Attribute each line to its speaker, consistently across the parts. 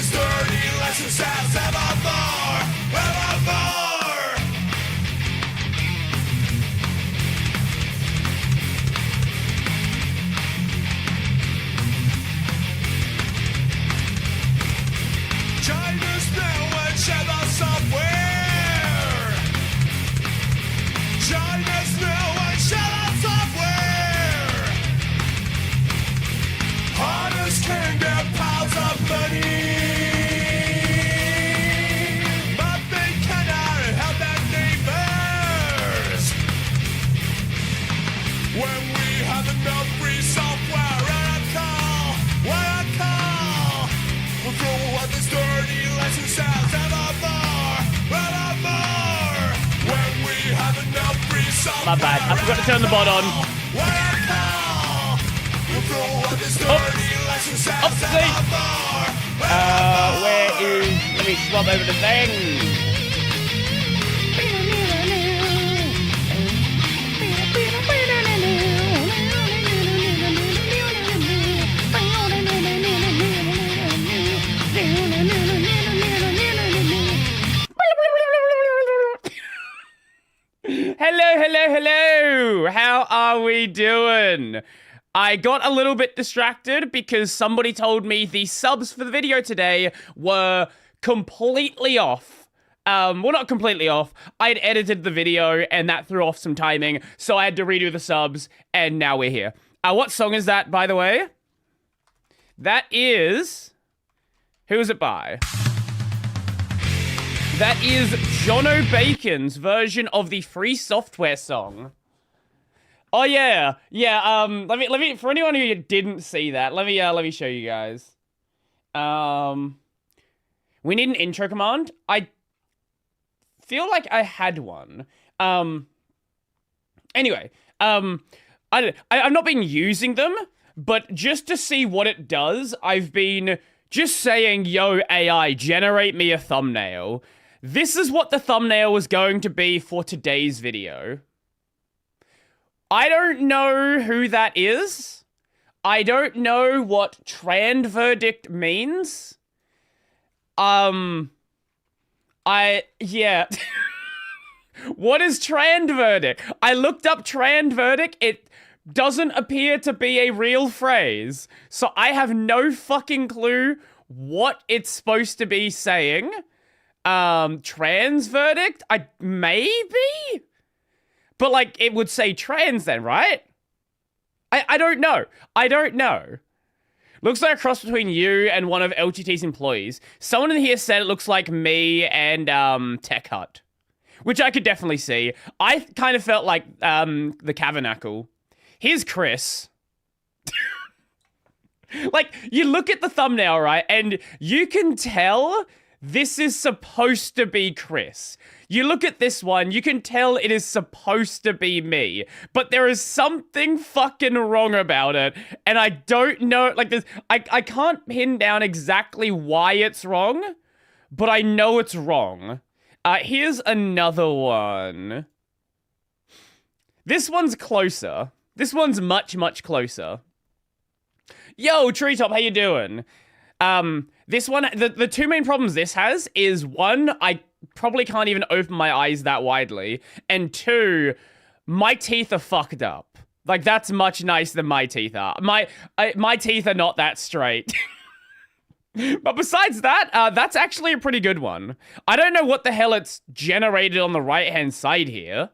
Speaker 1: this dirty lesson sounds evermore, evermore. China's now and share the software. China's now and share the software. Hunters can get piles of money, but they cannot help their neighbors. When we have enough free software, what I call, we'll throw out this dirty lesson sounds evermore, evermore. When we have enough free software,
Speaker 2: My bad. I forgot to turn the bot on.
Speaker 1: what I call, we'll throw out this dirty lesson sounds evermore, evermore.
Speaker 2: Where is... Let me swap over the thing. Hello. How are we doing? I got a little bit distracted because somebody told me the subs for the video today were completely off. Well, not completely off. I'd edited the video and that threw off some timing, so I had to redo the subs, and now we're here. What song is that, by the way? That is... Who is it by? That is Jono Bacon's version of the Free Software song. Oh yeah. Let me for anyone who didn't see that, let me show you guys. We need an intro command. I feel like I had one. Anyway, I'm not been using them, but just to see what it does, I've been just saying, yo, AI, generate me a thumbnail. This is what the thumbnail was going to be for today's video. I don't know who that is. I don't know what Trand Verdict means. Yeah. What is Trand Verdict? I looked up Trand Verdict. It doesn't appear to be a real phrase. So I have no fucking clue what it's supposed to be saying. Trans verdict? Maybe? But, like, it would say trans then, right? I don't know. I don't know. Looks like a cross between you and one of LGT's employees. Someone in here said it looks like me and, Tech Hut. Which I could definitely see. I kind of felt like, the Cavernacle. Here's Chris. Like, you look at the thumbnail, right? And you can tell this is supposed to be Chris. You look at this one, you can tell it is supposed to be me. But there is something fucking wrong about it. And I don't know, like, I can't pin down exactly why it's wrong. But I know it's wrong. Here's another one. This one's closer. This one's much, much closer. Yo, Treetop, how you doing? This one, the two main problems this has is, one, I probably can't even open my eyes that widely, and two, my teeth are fucked up. Like, that's much nicer than my teeth are. My teeth are not that straight. But besides that, that's actually a pretty good one. I don't know what the hell it's generated on the right-hand side here.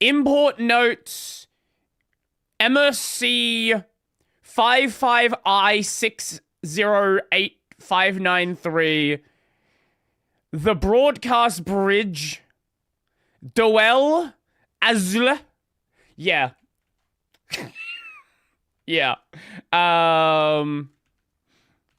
Speaker 2: Import notes, MSC 55I608593, the broadcast bridge, Doel Azle. Yeah. Yeah.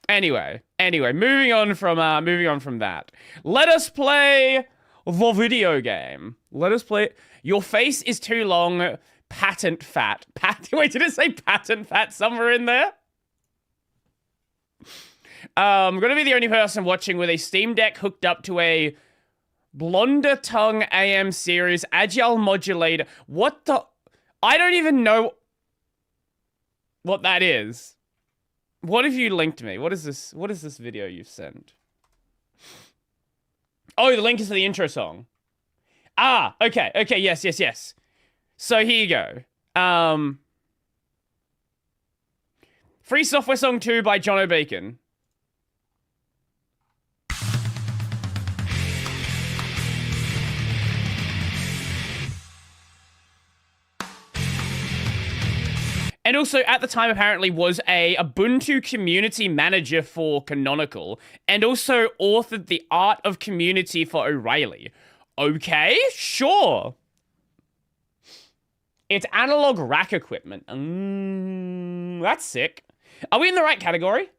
Speaker 2: Anyway, moving on from that. Let us play the video game. Let us play. Your face is too long. Patent fat. Wait, did it say patent fat somewhere in there? I'm gonna be the only person watching with a Steam Deck hooked up to a Blonder Tongue AM series Agile modulator. What the? I don't even know what that is. What have you linked me? What is this? What is this video you've sent? Oh, the link is to the intro song. Ah, okay, yes. So here you go. Free Software Song 2 by John O'Bacon. And also, at the time, apparently was a Ubuntu community manager for Canonical, and also authored the Art of Community for O'Reilly. Okay, sure. It's analog rack equipment. That's sick. Are we in the right category?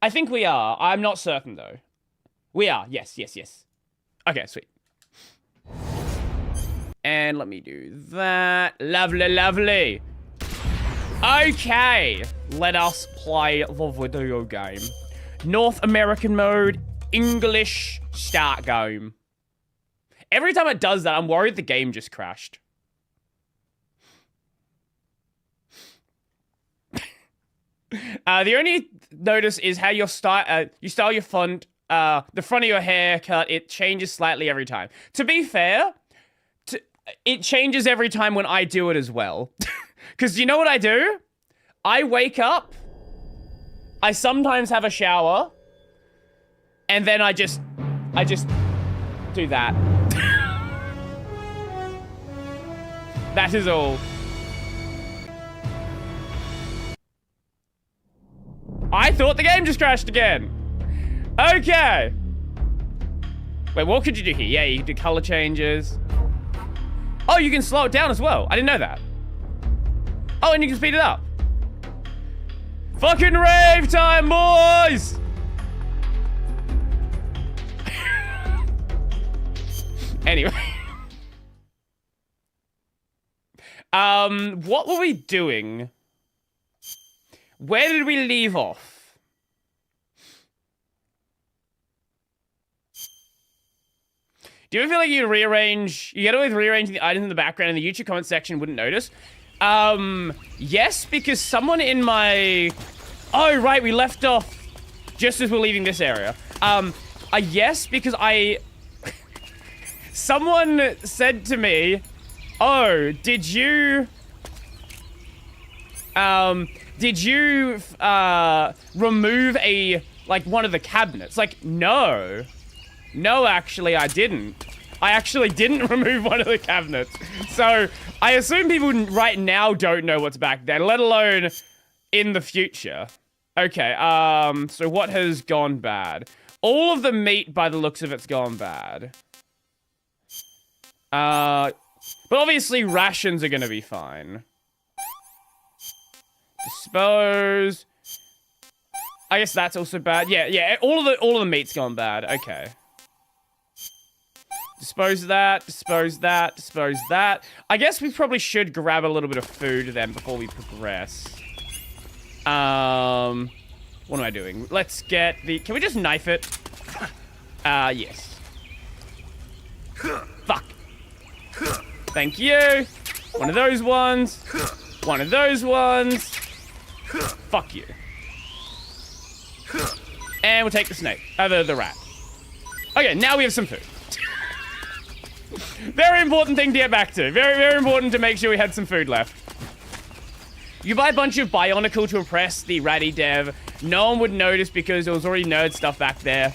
Speaker 2: I think we are. I'm not certain, though. We are. Yes. Okay, sweet. And let me do that. Lovely. Okay. Let us play the video game. North American mode, English, start game. Every time it does that, I'm worried the game just crashed. The only notice is how you style your font. The front of your haircut, it changes slightly every time. To be fair, it changes every time when I do it as well. Because you know what I do? I wake up, I sometimes have a shower, and then I just do that. That is all. I thought the game just crashed again. Okay. Wait, what could you do here? Yeah, you can do color changes. Oh, you can slow it down as well. I didn't know that. Oh, and you can speed it up. Fucking rave time, boys! Anyway. What were we doing? Where did we leave off? Do you ever feel like you get away with rearranging the items in the background and the YouTube comment section wouldn't notice? Yes, because someone in my... Oh, right, we left off just as we're leaving this area. Yes, because someone said to me, oh, did you remove one of the cabinets? Like, no. No, actually, I didn't. I actually didn't remove one of the cabinets. So, I assume people right now don't know what's back there, let alone in the future. Okay, so what has gone bad? All of the meat, by the looks of it's gone bad. But obviously rations are gonna be fine. Dispose. I guess that's also bad. Yeah, all of the meat's gone bad. Okay. Dispose of that, dispose that, dispose that. I guess we probably should grab a little bit of food then before we progress. What am I doing? Let's get the... Can we just knife it? Yes. Fuck. Thank you. One of those ones. One of those ones. Fuck you. And we'll take the snake. The rat. Okay, now we have some food. Very important thing to get back to. Very, very important to make sure we had some food left. You buy a bunch of Bionicle to impress the ratty dev. No one would notice because there was already nerd stuff back there.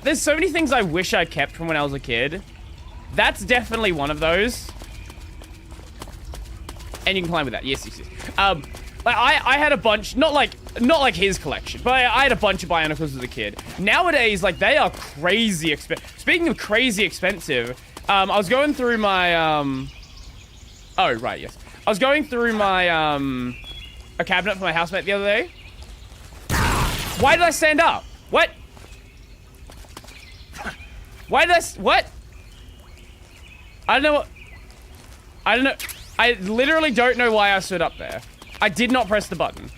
Speaker 2: There's so many things I wish I kept from when I was a kid. That's definitely one of those. And you can climb with that. Yes. I had a bunch, not like his collection, but I had a bunch of Bionicles as a kid. Nowadays, like, they are crazy expensive. Speaking of crazy expensive, I was going through my, oh, right, yes. I was going through my, a cabinet for my housemate the other day. Why did I stand up? What? Why did what? I don't know. I literally don't know why I stood up there. I did not press the button.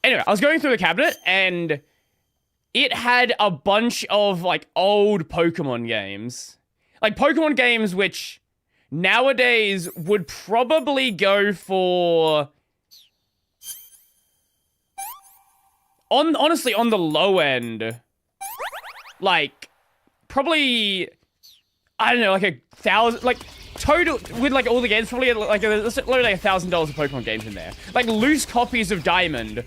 Speaker 2: Anyway, I was going through the cabinet and it had a bunch of like old Pokemon games. Like Pokemon games which nowadays would probably go for... Honestly, on the low end, like, probably, I don't know, like 1,000, like, total, with, like, all the games, probably, like, let's load, like, $1,000 of Pokemon games in there. Like, loose copies of Diamond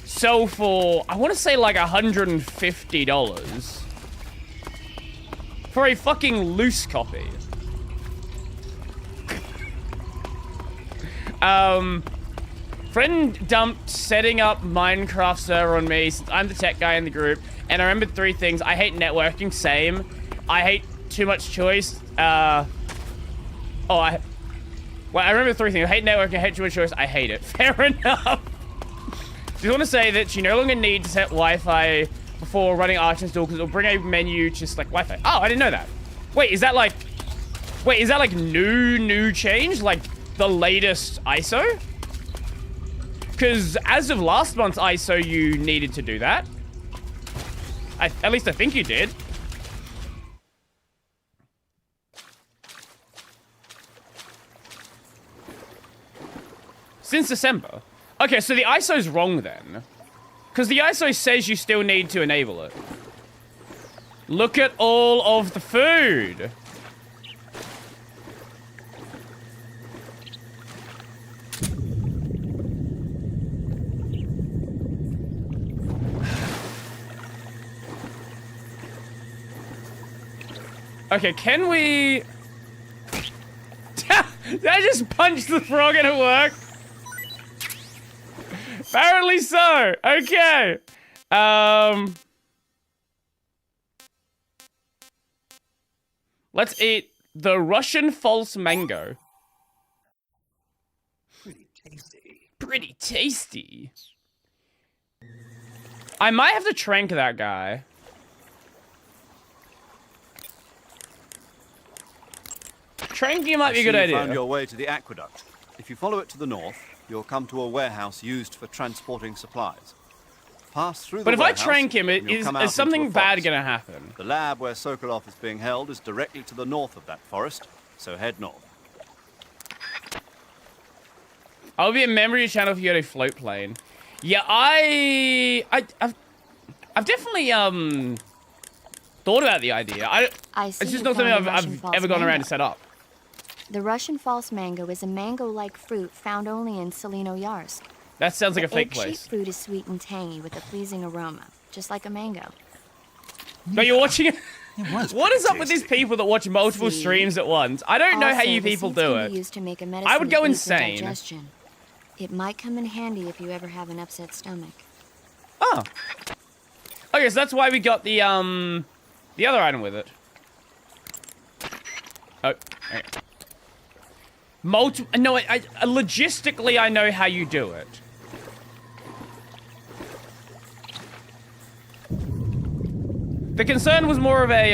Speaker 2: sell for, I want to say, like, $150. For a fucking loose copy. Friend dumped setting up Minecraft server on me since I'm the tech guy in the group, and I remembered 3 things. I hate networking, same. I hate too much choice. I remember 3 things. I hate networking, I hate too much choice, I hate it. Fair enough. Just want to say that you no longer need to set Wi-Fi before running Arch install because it'll bring a menu just like Wi-Fi. Oh, I didn't know that. Wait, is that like new change? Like the latest ISO? Because as of last month's ISO, you needed to do that. At least I think you did. Since December. Okay, so the ISO's wrong then. Because the ISO says you still need to enable it. Look at all of the food. Okay, can we... Did I just punch the frog and it worked? Apparently so. Okay. Let's eat the Russian false mango.
Speaker 3: Pretty tasty.
Speaker 2: Pretty tasty. I might have to trank that guy. Tranking might be a good idea.
Speaker 4: You found your way to the aqueduct. If you follow it to the north, you'll come to a warehouse used for transporting supplies. Pass through the
Speaker 2: But if
Speaker 4: warehouse,
Speaker 2: I trank him,
Speaker 4: and you'll
Speaker 2: is
Speaker 4: come out into
Speaker 2: something
Speaker 4: a
Speaker 2: bad
Speaker 4: forest.
Speaker 2: gonna happen?
Speaker 4: The lab where Sokolov is being held is directly to the north of that forest, so head north.
Speaker 2: I'll be a member of your channel if you go to float plane. Yeah, I've definitely thought about the idea. It's just not something I've ever gone around to set up.
Speaker 5: The Russian false mango is a mango-like fruit found only in Selino-Yarsk.
Speaker 2: That sounds like a
Speaker 5: The
Speaker 2: fake
Speaker 5: egg-shaped
Speaker 2: place.
Speaker 5: fruit is sweet and tangy with a pleasing aroma, just like a mango.
Speaker 2: But you're watching it.
Speaker 3: It was
Speaker 2: What is
Speaker 3: pretty
Speaker 2: up with these
Speaker 3: tasty.
Speaker 2: people that watch multiple
Speaker 5: See?
Speaker 2: streams at once? I don't know how
Speaker 5: Also,
Speaker 2: you
Speaker 5: the
Speaker 2: people
Speaker 5: seeds
Speaker 2: do
Speaker 5: can
Speaker 2: it.
Speaker 5: be used to make a medicine
Speaker 2: I would go
Speaker 5: that aids in
Speaker 2: insane.
Speaker 5: digestion. It might come in handy if you ever have an upset stomach.
Speaker 2: Oh. Okay, so that's why we got the other item with it. Oh, okay. No, I logistically I know how you do it. The concern was more of a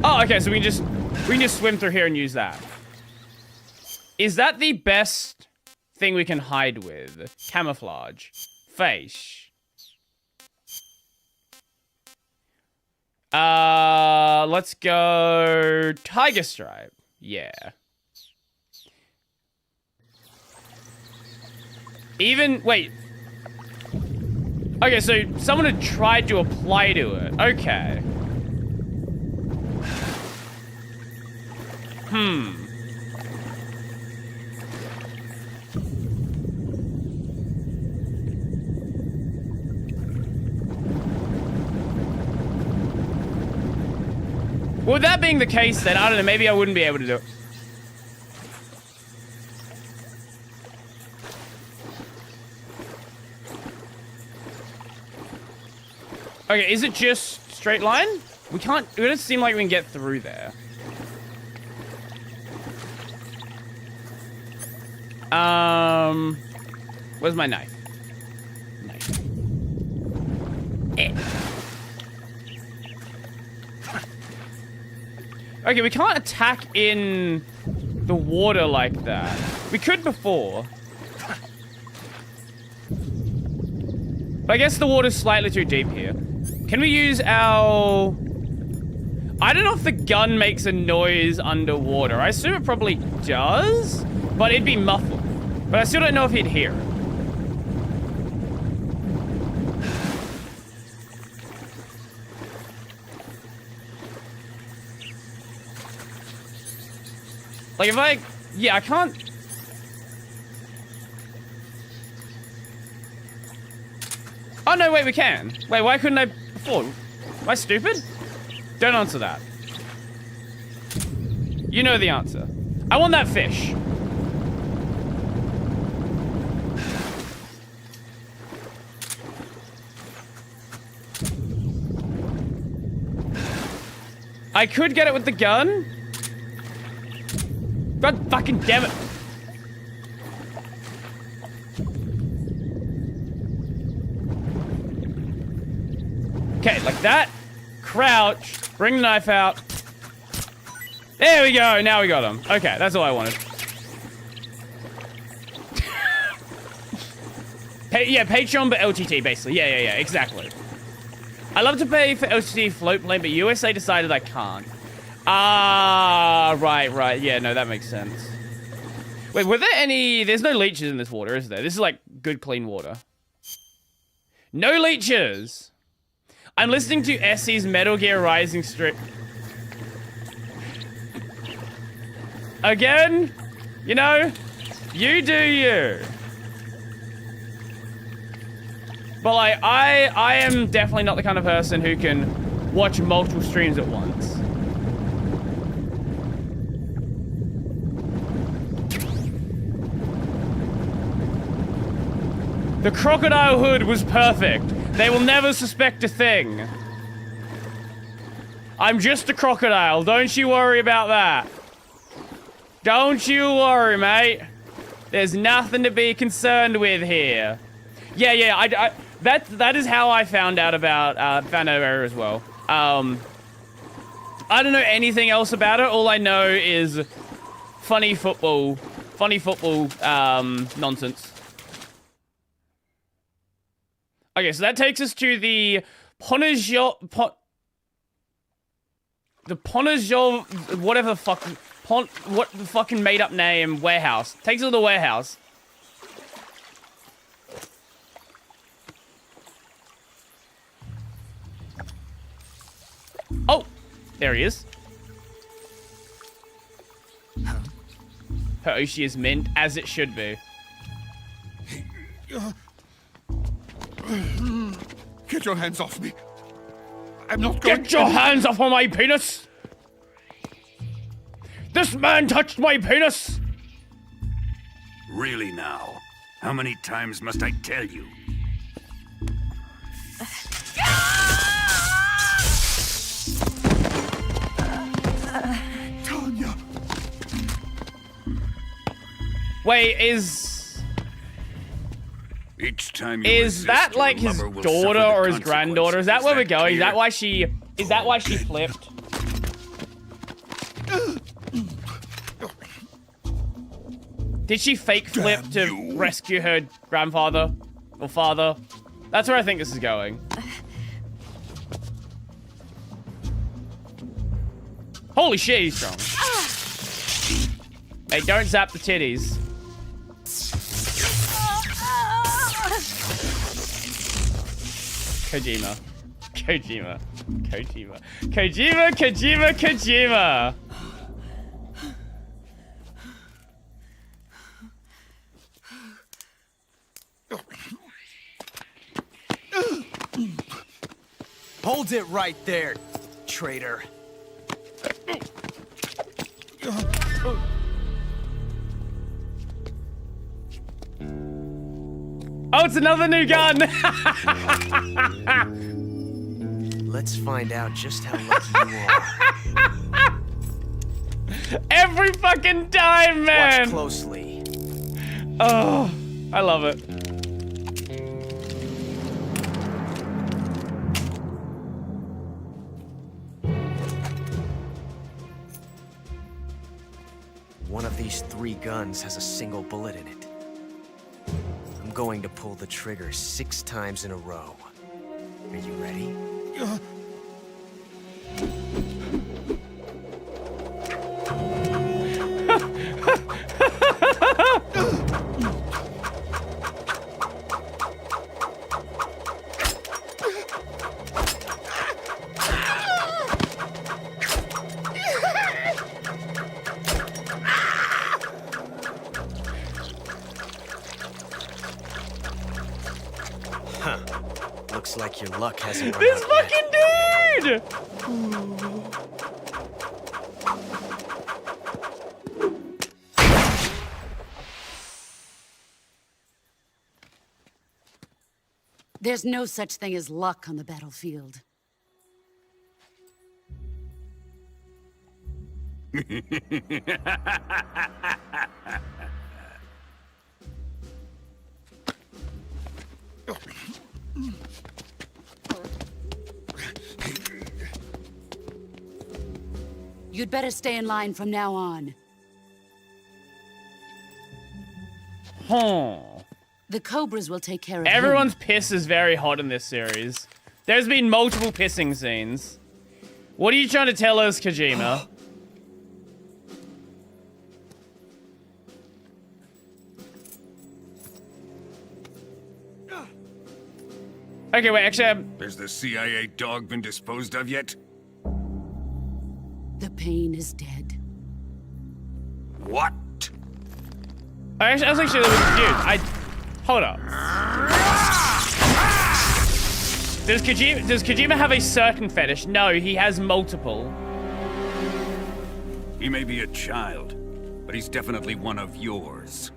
Speaker 2: Oh, okay, so we can just swim through here and use that. Is that the best thing we can hide with? Camouflage. Face. Let's go Tiger Stripe. Yeah. Wait. Okay, so someone had tried to apply to it. Okay. Well, that being the case, then, I don't know, maybe I wouldn't be able to do it. Okay, is it just straight line? It doesn't seem like we can get through there. Where's my knife? Knife. Okay, we can't attack in the water like that. We could before. But I guess the water's slightly too deep here. Can we use our... I don't know if the gun makes a noise underwater. I assume it probably does, but it'd be muffled. But I still don't know if he'd hear it. Like if I... Yeah, I can't... Oh, no, wait, we can. Wait, why couldn't I before? Am I stupid? Don't answer that. You know the answer. I want that fish. I could get it with the gun. God fucking damn it. Okay, like that. Crouch. Bring the knife out. There we go. Now we got him. Okay, that's all I wanted. Yeah, Patreon but LTT, basically. Yeah, exactly. I love to pay for LTT float plane, but USA decided I can't. Ah, right. Yeah, no, that makes sense. Wait, were there any... There's no leeches in this water, is there? This is like good, clean water. No leeches! I'm listening to Essie's Metal Gear Rising strip. Again? You know? You do you. But like, I am definitely not the kind of person who can watch multiple streams at once. The crocodile hood was perfect. They will never suspect a thing. I'm just a crocodile. Don't you worry about that. Don't you worry, mate. There's nothing to be concerned with here. Yeah, that is how I found out about found out about her as well. I don't know anything else about it. All I know is funny football nonsense. Okay, so that takes us to the Ponazhov, whatever the fuck, what the fucking made up name, warehouse. Takes us to the warehouse. Oh, there he is. Her Oshi is mint, as it should be.
Speaker 1: Get your hands off me. I'm not going to...
Speaker 2: Get your hands off of my penis! This man touched my penis!
Speaker 3: Really now? How many times must I tell you?
Speaker 1: Tanya.
Speaker 2: Wait, is
Speaker 3: Each time you
Speaker 2: that
Speaker 3: resist,
Speaker 2: like
Speaker 3: your
Speaker 2: his
Speaker 3: lover will
Speaker 2: daughter
Speaker 3: suffer the
Speaker 2: or his granddaughter? Is that where we're going? Is
Speaker 3: clear?
Speaker 2: that why she flipped? Did she fake flip
Speaker 1: Damn
Speaker 2: to
Speaker 1: you.
Speaker 2: rescue her grandfather or father? That's where I think this is going. Holy shit, he's strong. Hey, don't zap the titties. Kojima.
Speaker 6: Hold it right there, traitor.
Speaker 2: Oh, it's another new gun!
Speaker 6: Let's find out just how lucky you are.
Speaker 2: Every fucking time, man!
Speaker 6: Watch closely.
Speaker 2: Oh, I love it.
Speaker 6: One of these 3 guns has a single bullet in it. I'm going to pull the trigger 6 times in a row. Are you ready? Looks like your luck hasn't run
Speaker 2: This
Speaker 6: out yet.
Speaker 2: fucking dude!
Speaker 7: There's no such thing as luck on the battlefield. You'd better stay in line from now on.
Speaker 2: Huh.
Speaker 7: The Cobras will take care of
Speaker 2: Everyone's
Speaker 7: him.
Speaker 2: piss is very hot in this series. There's been multiple pissing scenes. What are you trying to tell us, Kojima? Okay, wait, actually,
Speaker 3: Has the CIA dog been disposed of yet?
Speaker 7: The pain is dead.
Speaker 3: What?
Speaker 2: I was actually a little confused. Hold up. Does Kojima have a certain fetish? No, he has multiple.
Speaker 3: He may be a child, but he's definitely one of yours.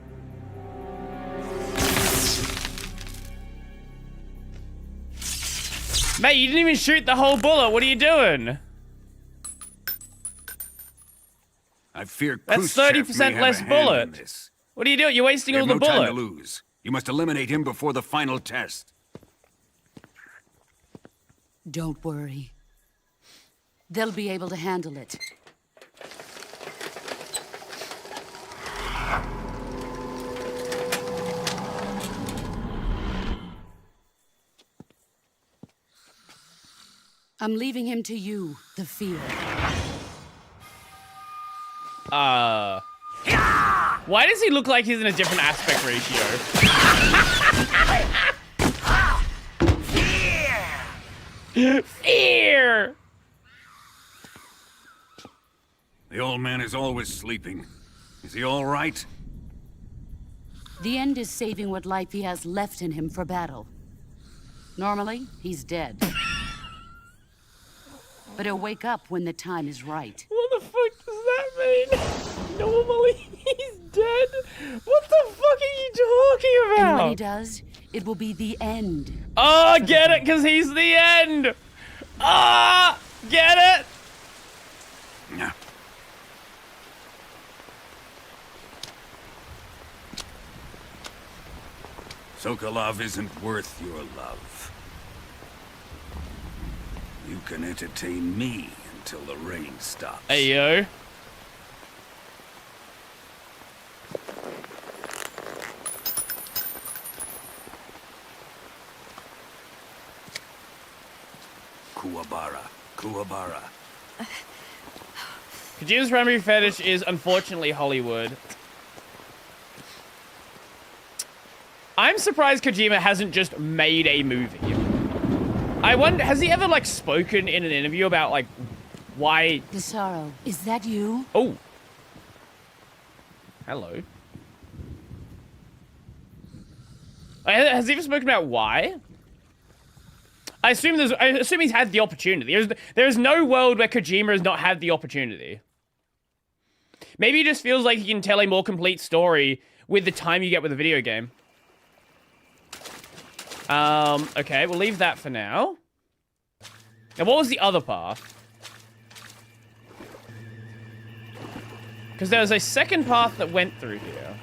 Speaker 2: Mate, you didn't even shoot the whole bullet. What are you doing?
Speaker 3: I fear
Speaker 2: That's
Speaker 3: Khrushchev
Speaker 2: 30%
Speaker 3: may have
Speaker 2: less
Speaker 3: a hand in
Speaker 2: bullet.
Speaker 3: this.
Speaker 2: What are you doing? You're wasting
Speaker 3: We
Speaker 2: all
Speaker 3: have
Speaker 2: the
Speaker 3: no time to
Speaker 2: bullet.
Speaker 3: lose. You must eliminate him before the final test.
Speaker 7: Don't worry. They'll be able to handle it. I'm leaving him to you, the field.
Speaker 2: Why does he look like he's in a different aspect ratio? Fear!
Speaker 3: The old man is always sleeping. Is he all right?
Speaker 7: The end is saving what life he has left in him for battle. Normally, he's dead. But he'll wake up when the time is right.
Speaker 2: What the fuck does that mean? Normally he's dead? What the fuck are you talking
Speaker 7: And when he
Speaker 2: about?
Speaker 7: does, it will be the end.
Speaker 2: Oh, get it, because he's the end! Ah, get it?
Speaker 3: No. Sokolov isn't worth your love. You can entertain me until the rain stops.
Speaker 2: Hey, yo.
Speaker 3: Kuwabara. Kuwabara.
Speaker 2: Kojima's primary fetish is, unfortunately, Hollywood. I'm surprised Kojima hasn't just made a movie. I wonder, has he ever, like, spoken in an interview about, like, why...
Speaker 7: Pissarro, is that you?
Speaker 2: Oh. Hello. Has he ever spoken about why? I assume he's had the opportunity. There's no world where Kojima has not had the opportunity. Maybe he just feels like he can tell a more complete story with the time you get with a video game. Okay, we'll leave that for now. Now, what was the other path? Because there was a second path that went through here.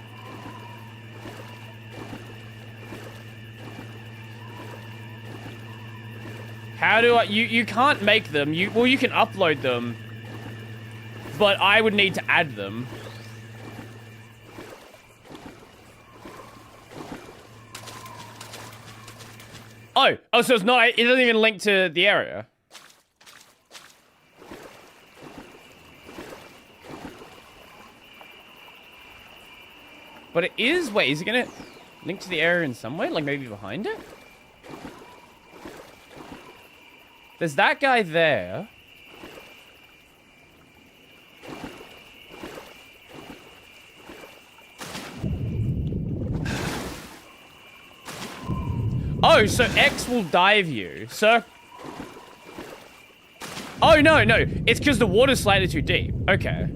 Speaker 2: How do I... You can't make them. Well, you can upload them. But I would need to add them. Oh, so it's not, it doesn't even link to the area. But it is, wait, is it gonna link to the area in some way? Like maybe behind it? There's that guy there. Oh, so X will dive you. So... Oh, no. It's because the water's slightly too deep. Okay.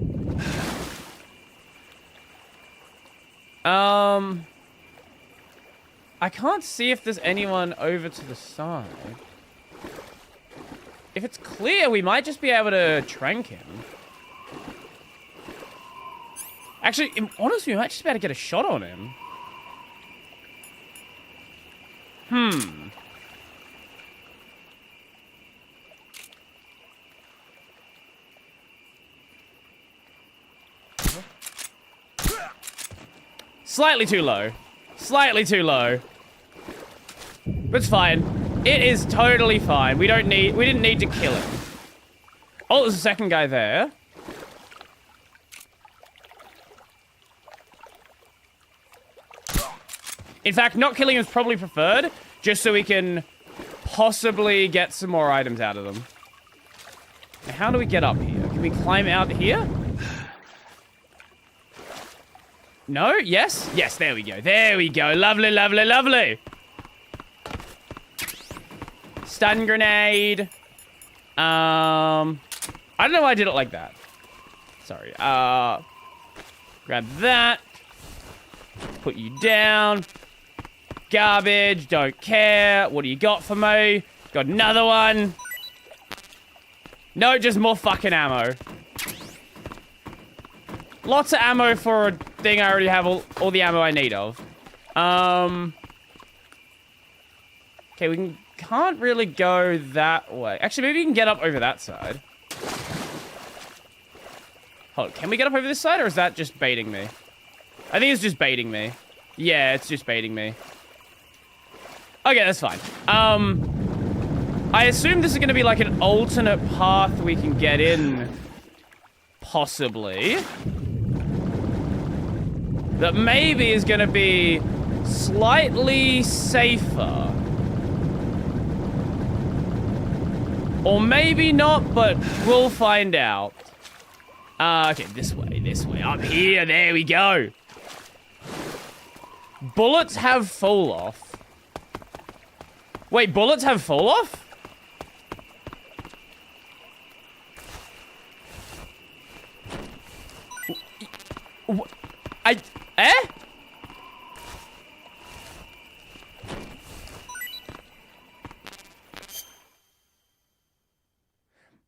Speaker 2: I can't see if there's anyone over to the side. If it's clear, we might just be able to trank him. Actually, honestly, we might just be able to get a shot on him. Slightly too low. Slightly too low. But it's fine. It is totally fine. We didn't need to kill him. Oh, there's a second guy there. In fact, not killing him is probably preferred, just so we can possibly get some more items out of them. Now, how do we get up here? Can we climb out here? No? Yes? Yes, there we go. There we go. Lovely, lovely, lovely. Stun grenade. I don't know why I did it like that. Sorry. Grab that. Put you down. Garbage. Don't care. What do you got for me? Got another one. No, just more fucking ammo. Lots of ammo for a thing I already have all the ammo I need of. Okay, we can't really go that way. Actually, maybe we can get up over that side. Hold on, can we get up over this side, or is that just baiting me? I think it's just baiting me. Yeah, it's just baiting me. Okay, that's fine. I assume this is going to be like an alternate path we can get in. Possibly. That maybe is going to be slightly safer. Or maybe not, but we'll find out. Okay, this way. Up here, there we go. Bullets have fall off. Wait, bullets have fall off? Eh?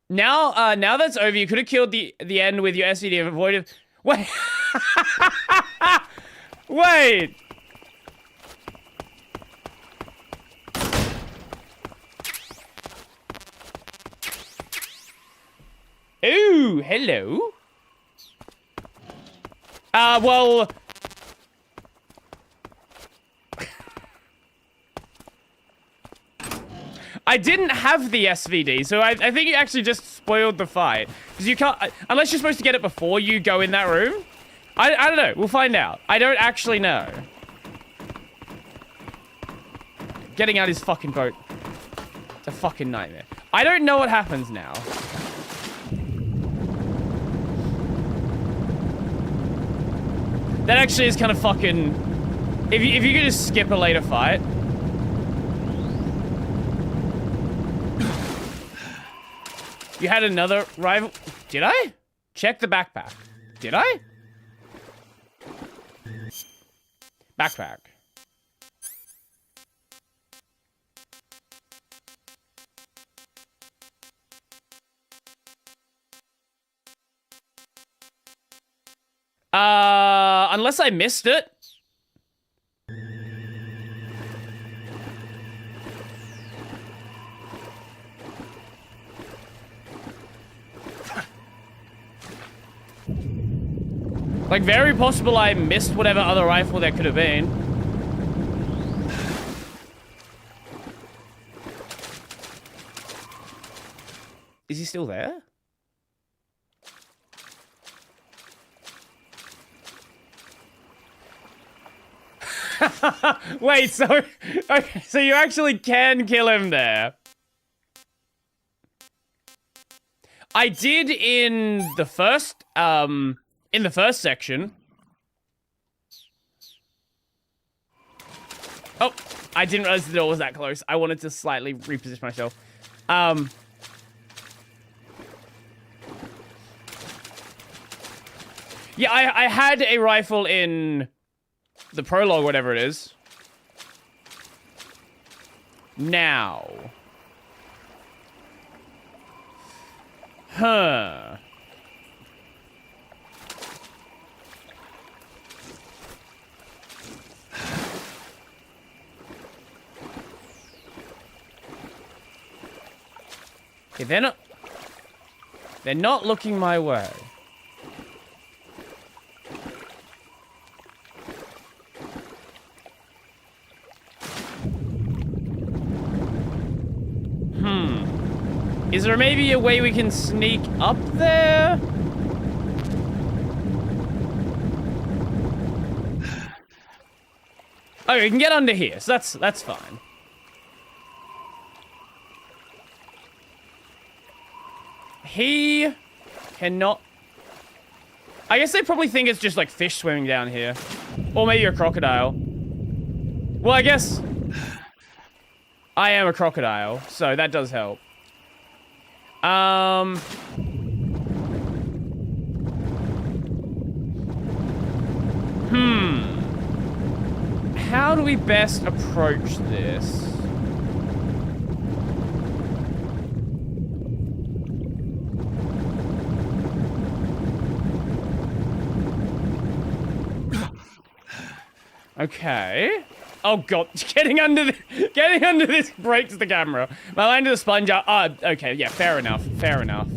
Speaker 2: Now that's over, you could have killed the end with your SVD and avoided... Wait. Wait. Ooh, hello. Well... I didn't have the SVD, so I think you actually just spoiled the fight. Because you can't... Unless you're supposed to get it before you go in that room. I don't know. We'll find out. I don't actually know. Getting out his fucking boat. It's a fucking nightmare. I don't know what happens now. That actually is kind of fucking... If you could just skip a later fight... You had another rival... Did I? Check the backpack. Did I? Backpack. Unless I missed it. Like, very possible I missed whatever other rifle there could have been. Is he still there? Wait, so okay, so you actually can kill him there. I did in the first section. Oh, I didn't realize the door was that close. I wanted to slightly reposition myself. Yeah, I had a rifle in the prologue, whatever it is. Now. Huh. Okay, they're not looking my way. Is there maybe a way we can sneak up there? Oh, we can get under here, so that's fine. He cannot... I guess they probably think it's just like fish swimming down here. Or maybe a crocodile. Well, I guess... I am a crocodile, so that does help. How do we best approach this? Okay. Oh god, getting under this breaks the camera. My line to the sponge. Okay, yeah, fair enough. Fair enough.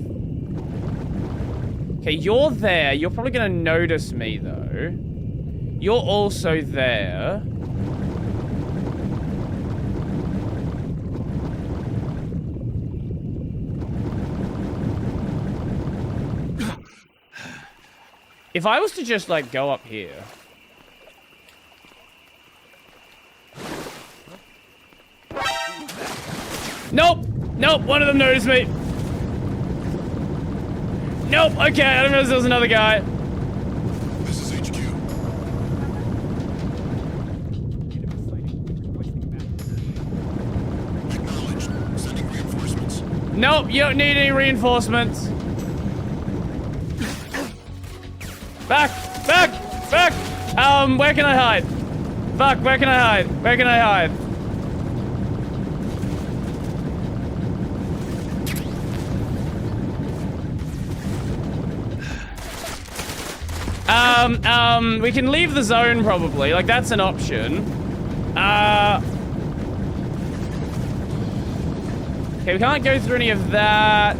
Speaker 2: Okay, you're there. You're probably gonna notice me though. You're also there. If I was to just like go up here. Nope! Nope, one of them noticed me. Nope, okay, I didn't realize there was another guy.
Speaker 1: This is HQ. Acknowledged. Sending reinforcements.
Speaker 2: Nope, you don't need any reinforcements. Back! Back! Back! Where can I hide? Fuck, where can I hide? Where can I hide? We can leave the zone probably. Like, that's an option. Okay, we can't go through any of that.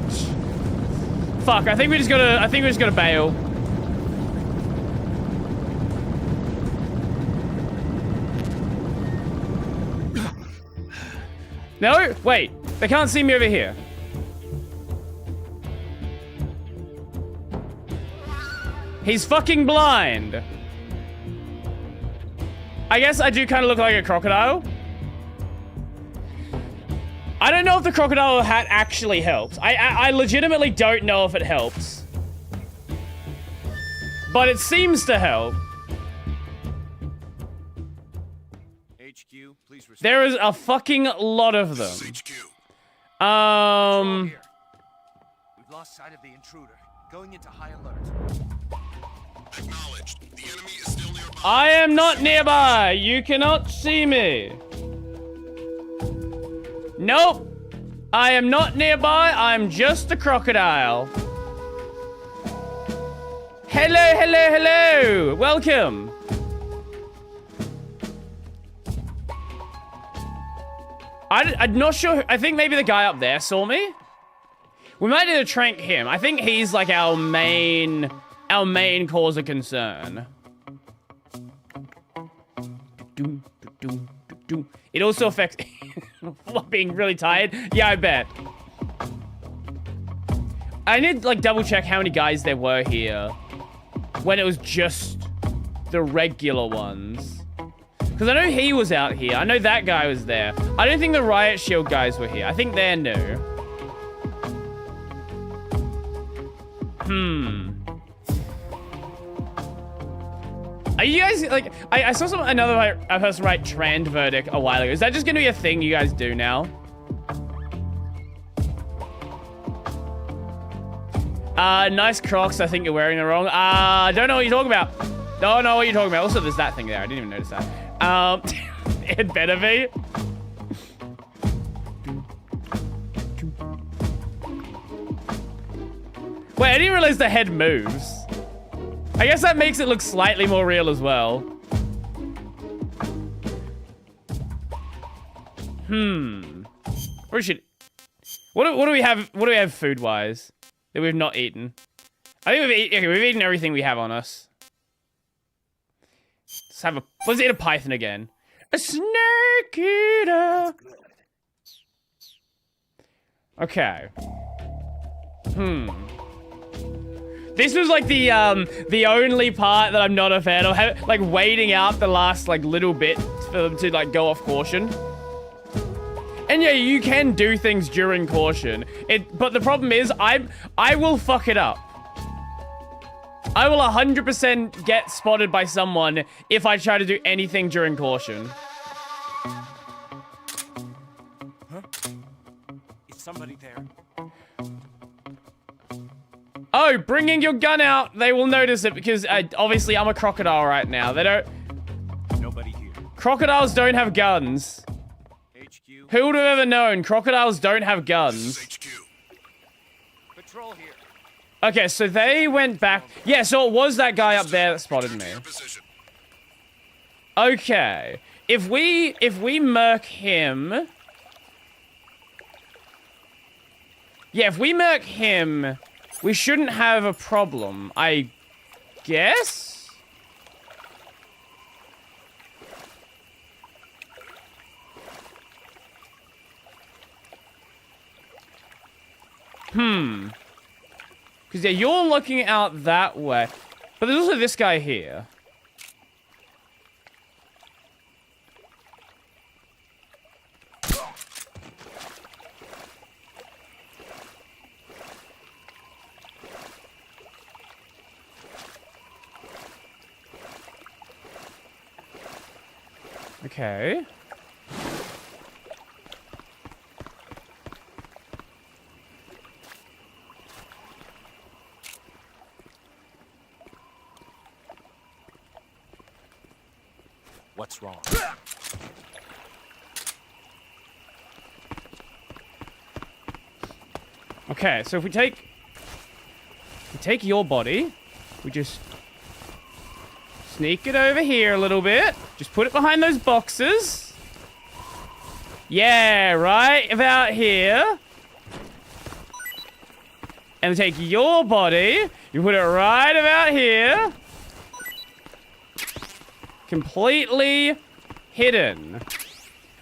Speaker 2: Fuck, I think we just gotta bail. No? Wait. They can't see me over here. He's fucking blind. I guess I do kind of look like a crocodile. I don't know if the crocodile hat actually helps. I legitimately don't know if it helps. But it seems to help.
Speaker 4: HQ, please respond.
Speaker 2: There is a fucking lot of them.
Speaker 1: This is HQ.
Speaker 6: We've lost sight of the intruder. Going into high alert.
Speaker 1: Acknowledged. The enemy is still nearby.
Speaker 2: I am not nearby. You cannot see me. Nope. I am not nearby. I'm just a crocodile. Hello, hello, hello. Welcome. I'm not sure. I think maybe the guy up there saw me. We might need to trank him. I think he's like our main cause of concern. Doom, doom, doom. It also affects being really tired. Yeah, I bet. I need to, like, double check how many guys there were here when it was just the regular ones. Because I know he was out here. I know that guy was there. I don't think the Riot Shield guys were here. I think they're new. Are you guys, like, I saw another person write Trend verdict a while ago. Is that just going to be a thing you guys do now? Nice Crocs. I think you're wearing the wrong. I don't know what you're talking about. Don't know what you're talking about. Also, there's that thing there. I didn't even notice that. It better be. Wait, I didn't realize the head moves. I guess that makes it look slightly more real as well. Where should... What do we have? What do we have food-wise that we've not eaten? I think we've eaten everything we have on us. Let's eat a python again. A snake eater. Okay. This was like the only part that I'm not a fan of, like waiting out the last like little bit for them to like go off caution. And yeah, you can do things during caution. But the problem is, I will fuck it up. I will 100% get spotted by someone if I try to do anything during caution.
Speaker 6: Huh? Is somebody there?
Speaker 2: Oh, bringing your gun out. They will notice it because obviously I'm a crocodile right now. They don't...
Speaker 6: Nobody here.
Speaker 2: Crocodiles don't have guns.
Speaker 6: HQ.
Speaker 2: Who would have ever known? Crocodiles don't have guns.
Speaker 6: Patrol here.
Speaker 2: Okay, so they went back. Yeah, so it was that guy up there that spotted me. Okay. If we murk him... Yeah, if we murk him, we shouldn't have a problem, I guess? Because, yeah, you're looking out that way. But there's also this guy here. Okay.
Speaker 6: What's wrong?
Speaker 2: Okay, so if we take your body, we just sneak it over here a little bit. Just put it behind those boxes. Yeah, right about here. And we take your body, you put it right about here. Completely hidden.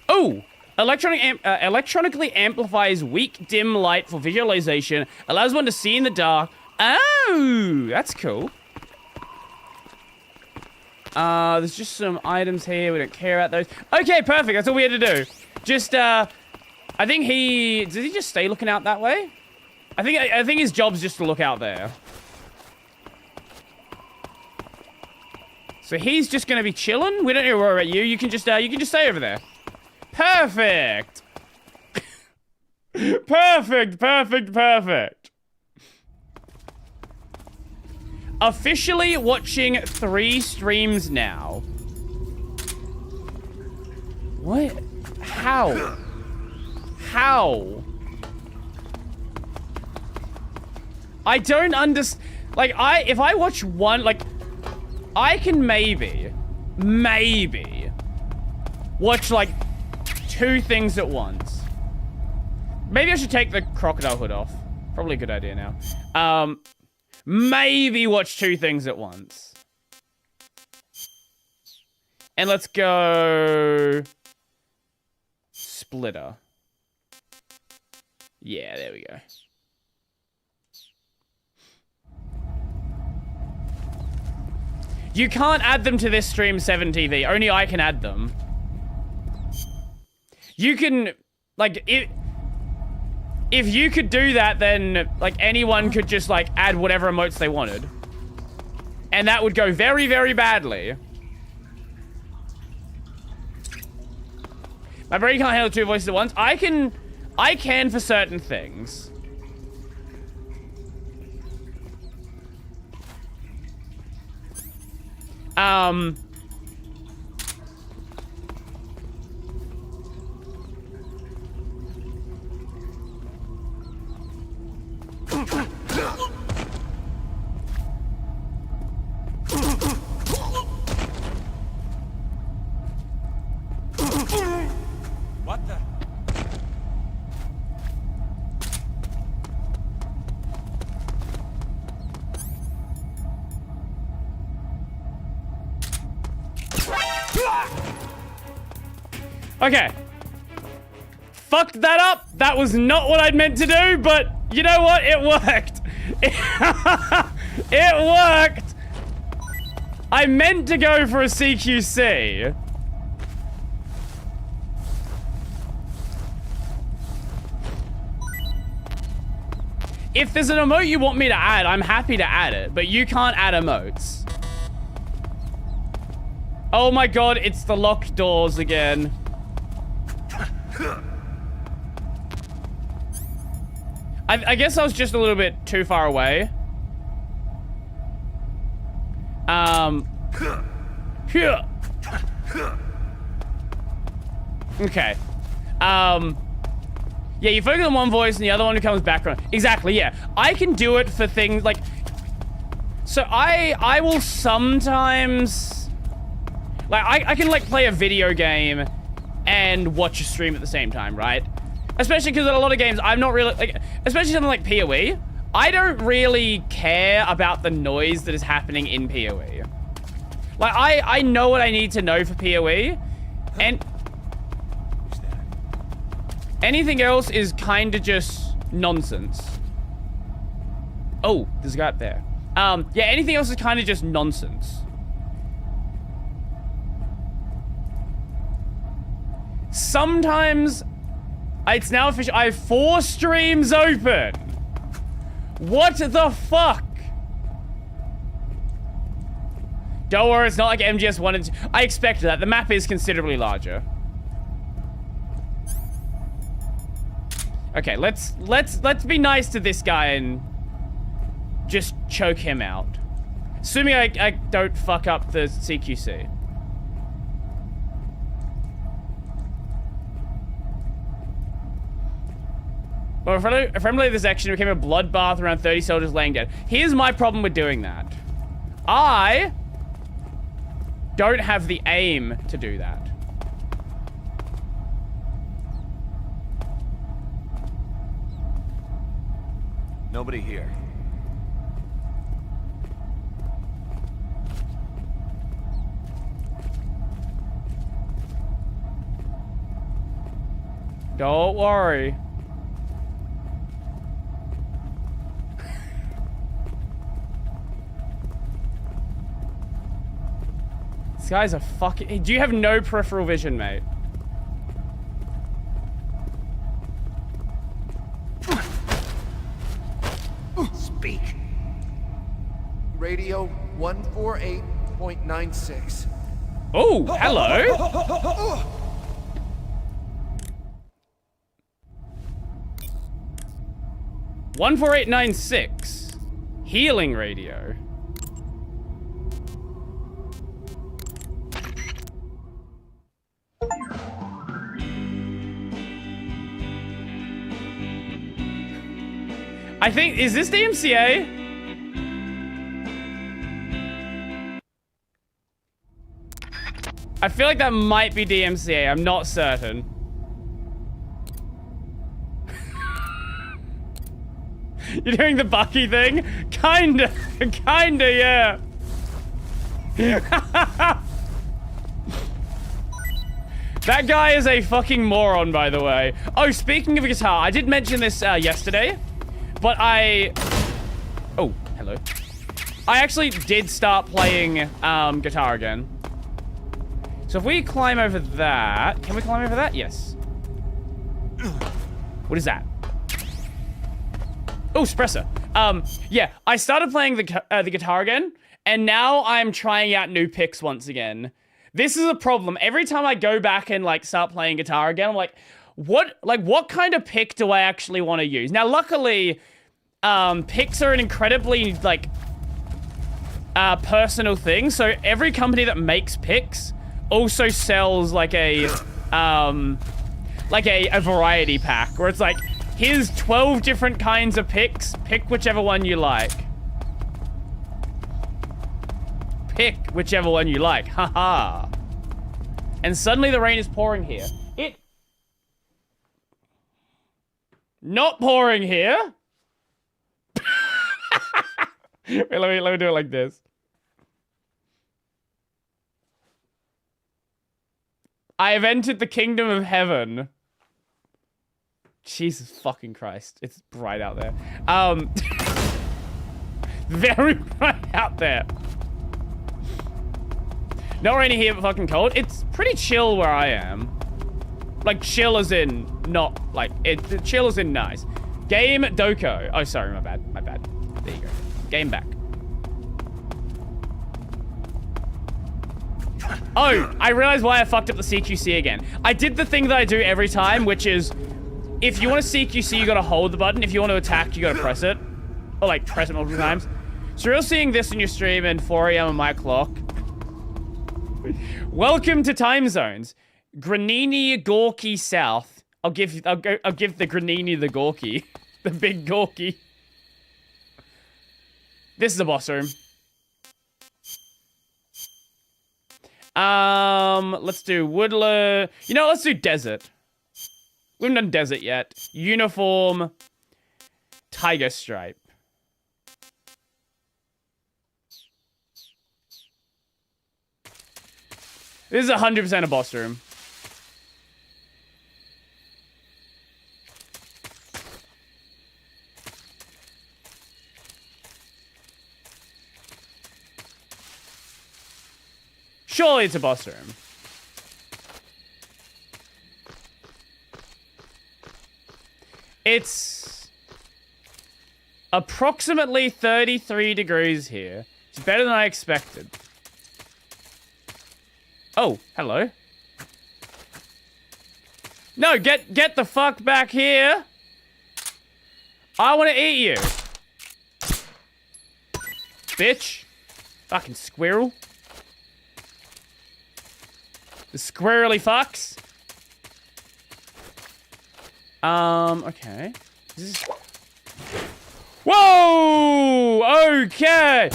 Speaker 2: Oh! Electronically amplifies weak dim light for visualization. Allows one to see in the dark. Oh! That's cool. There's just some items here. We don't care about those. Okay, perfect. That's all we had to do. Just, I think does he just stay looking out that way? I think his job's just to look out there. So he's just gonna be chilling. We don't need to worry about you. You can just stay over there. Perfect. Perfect. Officially watching 3 streams now. What? How? I don't understand. Like, if I watch one, like, I can maybe watch, like, 2 things at once. Maybe I should take the crocodile hood off. Probably a good idea now. Maybe watch 2 things at once. And let's go... Splitter. Yeah, there we go. You can't add them to this stream 7TV. Only I can add them. You can, like, if you could do that, then, like, anyone could just, like, add whatever emotes they wanted. And that would go very, very badly. My brain can't handle 2 voices at once. I can for certain things.
Speaker 6: What the?
Speaker 2: Okay. Fucked that up. That was not what I'd meant to do, but you know what? It worked. It worked. I meant to go for a CQC. If there's an emote you want me to add, I'm happy to add it, but you can't add emotes. Oh my god, it's the locked doors again. I guess I was just a little bit too far away. Okay. Yeah, you focus on one voice and the other one becomes background. Exactly, yeah. I can do it for things like... So I will sometimes... Like, I can, like, play a video game and watch a stream at the same time, right? Especially because in a lot of games, I'm not really... like, especially something like PoE. I don't really care about the noise that is happening in PoE. Like, I know what I need to know for PoE, and... anything else is kind of just nonsense. Oh, there's a guy up there. Yeah, anything else is kind of just nonsense. Sometimes, it's now official. I have 4 streams open. What the fuck? Don't worry, it's not like MGS 1 and 2. I expected that. The map is considerably larger. Okay, let's be nice to this guy and just choke him out. Assuming I don't fuck up the CQC. Well, a friendly of this action became a bloodbath around 30 soldiers laying dead. Here's my problem with doing that. I don't have the aim to do that.
Speaker 4: Nobody here.
Speaker 2: Don't worry. This guy's a fucking... Do you have no peripheral vision, mate?
Speaker 6: Speak. Radio 148.96.
Speaker 2: Oh, hello. 14896. Healing radio. I think, is this DMCA? I feel like that might be DMCA. I'm not certain. You're doing the Bucky thing? Kinda, yeah. That guy is a fucking moron, by the way. Oh, speaking of a guitar, I did mention this yesterday, but oh, hello. I actually did start playing guitar again. So if we climb over that... Can we climb over that? Yes. What is that? Oh, suppressor. Yeah, I started playing the guitar again, and now I'm trying out new picks once again. This is a problem. Every time I go back and, like, start playing guitar again, I'm like, what kind of pick do I actually want to use? Now, luckily, picks are an incredibly, like, personal thing. So every company that makes picks also sells, like, a variety pack, where it's like, here's 12 different kinds of picks. Pick whichever one you like. Pick whichever one you like. Haha. And suddenly the rain is pouring here. It... Not pouring here. Wait, let me do it like this. I have entered the kingdom of heaven. Jesus fucking Christ. It's bright out there. Very bright out there. Not rainy here, but fucking cold. It's pretty chill where I am. Like, chill as in not, like, chill as in nice. Game Doko. Oh, sorry, my bad. My bad. There you go. Game back. Oh, I realized why I fucked up the CQC again. I did the thing that I do every time, which is, if you want to CQC, you gotta hold the button. If you want to attack, you gotta press it. Or, like, press it multiple times. So you're seeing this in your stream and 4 AM on my clock. Welcome to time zones. Granini Gorky South. I'll give the Granini the Gorky. The big Gorky. This is a boss room. Let's do woodland. You know, let's do desert. We haven't done desert yet. Uniform. Tiger stripe. This is 100% a boss room. Surely it's a boss room. It's approximately 33 degrees here. It's better than I expected. Oh, hello. No, get the fuck back here. I want to eat you. Bitch. Fucking squirrel. The squirrely fucks. Okay. Whoa! Okay!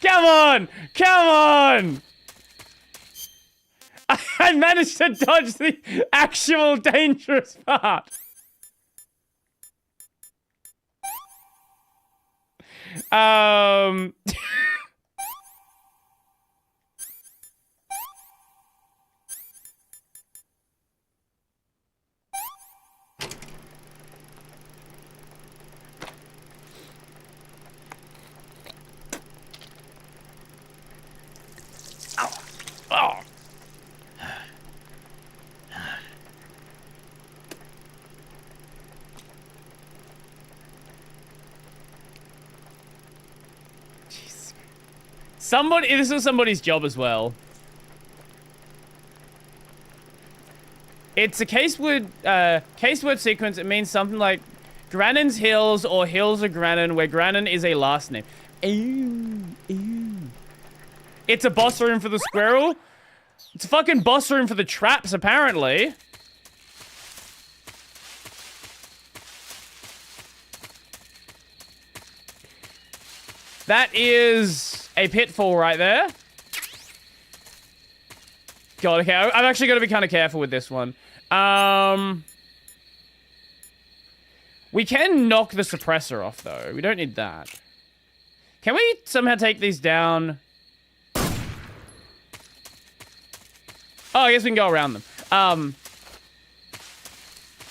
Speaker 2: Come on! Come on! I managed to dodge the actual dangerous part. Oh. Jesus. This was somebody's job as well. It's a case word sequence. It means something like Grannon's Hills or Hills of Grannon, where Grannon is a last name. Ew, ew. It's a boss room for the squirrel. It's a fucking boss room for the traps, apparently. That is a pitfall right there. God, okay, I'm actually going to be kind of careful with this one. We can knock the suppressor off, though. We don't need that. Can we somehow take these down? Oh, I guess we can go around them.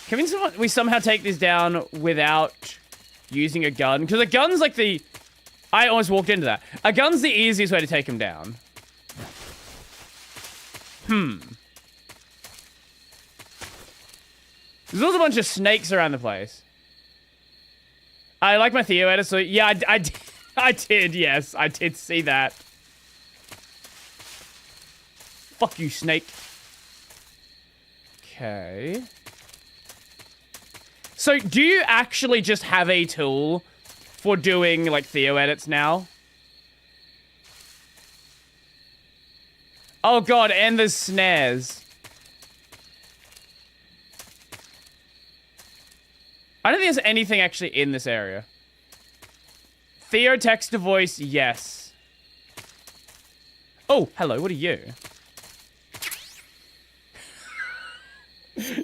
Speaker 2: Can we somehow take this down without using a gun? Because a gun's like the... I almost walked into that. A gun's the easiest way to take him down. There's also a bunch of snakes around the place. I like my Theo edit, so yeah, I did, yes. I did see that. Fuck you, snake. Okay. So, do you actually just have a tool for doing, like, Theo edits now? Oh god, and there's snares. I don't think there's anything actually in this area. Theo text to voice, yes. Oh, hello, what are you?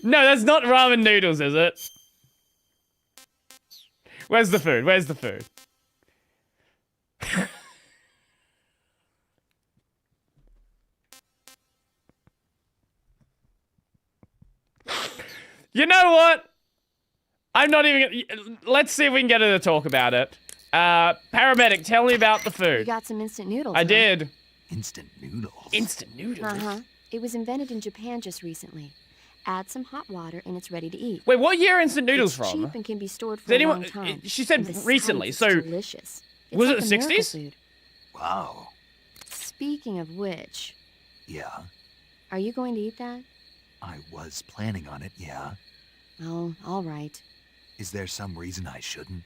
Speaker 2: No, that's not ramen noodles, is it? Where's the food? Where's the food? You know what? I'm not even gonna... Let's see if we can get her to talk about it. Paramedic, tell me about the
Speaker 5: You
Speaker 2: food.
Speaker 5: got some instant noodles.
Speaker 2: I
Speaker 5: huh?
Speaker 2: did.
Speaker 6: Instant noodles.
Speaker 2: Instant noodles?
Speaker 5: Uh-huh. It was invented in Japan just recently. Add some hot water and it's ready to eat.
Speaker 2: Wait, what year are instant noodles
Speaker 5: It's
Speaker 2: from?
Speaker 5: cheap and can be stored for
Speaker 2: Does anyone-
Speaker 5: a long time.
Speaker 2: she said
Speaker 5: And besides,
Speaker 2: recently,
Speaker 5: it's
Speaker 2: so
Speaker 5: delicious. It's
Speaker 2: was it
Speaker 5: like
Speaker 2: the
Speaker 5: a miracle
Speaker 2: 60s?
Speaker 5: food.
Speaker 6: Wow.
Speaker 5: Speaking of which,
Speaker 6: Yeah,
Speaker 5: are you going to eat that?
Speaker 6: I was planning on it, yeah.
Speaker 5: Oh, all right.
Speaker 6: Is there some reason I shouldn't?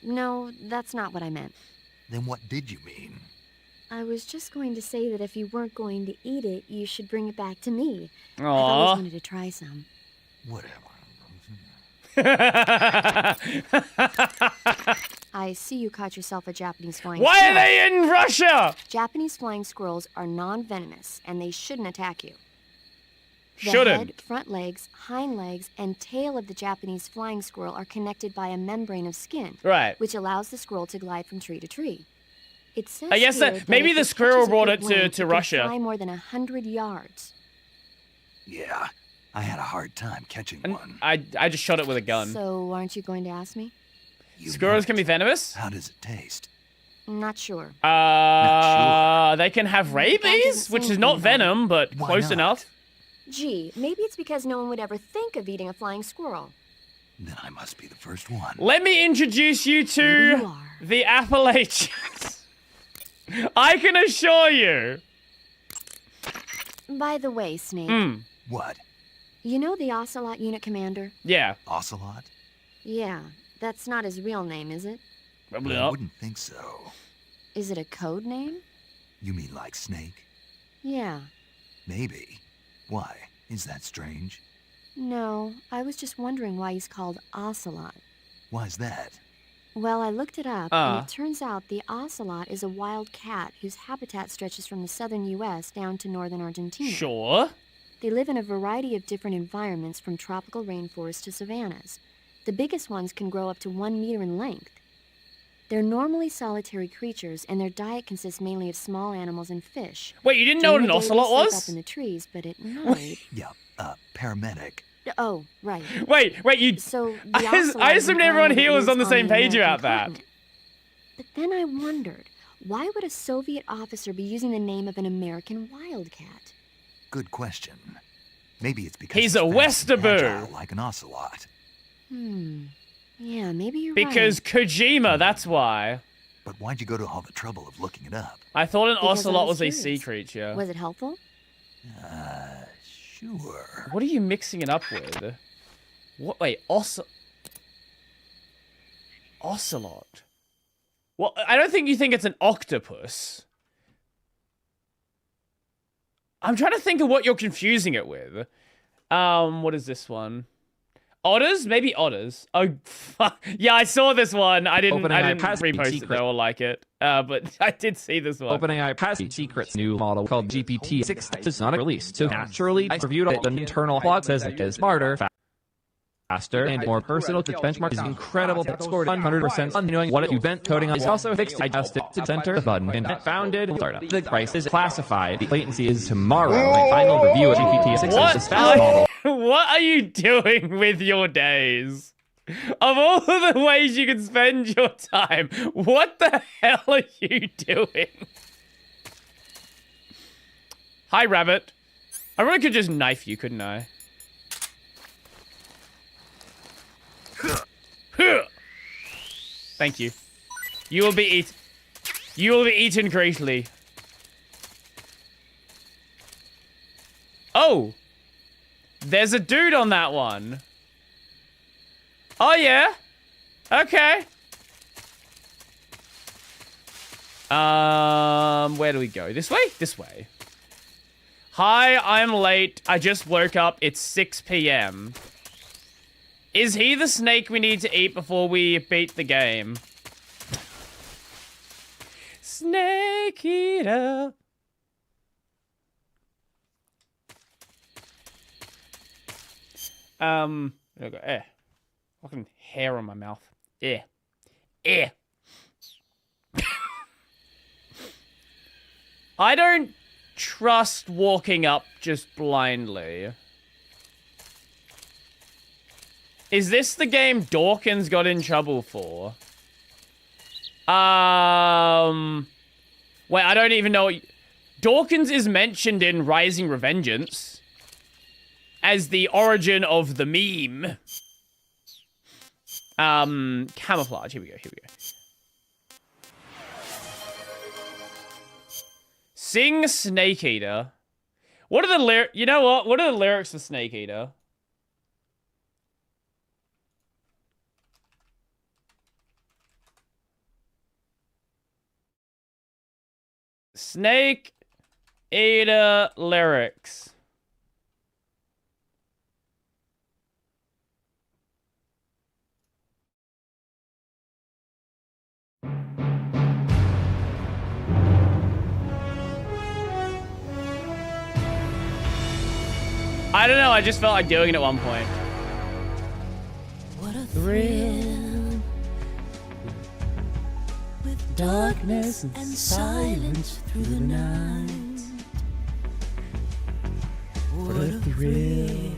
Speaker 5: No, that's not what I meant.
Speaker 6: Then what did you mean?
Speaker 5: I was just going to say that if you weren't going to eat it, you should bring it back to me. I've
Speaker 2: Aww.
Speaker 5: always wanted to try some.
Speaker 6: Whatever.
Speaker 5: I see you caught yourself a Japanese flying
Speaker 2: Why
Speaker 5: squirrel.
Speaker 2: are they in Russia?
Speaker 5: Japanese flying squirrels are non-venomous, and they shouldn't attack you. The
Speaker 2: Shouldn't.
Speaker 5: head, front legs, hind legs, and tail of the Japanese flying squirrel are connected by a membrane of skin,
Speaker 2: Right.
Speaker 5: which allows the squirrel to glide from tree to tree. It says
Speaker 2: I guess
Speaker 5: here
Speaker 2: that- maybe
Speaker 5: if
Speaker 2: the
Speaker 5: it
Speaker 2: squirrel
Speaker 5: catches a
Speaker 2: brought
Speaker 5: good
Speaker 2: it to-
Speaker 5: wind,
Speaker 2: to
Speaker 5: it can
Speaker 2: Russia.
Speaker 5: fly more than 100 yards.
Speaker 6: Yeah, I had a hard time catching
Speaker 2: And
Speaker 6: one.
Speaker 2: I just shot it with a gun.
Speaker 5: So, aren't you going to ask me?
Speaker 6: You
Speaker 2: Squirrels
Speaker 6: might.
Speaker 2: can be venomous?
Speaker 6: How does it taste?
Speaker 5: Not sure.
Speaker 2: They can have rabies,
Speaker 5: doesn't
Speaker 2: which
Speaker 5: seem
Speaker 2: is not
Speaker 5: very bad.
Speaker 2: venom, but
Speaker 6: Why
Speaker 2: close
Speaker 6: not?
Speaker 2: enough.
Speaker 5: Gee, maybe it's because no one would ever think of eating a flying squirrel.
Speaker 6: Then I must be the first one.
Speaker 2: Let me introduce you
Speaker 5: You
Speaker 2: to
Speaker 5: are.
Speaker 2: the Appalachians. I can assure you.
Speaker 5: By the way, Snake,
Speaker 2: Hmm.
Speaker 6: What?
Speaker 5: you know the Ocelot unit commander?
Speaker 2: Yeah.
Speaker 6: Ocelot?
Speaker 5: Yeah, that's not his real name, is it?
Speaker 2: Probably
Speaker 6: I
Speaker 2: not.
Speaker 6: wouldn't think so.
Speaker 5: Is it a code name?
Speaker 6: You mean like Snake?
Speaker 5: Yeah.
Speaker 6: Maybe. Why? Is that strange?
Speaker 5: No, I was just wondering why he's called Ocelot.
Speaker 6: Why's that?
Speaker 5: Well, I looked it up,
Speaker 2: Ah.
Speaker 5: and it turns out the ocelot is a wild cat whose habitat stretches from the southern U.S. down to northern Argentina.
Speaker 2: Sure.
Speaker 5: They live in a variety of different environments, from tropical rainforests to savannas. The biggest ones can grow up to 1 meter in length. They're normally solitary creatures, and their diet consists mainly of small animals and fish.
Speaker 2: Wait, you didn't know what
Speaker 5: During
Speaker 2: an
Speaker 5: the day,
Speaker 2: ocelot
Speaker 5: they sleep
Speaker 2: was?
Speaker 5: up in the trees, but at night...
Speaker 6: Yeah, paramedic.
Speaker 5: Oh, right.
Speaker 2: Wait, you.
Speaker 5: So the
Speaker 2: I
Speaker 5: ocelot
Speaker 2: assumed
Speaker 5: is an
Speaker 2: everyone
Speaker 5: animal
Speaker 2: here
Speaker 5: that
Speaker 2: was on
Speaker 5: lives
Speaker 2: the same
Speaker 5: the
Speaker 2: page
Speaker 5: American
Speaker 2: about that.
Speaker 5: continent. But then I wondered, why would a Soviet officer be using the name of an American wildcat?
Speaker 6: Good question. Maybe it's because
Speaker 2: He's
Speaker 6: it's
Speaker 2: a
Speaker 6: fast and
Speaker 2: Westerberg.
Speaker 6: agile like an ocelot.
Speaker 5: Yeah, maybe you're
Speaker 2: Because
Speaker 5: right.
Speaker 2: Kojima, that's why.
Speaker 6: But why'd you go to all the trouble of looking it up?
Speaker 2: I thought an
Speaker 5: Because I
Speaker 2: ocelot
Speaker 5: was
Speaker 2: was a sea
Speaker 5: curious.
Speaker 2: creature.
Speaker 5: Was it helpful?
Speaker 6: Sure.
Speaker 2: What are you mixing it up with? What? Wait, ocelot. Well, I don't think you think it's an octopus. I'm trying to think of what you're confusing it with. What is this one? Otters? Maybe otters. Oh, fuck. Yeah, I saw this one. I didn't repost it though or like it. But I did see this one.
Speaker 8: OpenAI passed secrets new model called GPT-6 is not released. So naturally, I reviewed it. An internal blog says it is smarter, faster, and more personal. The benchmark is incredible. It scored 100% on knowing what it event coding on. It's also fixed. I adjusted to center the button and it founded startup. The price is classified. The latency is tomorrow. My final review of GPT-6 is this fast model.
Speaker 2: What are you doing with your days? Of all of the ways you can spend your time, what the hell are you doing? Hi, rabbit. I really could just knife you, couldn't I? Thank you. You will be eaten greatly. Oh! There's a dude on that one. Oh, yeah? Okay. Where do we go? This way? This way. Hi, I'm late. I just woke up. It's 6 p.m. Is he the snake we need to eat before we beat the game? Snake eater. There we go. Fucking hair on my mouth. I don't trust walking up just blindly. Is this the game Dawkins got in trouble for? Wait, I don't even know. Dawkins is mentioned in Rising Revengeance as the origin of the meme. Camouflage. Here we go. Sing Snake Eater. What are the lyrics? You know what? What are the lyrics for Snake Eater? Snake Eater lyrics. I don't know, I just felt like doing it at one point.
Speaker 9: What a thrill with darkness and silence through the night. What a thrill.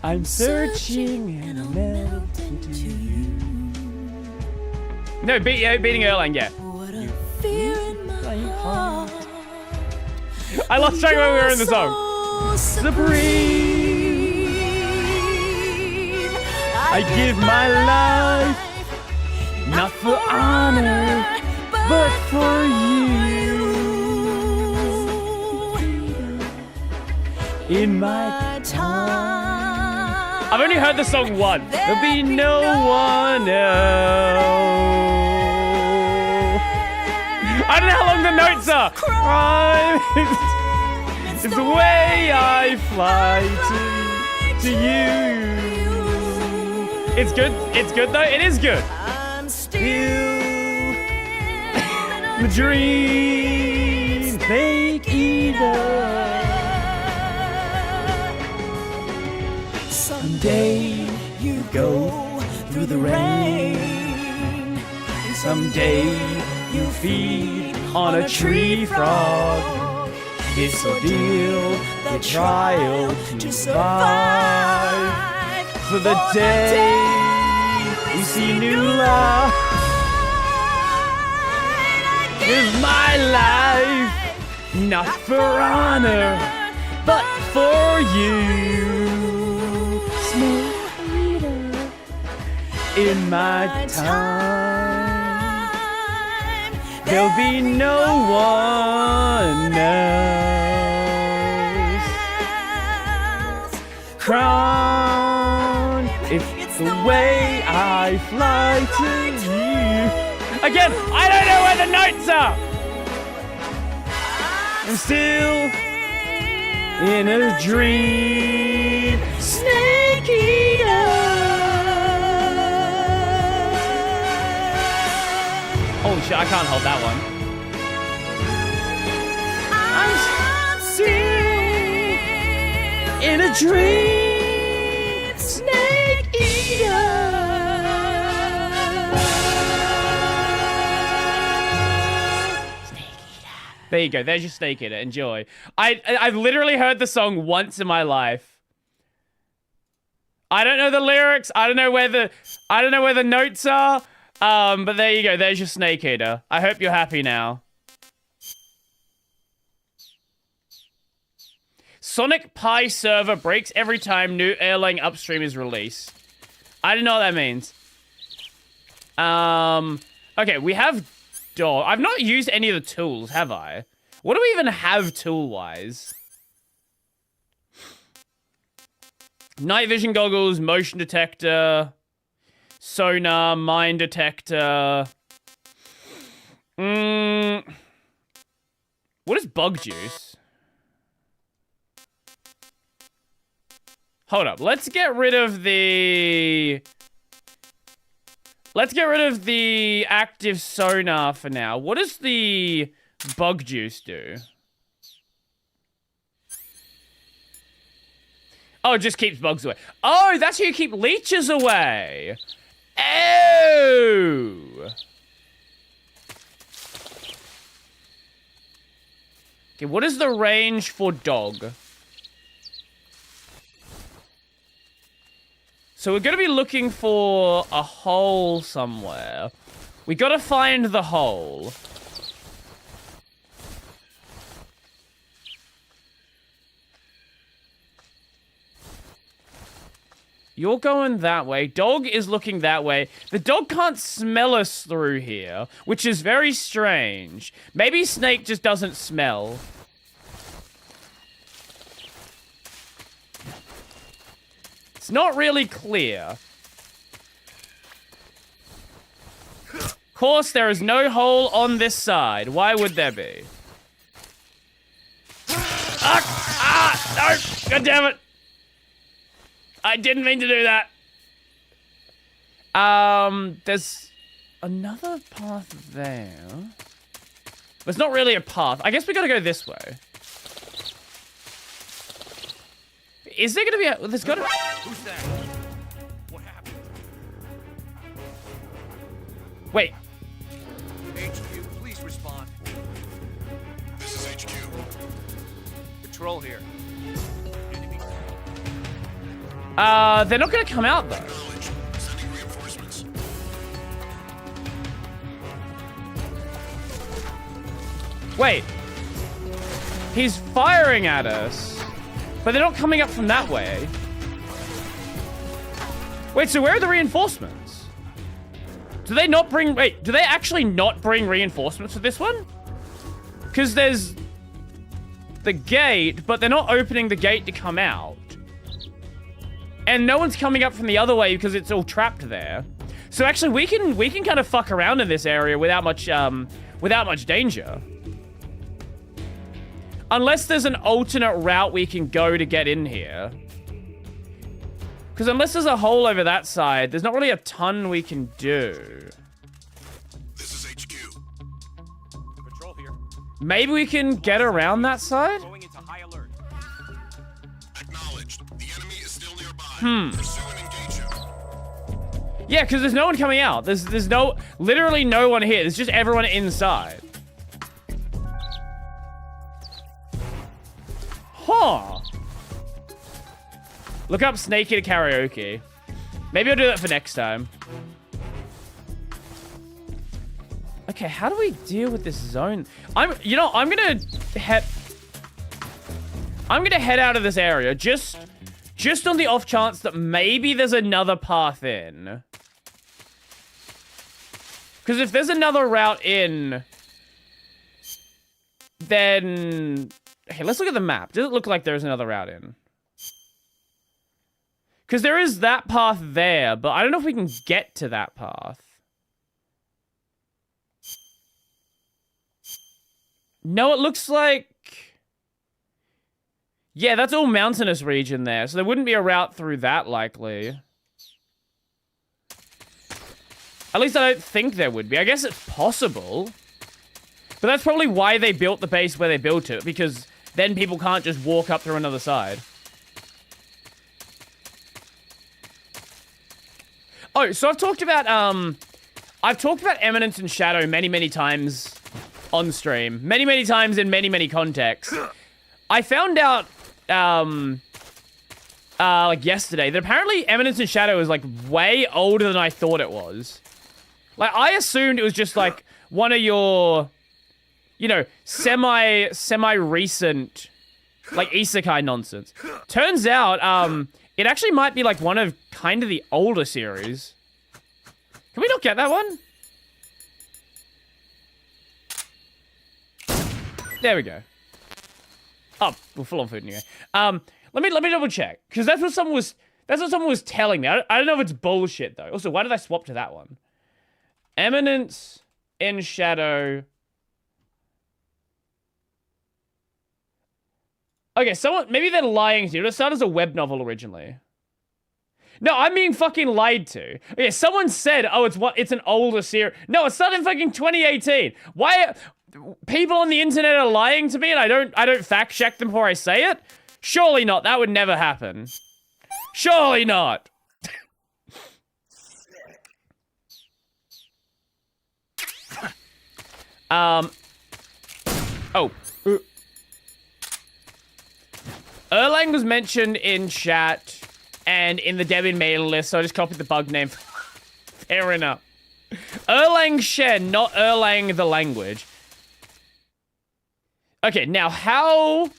Speaker 2: I'm searching and I'll melt into you. No, beating Erlang, yeah.
Speaker 9: What a fear in my heart.
Speaker 2: I lost track when we were in the song.
Speaker 9: Supreme.
Speaker 2: I give my life, not for honor, but for you. In my time. I've only heard the song once. There'll be no one else. I don't know how long the notes are. Crime is the way I fly to you. It's good. It's good though. It is good.
Speaker 9: I'm still
Speaker 2: The dream, Snake Eater.
Speaker 9: Someday you go through the rain.
Speaker 2: Someday you feed on a tree frog. It's ordeal, the trial to survive. For the day we see new life. Give my life, not for honor, but for you. Snake Eater, in my time. There'll be no one else. Crown, it's the way I fly to you. Again, I don't know where the notes are. I'm still in a dream. Snake Eater. Holy shit, I can't hold that one. I'm still in a dream. Snake Eater. There you go. There's your Snake Eater. Enjoy. I've literally heard the song once in my life. I don't know the lyrics. I don't know where the notes are. But there you go. There's your Snake Eater. I hope you're happy now. Sonic Pi server breaks every time new Erlang upstream is released. I don't know what that means. Okay, we have dog. I've not used any of the tools, have I? What do we even have tool-wise? Night vision goggles, motion detector, sonar, mine detector. What is bug juice? Hold up. Let's get rid of the active sonar for now. What does the bug juice do? Oh, it just keeps bugs away. Oh, that's how you keep leeches away. Oh. Okay, what is the range for dog? So we're going to be looking for a hole somewhere. We got to find the hole. You're going that way. Dog is looking that way. The dog can't smell us through here, which is very strange. Maybe Snake just doesn't smell. It's not really clear. Of course, there is no hole on this side. Why would there be? No! God damn it! I didn't mean to do that. There's another path there. But it's not really a path. I guess we gotta go this way. Is there gonna be a... There's gotta...
Speaker 6: Who's that? What happened?
Speaker 2: Wait.
Speaker 6: HQ, please respond.
Speaker 1: This is HQ.
Speaker 6: Patrol here. Enemy.
Speaker 2: They're not gonna come out, though.
Speaker 1: Acknowledge. Sending reinforcements.
Speaker 2: Wait. He's firing at us. But they're not coming up from that way. Wait, so where are the reinforcements? Do they not bring... Wait, do they actually not bring reinforcements for this one? Because there's the gate, but they're not opening the gate to come out. And no one's coming up from the other way because it's all trapped there. So actually, we can kind of fuck around in this area without much danger. Unless there's an alternate route we can go to get in here. Because unless there's a hole over that side, there's not really a ton we can do.
Speaker 1: This is HQ.
Speaker 6: Patrol here.
Speaker 2: Maybe we can get around that side?
Speaker 6: Going into high alert.
Speaker 1: Acknowledged. The enemy is still nearby. Pursue and engage him.
Speaker 2: Yeah, because there's no one coming out. There's literally no one here. There's just everyone inside. Huh. Look up Snake Eater Karaoke. Maybe I'll do that for next time. Okay, how do we deal with this zone? I'm gonna head out of this area just on the off chance that maybe there's another path in. Because if there's another route in, then... Okay, let's look at the map. Does it look like there's another route in? Because there is that path there, but I don't know if we can get to that path. No, it looks like... Yeah, that's all mountainous region there, so there wouldn't be a route through that, likely. At least I don't think there would be. I guess it's possible. But that's probably why they built the base where they built it, because then people can't just walk up through another side. Oh, so I've talked about Eminence and Shadow many times on stream. Many times in many contexts. I found out, like yesterday, that apparently Eminence in Shadow is like way older than I thought it was. Like, I assumed it was just like one of your, you know, semi-recent, like isekai nonsense. Turns out, it actually might be like one of kind of the older series. Can we not get that one? There we go. Oh, we're full on food anyway. Let me double check, because that's what someone was telling me. I don't know if it's bullshit though. Also, why did I swap to that one? Eminence in Shadow. Okay, maybe they're lying to you. It started as a web novel originally. No, I'm being fucking lied to. Okay, someone said, oh, it's an older series. No, it started in fucking 2018. Why? People on the internet are lying to me and I don't fact check them before I say it? Surely not. That would never happen. Surely not. Oh. Erlang was mentioned in chat and in the Debian mailing list, so I just copied the bug name. Fair enough. Erlang Shen, not Erlang the language. Okay, now how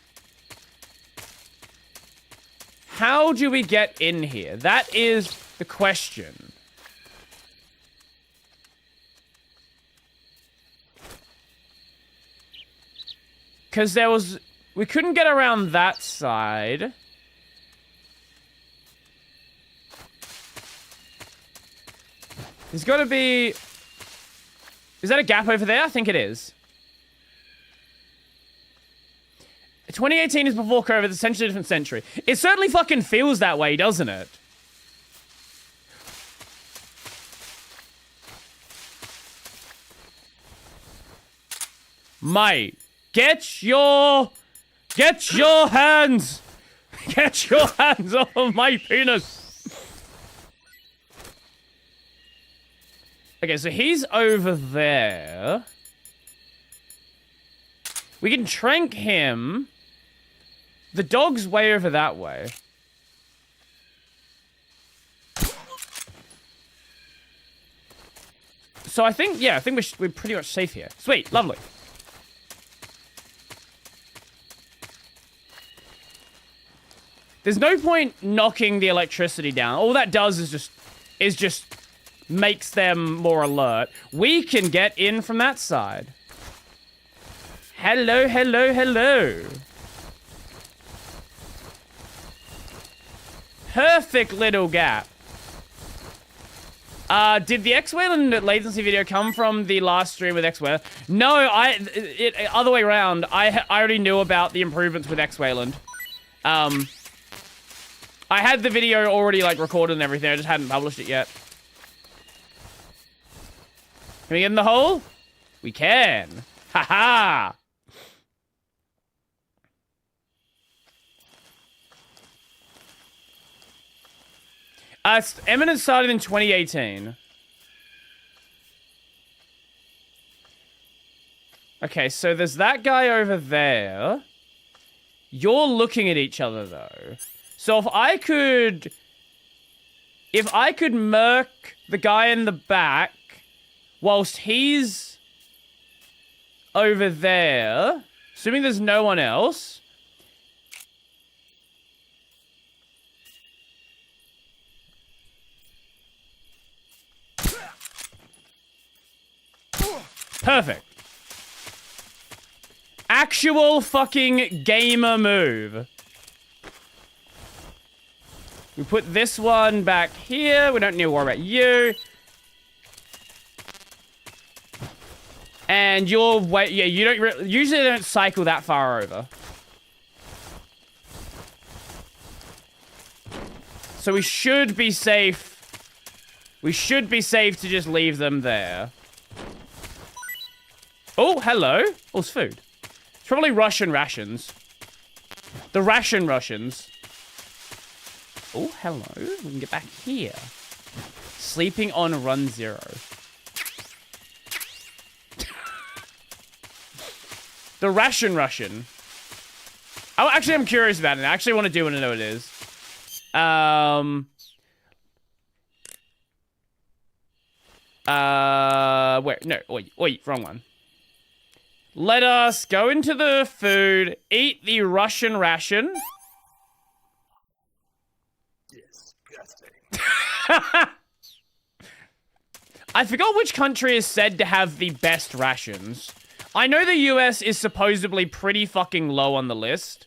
Speaker 2: do we get in here? That is the question. Because we couldn't get around that side. There's got to be... Is that a gap over there? I think it is. 2018 is before COVID, it's essentially a different century. It certainly fucking feels that way, doesn't it? Mate, get your hands off of my penis. Okay, so he's over there. We can trank him. The dog's way over that way. So I think we're pretty much safe here. Sweet, lovely. There's no point knocking the electricity down. All that does is just makes them more alert. We can get in from that side. Hello, hello, hello. Perfect little gap. Did the X-Wayland latency video come from the last stream with X-Wayland? No, other way around. I already knew about the improvements with X-Wayland. I had the video already, like, recorded and everything. I just hadn't published it yet. Can we get in the hole? We can. Haha. Eminence started in 2018. Okay, so there's that guy over there. You're looking at each other, though. So if I could murk the guy in the back whilst he's over there, assuming there's no one else. Perfect. Actual fucking gamer move. We put this one back here. We don't need to worry about you. And you're yeah, you don't usually don't cycle that far over. So we should be safe. We should be safe to just leave them there. Oh, hello. Oh, it's food. It's probably Russian rations. The Russians. Oh, hello. We can get back here. Sleeping on run 0. The Russian. Oh, actually, I'm curious about it. I actually want to know what it is. Where? No, wait, wrong one. Let us go into the food, eat the Russian ration.
Speaker 6: Disgusting.
Speaker 2: I forgot which country is said to have the best rations. I know the US is supposedly pretty fucking low on the list.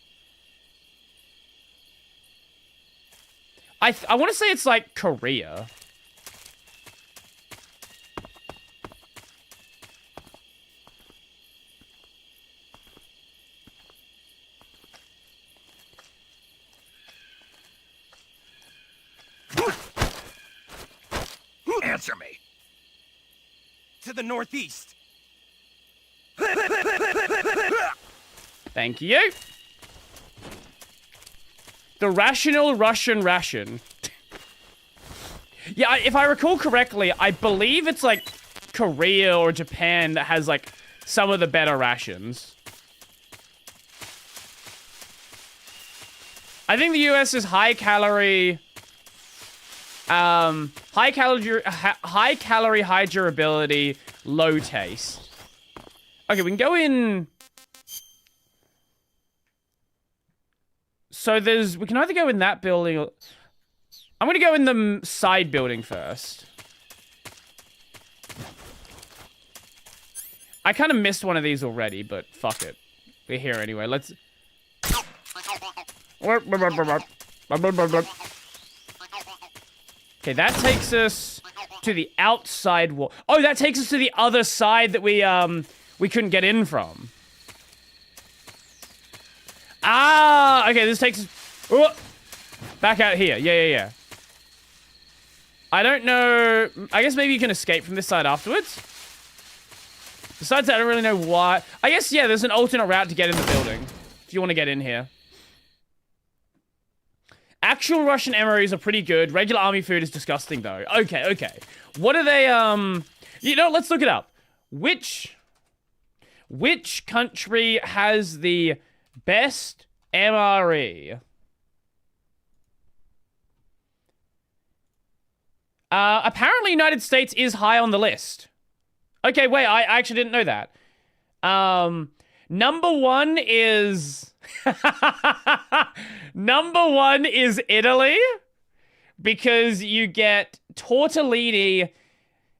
Speaker 2: I want to say it's like Korea.
Speaker 6: Answer me. To the northeast.
Speaker 2: Thank you. The rational Russian ration. Yeah, if I recall correctly, I believe it's like Korea or Japan that has like some of the better rations. I think the US is high calorie, high calorie, high durability, low taste. Okay, we can go in. So we can either go in that building or... I'm gonna go in the side building first. I kind of missed one of these already, but fuck it. We're here anyway, let's... Okay, that takes us to the outside wall. Oh, that takes us to the other side that we couldn't get in from. Ah, okay, this takes us back out here. Yeah. I don't know. I guess maybe you can escape from this side afterwards. Besides that, I don't really know why. I guess, yeah, there's an alternate route to get in the building. If you want to get in here. Actual Russian MREs are pretty good. Regular army food is disgusting, though. Okay. What are they, You know, let's look it up. Which country has the best MRE? Apparently United States is high on the list. Okay, wait, I actually didn't know that. Number one is... Number one is Italy. Because you get tortellini,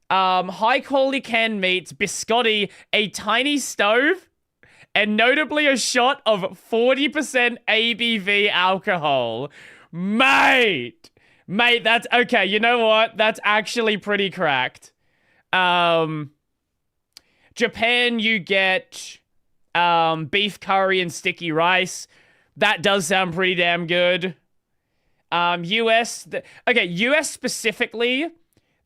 Speaker 2: high-quality canned meats, biscotti, a tiny stove, and notably a shot of 40% ABV alcohol. Mate, that's... Okay, you know what? That's actually pretty cracked. Japan, you get beef curry and sticky rice. That does sound pretty damn good. US... US specifically,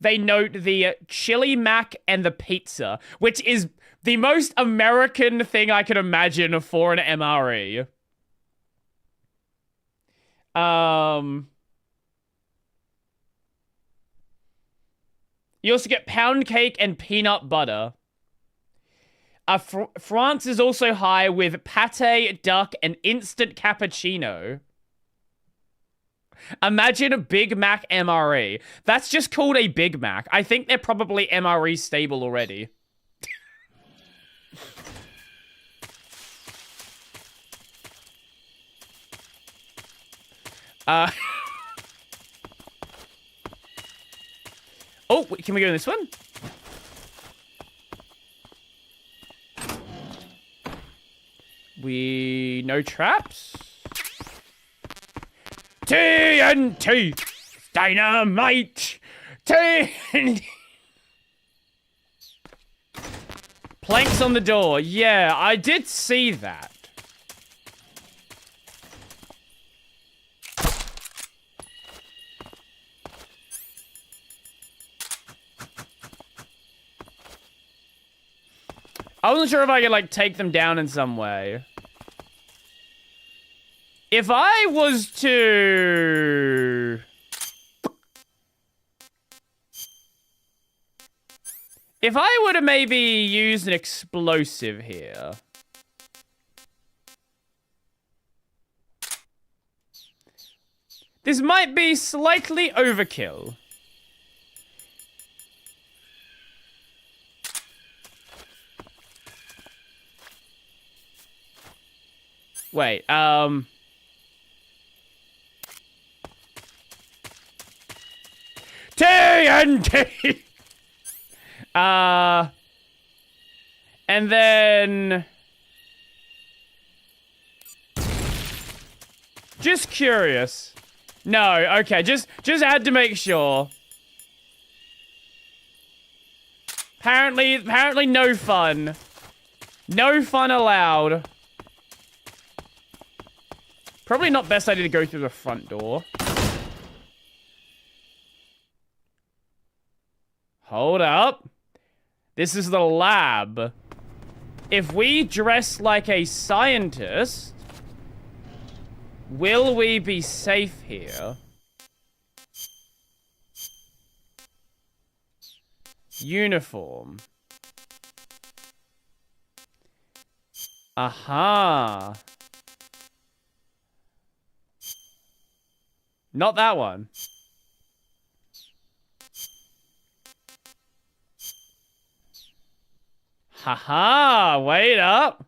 Speaker 2: they note the chili mac and the pizza, which is the most American thing I could imagine for an MRE. You also get pound cake and peanut butter. France is also high with pate, duck, and instant cappuccino. Imagine a Big Mac MRE. That's just called a Big Mac. I think they're probably MRE stable already. Oh, can we go in this one? No traps? TNT! Dynamite! TNT! Planks on the door. Yeah, I did see that. I wasn't sure if I could, like, take them down in some way. If I was to... If I were to maybe use an explosive here... This might be slightly overkill. Wait, TNT! And then... Just curious. No, okay, just had to make sure. Apparently no fun. No fun allowed. Probably not best idea to go through the front door. Hold up. This is the lab. If we dress like a scientist, will we be safe here? Uniform. Aha. Not that one. Haha, wait up.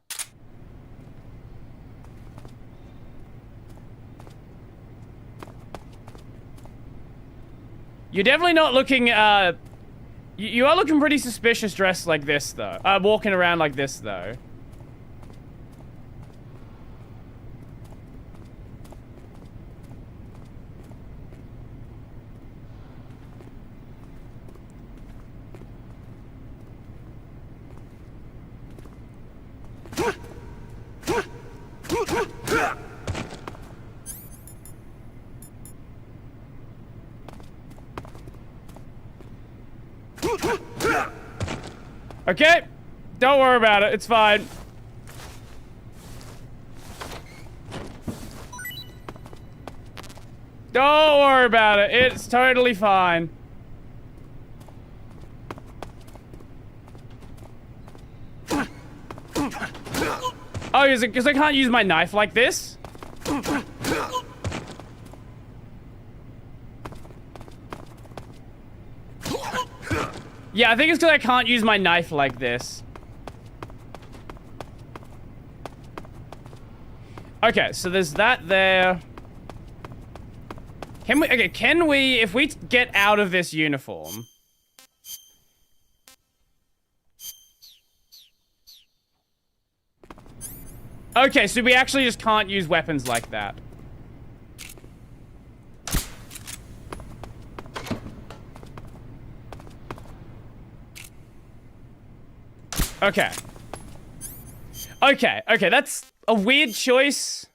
Speaker 2: You're definitely not looking, you are looking pretty suspicious dressed like this, though. Walking around like this, though. Okay, don't worry about it. It's fine. Don't worry about it. It's totally fine. Oh, is it because I can't use my knife like this? Yeah, I think it's because I can't use my knife like this. Okay, so there's that there. Can we, if we get out of this uniform... Okay, so we actually just can't use weapons like that. Okay. Okay, that's a weird choice.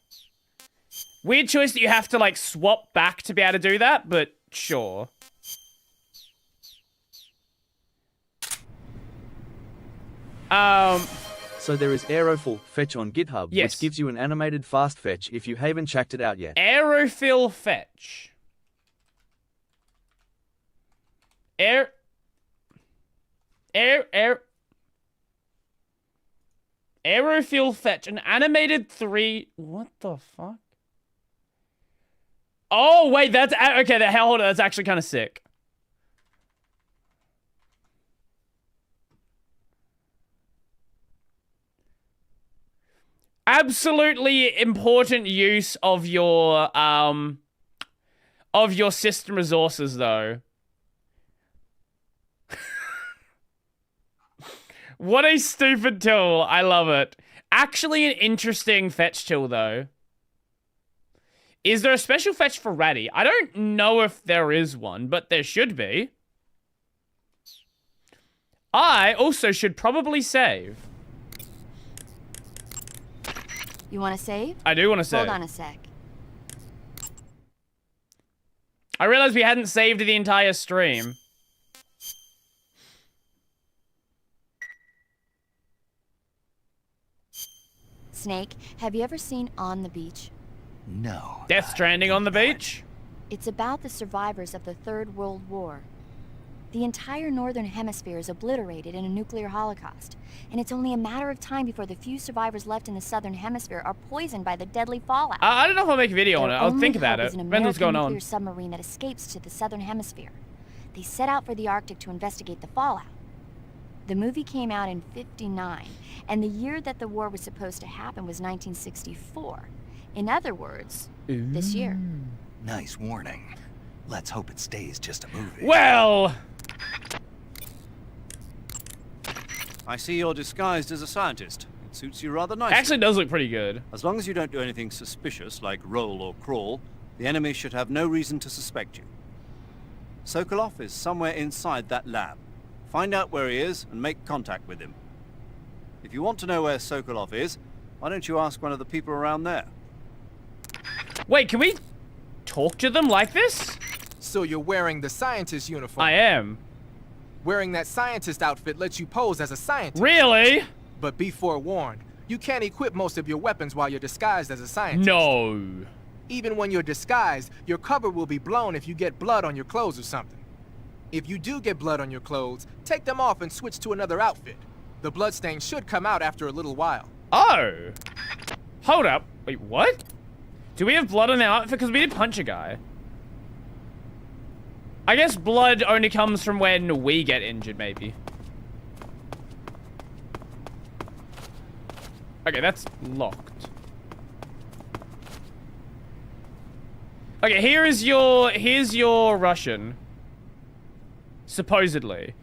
Speaker 2: Weird choice that you have to, like, swap back to be able to do that, but sure.
Speaker 10: So there is Aerofill Fetch on GitHub,
Speaker 2: yes,
Speaker 10: which gives you an animated fast fetch if you haven't checked it out yet.
Speaker 2: Aerofill Fetch. Aerofill Fetch, an animated 3... What the fuck? Oh, wait, that's... Okay, hold on, that's actually kind of sick. Absolutely important use of your system resources, though. What a stupid tool. I love it. Actually an interesting fetch tool, though. Is there a special fetch for Ratty? I don't know if there is one, but there should be. I also should probably save.
Speaker 5: You want to save?
Speaker 2: I do want to save.
Speaker 5: Hold on a sec.
Speaker 2: I realized we hadn't saved the entire stream.
Speaker 5: Snake, have you ever seen On the Beach?
Speaker 6: No.
Speaker 2: Death Stranding on the beach?
Speaker 5: It's about the survivors of the Third World War. The entire northern hemisphere is obliterated in a nuclear holocaust, and it's only a matter of time before the few survivors left in the southern hemisphere are poisoned by the deadly fallout.
Speaker 2: I don't know if I'll make a video on it.
Speaker 5: Their
Speaker 2: I'll
Speaker 5: only
Speaker 2: think about
Speaker 5: hope
Speaker 2: it.
Speaker 5: is an
Speaker 2: Depends what's
Speaker 5: American
Speaker 2: going
Speaker 5: nuclear
Speaker 2: on.
Speaker 5: submarine that escapes to the southern hemisphere. They set out for the Arctic to investigate the fallout. The movie came out in '59, and the year that the war was supposed to happen was 1964. In other words, this year.
Speaker 6: Nice warning. Let's hope it stays just a movie.
Speaker 2: Well,
Speaker 4: I see you're disguised as a scientist. It suits you rather nicely.
Speaker 2: actually does look pretty good.
Speaker 4: As long as you don't do anything suspicious, like roll or crawl, the enemy should have no reason to suspect you. Sokolov is somewhere inside that lab. Find out where he is and make contact with him. If you want to know where Sokolov is, why don't you ask one of the people around there?
Speaker 2: Wait, can we talk to them like this?
Speaker 11: So you're wearing the scientist uniform.
Speaker 2: I am.
Speaker 11: Wearing that scientist outfit lets you pose as a scientist.
Speaker 2: Really?
Speaker 11: But be forewarned, you can't equip most of your weapons while you're disguised as a scientist.
Speaker 2: No.
Speaker 11: Even when you're disguised, your cover will be blown if you get blood on your clothes or something. If you do get blood on your clothes, take them off and switch to another outfit. The bloodstain should come out after a little while.
Speaker 2: Oh. Hold up. Wait, what? Do we have blood on our outfit? Because we did punch a guy. I guess blood only comes from when we get injured, maybe. Okay, that's locked. Okay, here's your Russian. Supposedly.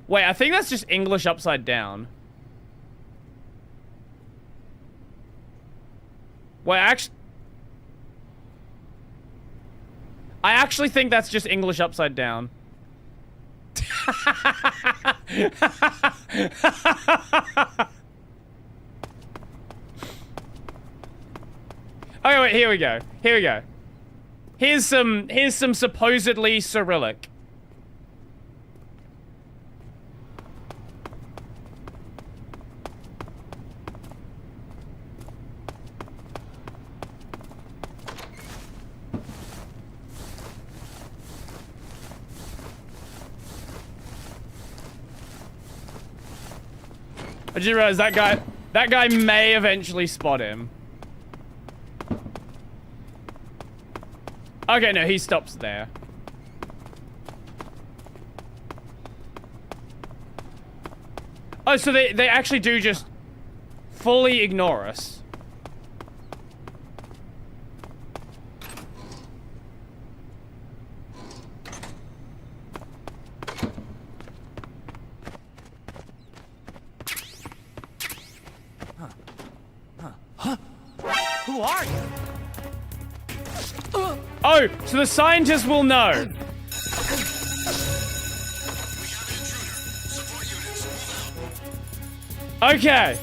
Speaker 2: Wait, I think that's just English upside down. Wait, I actually think that's just English upside down. Okay, wait, here we go. Here we go. Here's some supposedly Cyrillic. I just realized that guy may eventually spot him. Okay, no, he stops there. Oh, so they actually do just fully ignore us.
Speaker 6: Who are you?
Speaker 2: Oh, so the scientists will know. Okay.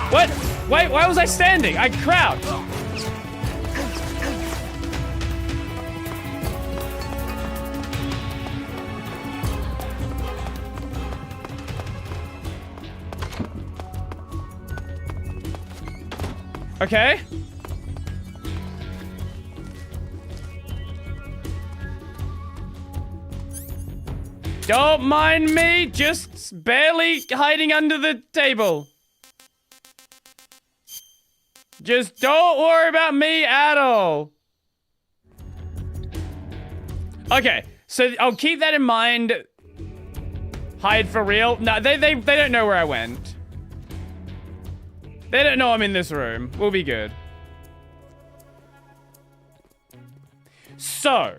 Speaker 2: What? Wait, why was I standing? I crouched. Okay. Don't mind me, just barely hiding under the table. Just don't worry about me at all. Okay, so I'll keep that in mind. Hide for real? No, they don't know where I went. They don't know I'm in this room. We'll be good. So,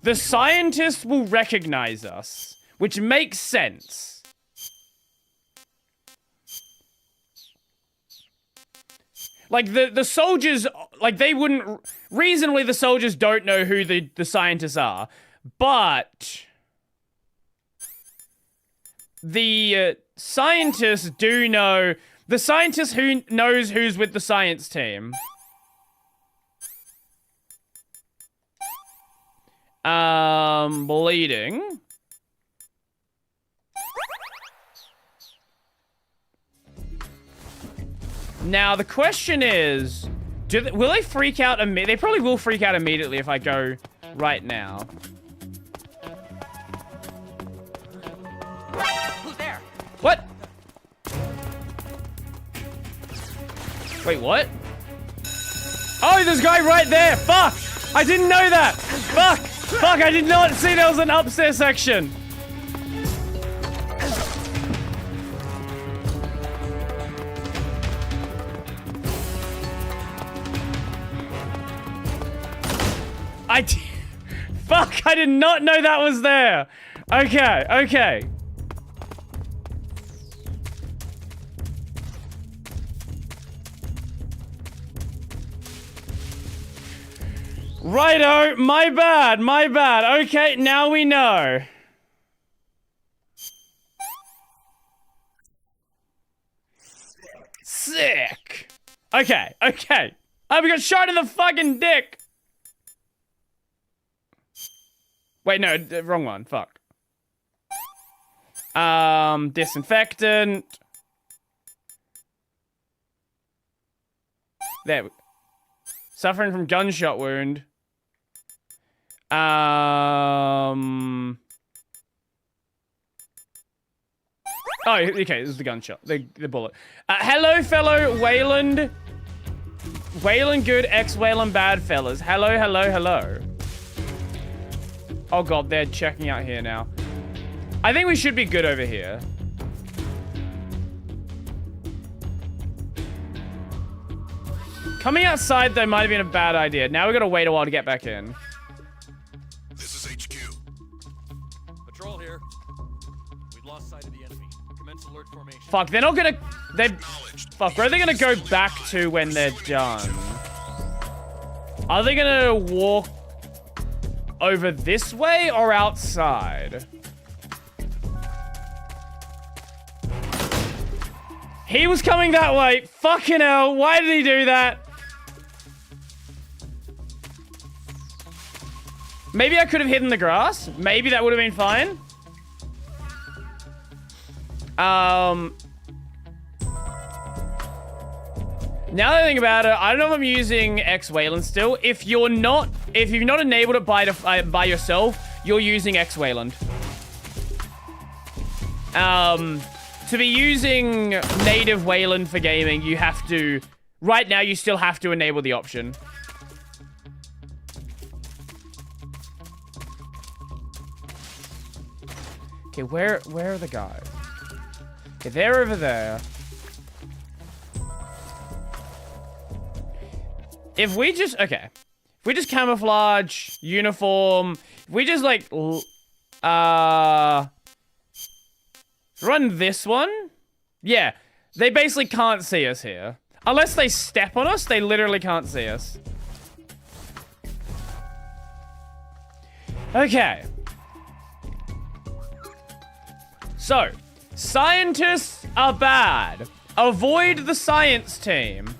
Speaker 2: the scientists will recognize us, which makes sense. Like, the soldiers, like, they wouldn't... Reasonably, the soldiers don't know who the scientists are. But... the scientists do know... The scientist who knows who's with the science team. Bleeding. Now, the question is, will they freak out immediately? They probably will freak out immediately if I go right now.
Speaker 6: Who's there?
Speaker 2: What? Wait, what? Oh, there's a guy right there. Fuck! I didn't know that. Fuck! Fuck, I did not see there was an upstairs section. Fuck, I did not know that was there. Okay, okay. Righto, my bad, my bad. Okay, now we know. Sick. Okay, okay. Oh, we got shot in the fucking dick. Wait, no, wrong one. Fuck. Disinfectant. There. Suffering from gunshot wound. Oh, okay, this is the gunshot. The bullet. Hello, fellow Wayland. Wayland good, ex-Wayland bad fellas. Hello, hello, hello. Oh god, they're checking out here now. I think we should be good over here. Coming outside, though, might have been a bad idea. Now we gotta wait a while to get back in.
Speaker 1: This is HQ.
Speaker 6: Patrol here. We've lost sight of the enemy. Commence alert formation.
Speaker 2: Fuck, they're not gonna... Fuck, where are they gonna go back to when they're done? Are they gonna walk over this way or outside? He was coming that way. Fucking hell, why did he do that? Maybe I could have hidden the grass. Maybe that would have been fine. Now that I think about it, I don't know if I'm using X-Wayland still. If you've not enabled it by yourself, you're using X-Wayland. To be using native Wayland for gaming, you have to... Right now, you still have to enable the option. Okay, where are the guys? Okay, they're over there. If we just... Okay. If we just camouflage, uniform... If we just, like... Run this one? Yeah. They basically can't see us here. Unless they step on us, they literally can't see us. Okay. So, scientists are bad. Avoid the science team.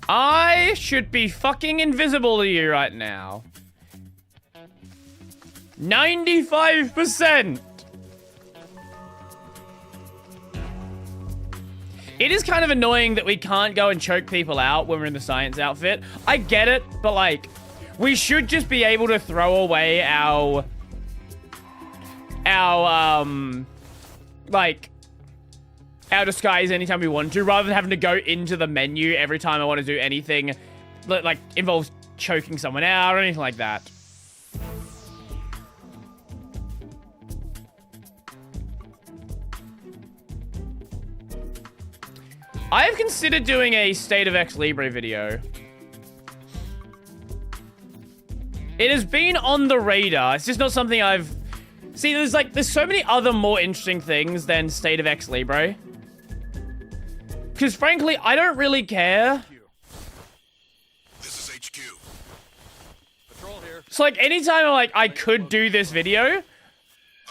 Speaker 2: I should be fucking invisible to you right now. 95%. It is kind of annoying that we can't go and choke people out when we're in the science outfit. I get it, but like, we should just be able to throw away our disguise anytime we want to, rather than having to go into the menu every time I want to do anything that, like, involves choking someone out or anything like that. I have considered doing a State of Ex Libre video. It has been on the radar. It's just not something I've... See, there's so many other more interesting things than State of Ex Libre. Because frankly, I don't really care.
Speaker 1: This is HQ.
Speaker 6: Patrol here.
Speaker 2: So like, anytime I could do this video,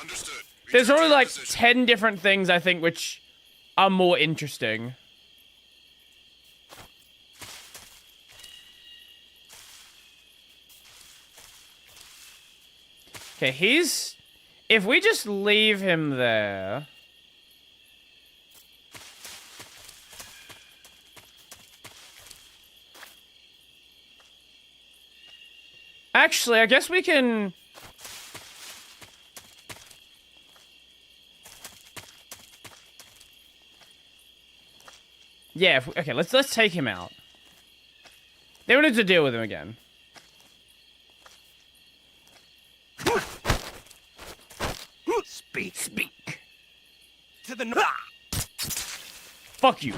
Speaker 1: Understood.
Speaker 2: there's already like 10 different things I think which are more interesting. Okay, he's If we just leave him there... Actually, I guess we can... Yeah, okay, let's take him out. They wanted to deal with him again.
Speaker 6: Speak.
Speaker 11: To the north.
Speaker 2: Fuck you.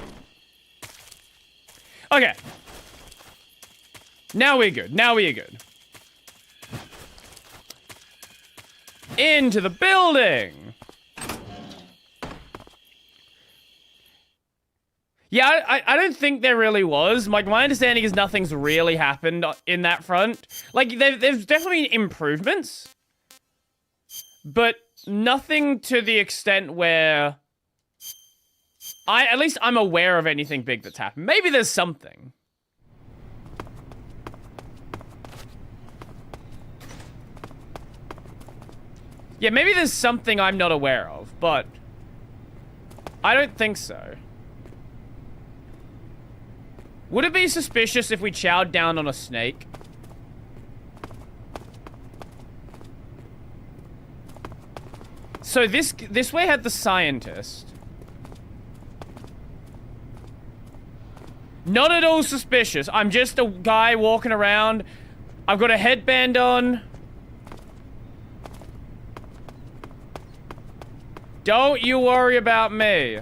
Speaker 2: Okay. Now we're good. Now we are good. Into the building. Yeah, I don't think there really was. Like, my understanding is nothing's really happened in that front. Like, there's definitely been improvements. But nothing to the extent where... at least I'm aware of anything big that's happened. Maybe there's something. Yeah, maybe there's something I'm not aware of, but... I don't think so. Would it be suspicious if we chowed down on a snake? So this way had the scientist. Not at all suspicious. I'm just a guy walking around. I've got a headband on. Don't you worry about me.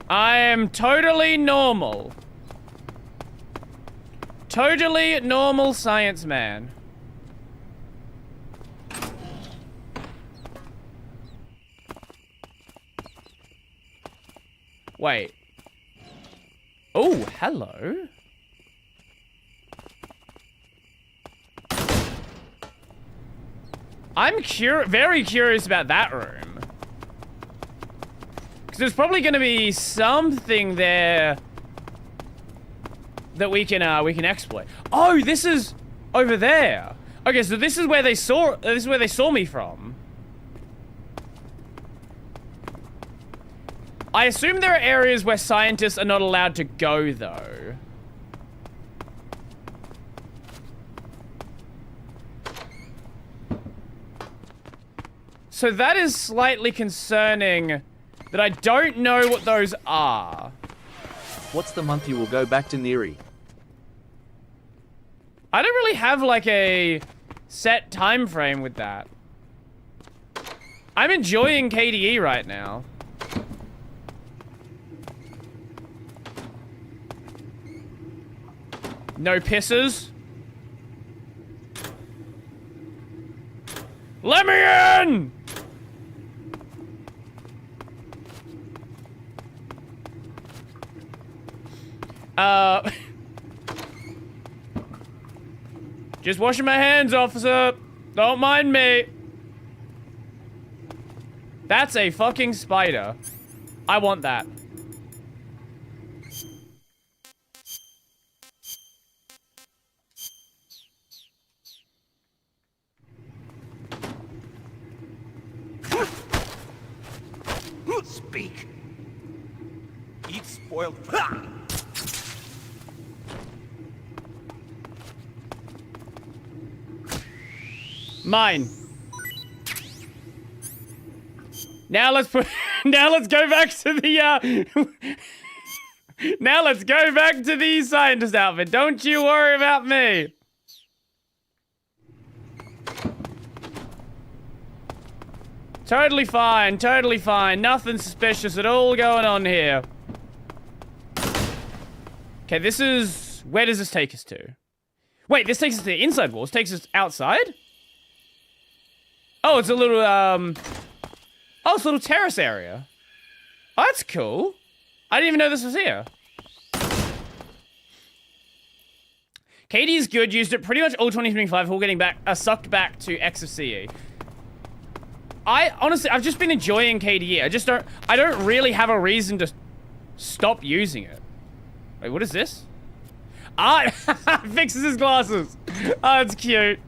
Speaker 2: I am totally normal. Totally normal science man. Wait. Oh, hello. I'm very curious about that room. Because there's probably going to be something there that we can exploit. Oh, this is over there. Okay, so this is where they saw me from. I assume there are areas where scientists are not allowed to go, though. So that is slightly concerning that I don't know what those are.
Speaker 10: What's the month you will go back to Neri?
Speaker 2: I don't really have, like, a set time frame with that. I'm enjoying KDE right now. No pisses. Let me in! Just washing my hands, officer. Don't mind me. That's a fucking spider. I want that.
Speaker 6: Speak. Eat spoiled.
Speaker 2: Mine. Now let's put. Now let's go back to the. Now let's go back to the scientist outfit. Don't you worry about me. Totally fine, totally fine. Nothing suspicious at all going on here. Okay, this is... Where does this take us to? Wait, this takes us to the inside walls. Takes us outside? Oh, it's a little, Oh, it's a little terrace area. Oh, that's cool. I didn't even know this was here. Katie is good. Used it pretty much all 2025 before getting back, sucked back to X of CE. Honestly, I've just been enjoying KDE. I don't really have a reason to stop using it. Wait, what is this? Ah, fixes his glasses. Oh, it's cute.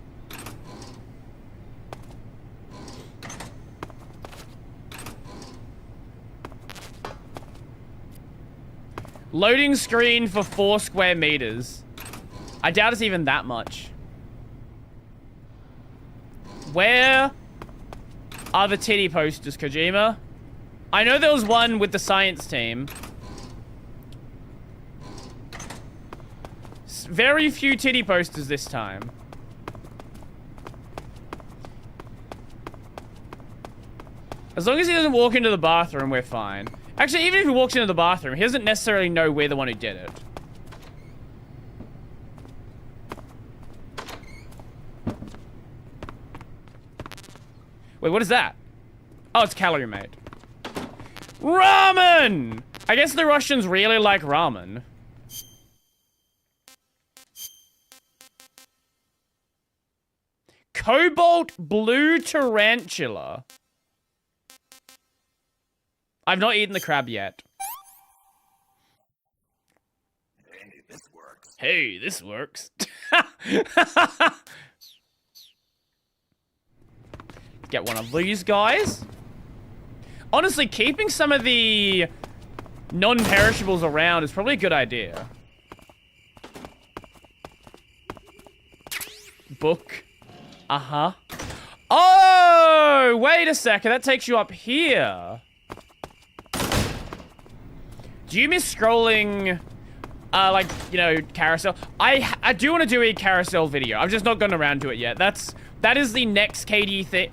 Speaker 2: Loading screen for 4 square meters. I doubt it's even that much. Where are the titty posters, Kojima? I know there was one with the science team. Very few titty posters this time. As long as he doesn't walk into the bathroom, we're fine. Actually, even if he walks into the bathroom, he doesn't necessarily know we're the one who did it. Wait, what is that? Oh, it's calorie mate. Ramen! I guess the Russians really like ramen. Cobalt blue tarantula. I've not eaten the crab yet.
Speaker 3: Hey, this works.
Speaker 2: Hey, this works. Get one of these guys. Honestly, keeping some of the non-perishables around is probably a good idea. Book. Uh-huh. Oh, wait a second. That takes you up here. Do you miss scrolling, like, you know, carousel? I do want to do a carousel video. I've just not gotten around to it yet. That is the next KD thing.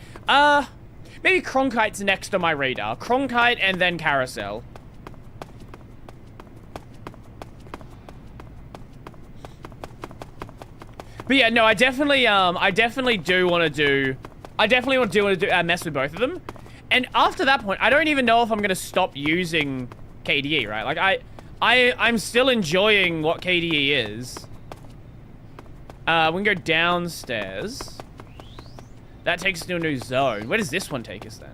Speaker 2: Maybe Cronkite's next on my radar. Cronkite and then carousel. But yeah, no, I definitely do want to do, mess with both of them. And after that point, I don't even know if I'm going to stop using KDE, right? Like, I'm still enjoying what KDE is. We can go downstairs. That takes us to a new zone. Where does this one take us then?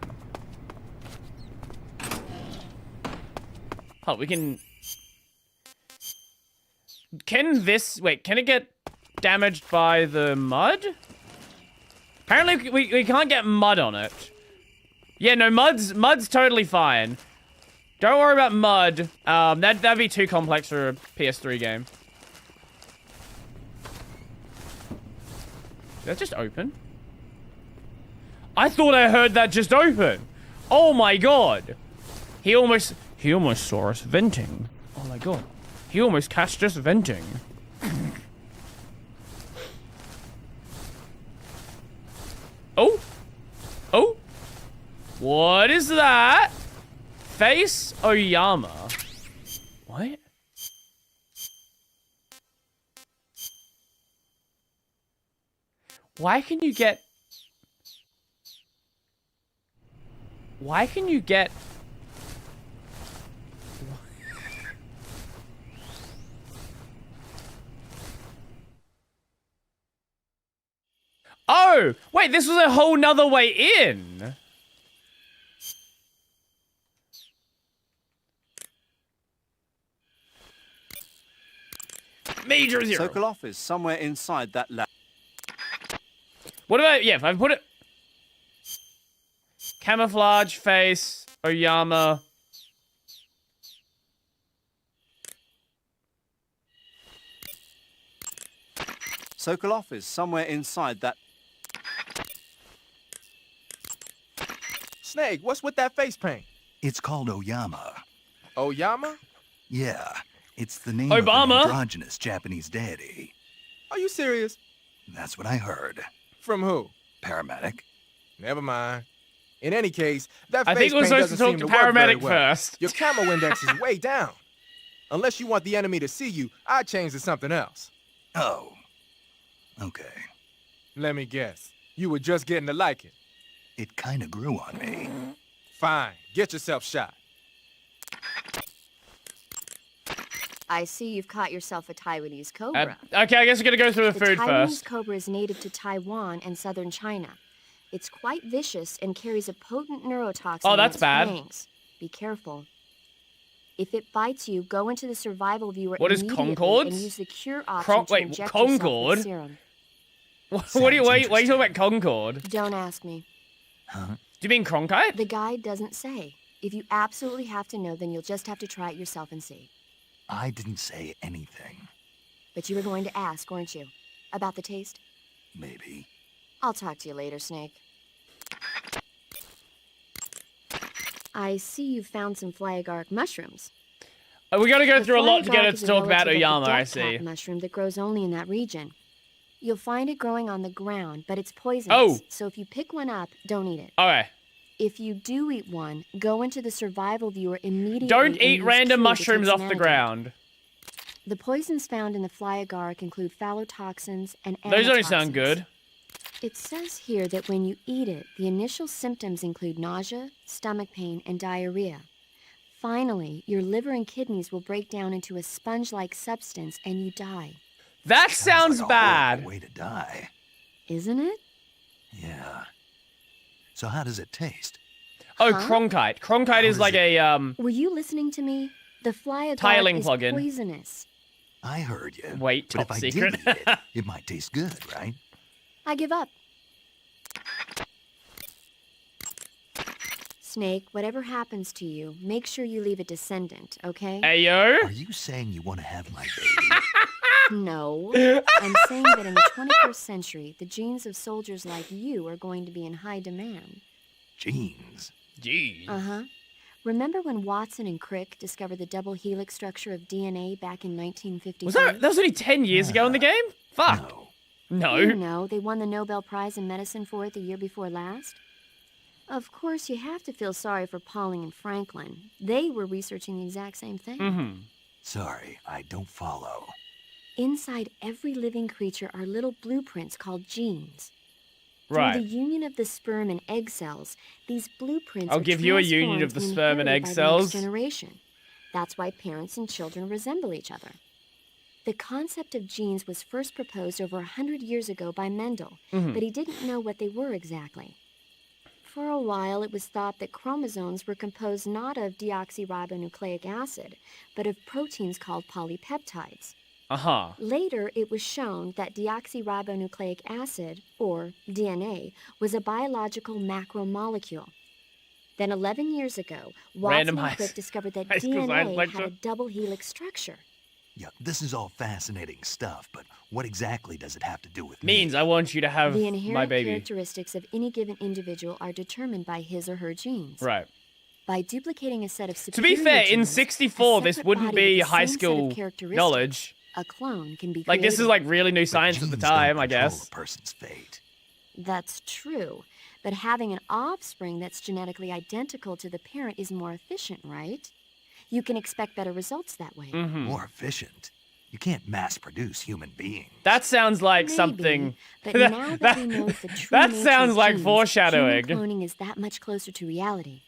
Speaker 2: Oh, we can... Can it get damaged by the mud? Apparently we can't get mud on it. Yeah, no, mud's totally fine. Don't worry about mud. That'd be too complex for a PS3 game. Did that just open? I thought I heard that just open. Oh my god. He almost saw us venting. Oh my god. He almost catched us venting. Oh. Oh. What is that? Face Oyama. What? Why can you get... Oh! Wait, this was a whole nother way in! Major zero.
Speaker 4: Sokolov is somewhere inside that lab.
Speaker 2: What about... Yeah, if I put it... Camouflage, face, Oyama...
Speaker 4: Sokolov is somewhere inside that...
Speaker 11: Snake, what's with that face paint?
Speaker 12: It's called Oyama.
Speaker 11: Oyama?
Speaker 12: Yeah, it's the name
Speaker 2: Obama.
Speaker 12: of an androgynous Japanese deity.
Speaker 11: Are you serious?
Speaker 12: That's what I heard.
Speaker 11: From who?
Speaker 12: Paramedic.
Speaker 11: Never mind. In any case, that
Speaker 2: I
Speaker 11: face
Speaker 2: think we're
Speaker 11: paint
Speaker 2: supposed to
Speaker 11: doesn't
Speaker 2: talk
Speaker 11: seem
Speaker 2: to
Speaker 11: work very
Speaker 2: paramedic
Speaker 11: well.
Speaker 2: first.
Speaker 11: Your camo index is way down. Unless you want the enemy to see you, I'd change to something else.
Speaker 12: Oh. Okay.
Speaker 11: Let me guess. You were just getting to like it.
Speaker 12: It kinda grew on me.
Speaker 11: Fine. Get yourself shot.
Speaker 5: I see you've caught yourself a Taiwanese cobra.
Speaker 2: Okay, I guess we're gonna go through the food
Speaker 5: Taiwanese
Speaker 2: first.
Speaker 5: cobra is native to Taiwan and southern China. It's quite vicious and carries a potent neurotoxin
Speaker 2: Oh,
Speaker 5: in
Speaker 2: that's
Speaker 5: its
Speaker 2: bad.
Speaker 5: fangs. Be careful. If it bites you, go into the survival viewer
Speaker 2: What is
Speaker 5: immediately
Speaker 2: Concords?
Speaker 5: and use the cure option to
Speaker 2: Wait,
Speaker 5: inject
Speaker 2: Concord?
Speaker 5: yourself with serum.
Speaker 2: What are you, why are you talking about Concord?
Speaker 5: Don't ask me.
Speaker 12: Huh?
Speaker 2: Do you mean Cronkite?
Speaker 5: The guide doesn't say. If you absolutely have to know, then you'll just have to try it yourself and see.
Speaker 12: I didn't say anything.
Speaker 5: But you were going to ask, weren't you? About the taste?
Speaker 12: Maybe.
Speaker 5: I'll talk to you later, Snake. I see you've found some flyagaric mushrooms.
Speaker 2: We gotta go through a lot to get
Speaker 5: Flyagaric
Speaker 2: it
Speaker 5: is
Speaker 2: to
Speaker 5: a
Speaker 2: talk about
Speaker 5: relative of
Speaker 2: Oyama,
Speaker 5: the
Speaker 2: I
Speaker 5: death
Speaker 2: see.
Speaker 5: cap mushroom that grows only in that region. You'll find it growing on the ground, but it's poisonous.
Speaker 2: Oh.
Speaker 5: So if you pick one up, don't eat it.
Speaker 2: Okay.
Speaker 5: If you do eat one, go into the survival viewer immediately.
Speaker 2: Don't
Speaker 5: and
Speaker 2: eat
Speaker 5: use
Speaker 2: random
Speaker 5: Cure to
Speaker 2: mushrooms
Speaker 5: take
Speaker 2: off
Speaker 5: some
Speaker 2: the
Speaker 5: antidote.
Speaker 2: ground.
Speaker 5: The poisons found in the flyagaric include phallotoxins and
Speaker 2: Those don't
Speaker 5: antitoxins.
Speaker 2: sound good.
Speaker 5: It says here that when you eat it, the initial symptoms include nausea, stomach pain, and diarrhea. Finally, your liver and kidneys will break down into a sponge-like substance and you die.
Speaker 2: That sounds
Speaker 12: like a
Speaker 2: bad.
Speaker 12: horrible way to die.
Speaker 5: Isn't it?
Speaker 12: Yeah. So how does it taste?
Speaker 2: Oh,
Speaker 5: Huh?
Speaker 2: Cronkite. Cronkite is like a,
Speaker 5: Were you listening to me? The flyagaric
Speaker 2: Tiling
Speaker 5: is
Speaker 2: plugin.
Speaker 5: poisonous.
Speaker 12: I heard you.
Speaker 2: Wait,
Speaker 12: but
Speaker 2: top
Speaker 12: if I
Speaker 2: secret.
Speaker 12: did eat it, it might taste good, right?
Speaker 5: I give up. Snake, whatever happens to you, make sure you leave a descendant, okay?
Speaker 2: Ayo?
Speaker 12: Are you saying you want to have my baby?
Speaker 5: No. I'm saying that in the 21st century, the genes of soldiers like you are going to be in high demand.
Speaker 12: Genes?
Speaker 2: Jeez.
Speaker 5: Uh-huh. Remember when Watson and Crick discovered the double helix structure of DNA back in 1953?
Speaker 2: That was only 10 years ago in the game? Fuck. No.
Speaker 5: You know, they won the Nobel Prize in Medicine for it the year before last. Of course, you have to feel sorry for Pauling and Franklin. They were researching the exact same thing.
Speaker 2: Mm-hmm.
Speaker 12: Sorry, I don't follow.
Speaker 5: Inside every living creature are little blueprints called genes.
Speaker 2: Right.
Speaker 5: Through the union of the sperm and egg cells, these blueprints
Speaker 2: I'll
Speaker 5: are
Speaker 2: give you a union of the
Speaker 5: transformed
Speaker 2: sperm and egg
Speaker 5: inherited by the next
Speaker 2: cells.
Speaker 5: generation. That's why parents and children resemble each other. The concept of genes was first proposed over 100 years ago by Mendel,
Speaker 2: Mhm.
Speaker 5: but he didn't know what they were exactly. For a while, it was thought that chromosomes were composed not of deoxyribonucleic acid, but of proteins called polypeptides.
Speaker 2: Uh-huh.
Speaker 5: Later, it was shown that deoxyribonucleic acid, or DNA, was a biological macromolecule. Then 11 years ago,
Speaker 2: Random
Speaker 5: Watson and
Speaker 2: high-
Speaker 5: Crick discovered that
Speaker 2: high school science
Speaker 5: DNA
Speaker 2: lecture.
Speaker 5: had a double helix structure.
Speaker 12: Yeah, this is all fascinating stuff, but what exactly does it have to do with
Speaker 2: Means I want you to have
Speaker 5: The
Speaker 2: my
Speaker 5: inherent
Speaker 2: baby.
Speaker 5: characteristics of any given individual are determined by his or her genes.
Speaker 2: Right.
Speaker 5: By duplicating a set of
Speaker 2: To
Speaker 5: superior
Speaker 2: be fair, in
Speaker 5: genes,
Speaker 2: 64,
Speaker 5: a
Speaker 2: this
Speaker 5: separate
Speaker 2: wouldn't
Speaker 5: body
Speaker 2: be
Speaker 5: with the
Speaker 2: high
Speaker 5: same set of
Speaker 2: school
Speaker 5: characteristics,
Speaker 2: knowledge.
Speaker 5: A clone can be
Speaker 2: Like, this is
Speaker 5: created.
Speaker 2: like really new science at the
Speaker 12: genes don't
Speaker 2: time, I
Speaker 12: control
Speaker 2: guess.
Speaker 12: a person's fate.
Speaker 5: That's true. But having an offspring that's genetically identical to the parent is more efficient, right? You can expect better results that way.
Speaker 2: Mhm.
Speaker 12: More efficient. You can't mass produce human beings.
Speaker 2: That sounds like
Speaker 5: Maybe,
Speaker 2: something.
Speaker 5: But now that we know the true
Speaker 2: that
Speaker 5: nature
Speaker 2: sounds
Speaker 5: of
Speaker 2: like
Speaker 5: genes,
Speaker 2: foreshadowing.
Speaker 5: Human cloning is that much closer to reality.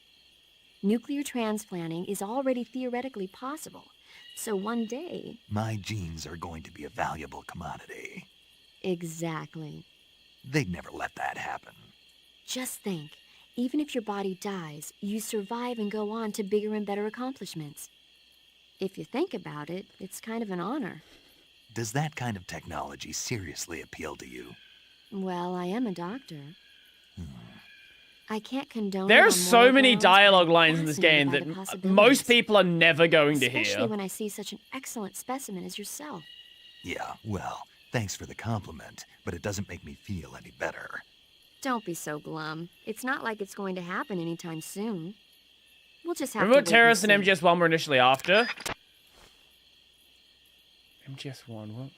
Speaker 5: Nuclear transplanting is already theoretically possible. So one day...
Speaker 12: My genes are going to be a valuable commodity.
Speaker 5: Exactly.
Speaker 12: They'd never let that happen.
Speaker 5: Just think, even if your body dies, you survive and go on to bigger and better accomplishments. If you think about it, it's kind of an honor.
Speaker 12: Does that kind of technology seriously appeal to you?
Speaker 5: Well, I am a doctor. I can't condone.
Speaker 2: There
Speaker 5: it
Speaker 2: are
Speaker 5: on
Speaker 2: so
Speaker 5: moral
Speaker 2: many
Speaker 5: grounds, but I'm
Speaker 2: dialogue lines in this game
Speaker 5: fascinated
Speaker 2: that
Speaker 5: by the possibilities.
Speaker 2: most people are never going to
Speaker 5: Especially
Speaker 2: hear.
Speaker 5: when I see such an excellent specimen as yourself.
Speaker 12: Yeah, well, thanks for the compliment, but it doesn't make me feel any better.
Speaker 5: Don't be so glum. It's not like it's going to happen anytime soon. We'll just have
Speaker 2: Remember what
Speaker 5: to wait and
Speaker 2: Terrorist and
Speaker 5: see.
Speaker 2: MGS1 were initially after? MGS1, what?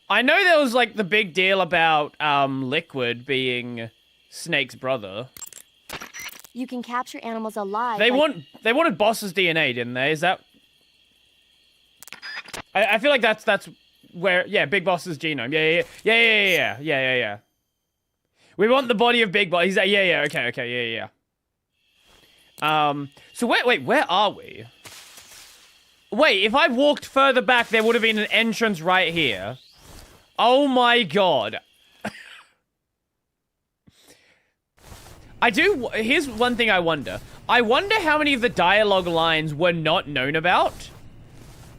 Speaker 2: I know there was like the big deal about Liquid being Snake's brother.
Speaker 5: You can capture animals alive.
Speaker 2: They
Speaker 5: like-
Speaker 2: wanted Boss's DNA, didn't they? Is that? I feel like that's where Big Boss's genome. Yeah. We want the body of Big Boss. He's like, okay. So wait, where are we? Wait, if I walked further back, there would have been an entrance right here. Oh my god. Here's one thing I wonder. I wonder how many of the dialogue lines were not known about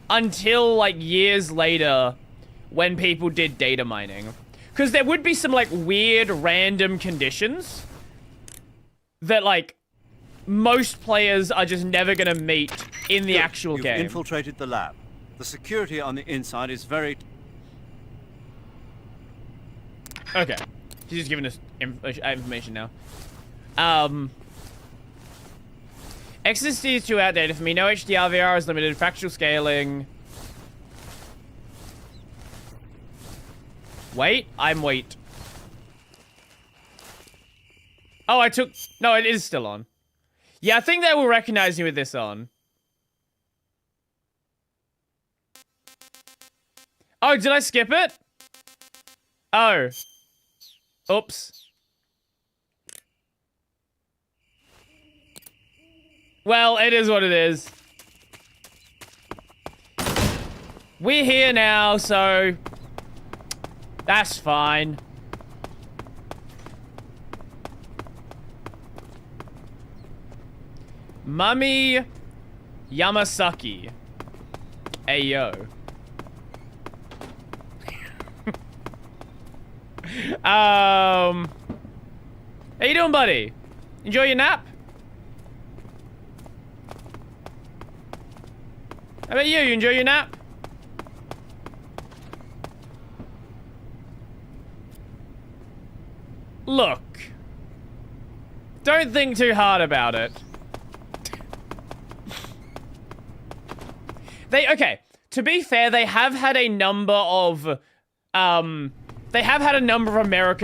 Speaker 2: until, like, years later when people did data mining. Because there would be some, like, weird random conditions that, like, most players are just never gonna meet in the actual
Speaker 4: You've
Speaker 2: game.
Speaker 4: infiltrated the lab. The security on the inside is very...
Speaker 2: Okay. He's just giving us information now. XSD is too outdated for me. No HDR, VR is limited. Factual scaling. Wait, wait. Oh, I took... No, it is still on. Yeah, I think they will recognize me with this on. Oh, did I skip it? Oh. Oops. Well, it is what it is. We're here now, so... That's fine. Mummy Yamasaki. Ayo. How you doing, buddy? Enjoy your nap? How about you? You enjoy your nap? Look. Don't think too hard about it. Okay, to be fair, they have had a number of, American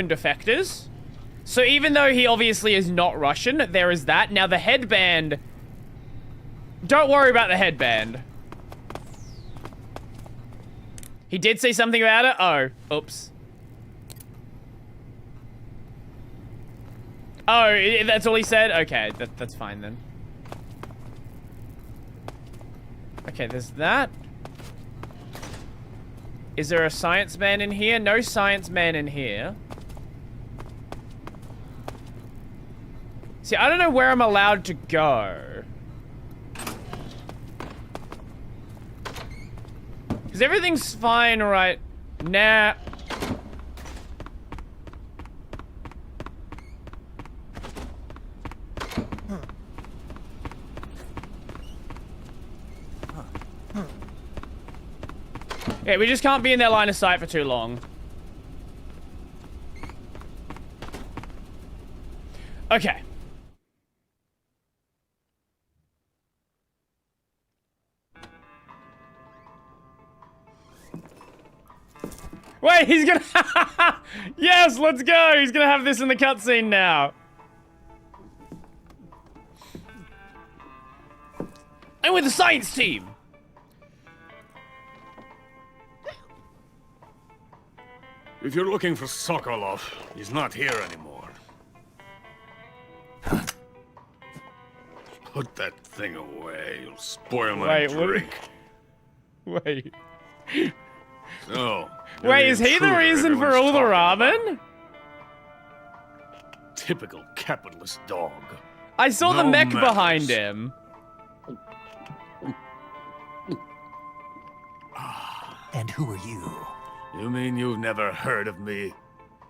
Speaker 2: defectors. So even though he obviously is not Russian, there is that. Now the headband, don't worry about the headband. He did say something about it? Oh, oops. Oh, that's all he said? Okay, that's fine then. Okay, there's that. Is there a science man in here? No science man in here. See, I don't know where I'm allowed to go. Because everything's fine right now. Yeah, we just can't be in their line of sight for too long. Okay. Wait, he's gonna... Yes, let's go! He's gonna have this in the cutscene now. I'm with the science team!
Speaker 3: If you're looking for Sokolov, he's not here anymore. Put that thing away. You'll spoil my drink.
Speaker 2: Wait.
Speaker 3: So,
Speaker 2: wait, is he the reason for all the ramen?
Speaker 3: Typical capitalist dog.
Speaker 2: I saw the
Speaker 3: No
Speaker 2: mech
Speaker 3: manners.
Speaker 2: behind him.
Speaker 12: And who are you?
Speaker 3: You mean you've never heard of me?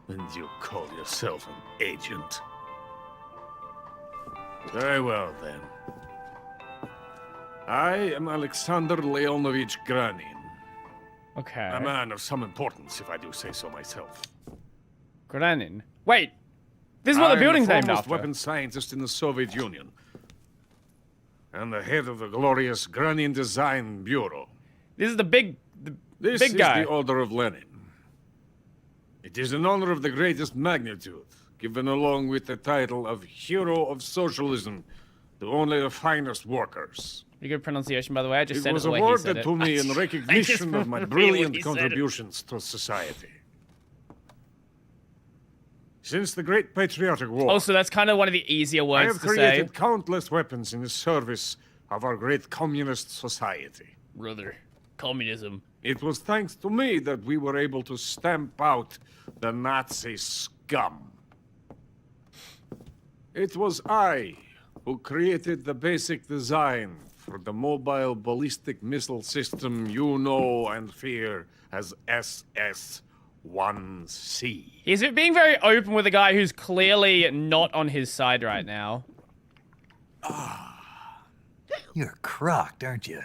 Speaker 3: And you call yourself an agent? Very well, then. I am Alexander Leonovich Granin.
Speaker 2: Okay.
Speaker 3: A man of some importance, if I do say so myself.
Speaker 2: Granin. Wait. This is what the building's named
Speaker 3: foremost
Speaker 2: after.
Speaker 3: weapons scientist in the Soviet Union. And the head of the glorious Granin Design Bureau.
Speaker 2: This is the big
Speaker 3: This
Speaker 2: big
Speaker 3: is
Speaker 2: guy.
Speaker 3: the Order of Lenin. It is an honor of the greatest magnitude, given along with the title of Hero of Socialism to only the finest workers.
Speaker 2: Pretty good pronunciation, by the way. I just
Speaker 3: It
Speaker 2: said
Speaker 3: was
Speaker 2: it the way he said
Speaker 3: awarded
Speaker 2: it.
Speaker 3: to me in recognition of my brilliant
Speaker 2: he said it.
Speaker 3: contributions to society. Since the Great Patriotic War,
Speaker 2: Also, that's kind of one of the easier
Speaker 3: I
Speaker 2: words
Speaker 3: have
Speaker 2: to say.
Speaker 3: created countless weapons in the service of our great communist society.
Speaker 2: Brother, communism.
Speaker 3: It was thanks to me that we were able to stamp out the Nazi scum. It was I who created the basic design for the mobile ballistic missile system you know and fear as SS-1C.
Speaker 2: He's being very open with a guy who's clearly not on his side right now.
Speaker 12: You're crocked, aren't you?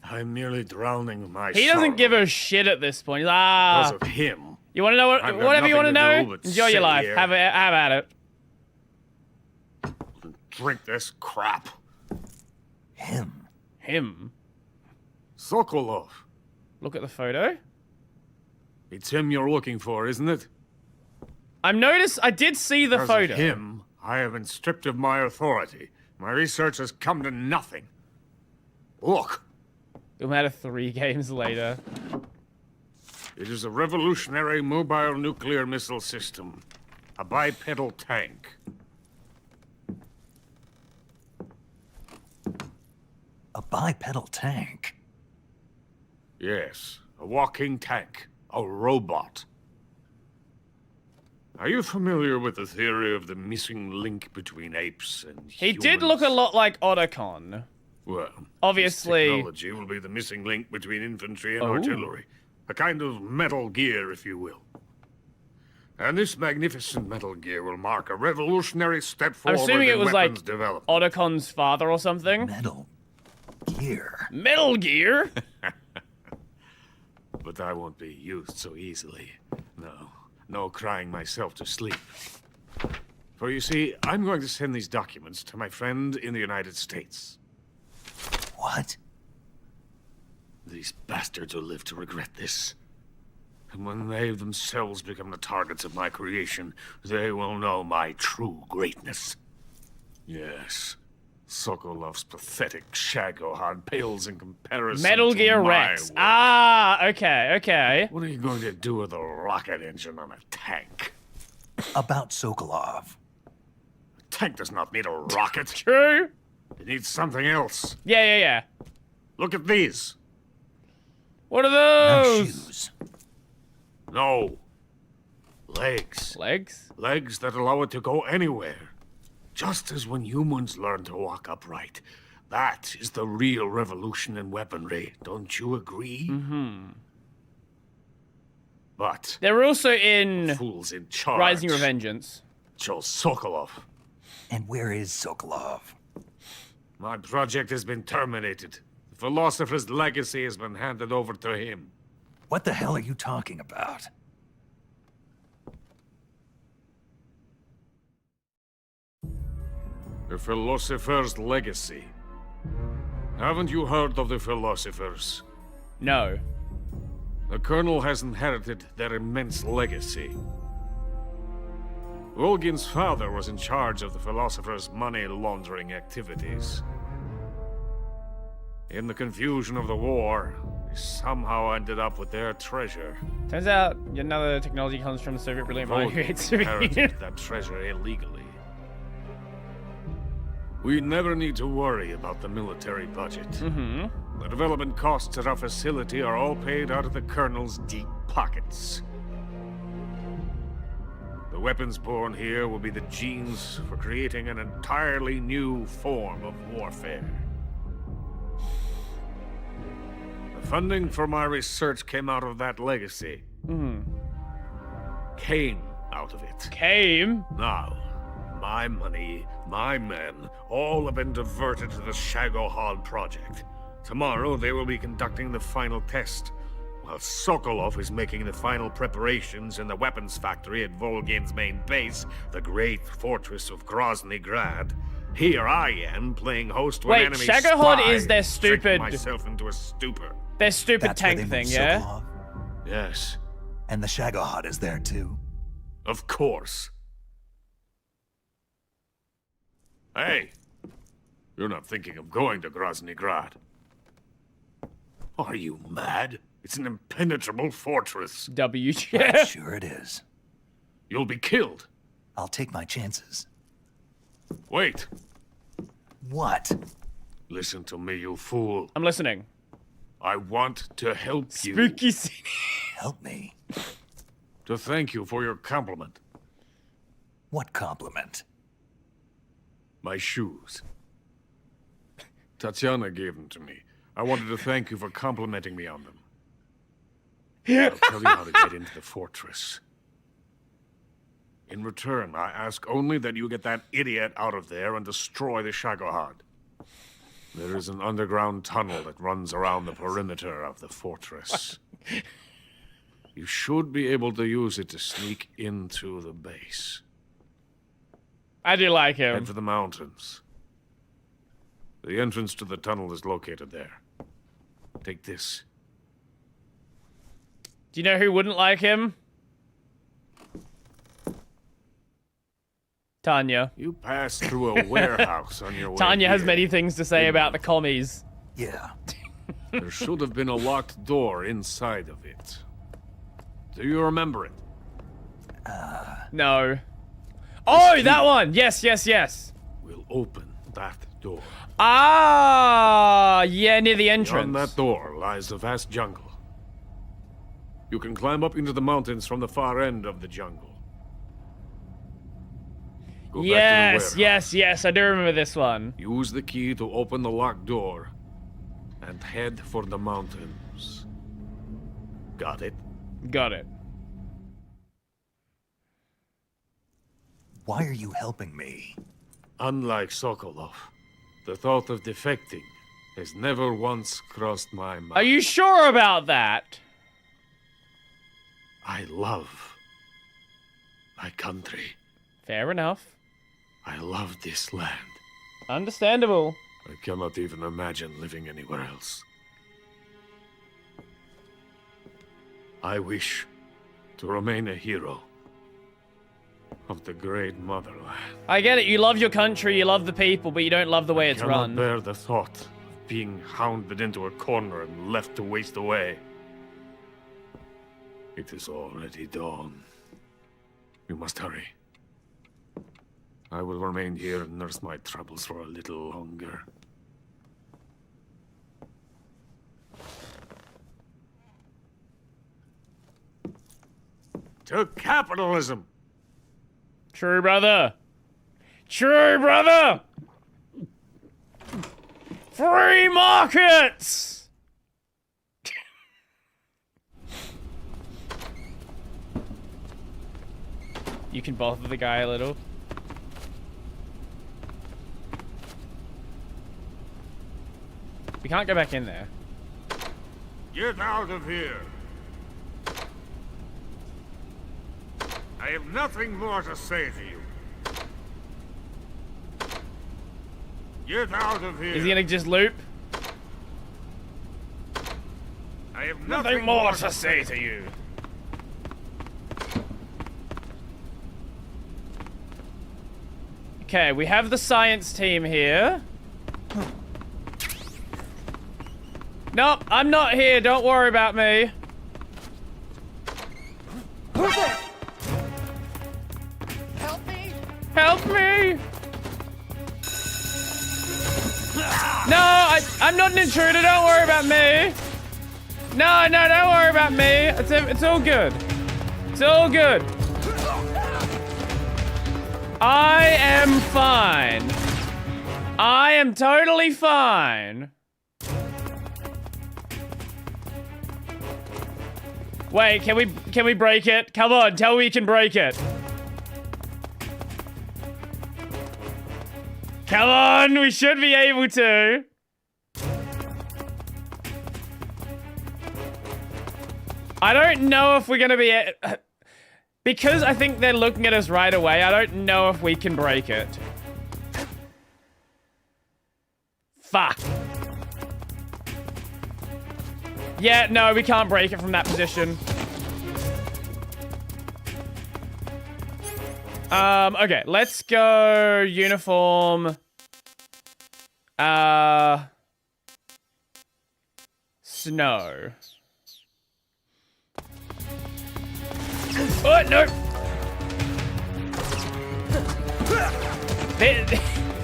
Speaker 3: I'm merely drowning my
Speaker 2: He doesn't
Speaker 3: sorrow
Speaker 2: give a shit at this point. He's
Speaker 3: because of him.
Speaker 2: You want to know
Speaker 3: I've got
Speaker 2: whatever you want to
Speaker 3: nothing to do
Speaker 2: know?
Speaker 3: but
Speaker 2: Enjoy your
Speaker 3: sit
Speaker 2: life.
Speaker 3: here.
Speaker 2: Have at it.
Speaker 3: Drink this crap.
Speaker 12: Him.
Speaker 2: Him.
Speaker 3: Sokolov.
Speaker 2: Look at the photo.
Speaker 3: It's him you're looking for, isn't it?
Speaker 2: I did see the
Speaker 3: Because
Speaker 2: photo.
Speaker 3: of him, I have been stripped of my authority. My research has come to nothing. Look.
Speaker 2: No matter 3 games later.
Speaker 3: It is a revolutionary mobile nuclear missile system. A bipedal tank.
Speaker 12: A bipedal tank?
Speaker 3: Yes, a walking tank. A robot. Are you familiar with the theory of the missing link between apes and
Speaker 2: He
Speaker 3: humans?
Speaker 2: did look a lot like Otacon.
Speaker 3: Well,
Speaker 2: obviously.
Speaker 3: this technology will be the missing link between infantry and
Speaker 2: Oh.
Speaker 3: artillery. A kind of Metal Gear, if you will. And this magnificent Metal Gear will mark a revolutionary step
Speaker 2: I'm
Speaker 3: forward
Speaker 2: assuming it
Speaker 3: in
Speaker 2: was
Speaker 3: weapons
Speaker 2: like
Speaker 3: development.
Speaker 2: Otacon's father or something.
Speaker 12: Metal Gear.
Speaker 2: Metal Gear?
Speaker 3: But I won't be used so easily. No crying myself to sleep. For you see, I'm going to send these documents to my friend in the United States.
Speaker 12: What?
Speaker 3: These bastards will live to regret this. And when they themselves become the targets of my creation, they will know my true greatness. Yes, Sokolov's pathetic Shagohod pales in comparison
Speaker 2: Metal
Speaker 3: to
Speaker 2: Gear
Speaker 3: my
Speaker 2: Rex.
Speaker 3: work.
Speaker 2: Ah, okay.
Speaker 3: What are you going to do with a rocket engine on a tank?
Speaker 12: About Sokolov.
Speaker 3: A tank does not need a rocket.
Speaker 2: True.
Speaker 3: It needs something else.
Speaker 2: Yeah.
Speaker 3: Look at these.
Speaker 2: What are
Speaker 12: No
Speaker 2: those?
Speaker 12: shoes.
Speaker 3: No. Legs.
Speaker 2: Legs?
Speaker 3: Legs that allow it to go anywhere. Just as when humans learn to walk upright. That is the real revolution in weaponry. Don't you agree?
Speaker 2: Mm-hmm.
Speaker 3: But
Speaker 2: They're also in
Speaker 3: fools in charge.
Speaker 2: Rising Revengeance.
Speaker 3: Chose Sokolov.
Speaker 12: And where is Sokolov?
Speaker 3: My project has been terminated. The philosopher's legacy has been handed over to him.
Speaker 12: What the hell are you talking about?
Speaker 3: The philosopher's legacy. Haven't you heard of the philosophers?
Speaker 2: No.
Speaker 3: The Colonel has inherited their immense legacy. Volgin's father was in charge of the philosophers' money laundering activities. In the confusion of the war, they somehow ended up with their treasure.
Speaker 2: Turns out another technology comes from the Soviet brilliant mind who
Speaker 3: Volgin
Speaker 2: hates to be
Speaker 3: inherited that treasure illegally. We never need to worry about the military budget.
Speaker 2: Mm-hmm.
Speaker 3: The development costs at our facility are all paid out of the Colonel's deep pockets. The weapons born here will be the genes for creating an entirely new form of warfare. The funding for my research came out of that legacy.
Speaker 2: Mm-hmm.
Speaker 3: Came out of it.
Speaker 2: Came?
Speaker 3: Now, my money, my men, all have been diverted to the Shagohod project. Tomorrow they will be conducting the final test, while Sokolov is making the final preparations in the weapons factory at Volgin's main base, the great fortress of Grozny Grad. Here I am, playing host to an
Speaker 2: Wait,
Speaker 3: enemy
Speaker 2: Shagohod
Speaker 3: spy,
Speaker 2: is their
Speaker 3: drinking
Speaker 2: stupid-
Speaker 3: myself into a stupor.
Speaker 2: Their stupid
Speaker 12: That's where
Speaker 2: tank
Speaker 12: they
Speaker 2: thing,
Speaker 12: moved
Speaker 2: yeah?
Speaker 12: Sokolov?
Speaker 3: Yes,
Speaker 12: And the Shagohod is there too.
Speaker 3: of course. Hey, you're not thinking of going to Grozny Grad. Are you mad? It's an impenetrable fortress.
Speaker 2: WTF.
Speaker 12: Sure it is.
Speaker 3: You'll be killed.
Speaker 12: I'll take my chances.
Speaker 3: Wait.
Speaker 12: What?
Speaker 3: Listen to me, you fool.
Speaker 2: I'm listening.
Speaker 3: I want to help you.
Speaker 2: Spooky scene.
Speaker 12: Help me.
Speaker 3: To thank you for your compliment.
Speaker 12: What compliment?
Speaker 3: My shoes. Tatiana gave them to me. I wanted to thank you for complimenting me on them. I'll tell you how to get into the fortress. In return, I ask only that you get that idiot out of there and destroy the Shagohod. There is an underground tunnel that runs around the perimeter of the fortress. You should be able to use it to sneak into the base.
Speaker 2: I do like him.
Speaker 3: Head for the mountains. The entrance to the tunnel is located there. Take this.
Speaker 2: Do you know who wouldn't like him? Tanya.
Speaker 3: You pass through a warehouse on your way
Speaker 2: Tanya has
Speaker 3: here.
Speaker 2: many things to say about the commies.
Speaker 12: Yeah.
Speaker 3: There should have been a locked door inside of it. Do you remember it?
Speaker 2: No. Oh, that one! Yes, yes, yes.
Speaker 3: We'll open that door.
Speaker 2: Ah, yeah, near the entrance.
Speaker 3: Beyond that door lies a vast jungle. You can climb up into the mountains from the far end of the jungle. Go back to the
Speaker 2: Yes,
Speaker 3: warehouse.
Speaker 2: yes, yes, I do remember this one.
Speaker 3: Use the key to open the locked door and head for the mountains. Got it?
Speaker 2: Got it.
Speaker 12: Why are you helping me?
Speaker 3: Unlike Sokolov, the thought of defecting has never once crossed my mind.
Speaker 2: Are you sure about that?
Speaker 3: I love my country.
Speaker 2: Fair enough.
Speaker 3: I love this land.
Speaker 2: Understandable.
Speaker 3: I cannot even imagine living anywhere else. I wish to remain a hero of the great motherland.
Speaker 2: I get it, you love your country, you love the people, but you don't love the way it's
Speaker 3: I cannot
Speaker 2: run.
Speaker 3: bear the thought of being hounded into a corner and left to waste away. It is already dawn. You must hurry. I will remain here and nurse my troubles for a little longer. To capitalism!
Speaker 2: True, brother. True, brother! Free markets! You can bother the guy a little. We can't go back in there.
Speaker 3: Get out of here! I have nothing more to say to you. Get out of here!
Speaker 2: Is he gonna just loop?
Speaker 3: I have
Speaker 2: Nothing more to say to you. Okay, we have the science team here. Nope, I'm not here. Don't worry about me.
Speaker 9: Help me!
Speaker 2: Help me! No, I'm not an intruder. Don't worry about me. No, don't worry about me. It's all good. It's all good. I am fine. I am totally fine. Wait, can we break it? Come on, tell me we can break it. Come on, we should be able to. I don't know if we're gonna be... Because I think they're looking at us right away, I don't know if we can break it. Fuck. Yeah, no, we can't break it from that position. Okay, let's go uniform. Snow. Oh, no.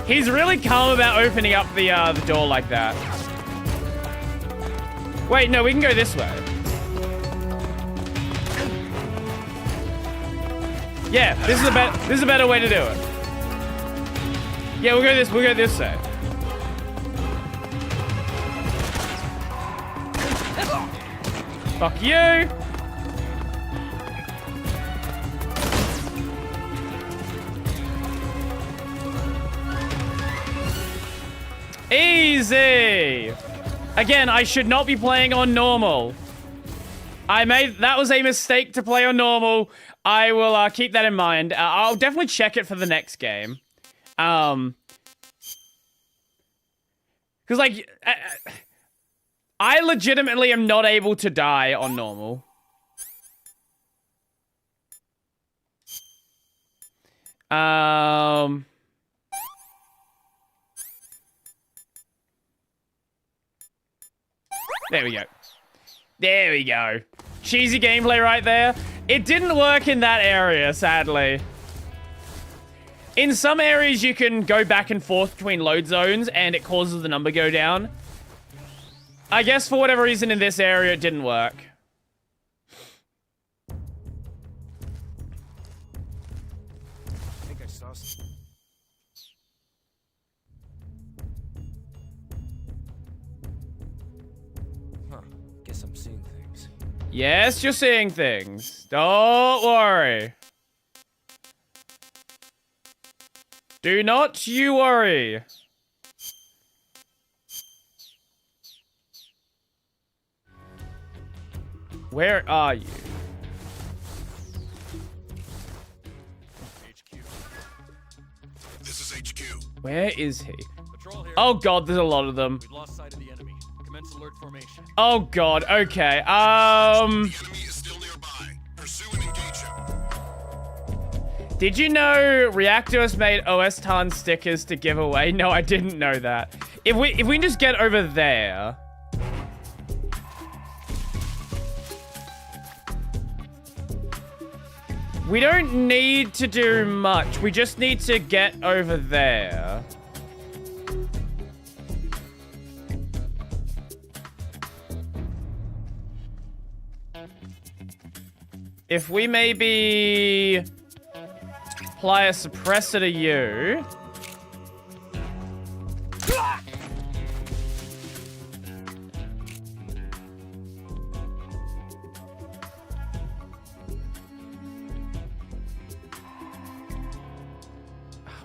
Speaker 2: He's really calm about opening up the door like that. Wait, no, we can go this way. Yeah, this is a better way to do it. Yeah, we'll go this side. Fuck you. Easy. Again, I should not be playing on normal. That was a mistake to play on normal. I will keep that in mind. I'll definitely check it for the next game. Because, like, I legitimately am not able to die on normal. There we go. There we go. Cheesy gameplay right there. It didn't work in that area, sadly. In some areas, you can go back and forth between load zones, and it causes the number go down. I guess for whatever reason in this area, it didn't work.
Speaker 6: I think I saw some. Huh. Guess I'm seeing things.
Speaker 2: Yes, you're seeing things. Don't worry. Do not you worry. Where are you?
Speaker 1: HQ. This is HQ.
Speaker 2: Where is he?
Speaker 6: Patrol here.
Speaker 2: Oh god, there's a lot of them.
Speaker 6: We've lost sight of the enemy. Commence alert formation.
Speaker 2: Oh god, okay.
Speaker 1: The enemy is still nearby. Pursue and engage him.
Speaker 2: Did you know Reactors made OS Tarn stickers to give away? No, I didn't know that. If we can just get over there. We don't need to do much. We just need to get over there. If we maybe apply a suppressor to you.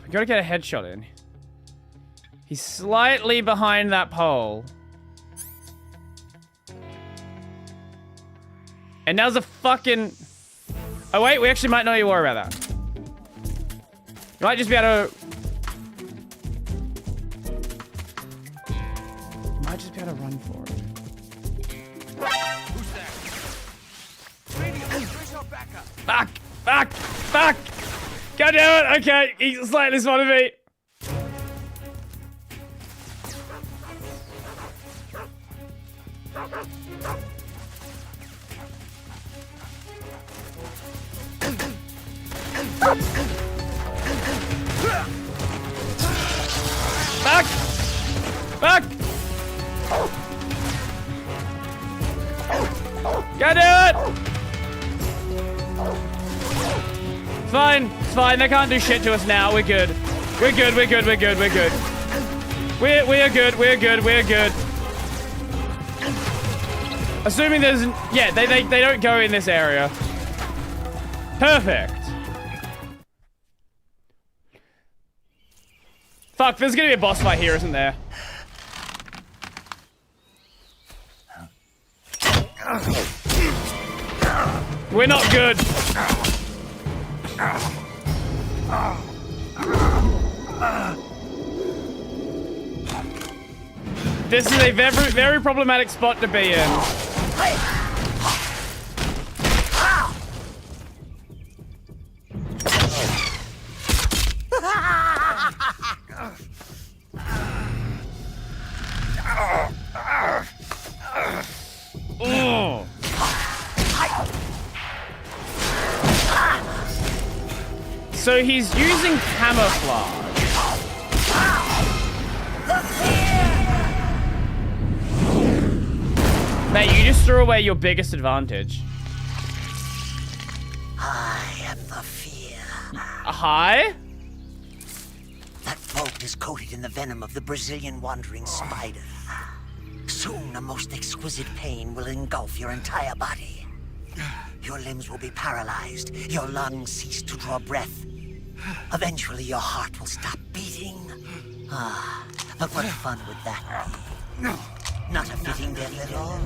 Speaker 2: We gotta get a headshot in. He's slightly behind that pole. And now's a fucking... Oh wait, we actually might not need to worry about that. You might just be able to... You might just be able to run for it.
Speaker 6: Who's there? Radio, where's your backup?
Speaker 2: Fuck! Fuck! Fuck! Go do it! Okay, he's slightly spotted me. Fuck! Fuck! Go do it! It's fine. It's fine. They can't do shit to us now. We're good. We're good. We're good. We're good. We're good. We're good. We're good. We're good. Assuming there's... Yeah, they don't go in this area. Perfect. Fuck, there's gonna be a boss fight here, isn't there? We're not good. This is a very, very problematic spot to be in. Oh. So he's using camouflage. Mate, you just threw away your biggest advantage.
Speaker 9: I am the fear.
Speaker 2: Hi?
Speaker 13: That boat is coated in the venom of the Brazilian wandering spider. Soon, a most exquisite pain will engulf your entire body. Your limbs will be paralyzed, your lungs cease to draw breath. Eventually, your heart will stop beating. But what fun would that be? Not a fitting death at all.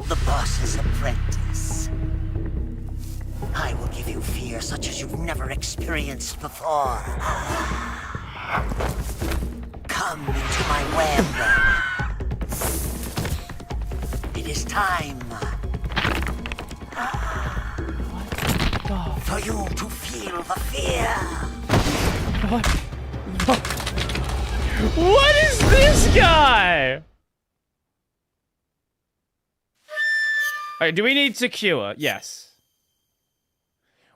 Speaker 13: The boss's apprentice. I will give you fear such as you've never experienced before. Come into my web. It is time for you to feel the fear.
Speaker 2: What is this guy? Alright, do we need to cure? Yes.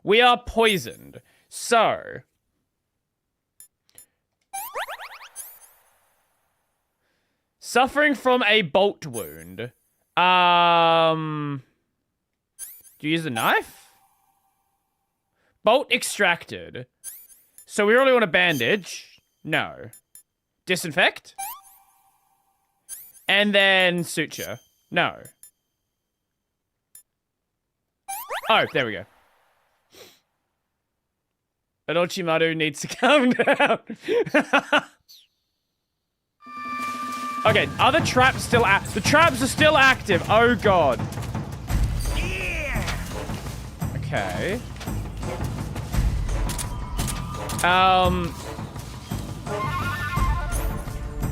Speaker 2: We are poisoned. So. Suffering from a bolt wound. Do you use a knife? Bolt extracted. So we really want a bandage. No. Disinfect? And then suture. No. Oh, there we go. Orochimaru needs to calm down. Okay, are the traps still the traps are still active. Oh god. Okay.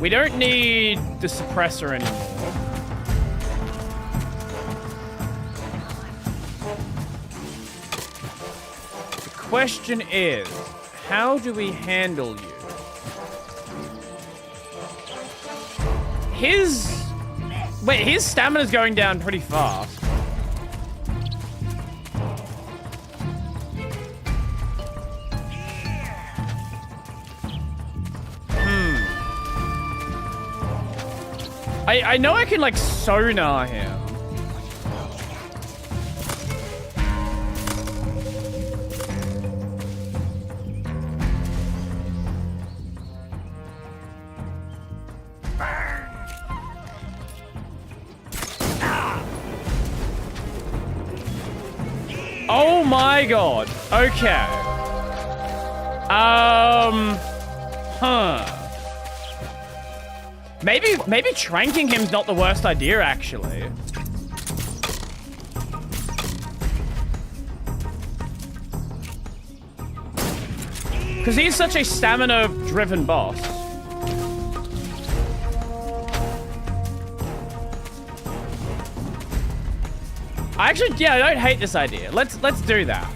Speaker 2: We don't need the suppressor anymore. The question is, how do we handle you? His stamina's going down pretty fast. I know I can, like, sonar him. Oh my god. Okay. Maybe tranking him's not the worst idea, actually. Because he's such a stamina-driven boss. I don't hate this idea. Let's do that.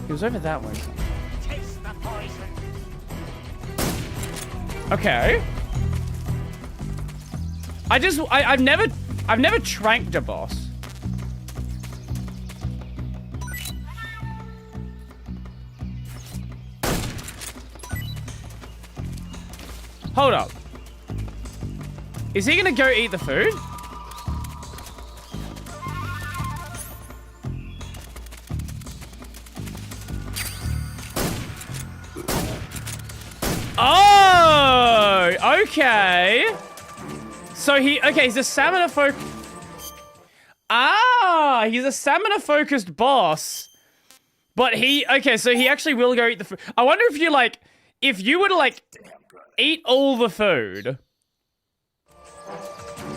Speaker 2: He was over that way.
Speaker 13: Taste the poison.
Speaker 2: Okay. I've never tranked a boss. Hold up. Is he gonna go eat the food? Oh, okay. So he's a stamina focused. He's a stamina focused boss. But so he actually will go eat the food. I wonder if you were to eat all the food.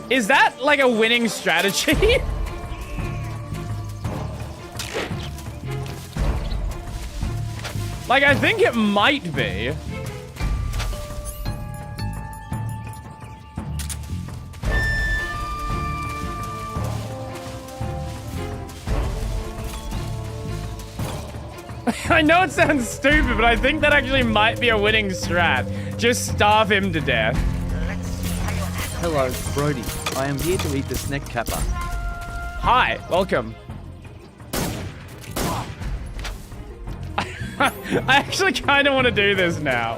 Speaker 2: Is that like a winning strategy? Like, I think it might be. I know it sounds stupid, but I think that actually might be a winning strat. Just starve him to death.
Speaker 10: Hello, Brody. I am here to eat the snack kappa.
Speaker 2: Hi, welcome. I actually kind of want to do this now.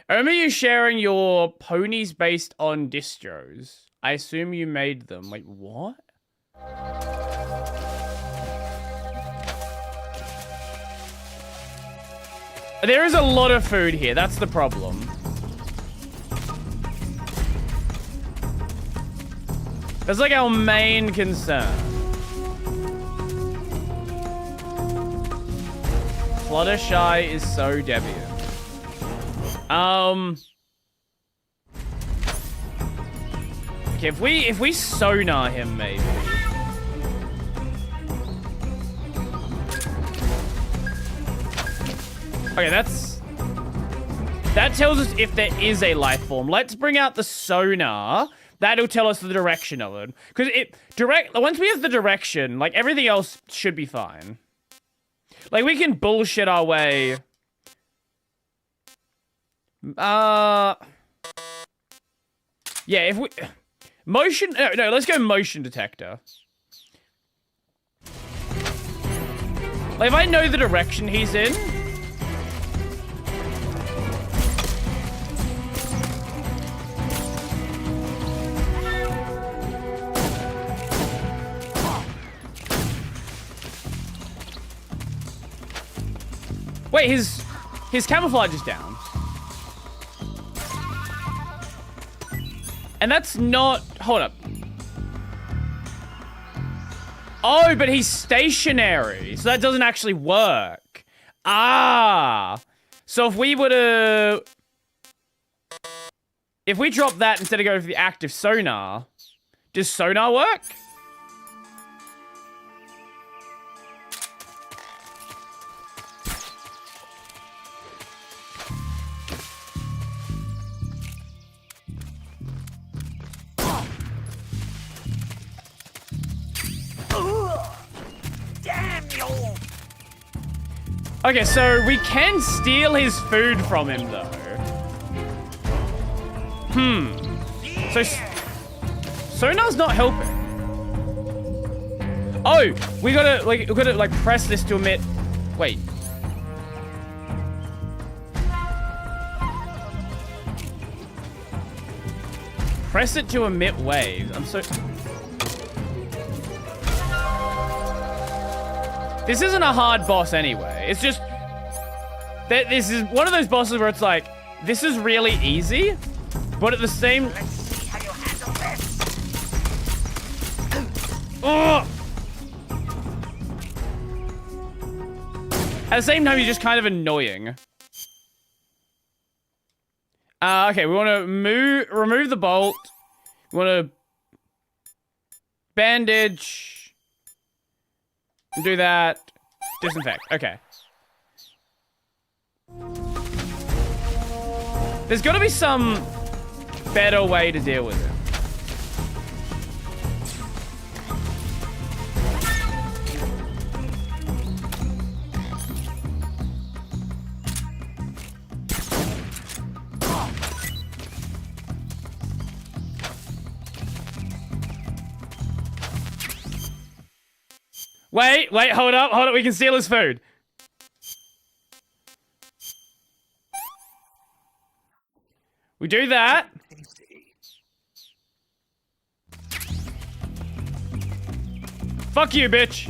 Speaker 2: I remember you sharing your ponies based on distros. I assume you made them. Wait, what? There is a lot of food here. That's the problem. That's like our main concern. Fluttershy is so deviant. Okay, if we sonar him, maybe. Okay, that tells us if there is a life form. Let's bring out the sonar. That'll tell us the direction of it. Because once we have the direction, like everything else should be fine. Like we can bullshit our way. Yeah, if we motion no, let's go motion detector. Like if I know the direction he's in. Wait, his camouflage is down. And that's not... Hold up. Oh, but he's stationary. So that doesn't actually work. Ah. So if we were to... If we drop that instead of going for the active sonar, does sonar work? Okay, so we can steal his food from him, though. So, Sonar's not helping. Oh, we gotta press this to emit... Wait. Press it to emit waves. I'm so... This isn't a hard boss anyway. It's just... This is one of those bosses where it's like, this is really easy, but at the same...
Speaker 13: Let's see how you handle this.
Speaker 2: Oh! At the same time, he's just kind of annoying. Okay, we want to remove the bolt. We want to bandage... Do that. Disinfect. Okay. There's got to be some better way to deal with it. Wait, hold up, we can steal his food. We do that. Fuck you, bitch.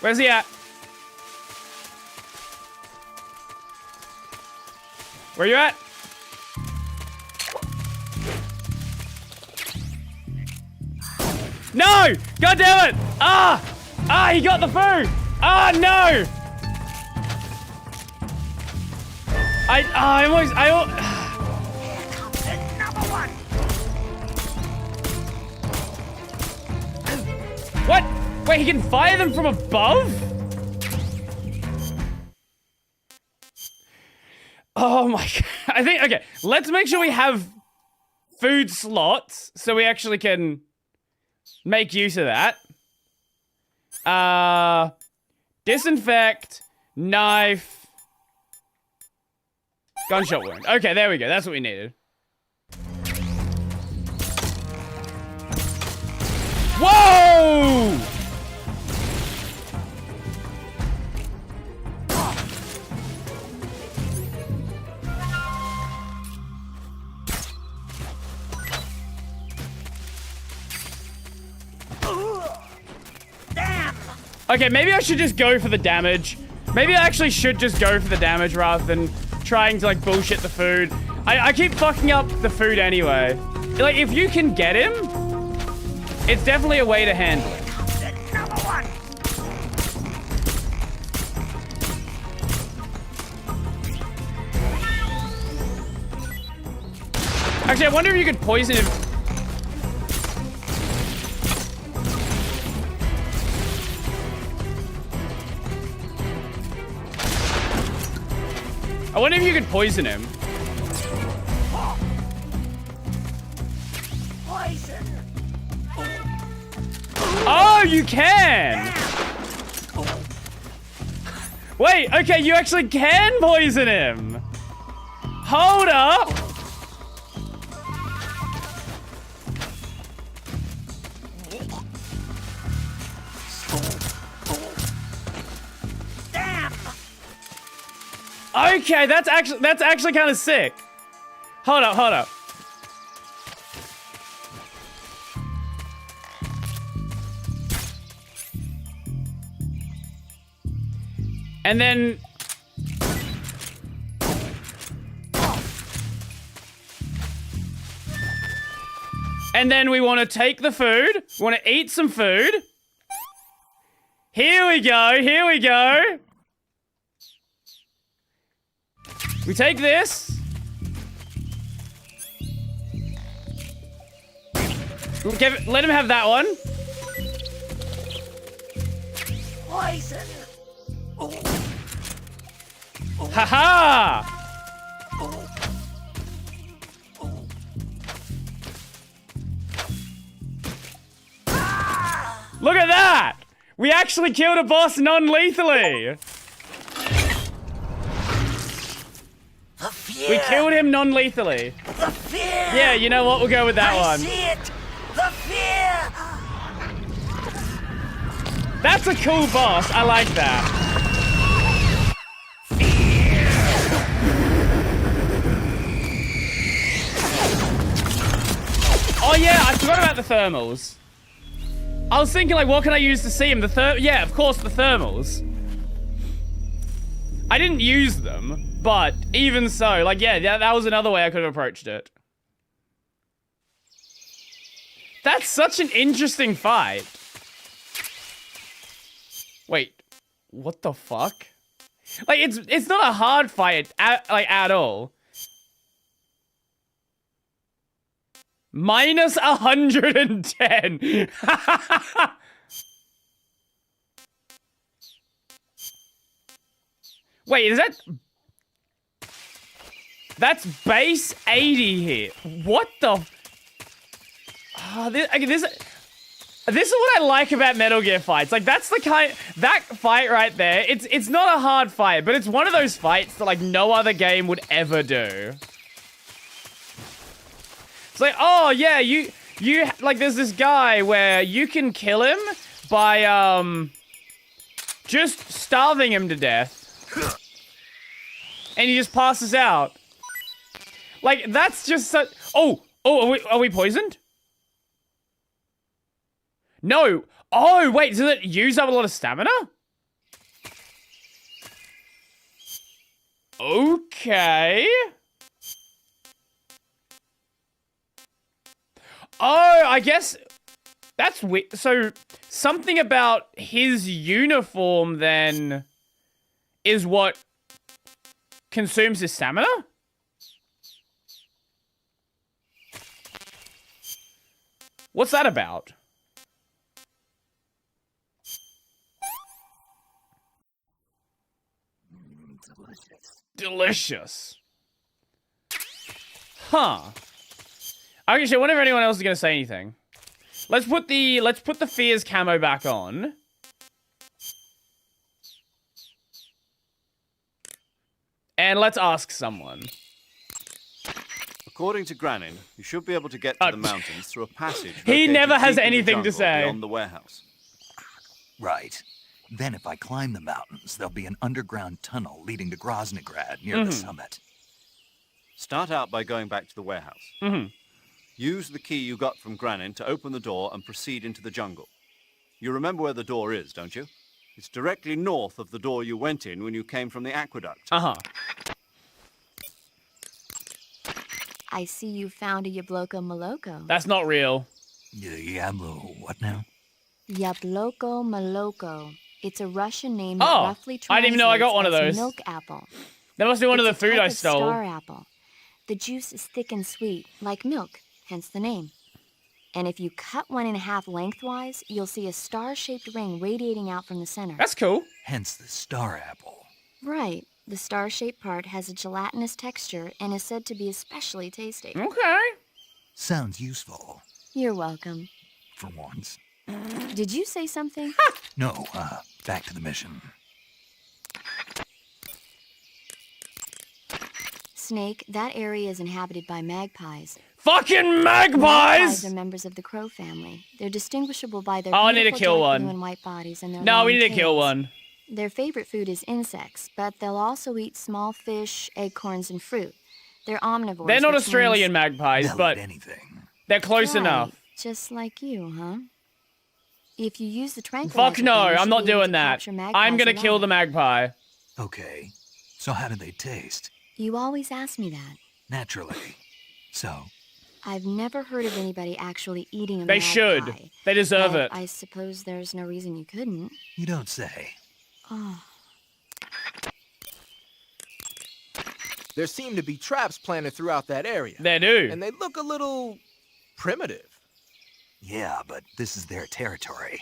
Speaker 2: Where's he at? Where you at? No! God damn it! Ah, he got the food! Ah, no! I almost...
Speaker 13: Here comes another one.
Speaker 2: What? Wait, he can fire them from above? Oh my god. I think, okay, let's make sure we have food slots so we actually can Make use of that. Disinfect, knife, gunshot wound. Okay, there we go. That's what we needed. Whoa! Okay, maybe I should just go for the damage. Maybe I actually should just go for the damage rather than trying to, like, bullshit the food. I keep fucking up the food anyway. Like, if you can get him, it's definitely a way to handle it. Actually, I wonder if you could poison him. I wonder if you could poison him.
Speaker 13: Poison.
Speaker 2: Oh, you can! Wait, okay, you actually can poison him! Hold up! Okay, that's actually kind of sick. Hold up, hold up. And then we want to take the food. We want to eat some food. Here we go. Here we go. We take this. Let him have that one.
Speaker 13: Poison.
Speaker 2: Haha! Look at that! We actually killed a boss non-lethally! We killed him non-lethally.
Speaker 13: The fear.
Speaker 2: Yeah, you know what? We'll go with that one.
Speaker 13: I see it. The fear.
Speaker 2: That's a cool boss. I like that. Oh yeah, I forgot about the thermals. I was thinking, like, what can I use to see him? Yeah, of course, the thermals. I didn't use them, but even so, like, yeah, that was another way I could have approached it. That's such an interesting fight. Wait, what the fuck? Like, it's not a hard fight at all. Minus 110. Wait, is that... That's base 80 here. What the... Oh, this is what I like about Metal Gear fights. Like, that's the kind... That fight right there, it's not a hard fight, but it's one of those fights that, like, no other game would ever do. It's like, oh, yeah, you... Like, there's this guy where you can kill him by, just starving him to death. And he just passes out. Like, that's just such... Oh, are we poisoned? No. Oh, wait, does it use up a lot of stamina? Okay. Oh, I guess that's weird. So something about his uniform then is what consumes his stamina? What's that about? Delicious. Huh. Actually, I wonder if anyone else is going to say anything. Let's put the Fears camo back on. And let's ask someone.
Speaker 4: According to Granin, you should be able to get to the mountains through a passage.
Speaker 2: He
Speaker 4: located
Speaker 2: never has
Speaker 4: deep in the
Speaker 2: anything to
Speaker 4: jungle
Speaker 2: say.
Speaker 4: Beyond the warehouse.
Speaker 12: Right. Then if I climb the mountains, there'll be an underground tunnel leading to Groznygrad near the summit.
Speaker 4: Start out by going back to the warehouse. Use the key you got from Granin to open the door and proceed into the jungle. You remember where the door is, don't you? It's directly north of the door you went in when you came from the aqueduct.
Speaker 5: I see you found a Yabloko Maloko.
Speaker 2: That's not real.
Speaker 12: Yablo, what now?
Speaker 5: Yabloko Maloko. It's a Russian name
Speaker 2: Oh,
Speaker 5: that roughly
Speaker 2: I didn't even know I got one of
Speaker 5: translates as
Speaker 2: those.
Speaker 5: milk apple.
Speaker 2: That must be one of the
Speaker 5: It's a
Speaker 2: food
Speaker 5: type
Speaker 2: I
Speaker 5: of
Speaker 2: stole.
Speaker 5: Star apple. The juice is thick and sweet, like milk, hence the name. And if you cut one in half lengthwise, you'll see a star-shaped ring radiating out from the center.
Speaker 2: That's cool.
Speaker 12: Hence the star apple.
Speaker 5: Right. The star-shaped part has a gelatinous texture and is said to be especially tasty.
Speaker 2: Okay.
Speaker 12: Sounds useful.
Speaker 5: You're welcome.
Speaker 12: For once.
Speaker 5: Did you say something?
Speaker 12: No, back to the mission.
Speaker 5: Snake, that area is inhabited by magpies.
Speaker 2: Fucking
Speaker 5: Magpies
Speaker 2: magpies!
Speaker 5: are members of the crow family. They're distinguishable by their
Speaker 2: Oh, I need to
Speaker 5: beautiful
Speaker 2: kill
Speaker 5: dark
Speaker 2: one.
Speaker 5: blue and white bodies and their
Speaker 2: No,
Speaker 5: long
Speaker 2: we need to kill
Speaker 5: tails.
Speaker 2: one.
Speaker 5: Their favorite food is insects, but they'll also eat small fish, acorns, and fruit. They're omnivores.
Speaker 2: They're not
Speaker 5: which
Speaker 2: Australian
Speaker 5: means-
Speaker 2: magpies,
Speaker 12: They'll
Speaker 2: but
Speaker 12: eat anything.
Speaker 2: they're close
Speaker 5: Right,
Speaker 2: enough.
Speaker 5: Just like you, huh? If you use the tranquilizer
Speaker 2: Fuck no,
Speaker 5: thing, you
Speaker 2: I'm
Speaker 5: should
Speaker 2: not
Speaker 5: be able
Speaker 2: doing
Speaker 5: to
Speaker 2: that.
Speaker 5: capture
Speaker 2: I'm
Speaker 5: magpies
Speaker 2: gonna kill
Speaker 5: alive.
Speaker 2: the magpie.
Speaker 12: Okay. So how do they taste?
Speaker 5: You always ask me that.
Speaker 12: Naturally. So,
Speaker 5: I've never heard of anybody actually eating a
Speaker 2: They
Speaker 5: magpie.
Speaker 2: should. They deserve
Speaker 5: but
Speaker 2: it.
Speaker 5: I suppose there's no reason you couldn't.
Speaker 12: you don't say.
Speaker 5: Oh.
Speaker 11: There seem to be traps planted throughout that area.
Speaker 2: They do.
Speaker 11: And they look a little primitive.
Speaker 12: Yeah, but this is their territory.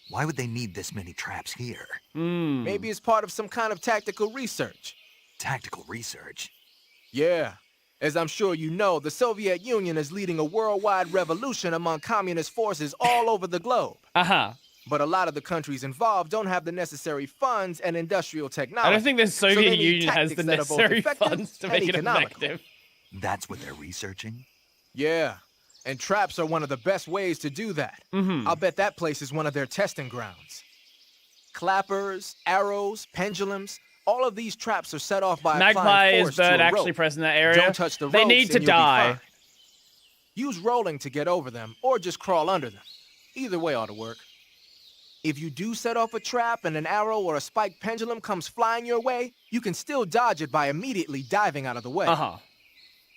Speaker 12: Why would they need this many traps here?
Speaker 11: Maybe it's part of some kind of tactical research.
Speaker 12: Tactical research?
Speaker 11: Yeah. As I'm sure you know, the Soviet Union is leading a worldwide revolution among communist forces all over the globe. But a lot of the countries involved don't have the necessary funds and industrial technology.
Speaker 2: I don't think the
Speaker 11: so
Speaker 2: Soviet
Speaker 11: they need
Speaker 2: Union has the
Speaker 11: tactics that are both
Speaker 2: necessary
Speaker 11: effective
Speaker 2: funds to
Speaker 11: and
Speaker 2: make it
Speaker 11: economical.
Speaker 2: effective.
Speaker 12: That's what they're researching?
Speaker 11: Yeah. And traps are one of the best ways to do that. I'll bet that place is one of their testing grounds. Clappers, arrows, pendulums, all of these traps are set off by
Speaker 2: Magpie
Speaker 11: applying
Speaker 2: is
Speaker 11: force to
Speaker 2: bird
Speaker 11: a
Speaker 2: actually
Speaker 11: rope.
Speaker 2: present in that area.
Speaker 11: Don't touch the
Speaker 2: They
Speaker 11: ropes
Speaker 2: need to
Speaker 11: and you'll be
Speaker 2: die.
Speaker 11: fine. Use rolling to get over them, or just crawl under them. Either way ought to work. If you do set off a trap and an arrow or a spiked pendulum comes flying your way, you can still dodge it by immediately diving out of the way.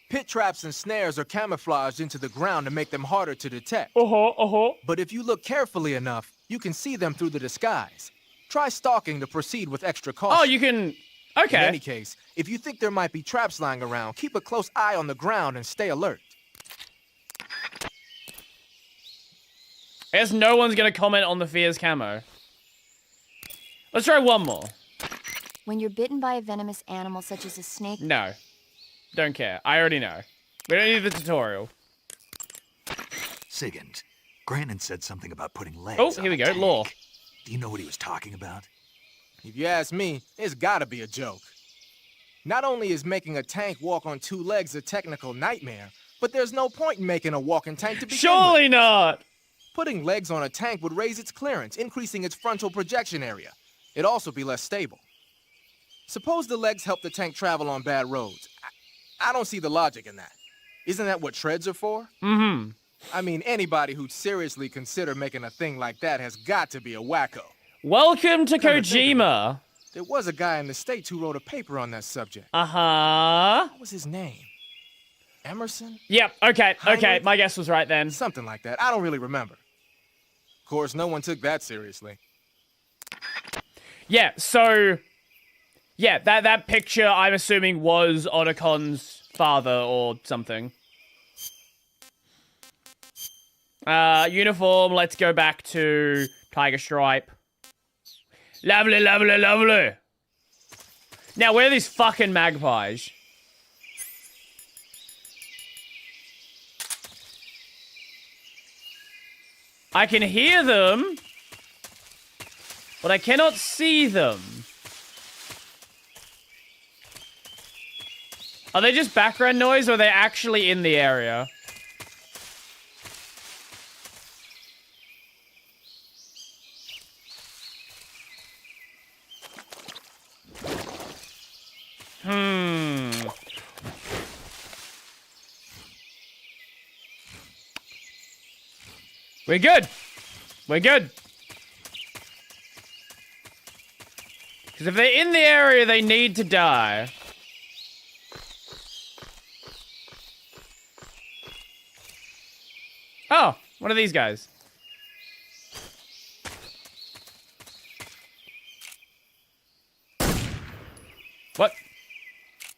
Speaker 11: Pit traps and snares are camouflaged into the ground to make them harder to detect. But if you look carefully enough, you can see them through the disguise. Try stalking to proceed with extra caution.
Speaker 2: Oh, you can... Okay.
Speaker 11: In any case, if you think there might be traps lying around, keep a close eye on the ground and stay alert.
Speaker 2: I guess no one's gonna comment on the Fears camo. Let's try one more.
Speaker 5: When you're bitten by a venomous animal such as a snake...
Speaker 2: No. Don't care. I already know. We don't need the tutorial.
Speaker 12: Sigint, Granin said something about putting legs
Speaker 2: Oh, here we
Speaker 12: on a
Speaker 2: go. Law.
Speaker 12: tank. Do you know what he was talking about?
Speaker 11: If you ask me, it's gotta be a joke. Not only is making a tank walk on two legs a technical nightmare, but there's no point in making a walking tank to begin
Speaker 2: Surely
Speaker 11: with.
Speaker 2: not!
Speaker 11: Putting legs on a tank would raise its clearance, increasing its frontal projection area. It'd also be less stable. Suppose the legs help the tank travel on bad roads. I don't see the logic in that. Isn't that what treads are for? I mean, anybody who'd seriously consider making a thing like that has got to be a wacko.
Speaker 2: Welcome to
Speaker 11: Come to think of
Speaker 2: Kojima.
Speaker 11: There was a guy in the States who wrote a paper on that subject.
Speaker 2: What
Speaker 11: was his name? Emerson?
Speaker 2: Yep, okay, okay.
Speaker 11: Heinrich?
Speaker 2: My guess was right then.
Speaker 11: Something like that. I don't really remember. Of course, no one took that seriously.
Speaker 2: Yeah, so... Yeah, that picture, I'm assuming, was Otacon's father or something. Uniform, let's go back to Tiger Stripe. Lovely, lovely, lovely. Now, where are these fucking magpies? I can hear them, but I cannot see them. Are they just background noise, or are they actually in the area? We're good. We're good. Because if they're in the area, they need to die. Oh, one of these guys. What?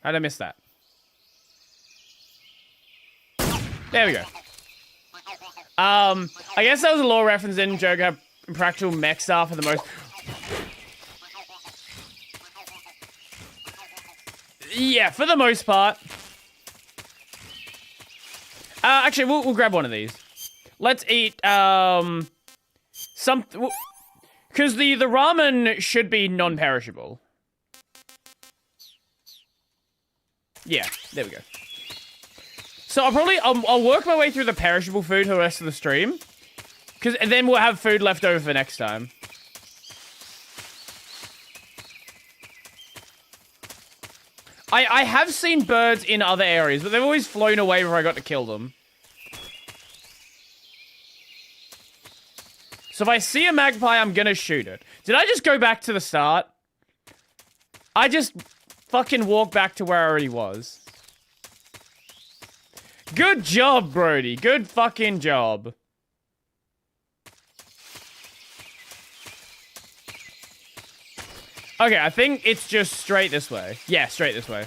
Speaker 2: How'd I miss that? There we go. I guess that was a lore reference. Didn't joke how impractical mechs are for the most. Yeah, for the most part. Actually, we'll grab one of these. Let's eat something, because the ramen should be non-perishable. Yeah, there we go. So I'll work my way through the perishable food for the rest of the stream, and then we'll have food left over for next time. I have seen birds in other areas, but they've always flown away before I got to kill them. So if I see a magpie, I'm gonna shoot it. Did I just go back to the start? I just fucking walked back to where I already was. Good job, Brody. Good fucking job. Okay, I think it's just straight this way. Yeah, straight this way.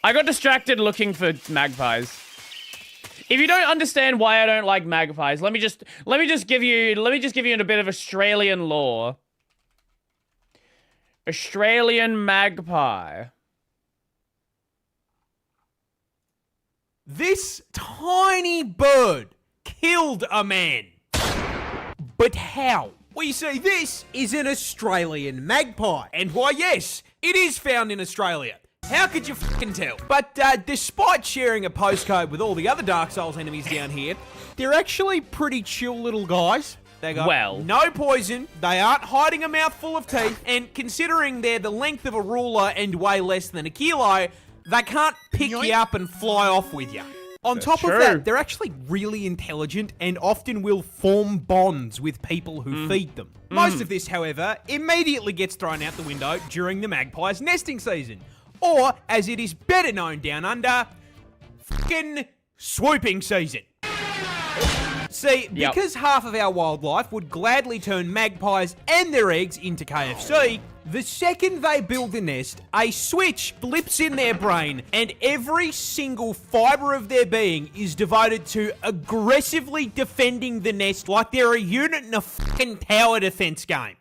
Speaker 2: I got distracted looking for magpies. If you don't understand why I don't like magpies, let me just give you a bit of Australian lore. Australian magpie.
Speaker 14: This tiny bird killed a man. But how? Well, you see, this is an Australian magpie. And why, yes, it is found in Australia. How could you fucking tell? But despite sharing a postcode with all the other Dark Souls enemies down here, they're actually pretty chill little guys. They got no poison, they aren't hiding a mouthful of teeth, and considering they're the length of a ruler and weigh less than a kilo, they can't pick you up and fly off with you. On top of that, they're actually really intelligent and often will form bonds with people who feed them. Most of this, however, immediately gets thrown out the window during the magpie's nesting season. Or, as it is better known down under, fucking swooping season. See, because half of our wildlife would gladly turn magpies and their eggs into KFC, the second they build a nest, a switch flips in their brain and every single fibre of their being is devoted to aggressively defending the nest like they're a unit in a fucking tower defense game.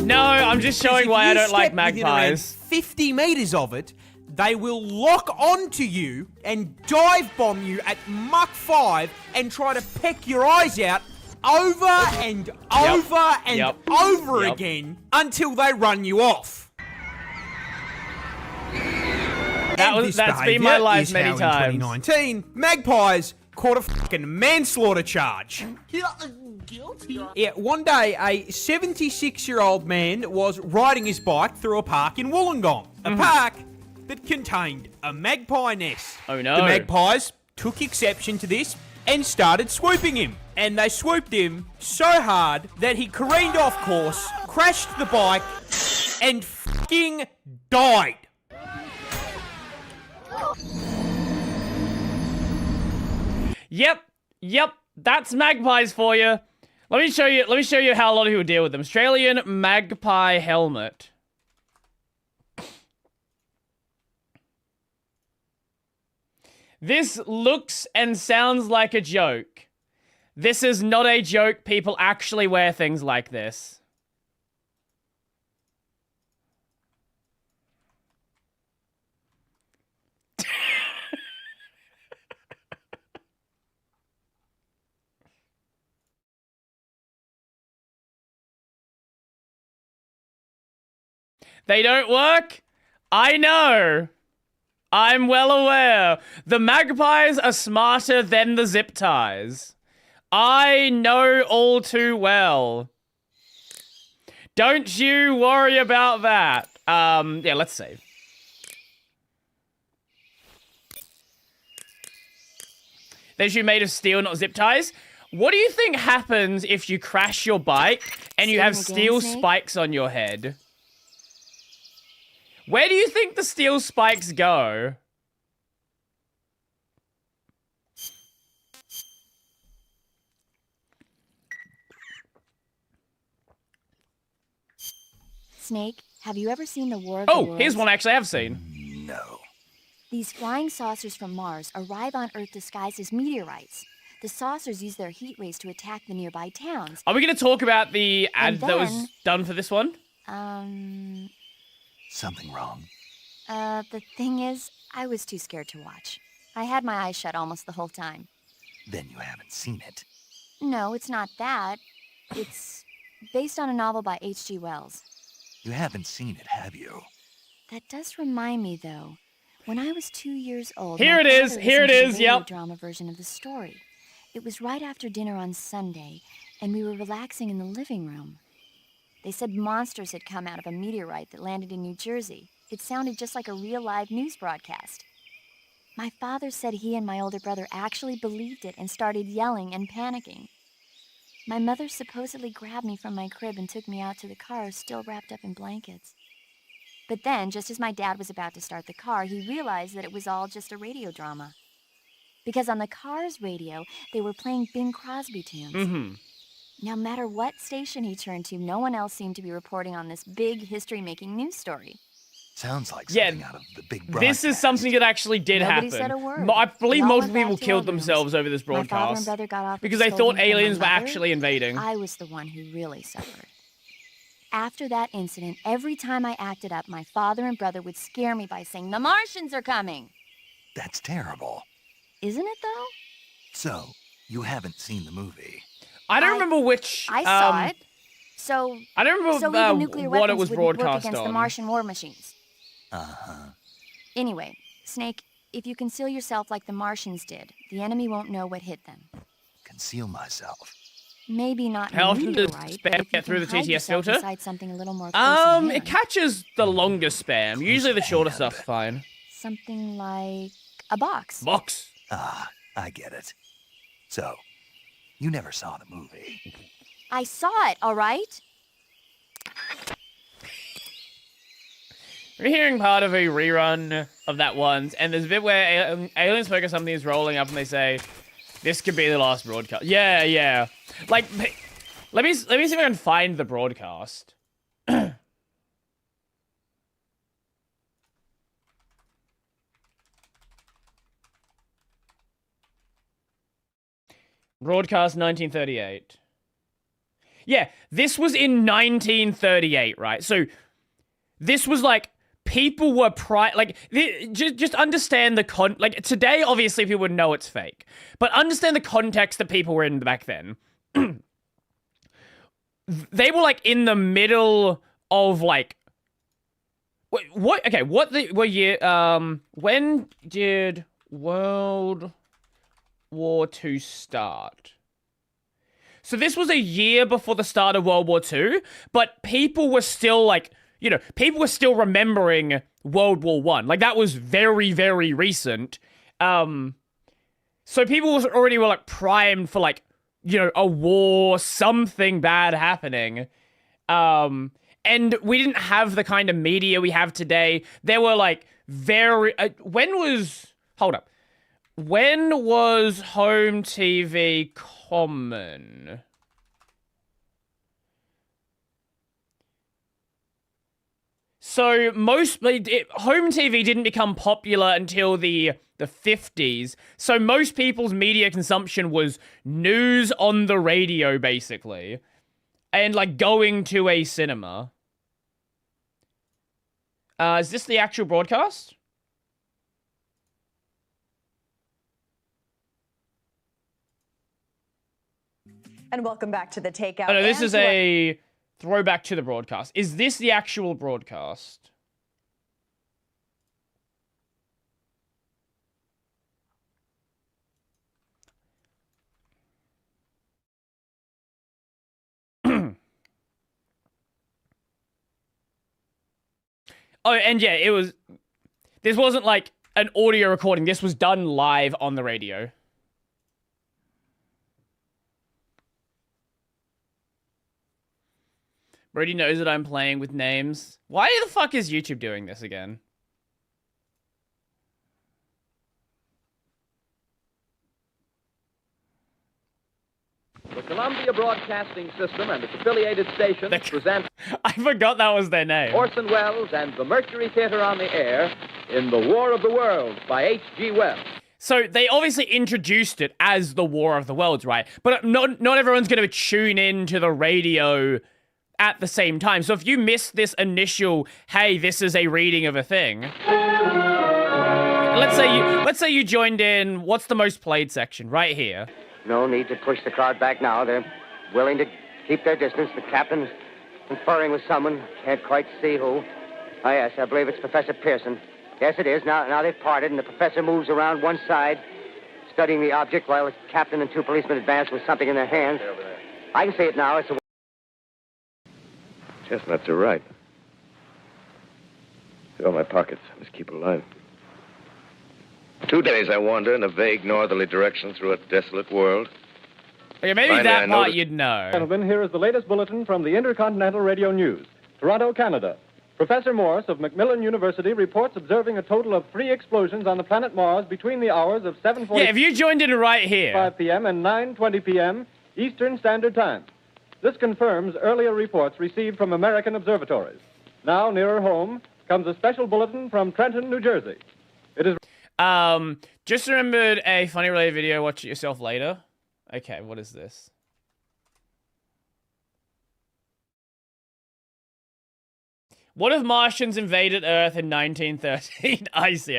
Speaker 2: No, I'm just showing why I don't like magpies.
Speaker 14: 50 meters of it, they will lock onto you and dive bomb you at Mach 5 and try to peck your eyes out over and over and over again until they run you off.
Speaker 2: That's been my life many times.
Speaker 14: In 2019, magpies caught a fucking manslaughter charge. Yeah, one day a 76-year-old man was riding his bike through a park in Wollongong. A park that contained a magpie nest.
Speaker 2: Oh no.
Speaker 14: The magpies took exception to this and started swooping him. And they swooped him so hard that he careened off course, crashed the bike, and fucking died.
Speaker 2: Yep, that's magpies for you. Let me show you how a lot of people deal with them. Australian magpie helmet. This looks and sounds like a joke. This is not a joke. People actually wear things like this. They don't work? I know. I'm well aware. The magpies are smarter than the zip ties. I know all too well. Don't you worry about that. Yeah, let's save. They're you made of steel, not zip ties. What do you think happens if you crash your bike and you have steel spikes on your head? Where do you think the steel spikes go?
Speaker 5: Snake, have you ever seen the War of the Worlds?
Speaker 2: Here's one I actually have seen.
Speaker 12: No.
Speaker 5: These flying saucers from Mars arrive on Earth disguised as meteorites. The saucers use their heat rays to attack the nearby towns.
Speaker 2: Are we going to talk about the ad that was done for this one?
Speaker 12: Something wrong?
Speaker 5: The thing is, I was too scared to watch. I had my eyes shut almost the whole time.
Speaker 12: Then you haven't seen it.
Speaker 5: No, it's not that. It's based on a novel by H.G. Wells.
Speaker 12: You haven't seen it, have you?
Speaker 5: That does remind me, though. When I was 2 years old,
Speaker 2: Here it is, yep.
Speaker 5: Drama version of the story. It was right after dinner on Sunday, and we were relaxing in the living room. They said monsters had come out of a meteorite that landed in New Jersey. It sounded just like a real live news broadcast. My father said he and my older brother actually believed it and started yelling and panicking. My mother supposedly grabbed me from my crib and took me out to the car, still wrapped up in blankets. But then, just as my dad was about to start the car, he realized that it was all just a radio drama. Because on the car's radio, they were playing Bing Crosby tunes. No matter what station he turned to, no one else seemed to be reporting on this big history-making news story.
Speaker 12: Sounds like something out of the big broadcast.
Speaker 2: This is something that actually did
Speaker 5: Nobody
Speaker 2: happen.
Speaker 5: said a word.
Speaker 2: I believe
Speaker 5: We all
Speaker 2: most
Speaker 5: went back
Speaker 2: people
Speaker 5: to
Speaker 2: killed
Speaker 5: our rooms.
Speaker 2: themselves over this
Speaker 5: My father and
Speaker 2: broadcast
Speaker 5: brother got off
Speaker 2: because
Speaker 5: with
Speaker 2: they thought
Speaker 5: scolding from my
Speaker 2: aliens were
Speaker 5: mother.
Speaker 2: actually invading.
Speaker 5: I was the one who really suffered. After that incident, every time I acted up, my father and brother would scare me by saying, "The Martians are coming!"
Speaker 12: That's terrible.
Speaker 5: Isn't it, though?
Speaker 12: So, you haven't seen the movie?
Speaker 2: I don't remember which.
Speaker 5: I saw it. So
Speaker 2: I don't remember
Speaker 5: even nuclear
Speaker 2: what it
Speaker 5: weapons
Speaker 2: was
Speaker 5: wouldn't work
Speaker 2: broadcast
Speaker 5: against
Speaker 2: on.
Speaker 5: the Martian war machines.
Speaker 12: Uh-huh.
Speaker 5: Anyway, Snake, if you conceal yourself like the Martians did, the enemy won't know what hit them.
Speaker 12: Conceal myself.
Speaker 5: Maybe not
Speaker 2: How
Speaker 5: in
Speaker 2: often
Speaker 5: a
Speaker 2: does
Speaker 5: meteorite,
Speaker 2: spam
Speaker 5: but if you
Speaker 2: get through
Speaker 5: can
Speaker 2: the
Speaker 5: hide
Speaker 2: TTS
Speaker 5: yourself
Speaker 2: filter?
Speaker 5: inside something a little more close at
Speaker 2: It
Speaker 5: hand.
Speaker 2: catches the longest spam. Usually the shorter stuff's fine.
Speaker 5: Something like a box.
Speaker 2: Box.
Speaker 12: Ah, I get it. So, you never saw the movie.
Speaker 5: I saw it, all right?
Speaker 2: We're hearing part of a rerun of that once, and there's a bit where aliens focus something is rolling up and they say, "This could be the last broadcast." Yeah. Like, let me see if I can find the broadcast. Broadcast 1938. Yeah, this was in 1938, right? So this was like people were just understand the like today obviously people would know it's fake, but understand the context that people were in back then. They were like in the middle of like what year when did World War II start? So this was a year before the start of World War II, but people were still like, people were still remembering World War I. Like that was very, very recent. So people already were like primed for like, a war, something bad happening. And we didn't have the kind of media we have today. There were like when was home TV common? So home TV didn't become popular until the 50s. So most people's media consumption was news on the radio, basically. And like going to a cinema. Is this the actual broadcast?
Speaker 15: And welcome back to the Takeout.
Speaker 2: Oh, no, this is a Throwback to the broadcast. Is this the actual broadcast? Oh, and yeah, it was... This wasn't like an audio recording. This was done live on the radio. Brody knows that I'm playing with names. Why the fuck is YouTube doing this again?
Speaker 15: The Columbia Broadcasting System and its affiliated stations present
Speaker 2: I forgot that was their name.
Speaker 15: Orson Welles and the Mercury Theater on the Air in The War of the Worlds by H.G. Wells.
Speaker 2: So they obviously introduced it as the War of the Worlds, right? But not everyone's going to tune in to the radio at the same time. So if you miss this initial, hey, this is a reading of a thing. Let's say you joined in, what's the most played section? Right here.
Speaker 16: No need to push the crowd back now. They're willing to keep their distance. The captain's conferring with someone. Can't quite see who. Oh, yes, I believe it's Professor Pearson. Yes, it is. Now they've parted, and the professor moves around one side, studying the object while the captain and two policemen advance with something in their hands. I can see it now. It's a...
Speaker 17: Chestnuts are ripe. Fill my pockets. Let's keep it alive. 2 days I wander in a vague northerly direction through a desolate world.
Speaker 2: Okay, maybe
Speaker 17: Finally,
Speaker 2: that
Speaker 17: I
Speaker 2: part
Speaker 17: noticed-
Speaker 2: you'd know.
Speaker 18: Gentlemen, here is the latest bulletin from the Intercontinental Radio News. Toronto, Canada. Professor Morse of Macmillan University reports observing a total of 3 explosions on the planet Mars between the hours of 7:45
Speaker 2: Yeah, if you joined in right here.
Speaker 18: p.m. and 9:20 p.m. Eastern Standard Time. This confirms earlier reports received from American observatories. Now, nearer home, comes a special bulletin from Trenton, New Jersey. It is...
Speaker 2: Just remembered a funny related video. Watch it yourself later. Okay, what is this? What if Martians invaded Earth in 1913? I see.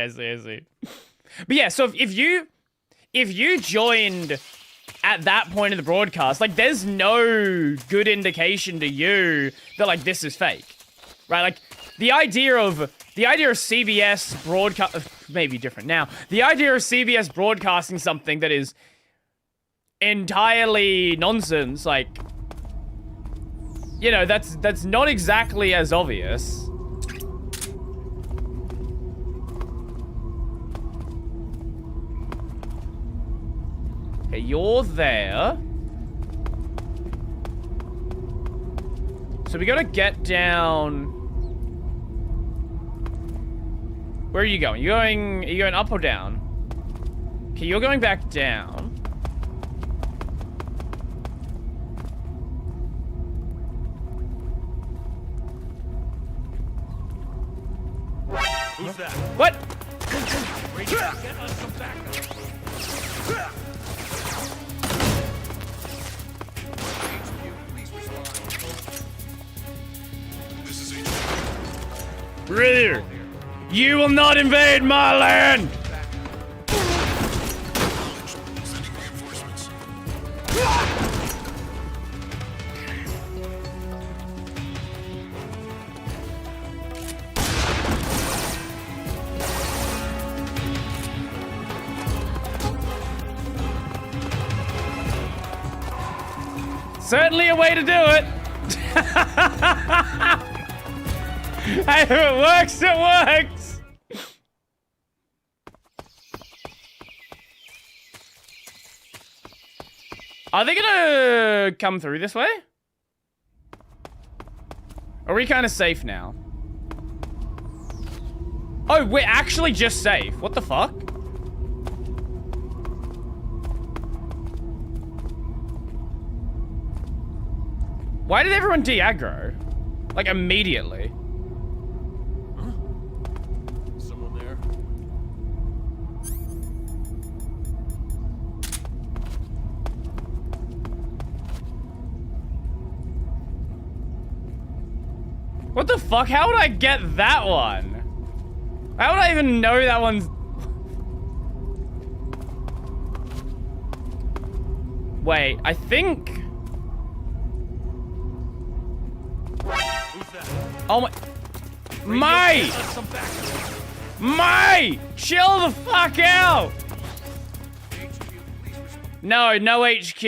Speaker 2: But yeah, so if you joined at that point in the broadcast, like, there's no good indication to you that, like, this is fake, right? Like, the idea of CBS broadcast, maybe different now. The idea of CBS broadcasting something that is entirely nonsense, like, you know, that's not exactly as obvious. Okay, you're there. So we gotta get down. Where are you going? Are you going up or down? Okay, you're going back down.
Speaker 1: Who's that?
Speaker 2: What?
Speaker 1: Get us some backup.
Speaker 2: Brother, you will not invade my land! Certainly a way to do it. Hey, if it works, it works. Are they gonna come through this way? Are we kind of safe now? Oh, we're actually just safe. What the fuck? Why did everyone de-aggro? Like, immediately.
Speaker 1: Someone there?
Speaker 2: What the fuck? How would I get that one? How would I even know that one's... Wait, I think... Oh my... Mate! Mate! Chill the fuck out! No, no HQ.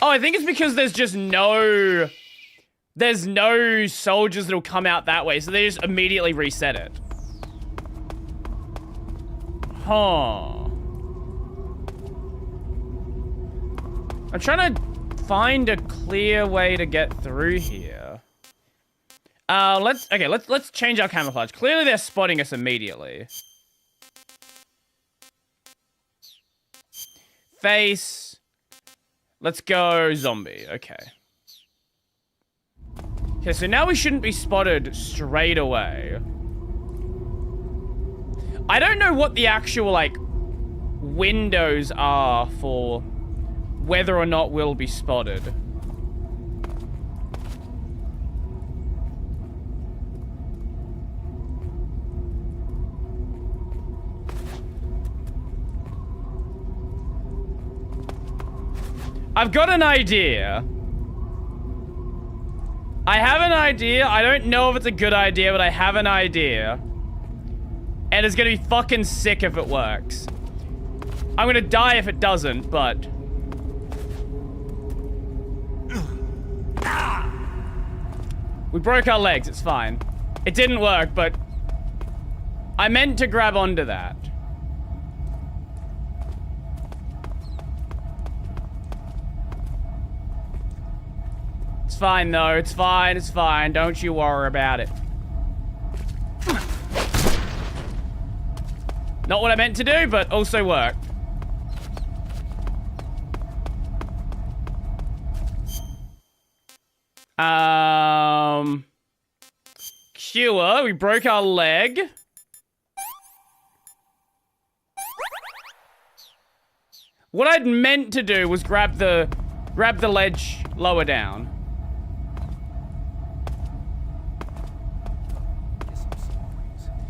Speaker 2: Oh, I think it's because there's just no... There's no soldiers that'll come out that way, so they just immediately reset it. Huh. I'm trying to find a clear way to get through here. Let's change our camouflage. Clearly they're spotting us immediately. Face. Let's go zombie. Okay. Okay, so now we shouldn't be spotted straight away. I don't know what the actual, like, windows are for whether or not we'll be spotted. I've got an idea. I have an idea. I don't know if it's a good idea, but I have an idea. And it's gonna be fucking sick if it works. I'm gonna die if it doesn't, but... We broke our legs, it's fine. It didn't work, but... I meant to grab onto that. It's fine, though. It's fine, it's fine. Don't you worry about it. Not what I meant to do, but also worked. Cure, we broke our leg. What I'd meant to do was grab the ledge lower down.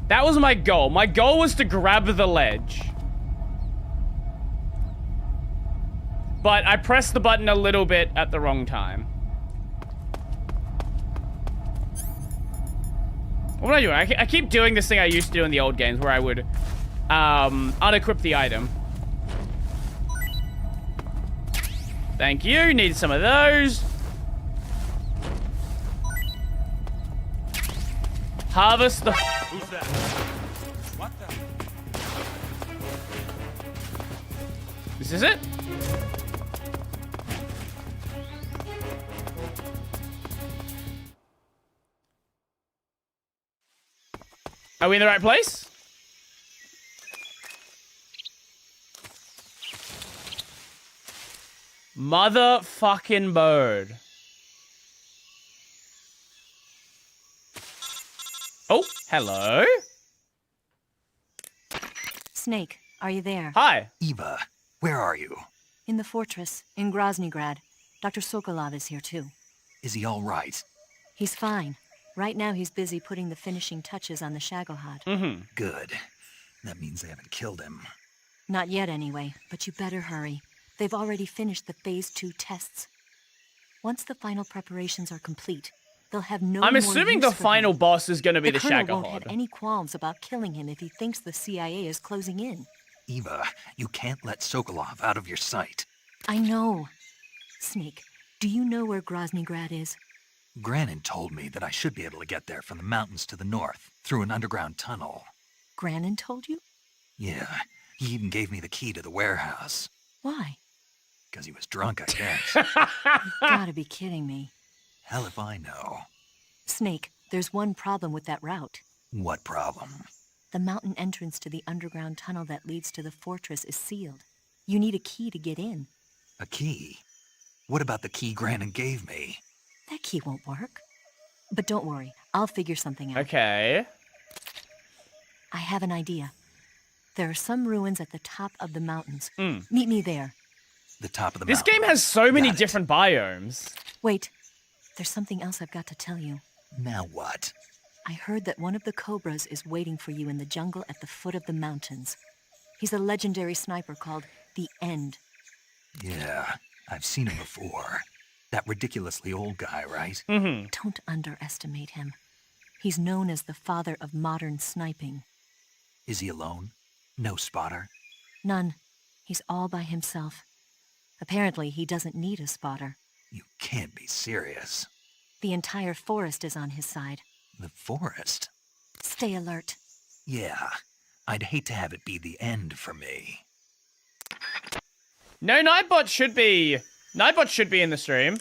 Speaker 2: That was my goal. My goal was to grab the ledge. But I pressed the button a little bit at the wrong time. What am I doing? I keep doing this thing I used to do in the old games where I would unequip the item. Thank you. Need some of those. Harvest the...
Speaker 6: Who's that? What the...
Speaker 2: This is it? Are we in the right place? Motherfucking bird. Oh, hello.
Speaker 19: Snake, are you there?
Speaker 2: Hi.
Speaker 12: Eva, where are you?
Speaker 19: In the fortress, in Groznygrad. Dr. Sokolov is here too.
Speaker 12: Is he all right?
Speaker 19: He's fine. Right now he's busy putting the finishing touches on the Shagohod.
Speaker 2: Mm-hmm.
Speaker 12: Good. That means they haven't killed him.
Speaker 19: Not yet anyway, but you better hurry. They've already finished the Phase 2 tests. Once the final preparations are complete, they'll have no
Speaker 2: I'm
Speaker 19: more
Speaker 2: assuming
Speaker 19: use
Speaker 2: the
Speaker 19: for
Speaker 2: final
Speaker 19: him.
Speaker 2: boss is going to be the
Speaker 19: Colonel won't
Speaker 2: Shagohod.
Speaker 19: have any qualms about killing him if he thinks the CIA is closing in.
Speaker 12: Eva, you can't let Sokolov out of your sight.
Speaker 19: I know. Snake, do you know where Groznygrad is?
Speaker 12: Granin told me that I should be able to get there from the mountains to the north, through an underground tunnel.
Speaker 19: Granin told you?
Speaker 12: Yeah, he even gave me the key to the warehouse.
Speaker 19: Why?
Speaker 12: Because he was drunk, I guess.
Speaker 19: You've gotta be kidding me.
Speaker 12: Hell if I know.
Speaker 19: Snake, there's one problem with that route.
Speaker 12: What problem?
Speaker 19: The mountain entrance to the underground tunnel that leads to the fortress is sealed. You need a key to get in.
Speaker 12: A key? What about the key Granin gave me?
Speaker 19: That key won't work. But don't worry, I'll figure something out.
Speaker 2: Okay.
Speaker 19: I have an idea. There are some ruins at the top of the mountains.
Speaker 2: Mm.
Speaker 19: Meet me there.
Speaker 12: The top of the
Speaker 2: This
Speaker 12: mountain.
Speaker 2: game has so many different biomes.
Speaker 19: Wait, there's something else I've got to tell you.
Speaker 12: Now what?
Speaker 19: I heard that one of the Cobras is waiting for you in the jungle at the foot of the mountains. He's a legendary sniper called The End.
Speaker 12: Yeah, I've seen him before. That ridiculously old guy, right?
Speaker 2: Mm-hmm.
Speaker 19: Don't underestimate him. He's known as the father of modern sniping.
Speaker 12: Is he alone? No spotter?
Speaker 19: None. He's all by himself. Apparently, he doesn't need a spotter.
Speaker 12: You can't be serious.
Speaker 19: The entire forest is on his side.
Speaker 12: The forest?
Speaker 19: Stay alert.
Speaker 12: Yeah. I'd hate to have it be the end for me.
Speaker 2: No, Nightbot should be in the stream.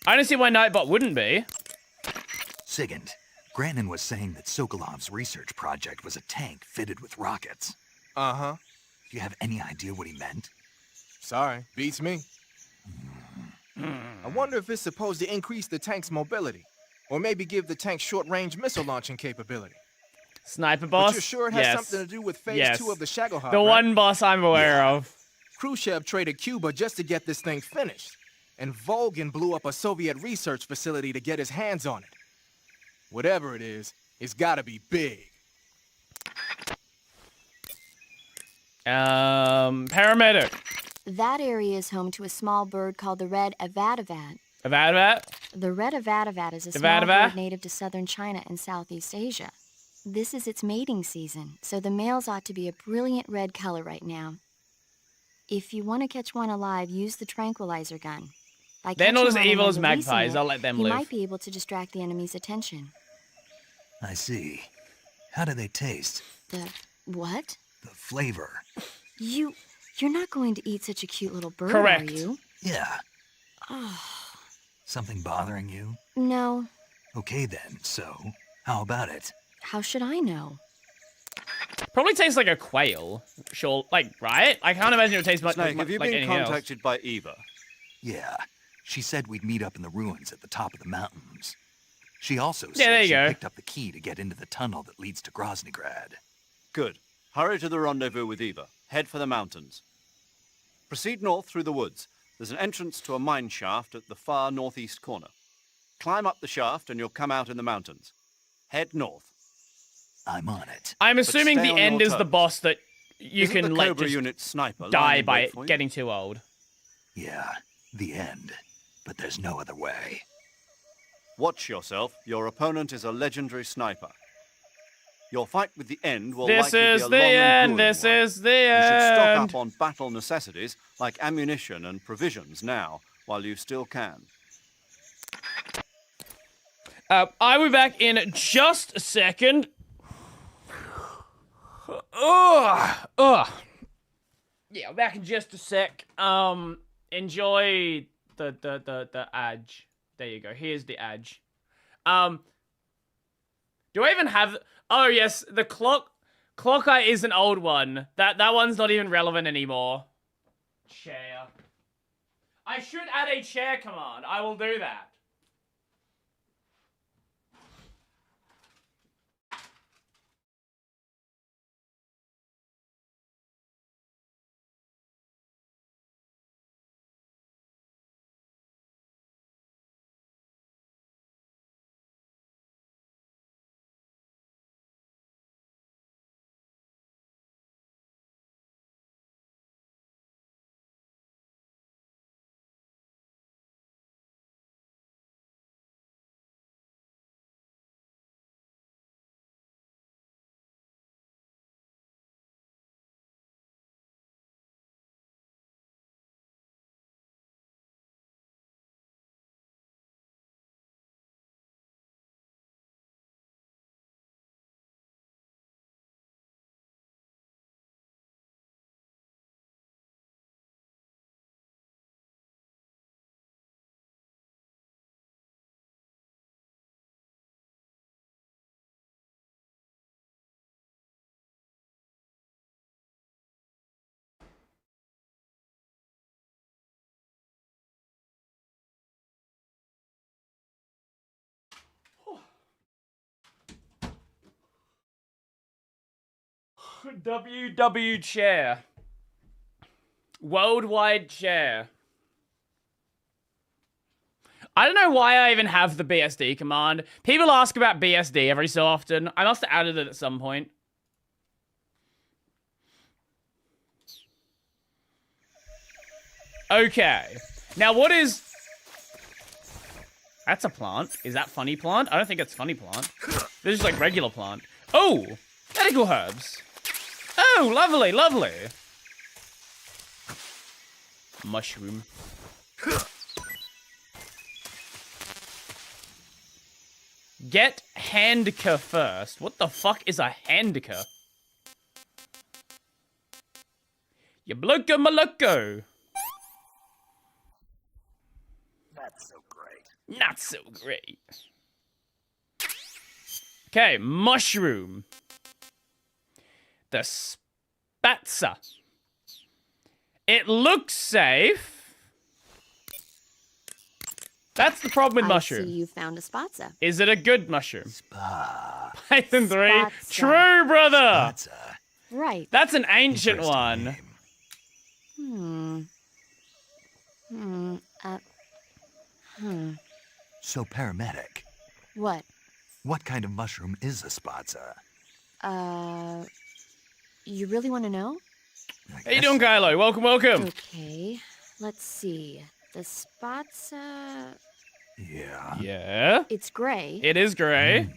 Speaker 2: I don't see why Nightbot wouldn't be.
Speaker 12: Sigint, Grannon was saying that Sokolov's research project was a tank fitted with rockets.
Speaker 11: Uh-huh.
Speaker 12: Do you have any idea what he meant?
Speaker 11: Sorry, beats me. I wonder if it's supposed to increase the tank's mobility, or maybe give the tank short-range missile launching capability.
Speaker 2: Sniper boss?
Speaker 11: But you're sure it has
Speaker 2: Yes.
Speaker 11: something to do with Phase
Speaker 2: Yes.
Speaker 11: 2 of the Shagohod,
Speaker 2: The
Speaker 11: right?
Speaker 2: one boss I'm aware of.
Speaker 11: Khrushchev traded Cuba just to get this thing finished, and Volgin blew up a Soviet research facility to get his hands on it. Whatever it is, it's gotta be big.
Speaker 2: Paramedic.
Speaker 5: That area is home to a small bird called the red avadavat.
Speaker 2: Avadavat?
Speaker 5: The red avadavat is a small
Speaker 2: Avadavat?
Speaker 5: bird native to southern China and Southeast Asia. This is its mating season, so the males ought to be a brilliant red color right now. If you want to catch one alive, use the tranquilizer gun. By
Speaker 2: They're not
Speaker 5: catching
Speaker 2: as
Speaker 5: one and
Speaker 2: evil
Speaker 5: then
Speaker 2: as
Speaker 5: releasing
Speaker 2: magpies.
Speaker 5: it,
Speaker 2: I'll let them
Speaker 5: you
Speaker 2: live.
Speaker 5: might be able to distract the enemy's attention.
Speaker 12: I see. How do they taste?
Speaker 5: The what?
Speaker 12: The flavor.
Speaker 5: You're not going to eat such a cute little bird,
Speaker 2: Correct.
Speaker 5: are you?
Speaker 12: Yeah.
Speaker 5: Oh,
Speaker 12: Something bothering you?
Speaker 5: no.
Speaker 12: Okay then, so how about it?
Speaker 5: How should I know?
Speaker 2: Probably tastes like a quail. Sure, like, right? I can't imagine it would taste much
Speaker 4: Snake,
Speaker 2: like,
Speaker 4: have you
Speaker 2: like
Speaker 4: been
Speaker 2: anything else.
Speaker 4: contacted by Eva?
Speaker 12: Yeah. She said we'd meet up in the ruins at the top of the mountains. She also
Speaker 2: Yeah, there
Speaker 12: said
Speaker 2: you
Speaker 12: she
Speaker 2: go.
Speaker 12: picked up the key to get into the tunnel that leads to Groznygrad.
Speaker 4: Good. Hurry to the rendezvous with Eva. Head for the mountains. Proceed north through the woods. There's an entrance to a mine shaft at the far northeast corner. Climb up the shaft and you'll come out in the mountains. Head north.
Speaker 12: I'm on it.
Speaker 2: I'm
Speaker 4: But
Speaker 2: assuming
Speaker 4: stay
Speaker 2: the
Speaker 4: on
Speaker 2: end
Speaker 4: your
Speaker 2: is the
Speaker 4: toes.
Speaker 2: boss that you
Speaker 4: Isn't
Speaker 2: can,
Speaker 4: the
Speaker 2: like,
Speaker 4: Cobra
Speaker 2: just
Speaker 4: unit sniper
Speaker 2: die
Speaker 4: lying in
Speaker 2: by
Speaker 4: wait for you?
Speaker 2: getting too old.
Speaker 12: Yeah, the end. But there's no other way.
Speaker 4: Watch yourself. Your opponent is a legendary sniper. Your fight with the end will
Speaker 2: This
Speaker 4: likely
Speaker 2: is
Speaker 4: be a
Speaker 2: the
Speaker 4: long and
Speaker 2: end.
Speaker 4: grueling
Speaker 2: This
Speaker 4: one.
Speaker 2: is the
Speaker 4: You should stock
Speaker 2: end.
Speaker 4: up on battle necessities like ammunition and provisions now, while you still can.
Speaker 2: I will be back in just a second. Ugh. Yeah, I'm back in just a sec. Enjoy the edge. There you go. Here's the edge. Do I even have? Oh yes, the clock eye is an old one. That one's not even relevant anymore. Chair. I should add a chair command. I will do that. WW chair. Worldwide chair. I don't know why I even have the BSD command. People ask about BSD every so often. I must have added it at some point. Okay. Now, what is... That's a plant. Is that funny plant? I don't think it's funny plant. This is like regular plant. Oh! Medical herbs. Oh, lovely, lovely. Mushroom. Get Handka first. What the fuck is a Handka? You bloco maloko.
Speaker 12: Not so great.
Speaker 2: Not so great. Okay, mushroom. The spatza. It looks safe. That's the problem with mushroom.
Speaker 5: I see you found a spatza.
Speaker 2: Is it a good mushroom?
Speaker 12: Spa.
Speaker 2: Python 3.
Speaker 5: Spatza.
Speaker 2: True, brother.
Speaker 12: Spatza.
Speaker 5: Right.
Speaker 2: That's an ancient
Speaker 12: Interesting
Speaker 2: one.
Speaker 12: name. So, paramedic,
Speaker 5: What?
Speaker 12: what kind of mushroom is a spatza?
Speaker 5: You really want to know?
Speaker 2: How you doing, Kylo? Welcome, welcome.
Speaker 5: Okay, let's see. The spatza...
Speaker 12: Yeah.
Speaker 2: Yeah.
Speaker 5: It's gray.
Speaker 2: It is gray.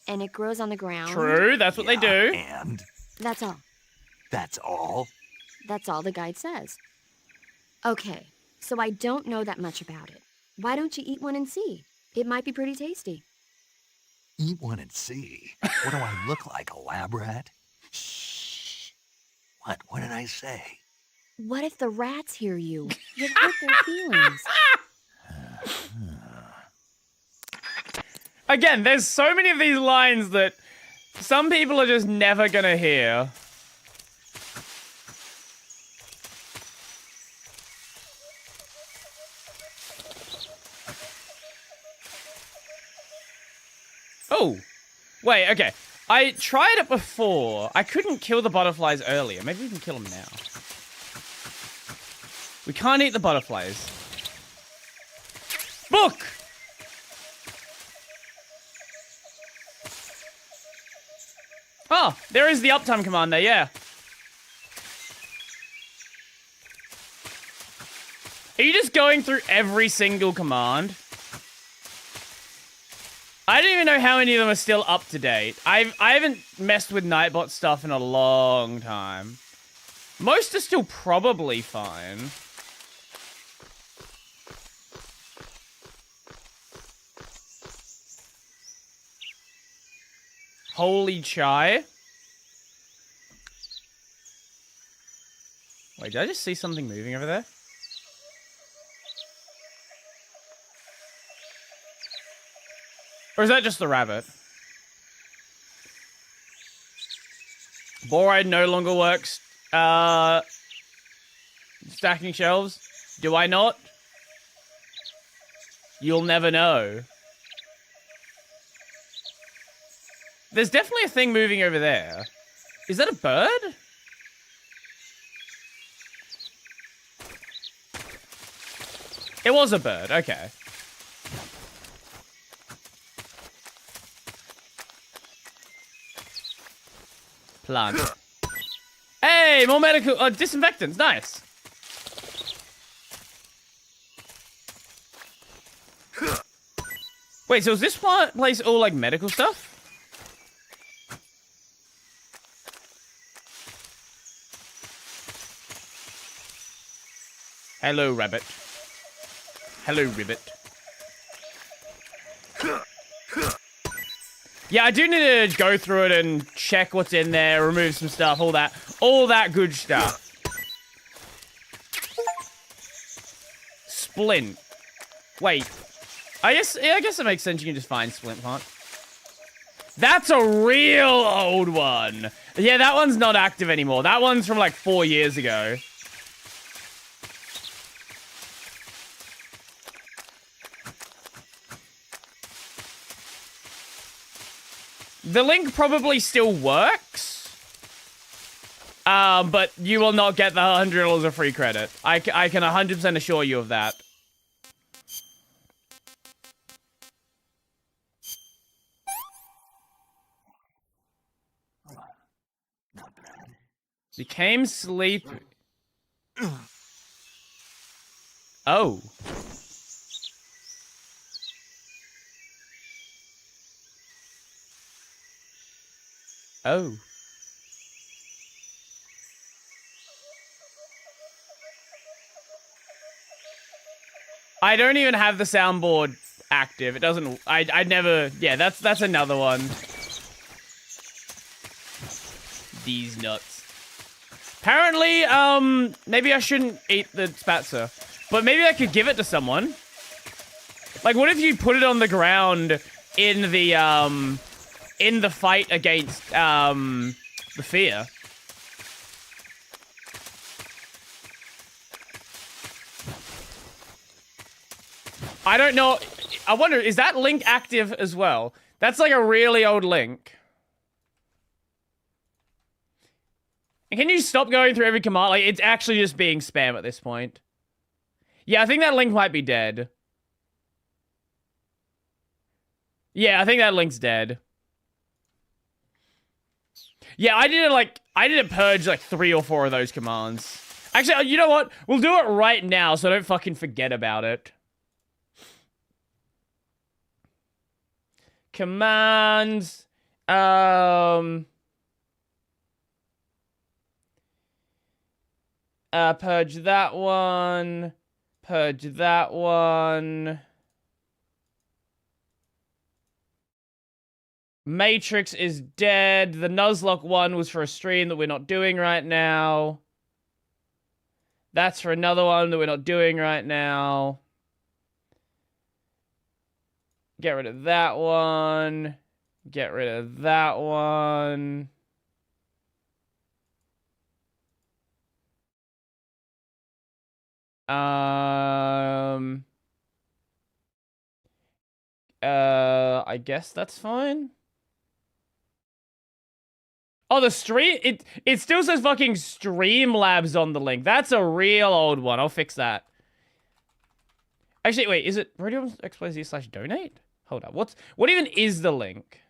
Speaker 5: And it grows on the ground.
Speaker 2: True, that's what they do.
Speaker 12: And
Speaker 5: That's all.
Speaker 12: that's all?
Speaker 5: That's all the guide says. Okay, so I don't know that much about it. Why don't you eat one and see? It might be pretty tasty.
Speaker 12: Eat one and see. What do I look like, a lab rat?
Speaker 5: Shh.
Speaker 12: What? What did I say?
Speaker 5: What if the rats hear you? You'll hurt their feelings.
Speaker 2: Again, there's so many of these lines that some people are just never gonna hear. Oh, wait, okay. I tried it before. I couldn't kill the butterflies earlier. Maybe we can kill them now. We can't eat the butterflies. Book! Oh, there is the uptime command there, yeah. Are you just going through every single command? I don't even know how many of them are still up to date. I haven't messed with Nightbot stuff in a long time. Most are still probably fine. Holy chai. Wait, did I just see something moving over there? Or is that just the rabbit? Boride no longer works. Stacking shelves. Do I not? You'll never know. There's definitely a thing moving over there. Is that a bird? It was a bird, okay. Plant. Hey, more medical disinfectants, nice. Wait, so is this place all like medical stuff? Hello, rabbit. Hello, ribbit. Yeah, I do need to go through it and check what's in there, remove some stuff, all that good stuff. Splint. Wait. I guess it makes sense you can just find splint plant. That's a real old one. Yeah, that one's not active anymore. That one's from like 4 years ago. The link probably still works, but you will not get the $100 of free credit. I can 100% assure you of that. Became sleepy. Oh. Oh. I don't even have the soundboard active. It doesn't. I never. Yeah, that's another one. These nuts. Apparently, maybe I shouldn't eat the spatzer, but maybe I could give it to someone. Like, what if you put it on the ground in the fight against the fear? I don't know. I wonder, is that link active as well? That's like a really old link. And can you stop going through every command? Like, it's actually just being spam at this point. Yeah, I think that link might be dead. Yeah, I think that link's dead. Yeah, I did purge like 3 or 4 of those commands. Actually, you know what? We'll do it right now so I don't fucking forget about it. Commands. Purge that one. Purge that one. Matrix is dead. The Nuzlocke one was for a stream that we're not doing right now. That's for another one that we're not doing right now. Get rid of that one. Get rid of that one. I guess that's fine. Oh, the stream, it still says fucking Streamlabs on the link. That's a real old one. I'll fix that. Actually, wait, is it radioxyz/donate? Hold up. What even is the link?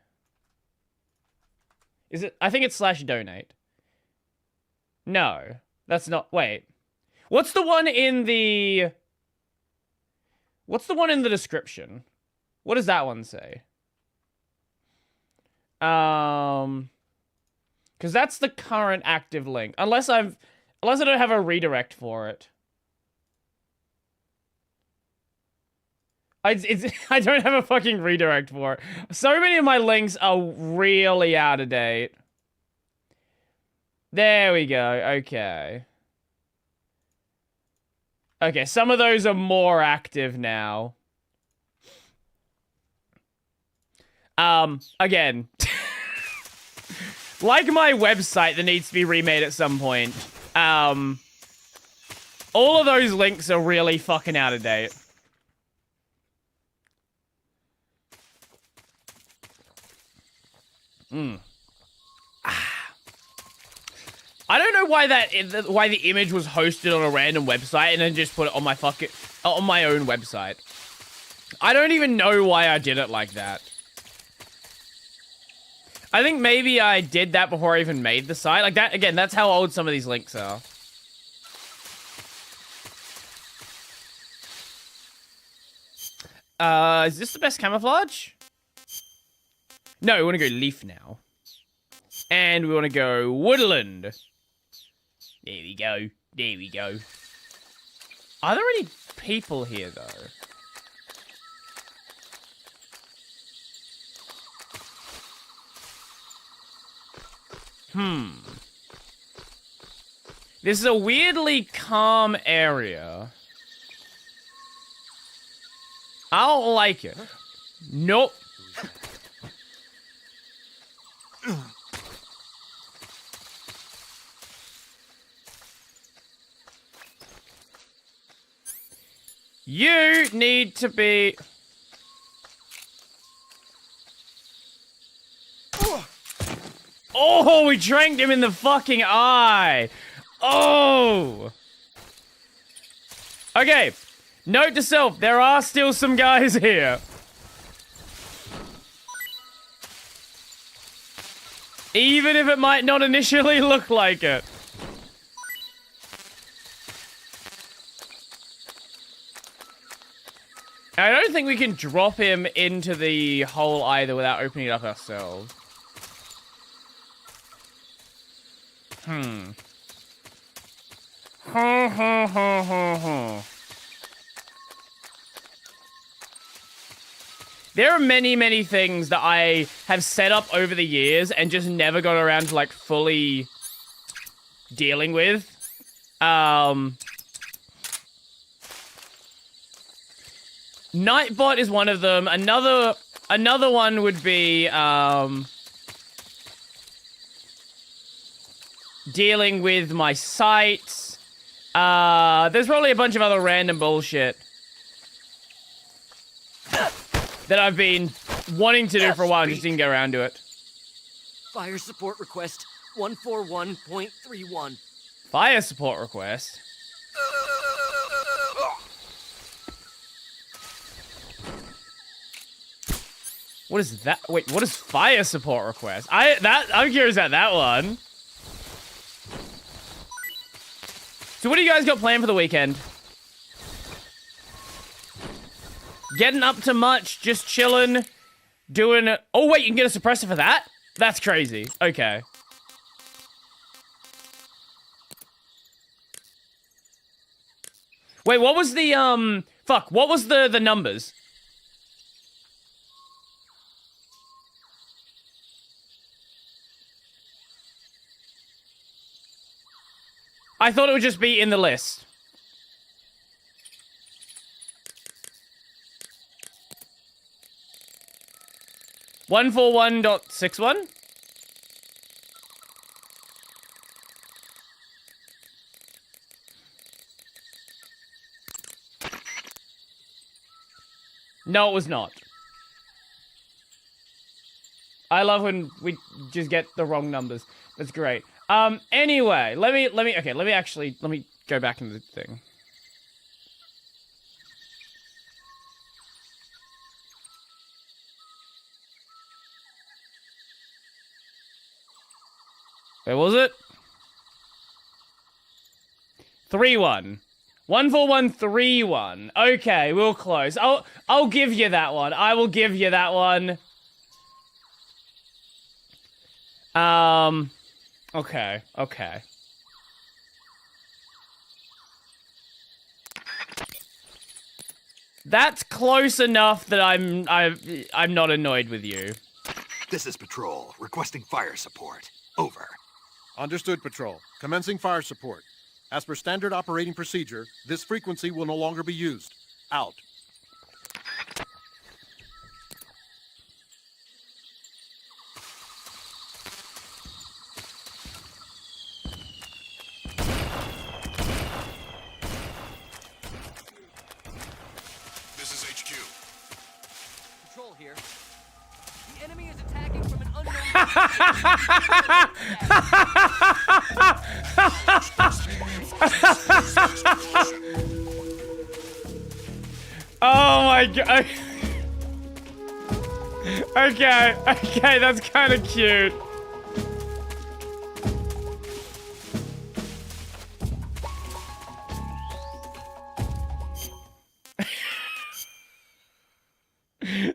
Speaker 2: Is it, I think it's /donate. No, that's not, wait. What's the one in the description? What does that one say? Because that's the current active link. Unless I don't have a redirect for it. I don't have a fucking redirect for it. So many of my links are really out of date. There we go. Okay. Okay, some of those are more active now. Again. Like my website that needs to be remade at some point. All of those links are really fucking out of date. I don't know why why the image was hosted on a random website and then just put it on my on my own website. I don't even know why I did it like that. I think maybe I did that before I even made the site. Like that, again, that's how old some of these links are. Is this the best camouflage? No, we want to go leaf now. And we want to go woodland. There we go. There we go. Are there any people here, though? This is a weirdly calm area. I don't like it. Nope. You need to be... Oh, we tranked him in the fucking eye. Oh. Okay. Note to self, there are still some guys here. Even if it might not initially look like it. I don't think we can drop him into the hole either without opening it up ourselves. There are many, many things that I have set up over the years and just never got around to, like, fully dealing with. Nightbot is one of them. Another one would be, dealing with my sites. There's probably a bunch of other random bullshit that I've been wanting to do for a while and just didn't get around to it.
Speaker 20: Fire support request 141.31.
Speaker 2: Fire support request? What is that? Wait, what is fire support request? I'm curious about that one. So what do you guys got planned for the weekend? Getting up to much, just chilling, doing it. Oh wait, you can get a suppressor for that? That's crazy. Okay. Wait, what was the, fuck, what was the numbers? I thought it would just be in the list. .61? No, it was not. I love when we just get the wrong numbers. That's great. Anyway, let me go back into the thing. Where was it? 3-1. 14131. Okay, we'll close. I'll give you that one. I will give you that one. Okay. That's close enough that I'm not annoyed with you.
Speaker 12: This is Patrol, requesting fire support. Over.
Speaker 21: Understood, Patrol. Commencing fire support. As per standard operating procedure, this frequency will no longer be used. Out.
Speaker 1: This is HQ.
Speaker 20: Patrol here. The enemy is attacking from an unknown
Speaker 2: Oh my god. Okay, that's kind of cute.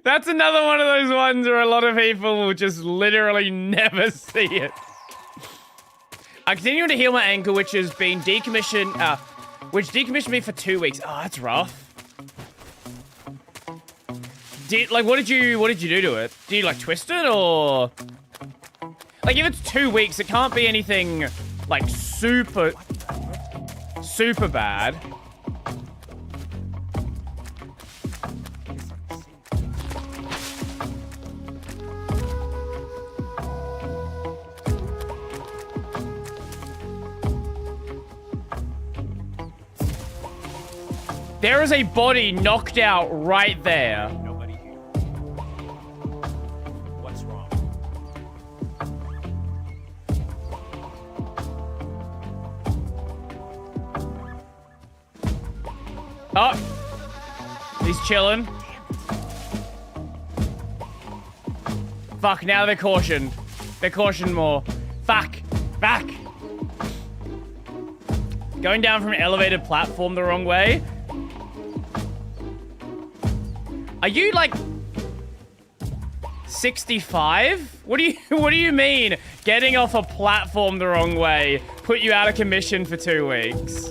Speaker 2: That's another one of those ones where a lot of people will just literally never see it. I continue to heal my ankle, which has been decommissioned, which decommissioned me for 2 weeks. Oh, that's rough. What did you do to it? Did you, like, twist it, or? Like, if it's 2 weeks, it can't be anything, like, super bad. There is a body knocked out right there.
Speaker 6: Nobody here. What's wrong?
Speaker 2: Oh. He's chilling. Fuck, now they're cautioned. They're cautioned more. Fuck. Back. Going down from an elevated platform the wrong way. Are you, like, 65? What do you mean? Getting off a platform the wrong way put you out of commission for 2 weeks.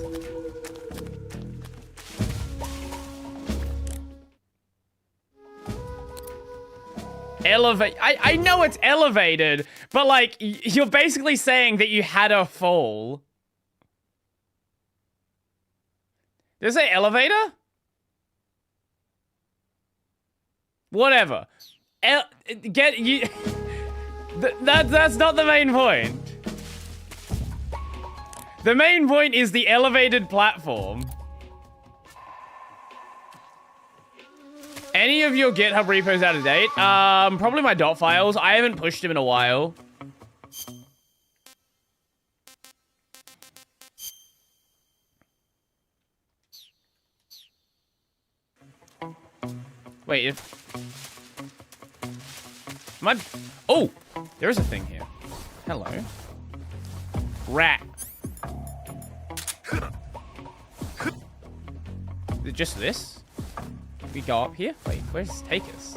Speaker 2: Elevate. I know it's elevated, but like you're basically saying that you had a fall. Did it say elevator? Whatever. That's not the main point. The main point is the elevated platform. Any of your GitHub repos out of date? Probably my dot files. I haven't pushed them in a while. Wait, if... Oh! There is a thing here. Hello. Rat. Is it just this? We go up here? Wait, where does this take us?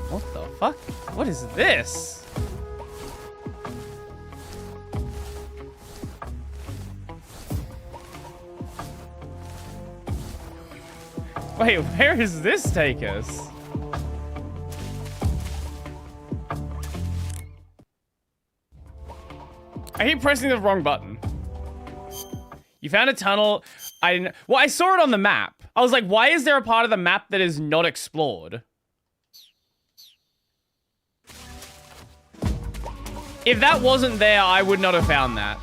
Speaker 2: What the fuck? What is this? Wait, where does this take us? I keep pressing the wrong button. You found a tunnel. Well, I saw it on the map. I was like, why is there a part of the map that is not explored? If that wasn't there, I would not have found that.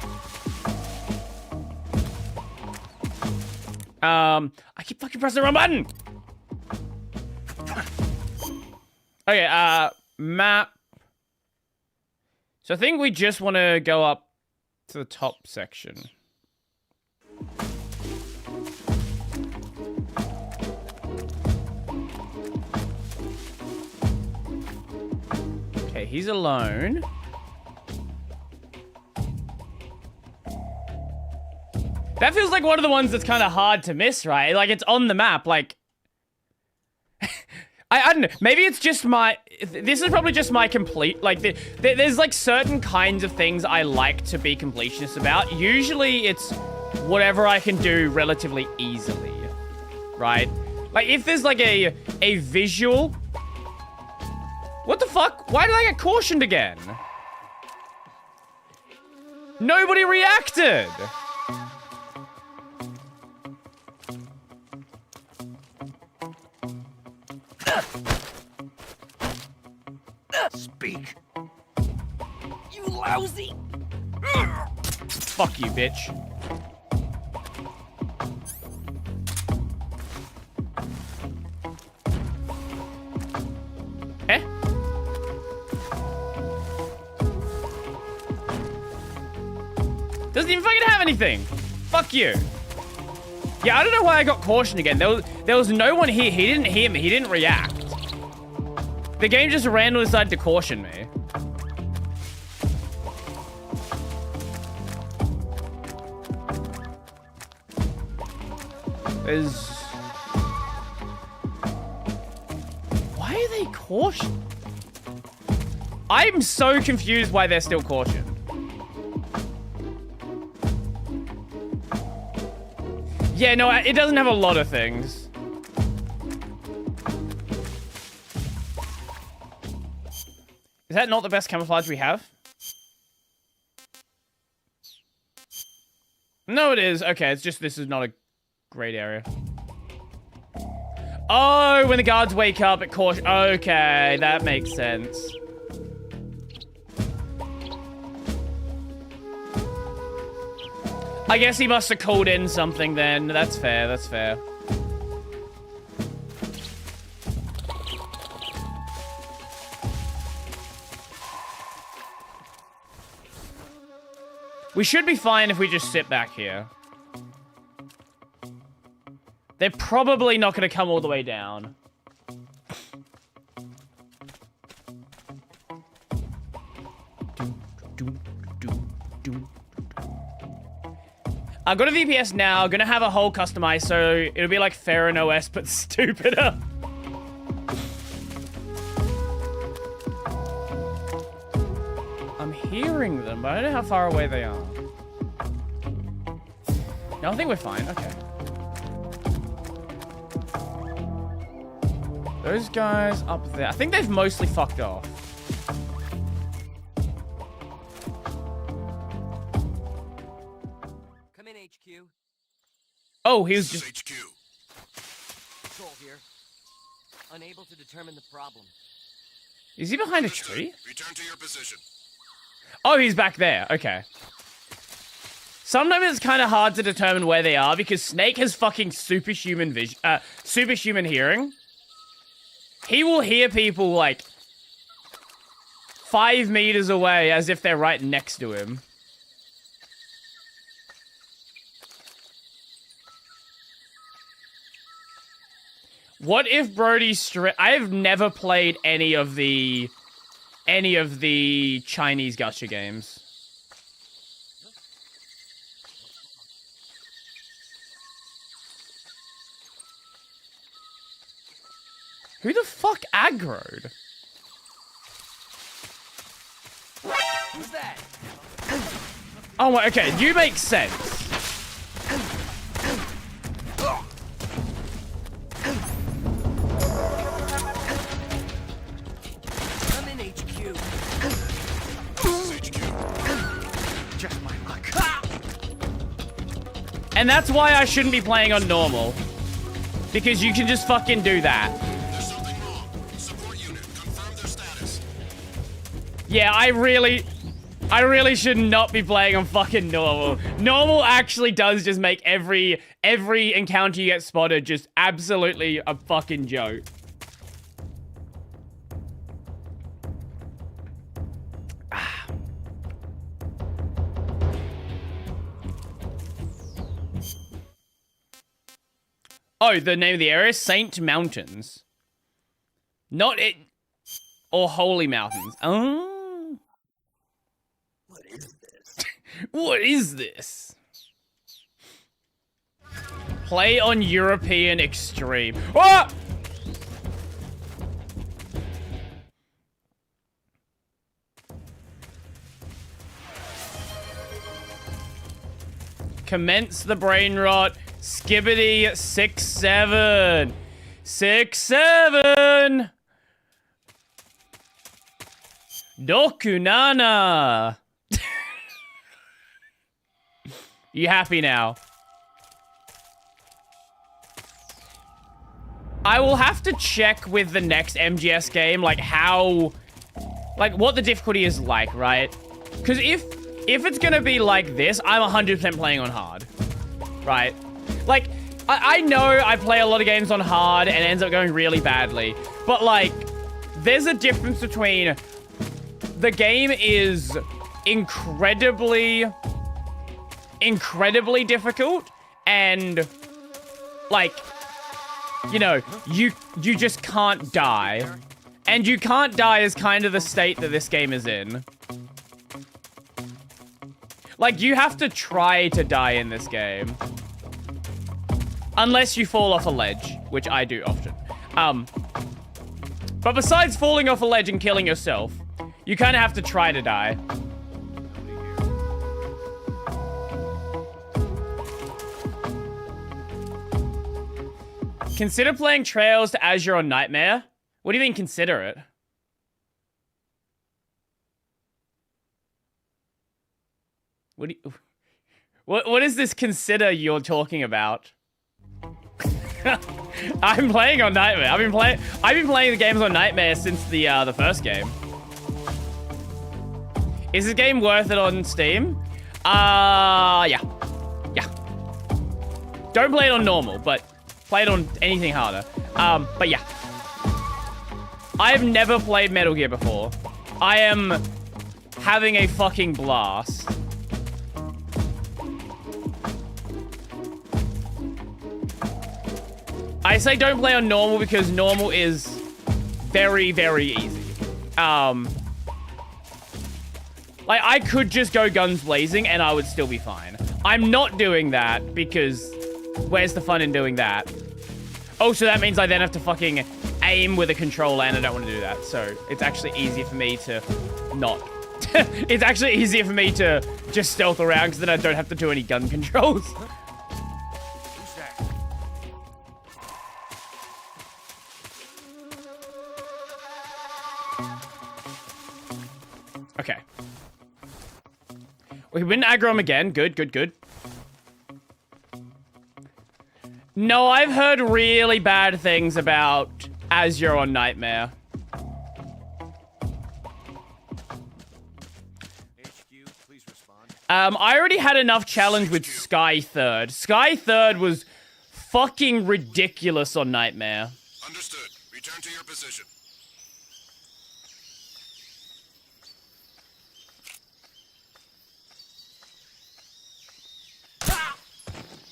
Speaker 2: I keep fucking pressing the wrong button. Okay, map. So I think we just want to go up to the top section. Okay, he's alone. That feels like one of the ones that's kind of hard to miss, right? Like, it's on the map, like... I don't know. Maybe it's just my... This is probably just my complete... Like, there's, like, certain kinds of things I like to be completionist about. Usually, it's whatever I can do relatively easily, right? Like, if there's, like, a visual... What the fuck? Why did I get cautioned again? Nobody reacted!
Speaker 12: Speak.
Speaker 20: You lousy!
Speaker 2: Fuck you, bitch. Eh? Doesn't even fucking have anything. Fuck you. Yeah, I don't know why I got cautioned again. There was no one here. He didn't hear me. He didn't react. The game just randomly decided to caution me. Why are they cautioned? I'm so confused why they're still cautioned. Yeah, no, it doesn't have a lot of things. Is that not the best camouflage we have? No, it is. Okay, it's just this is not a great area. Oh, when the guards wake up at caution. Okay, that makes sense. I guess he must have called in something then. That's fair, that's fair. We should be fine if we just sit back here. They're probably not going to come all the way down. I've got a VPS now. Gonna have a whole customized, so it'll be like Farron OS, but stupider. hearing them, but I don't know how far away they are. No, I think we're fine. Okay. Those guys up there. I think they've mostly fucked off.
Speaker 20: Come in, HQ.
Speaker 2: Oh, he was just...
Speaker 21: HQ.
Speaker 20: Control here. Unable to determine the problem.
Speaker 2: Is he behind a tree?
Speaker 21: Return to your position.
Speaker 2: Oh, he's back there. Okay. Sometimes it's kind of hard to determine where they are because Snake has fucking superhuman vision, superhuman hearing. He will hear people like 5 meters away as if they're right next to him. What if Brody's I have never played any of the Chinese gacha games. Who the fuck aggroed?
Speaker 20: Who's that?
Speaker 2: Oh, my, okay, you make sense.
Speaker 20: I'm in HQ.
Speaker 12: Just my luck.
Speaker 2: And that's why I shouldn't be playing on normal. Because you can just fucking do that.
Speaker 21: There's something wrong. Support unit, confirm their status.
Speaker 2: Yeah, I really should not be playing on fucking normal. Normal actually does just make every encounter you get spotted just absolutely a fucking joke. Oh, the name of the area? Saint Mountains. Not it... Or Holy Mountains. Oh.
Speaker 12: What is this?
Speaker 2: What is this? Play on European Extreme. Ah! Commence the brain rot. Skibbity 6-7. 6-7. Dokunana. You happy now? I will have to check with the next MGS game, like how, like what the difficulty is like, right? Because if it's gonna be like this, I'm 100% playing on hard, right? Like, I know I play a lot of games on hard and it ends up going really badly, but like, there's a difference between the game is incredibly difficult and like, you know, you just can't die. And you can't die is kind of the state that this game is in. Like, you have to try to die in this game. Unless you fall off a ledge, which I do often. But besides falling off a ledge and killing yourself, you kind of have to try to die. Consider playing Trails to Azure on Nightmare. What do you mean consider it? What is this consider you're talking about? I'm playing on Nightmare. I've been playing the games on Nightmare since the first game. Is this game worth it on Steam? Yeah. Don't play it on normal, but play it on anything harder. But yeah. I have never played Metal Gear before. I am having a fucking blast. I say don't play on normal because normal is very, very easy. Like, I could just go guns blazing and I would still be fine. I'm not doing that because where's the fun in doing that? Oh, so that means I then have to fucking aim with a controller and I don't want to do that. So it's actually easier for me to not. It's actually easier for me to just stealth around because then I don't have to do any gun controls.
Speaker 6: Who's that?
Speaker 2: Okay. We win aggro him again. Good, good, good. No, I've heard really bad things about Azure on Nightmare. I already had enough challenge with Sky Third. Sky Third was fucking ridiculous on Nightmare.
Speaker 21: Understood. Return to your position.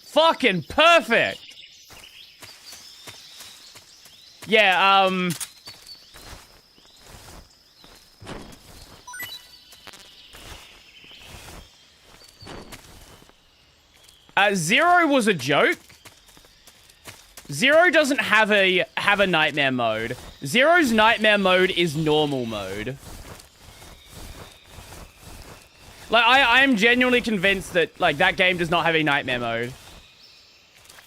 Speaker 2: Fucking perfect. Yeah, Zero was a joke. Zero doesn't have a nightmare mode. Zero's nightmare mode is normal mode. Like, I am genuinely convinced that, like, that game does not have a nightmare mode.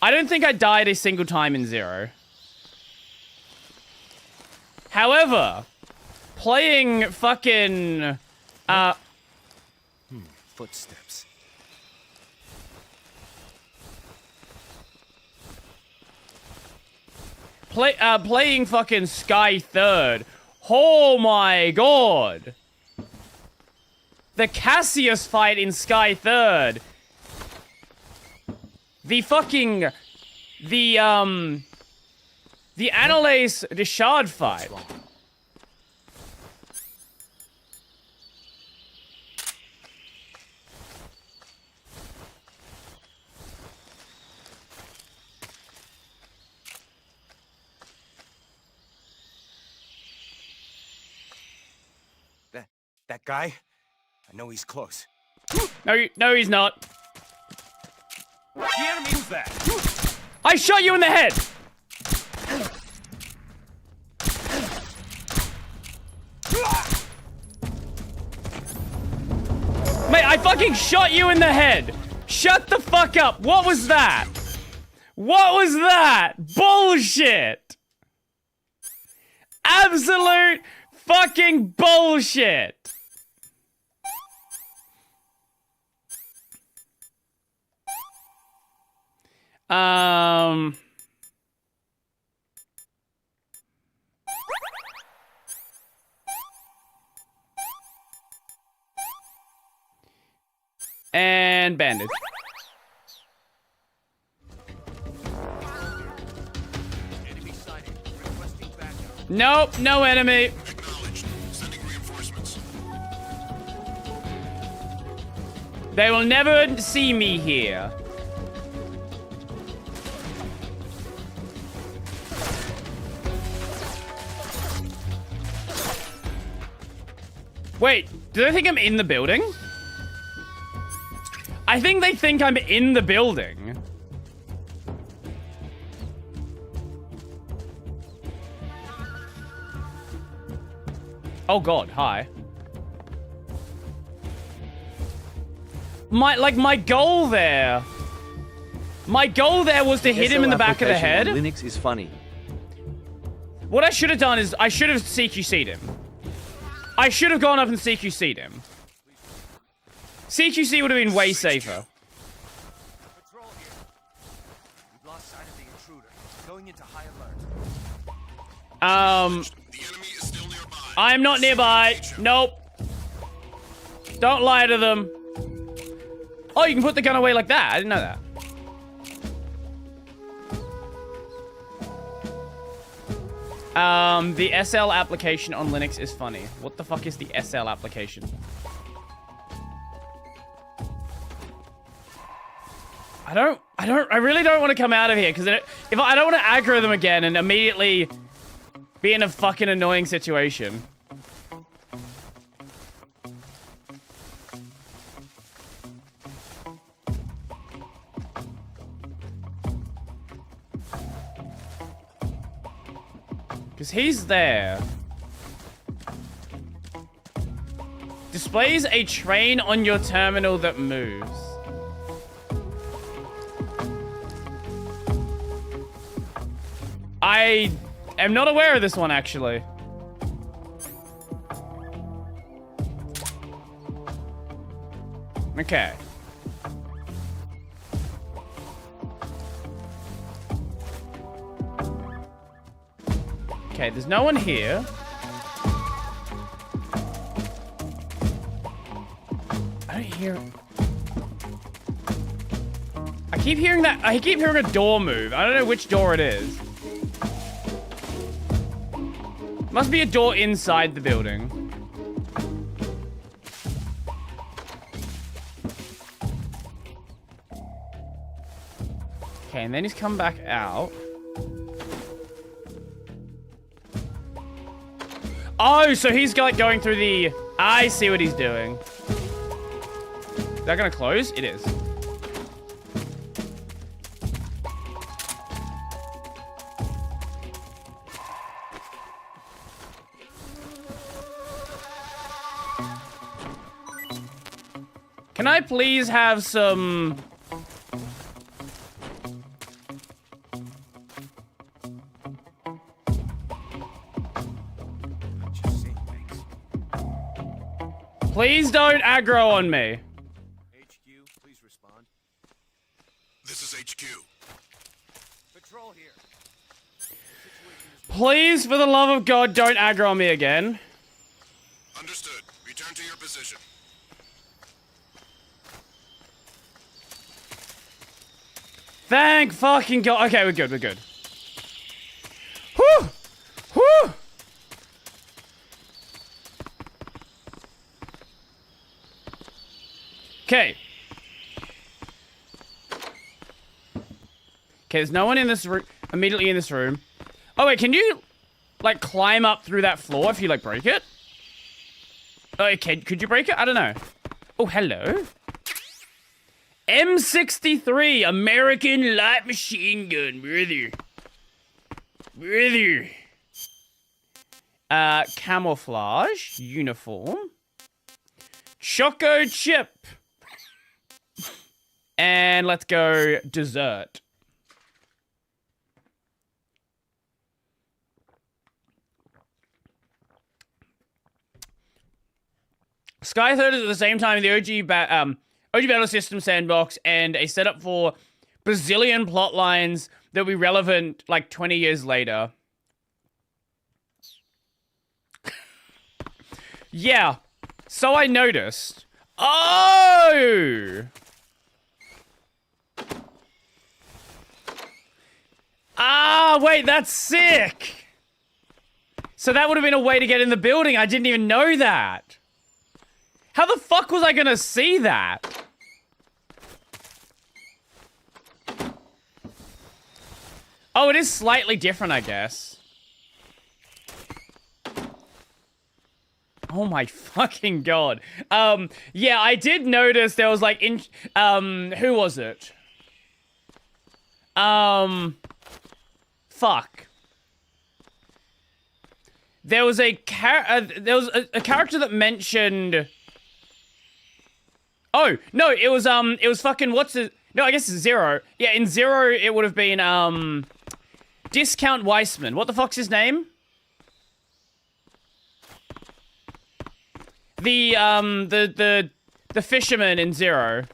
Speaker 2: I don't think I died a single time in Zero. However, playing fucking,
Speaker 6: Footsteps.
Speaker 2: playing fucking Sky Third. Oh my god. The Cassius fight in Sky Third. The fucking... The Annalise Deshard fight.
Speaker 6: That guy? I know he's close.
Speaker 2: No, he's not.
Speaker 6: The enemy was that.
Speaker 2: I shot you in the head! Mate, I fucking shot you in the head! Shut the fuck up! What was that? What was that? Bullshit! Absolute fucking bullshit! And bandage. Nope, no enemy.
Speaker 21: Acknowledged. Sending reinforcements.
Speaker 2: They will never see me here. Wait, do they think I'm in the building? I think they think I'm in the building. Oh god, hi. My goal there. My goal there was to hit him in the back of the head.
Speaker 10: Linux is funny.
Speaker 2: What I should have done is I should have CQC'd him. I should have gone up and CQC'd him. CQC would have been way safer.
Speaker 6: Patrol here. We've lost sight of the intruder. Going into high alert.
Speaker 21: The enemy is still nearby.
Speaker 2: I'm not nearby. Nope. Don't lie to them. Oh, you can put the gun away like that. I didn't know that. The SL application on Linux is funny. What the fuck is the SL application? I really don't want to come out of here because if I don't want to aggro them again and immediately be in a fucking annoying situation. Because he's there. Displays a train on your terminal that moves. I am not aware of this one, actually. Okay. Okay, there's no one here. I don't hear... I keep hearing a door move. I don't know which door it is. Must be a door inside the building. Okay, and then he's come back out. Oh, so he's like going through the... I see what he's doing. Is that gonna close? It is. Can I please have some... Please don't aggro on me.
Speaker 6: HQ, please respond.
Speaker 21: This is HQ.
Speaker 6: Patrol here.
Speaker 2: Please, for the love of God, don't aggro on me again.
Speaker 21: Understood. Return to your position.
Speaker 2: Thank fucking God. Okay, we're good, we're good. Whew! Whew! Okay. Okay, there's no one in this room, immediately in this room. Oh, wait, can you, like, climb up through that floor if you, like, break it? Okay, could you break it? I don't know. Oh, hello. M63, American light machine gun, brother. Brother. Camouflage, uniform. Choco chip. And let's go dessert. Sky Third is at the same time the OG Battle System sandbox and a setup for bazillion plot lines that will be relevant like 20 years later. Yeah. So I noticed. Oh! Ah, wait, that's sick! So that would have been a way to get in the building. I didn't even know that. How the fuck was I gonna see that? Oh, it is slightly different, I guess. Oh my fucking God. Yeah, I did notice there was like who was it? Fuck. There was a character that mentioned... Oh, no, it was fucking, what's it? No, I guess it's Zero. Yeah, in Zero, it would have been, Discount Weissman. What the fuck's his name? The fisherman in Zero.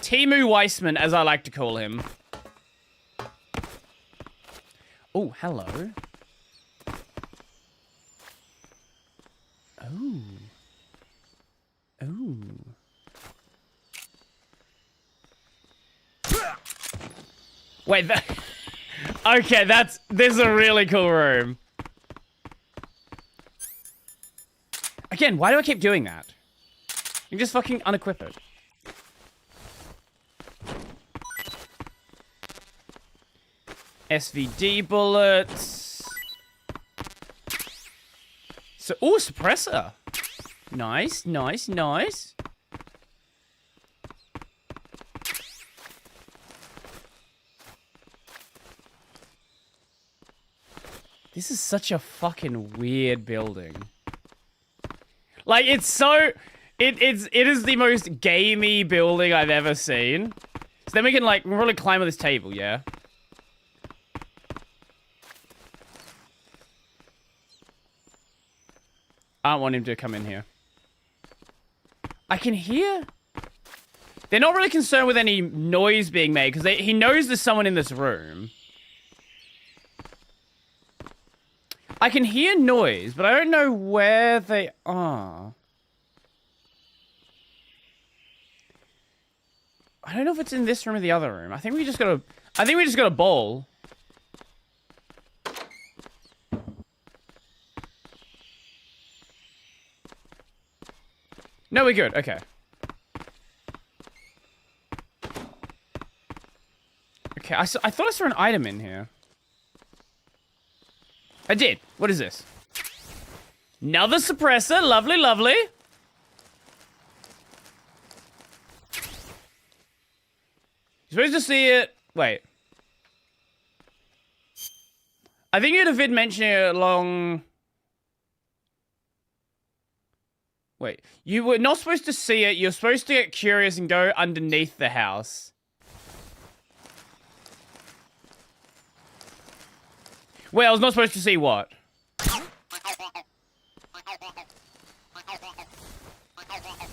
Speaker 2: Timu Weissman, as I like to call him. Oh, hello. Oh. Oh. Wait, that... Okay, this is a really cool room. Again, why do I keep doing that? You can just fucking unequip it. SVD bullets. So, ooh, suppressor. Nice, nice, nice. This is such a fucking weird building. Like, it's so... It is the most gamey building I've ever seen. So then we can, like, we'll probably climb on this table, yeah? I don't want him to come in here. I can hear... They're not really concerned with any noise being made, because he knows there's someone in this room. I can hear noise, but I don't know where they are. I don't know if it's in this room or the other room. I think we just got a ball. No, we're good. Okay. Okay, I thought I saw an item in here. I did. What is this? Another suppressor. Lovely, lovely. You're supposed to see it. Wait. I think you had a vid mentioning it along... Wait. You were not supposed to see it. You're supposed to get curious and go underneath the house. Wait, I was not supposed to see what?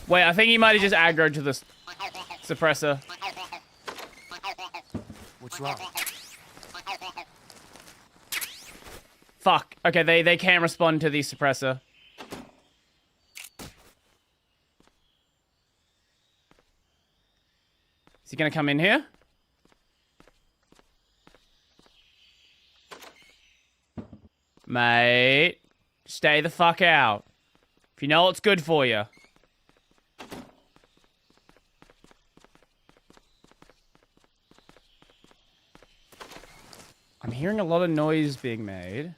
Speaker 2: Wait, I think he might have just aggroed to the suppressor.
Speaker 6: What's wrong?
Speaker 2: Fuck. Okay, they can't respond to the suppressor. Is he gonna come in here? Mate, stay the fuck out. If you know what's good for you. I'm hearing a lot of noise being made.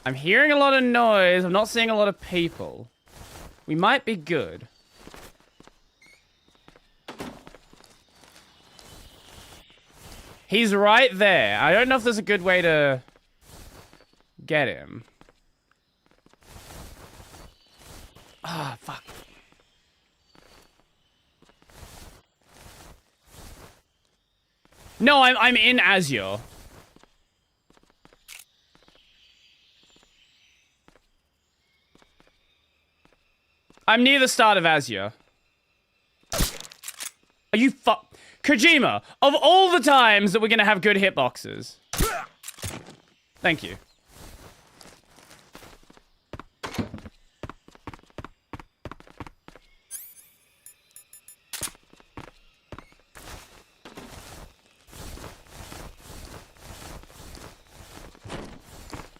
Speaker 2: I'm hearing a lot of noise. I'm not seeing a lot of people. We might be good. He's right there. I don't know if there's a good way to get him. Ah, fuck. No, I'm in Azure. I'm near the start of Azure. Are you Kojima, of all the times that we're gonna have good hitboxes. Thank you.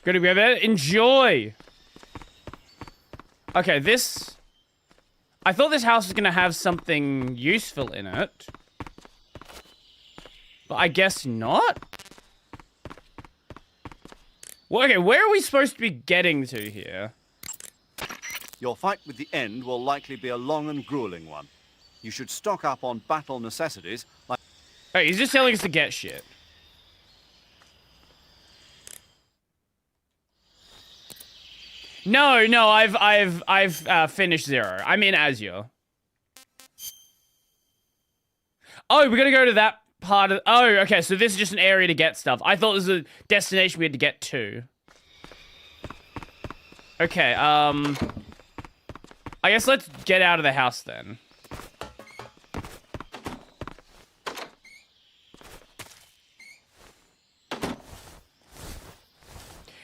Speaker 2: Good to be there. Enjoy. Okay, this... I thought this house was going to have something useful in it. But I guess not? Well, okay, where are we supposed to be getting to here?
Speaker 4: Your fight with the End will likely be a long and grueling one. You should stock up on battle necessities like...
Speaker 2: Hey, he's just telling us to get shit. No, I've finished Zero. I'm in Azure. Oh, we're gonna go to that part of... Oh, okay, so this is just an area to get stuff. I thought this was a destination we had to get to. Okay, I guess let's get out of the house then.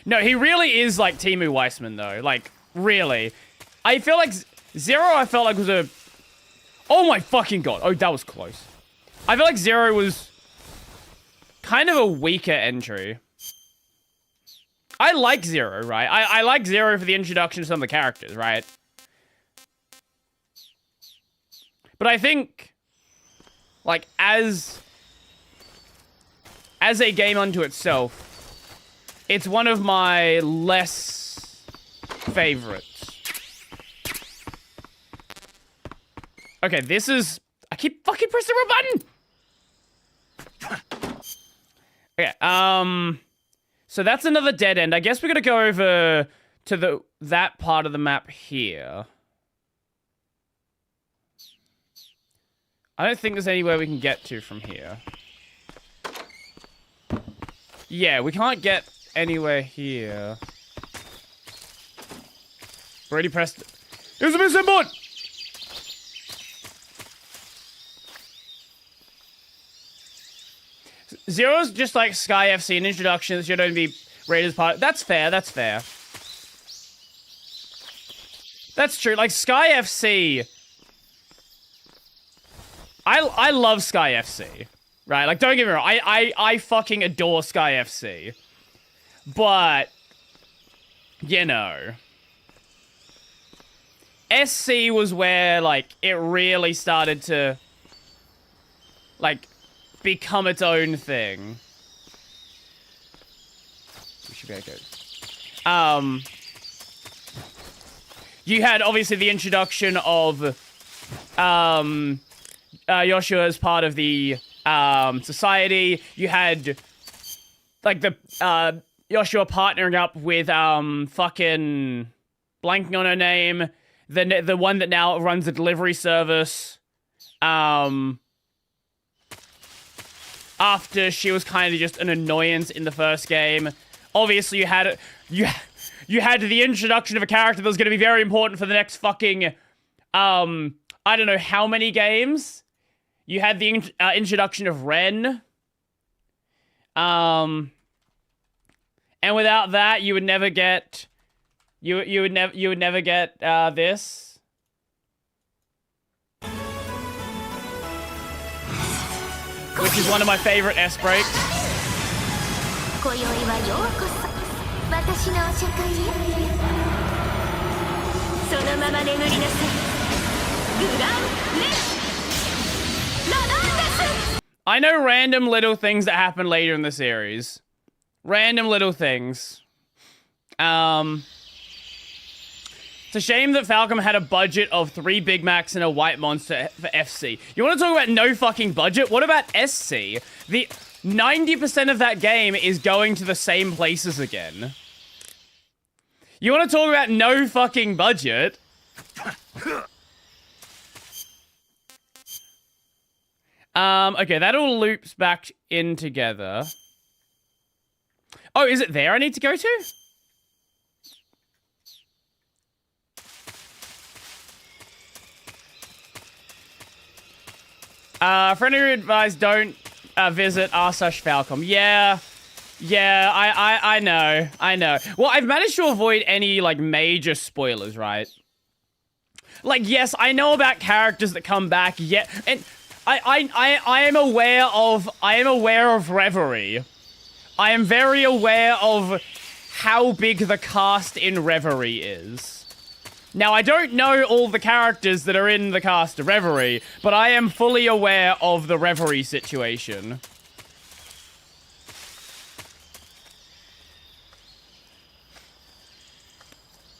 Speaker 2: No, he really is like Timo Weissman, though. Like, really. I feel like Zero, I felt like was a... Oh my fucking god. Oh, that was close. I feel like Zero was kind of a weaker entry. I like Zero, right? I like Zero for the introduction to some of the characters, right? But I think, like, as a game unto itself, it's one of my less favorites. Okay, this is... I keep fucking pressing the wrong button! Okay, so that's another dead end. I guess we're gonna go over to that part of the map here. I don't think there's anywhere we can get to from here. Yeah, we can't get anywhere here. Already pressed... Here's a missing board! Zero's just like Sky FC, an introduction that should only be rated as part. That's fair, that's fair. That's true, like Sky FC... I love Sky FC, right? Like, don't get me wrong, I fucking adore Sky FC. But, you know... SC was where, like, it really started to, like, become its own thing. We should be okay. You had, obviously, the introduction of, Yoshua as part of the, society. You had, like, the, Yoshua partnering up with, fucking... blanking on her name... The one that now runs the delivery service, after she was kind of just an annoyance in the first game. Obviously, you had the introduction of a character that was going to be very important for the next fucking, I don't know how many games. You had the introduction of Ren. And without that, you would never get... You would never get this. Which is one of my favorite S breaks. I know random little things that happen later in the series. Random little things. It's a shame that Falcom had a budget of 3 Big Macs and a white monster for FC. You want to talk about no fucking budget? What about SC? The 90% of that game is going to the same places again. You want to talk about no fucking budget? Okay, that all loops back in together. Oh, is it there I need to go to? Friendly advice, don't visit r/Falcom. Yeah, I know. Well, I've managed to avoid any, like, major spoilers, right? Like, yes, I know about characters that come back, yeah, and I am aware of Reverie. I am very aware of how big the cast in Reverie is. Now, I don't know all the characters that are in the cast of Reverie, but I am fully aware of the Reverie situation.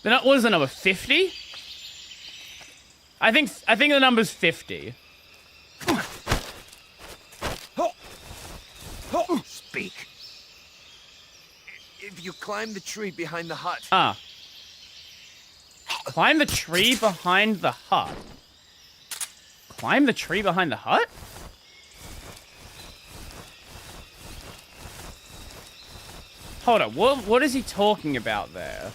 Speaker 2: What was the number? 50? I think the number's 50.
Speaker 6: Speak. If you climb the tree behind the hut.
Speaker 2: Climb the tree behind the hut. Climb the tree behind the hut? Hold on, what is he talking about there?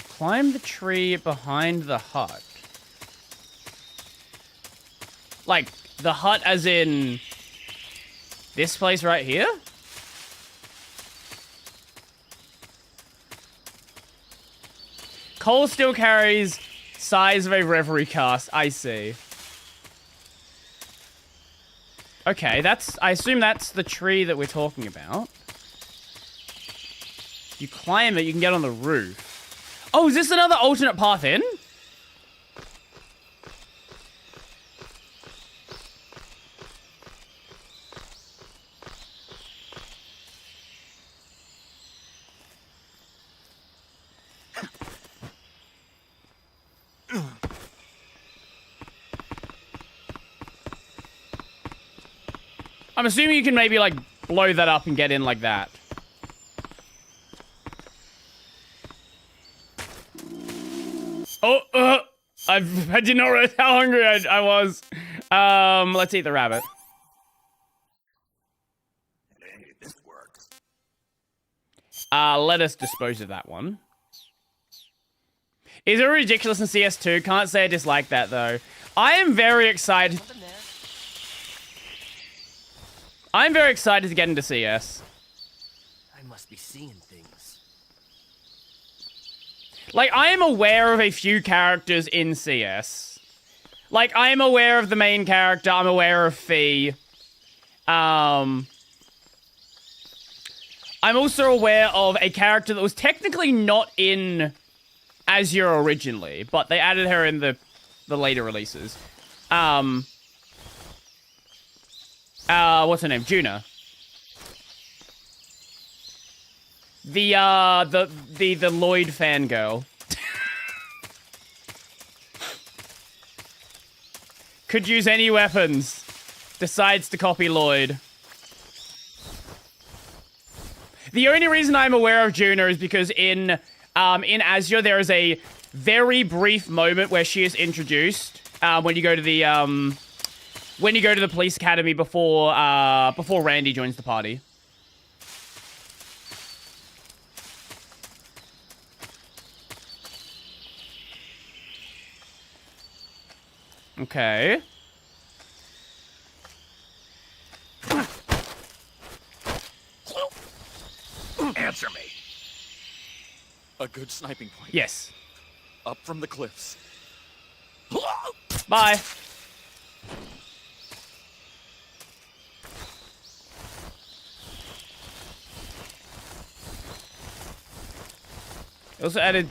Speaker 2: Climb the tree behind the hut. Like, the hut as in... this place right here? Cole still carries size of a Reverie cast. I see. Okay, I assume that's the tree that we're talking about. You climb it, you can get on the roof. Oh, is this another alternate path in? I'm assuming you can maybe, like, blow that up and get in like that. Oh, I did not realize how hungry I was. Let's eat the rabbit. Let us dispose of that one. Is it ridiculous in CS2? Can't say I dislike that, though. I am very excited. I'm very excited to get into CS.
Speaker 20: I must be seeing things.
Speaker 2: Like, I am aware of a few characters in CS. Like, I am aware of the main character. I'm aware of Fee. I'm also aware of a character that was technically not in Azure originally, but they added her in the later releases. What's her name? Juna. The Lloyd fangirl. Could use any weapons. Decides to copy Lloyd. The only reason I'm aware of Juna is because in Azure there is a very brief moment where she is introduced when you go to the police academy before Randy joins the party. Okay.
Speaker 12: Answer me.
Speaker 7: A good sniping point.
Speaker 2: Yes.
Speaker 7: Up from the cliffs.
Speaker 2: Bye. I also added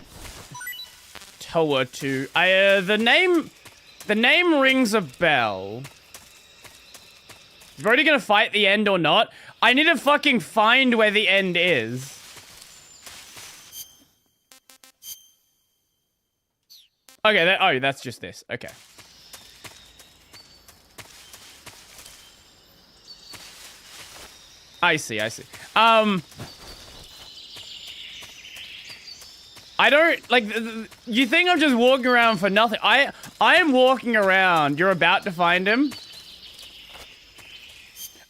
Speaker 2: Toa to the name rings a bell. You're already gonna fight the end or not? I need to fucking find where the end is. Okay, oh, that's just this. Okay. I see. I don't, like, you think I'm just walking around for nothing. I am walking around. You're about to find him.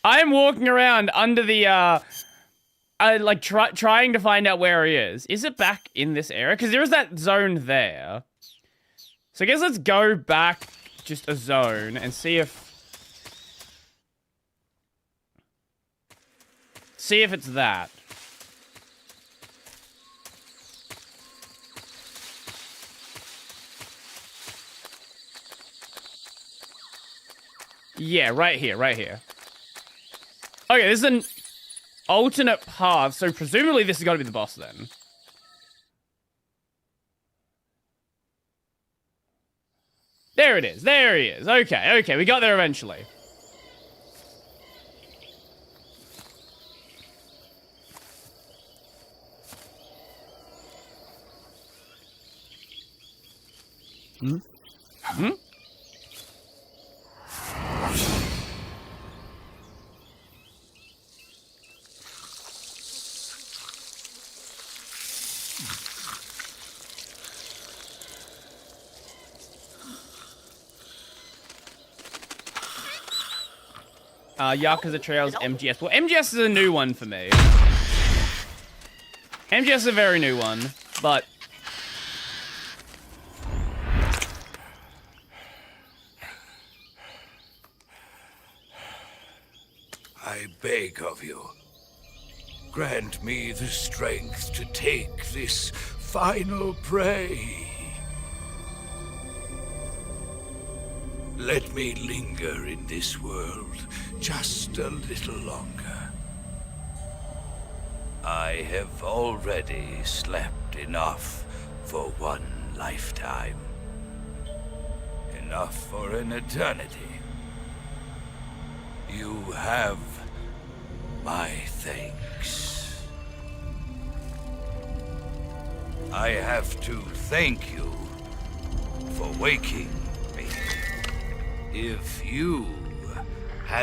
Speaker 2: I am walking around under the, like, trying to find out where he is. Is it back in this area? Because there is that zone there. So I guess let's go back just a zone and see if it's that. Yeah, right here. Okay, this is an alternate path, so presumably this has got to be the boss then. There it is. There he is. Okay, we got there eventually. Hmm? Yakuza Trails MGS. Well, MGS is a new one for me. MGS is a very new one, but...
Speaker 22: I beg of you, grant me the strength to take this final prey. Let me linger in this world just a little longer. I have already slept enough for one lifetime. Enough for an eternity. You have my thanks. I have to thank you for waking me. If you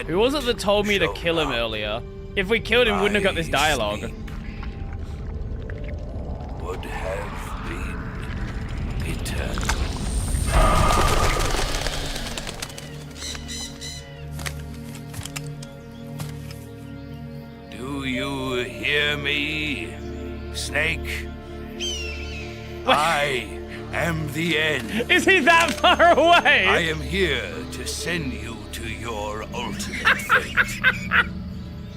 Speaker 2: Who was it that told me to kill him earlier? If we killed him, we wouldn't have got this dialogue.
Speaker 22: Would have been eternal. Do you hear me, Snake? I am the end.
Speaker 2: Is he that far away?
Speaker 22: I am here to send you to your ultimate fate.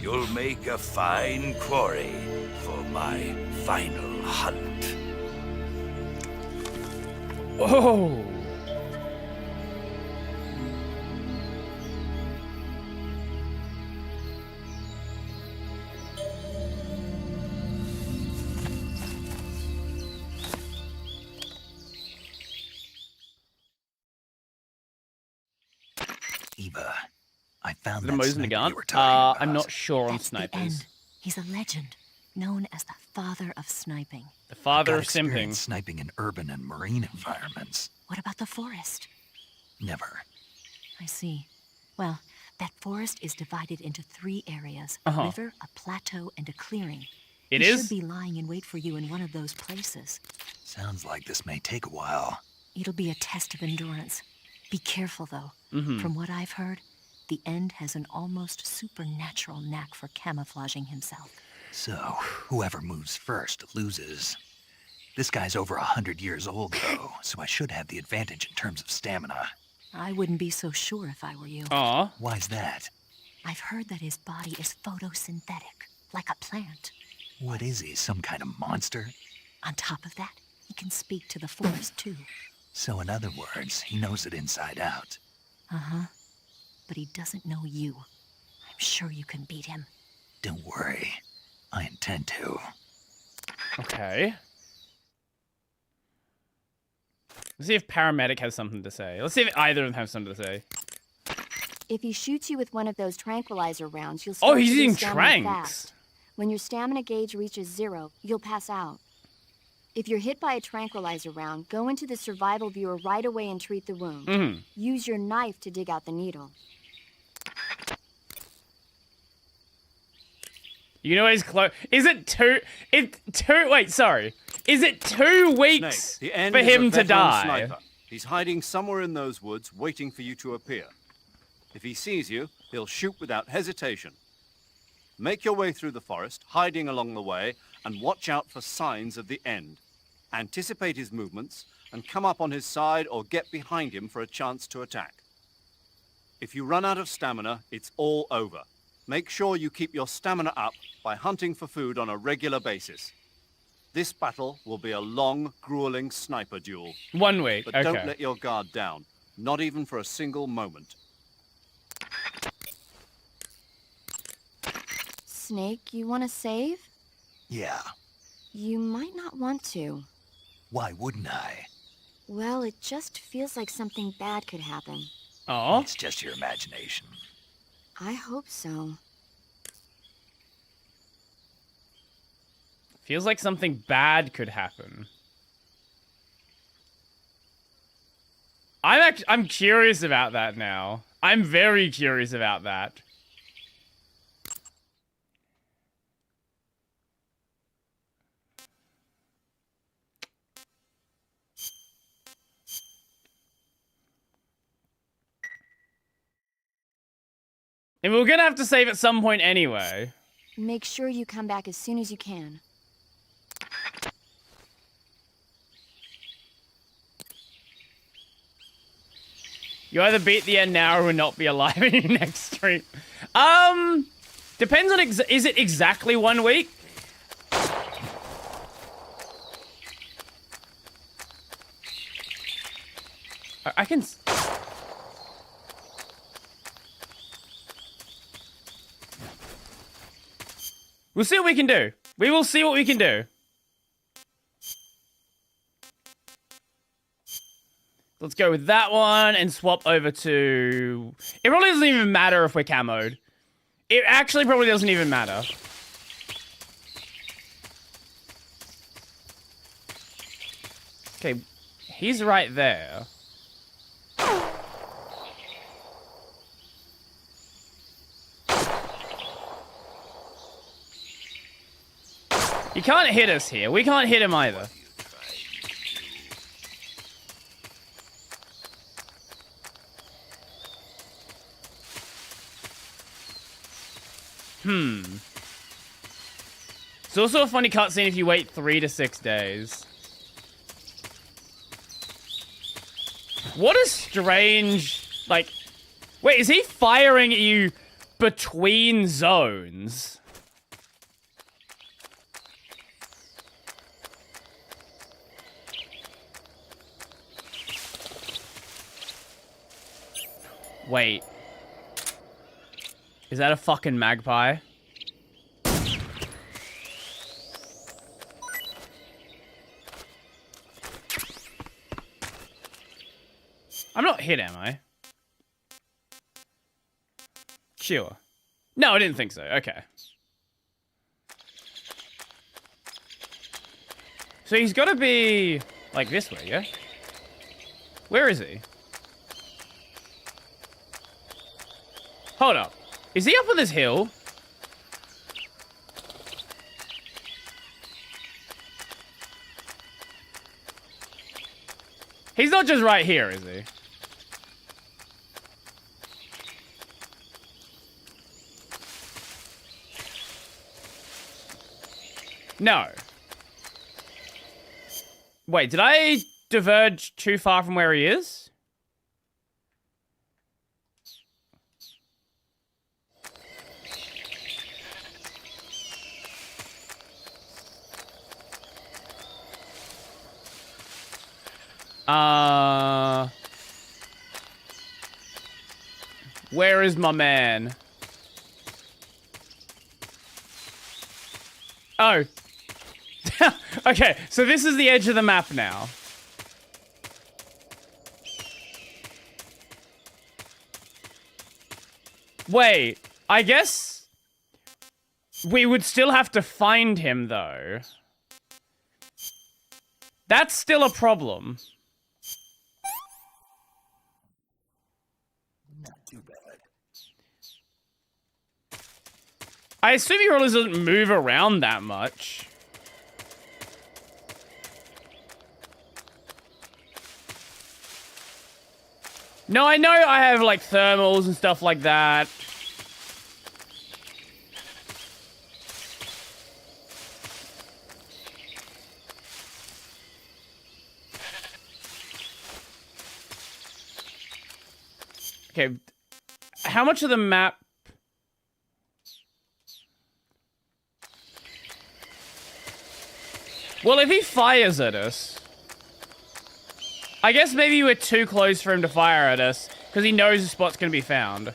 Speaker 22: You'll make a fine quarry for my final hunt.
Speaker 2: Oh.
Speaker 12: Eva, I found
Speaker 2: The
Speaker 12: that
Speaker 2: Mosin
Speaker 12: sniper
Speaker 2: gun?
Speaker 12: you were talking about.
Speaker 2: I'm not sure on
Speaker 19: That's the
Speaker 2: snipers.
Speaker 19: end. He's a legend, known as the father of sniping.
Speaker 2: The father
Speaker 12: Got
Speaker 2: of simping.
Speaker 12: experience sniping in urban and marine environments.
Speaker 19: What about the forest?
Speaker 12: Never.
Speaker 19: I see. Well, that forest is divided into 3 areas.
Speaker 2: Uh-huh.
Speaker 19: A river, a plateau, and a clearing.
Speaker 2: It
Speaker 19: He
Speaker 2: is?
Speaker 19: should be lying in wait for you in one of those places.
Speaker 12: Sounds like this may take a while.
Speaker 19: It'll be a test of endurance. Be careful, though.
Speaker 2: Mhm.
Speaker 19: From what I've heard, the End has an almost supernatural knack for camouflaging himself.
Speaker 12: So, whoever moves first loses. This guy's over 100 years old, though, so I should have the advantage in terms of stamina.
Speaker 19: I wouldn't be so sure if I were you.
Speaker 2: Aw.
Speaker 12: Why's that?
Speaker 19: I've heard that his body is photosynthetic, like a plant.
Speaker 12: What is he, some kind of monster?
Speaker 19: On top of that, he can speak to the forest, too.
Speaker 12: So in other words, he knows it inside out.
Speaker 19: Uh-huh. But he doesn't know you. I'm sure you can beat him.
Speaker 12: Don't worry. I intend to.
Speaker 2: Okay. Let's see if paramedic has something to say. Let's see if either of them have something to say.
Speaker 5: If he shoots you with one of those tranquilizer rounds, you'll
Speaker 2: Oh,
Speaker 5: start
Speaker 2: he's
Speaker 5: to lose
Speaker 2: using
Speaker 5: stamina
Speaker 2: tranks.
Speaker 5: fast. When your stamina gauge reaches 0, you'll pass out. If you're hit by a tranquilizer round, go into the survival viewer right away and treat the wound.
Speaker 2: Mhm.
Speaker 5: Use your knife to dig out the needle.
Speaker 2: You know he's close. Is it two? Wait, sorry. Is it 2 weeks
Speaker 4: Snake, the end
Speaker 2: for
Speaker 4: is a
Speaker 2: him to
Speaker 4: veteran
Speaker 2: die?
Speaker 4: Sniper. He's hiding somewhere in those woods, waiting for you to appear. If he sees you, he'll shoot without hesitation. Make your way through the forest, hiding along the way, and watch out for signs of the end. Anticipate his movements, and come up on his side or get behind him for a chance to attack. If you run out of stamina, it's all over. Make sure you keep your stamina up by hunting for food on a regular basis. This battle will be a long, grueling sniper duel.
Speaker 2: 1 week,
Speaker 4: But
Speaker 2: okay.
Speaker 4: don't let your guard down, not even for a single moment.
Speaker 5: Snake, you want to save?
Speaker 12: Yeah.
Speaker 5: You might not want to.
Speaker 12: Why wouldn't I?
Speaker 5: Well, it just feels like something bad could happen.
Speaker 2: Oh?
Speaker 12: It's just your imagination.
Speaker 5: I hope so.
Speaker 2: Feels like something bad could happen. I'm curious about that now. I'm very curious about that. And we're gonna have to save at some point anyway.
Speaker 5: Make sure you come back as soon as you can.
Speaker 2: You either beat the end now or will not be alive in your next stream. Depends on is it exactly 1 week? I can. We'll see what we can do. We will see what we can do. Let's go with that one and swap over to... It probably doesn't even matter if we're camoed. It actually probably doesn't even matter. Okay, he's right there. He can't hit us here. We can't hit him either. It's also a funny cutscene if you wait 3 to 6 days. What a strange... Like... Wait, is he firing at you between zones? Wait. Is that a fucking magpie? I'm not hit, am I? Sure. No, I didn't think so. Okay. So he's got to be like this way, yeah? Where is he? Hold up. Is he up on this hill? He's not just right here, is he? No. Wait, did I diverge too far from where he is? Where is my man? Oh. Okay, so this is the edge of the map now. Wait, I guess we would still have to find him, though. That's still a problem.
Speaker 12: Not too bad.
Speaker 2: I assume he really doesn't move around that much. No, I know I have, like, thermals and stuff like that. Okay, how much of the map... Well, if he fires at us... I guess maybe we're too close for him to fire at us, because he knows the spot's going to be found.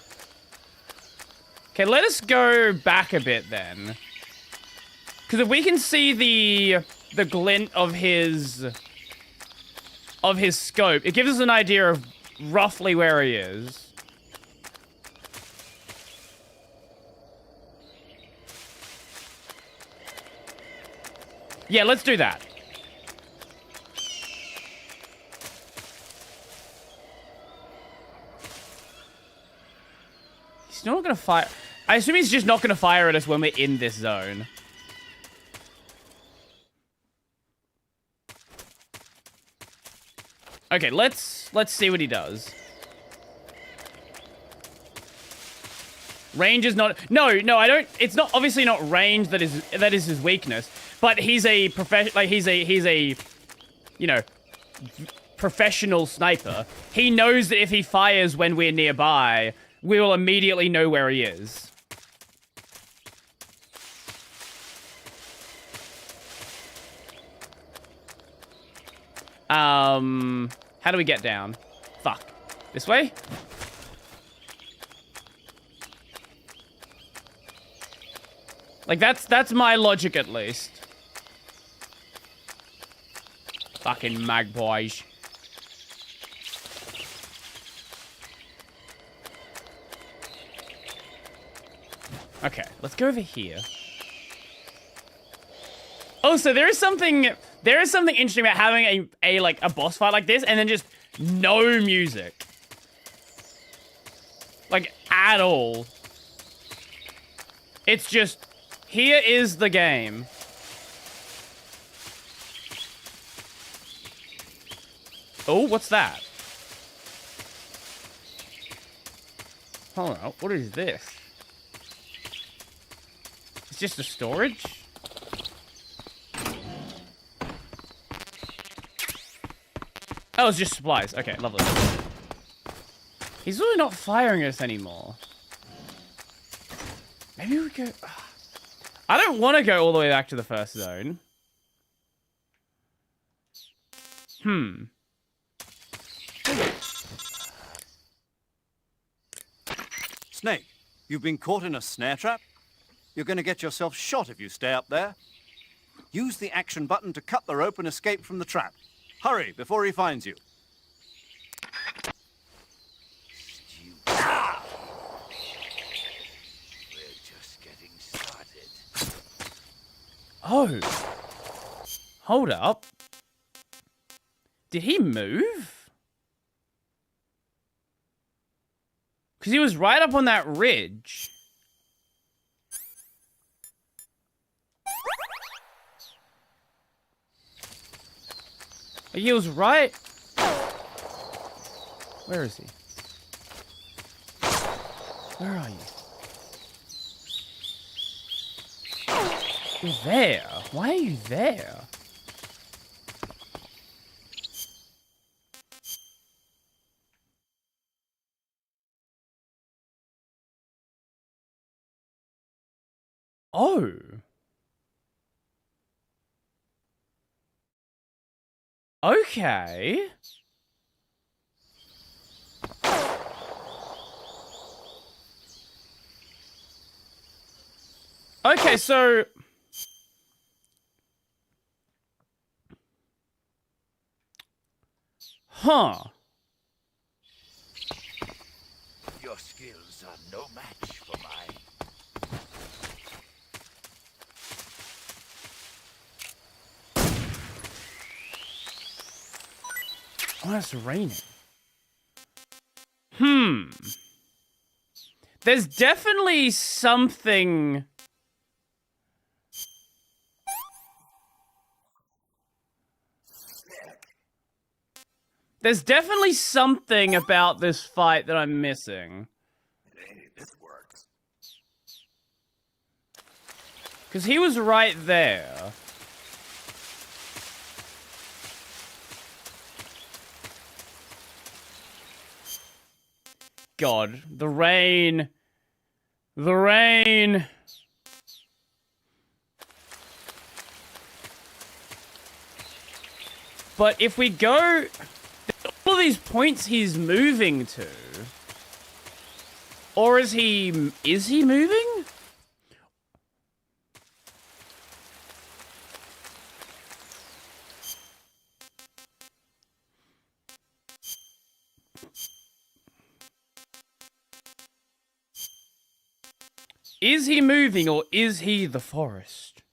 Speaker 2: Okay, let us go back a bit then. Because if we can see the glint of his scope, it gives us an idea of roughly where he is. Yeah, let's do that. He's not gonna fire. I assume he's just not gonna fire at us when we're in this zone. Okay, let's see what he does. Range is not... No, I don't... It's not obviously not range that is his weakness, but he's a he's a you know, professional sniper. He knows that if he fires when we're nearby, we will immediately know where he is. How do we get down? Fuck. This way? Like, that's my logic, at least. Fucking magpies. Okay, let's go over here. Oh, so there is something interesting about having a boss fight like this and then just no music. Like, at all. It's just, here is the game. Oh, what's that? Hold on, what is this? It's just a storage? Oh, it's just supplies. Okay, lovely. He's really not firing us anymore. Maybe we go... I don't want to go all the way back to the first zone.
Speaker 4: Snake, you've been caught in a snare trap? You're going to get yourself shot if you stay up there. Use the action button to cut the rope and escape from the trap. Hurry, before he finds you.
Speaker 22: We're just getting started.
Speaker 2: Oh. Hold up. Did he move? Because he was right up on that ridge. He was right. Where is he? Where are you? You're there. Why are you there? Oh. Okay. Okay, so... Huh.
Speaker 22: Your skills are no match for mine.
Speaker 2: Oh, it's raining. There's definitely something... There's definitely something about this fight that I'm missing.
Speaker 22: This works.
Speaker 2: Because he was right there. God, the rain. The rain. But if we go... all these points he's moving to. Or is he moving? Is he moving or is he the forest?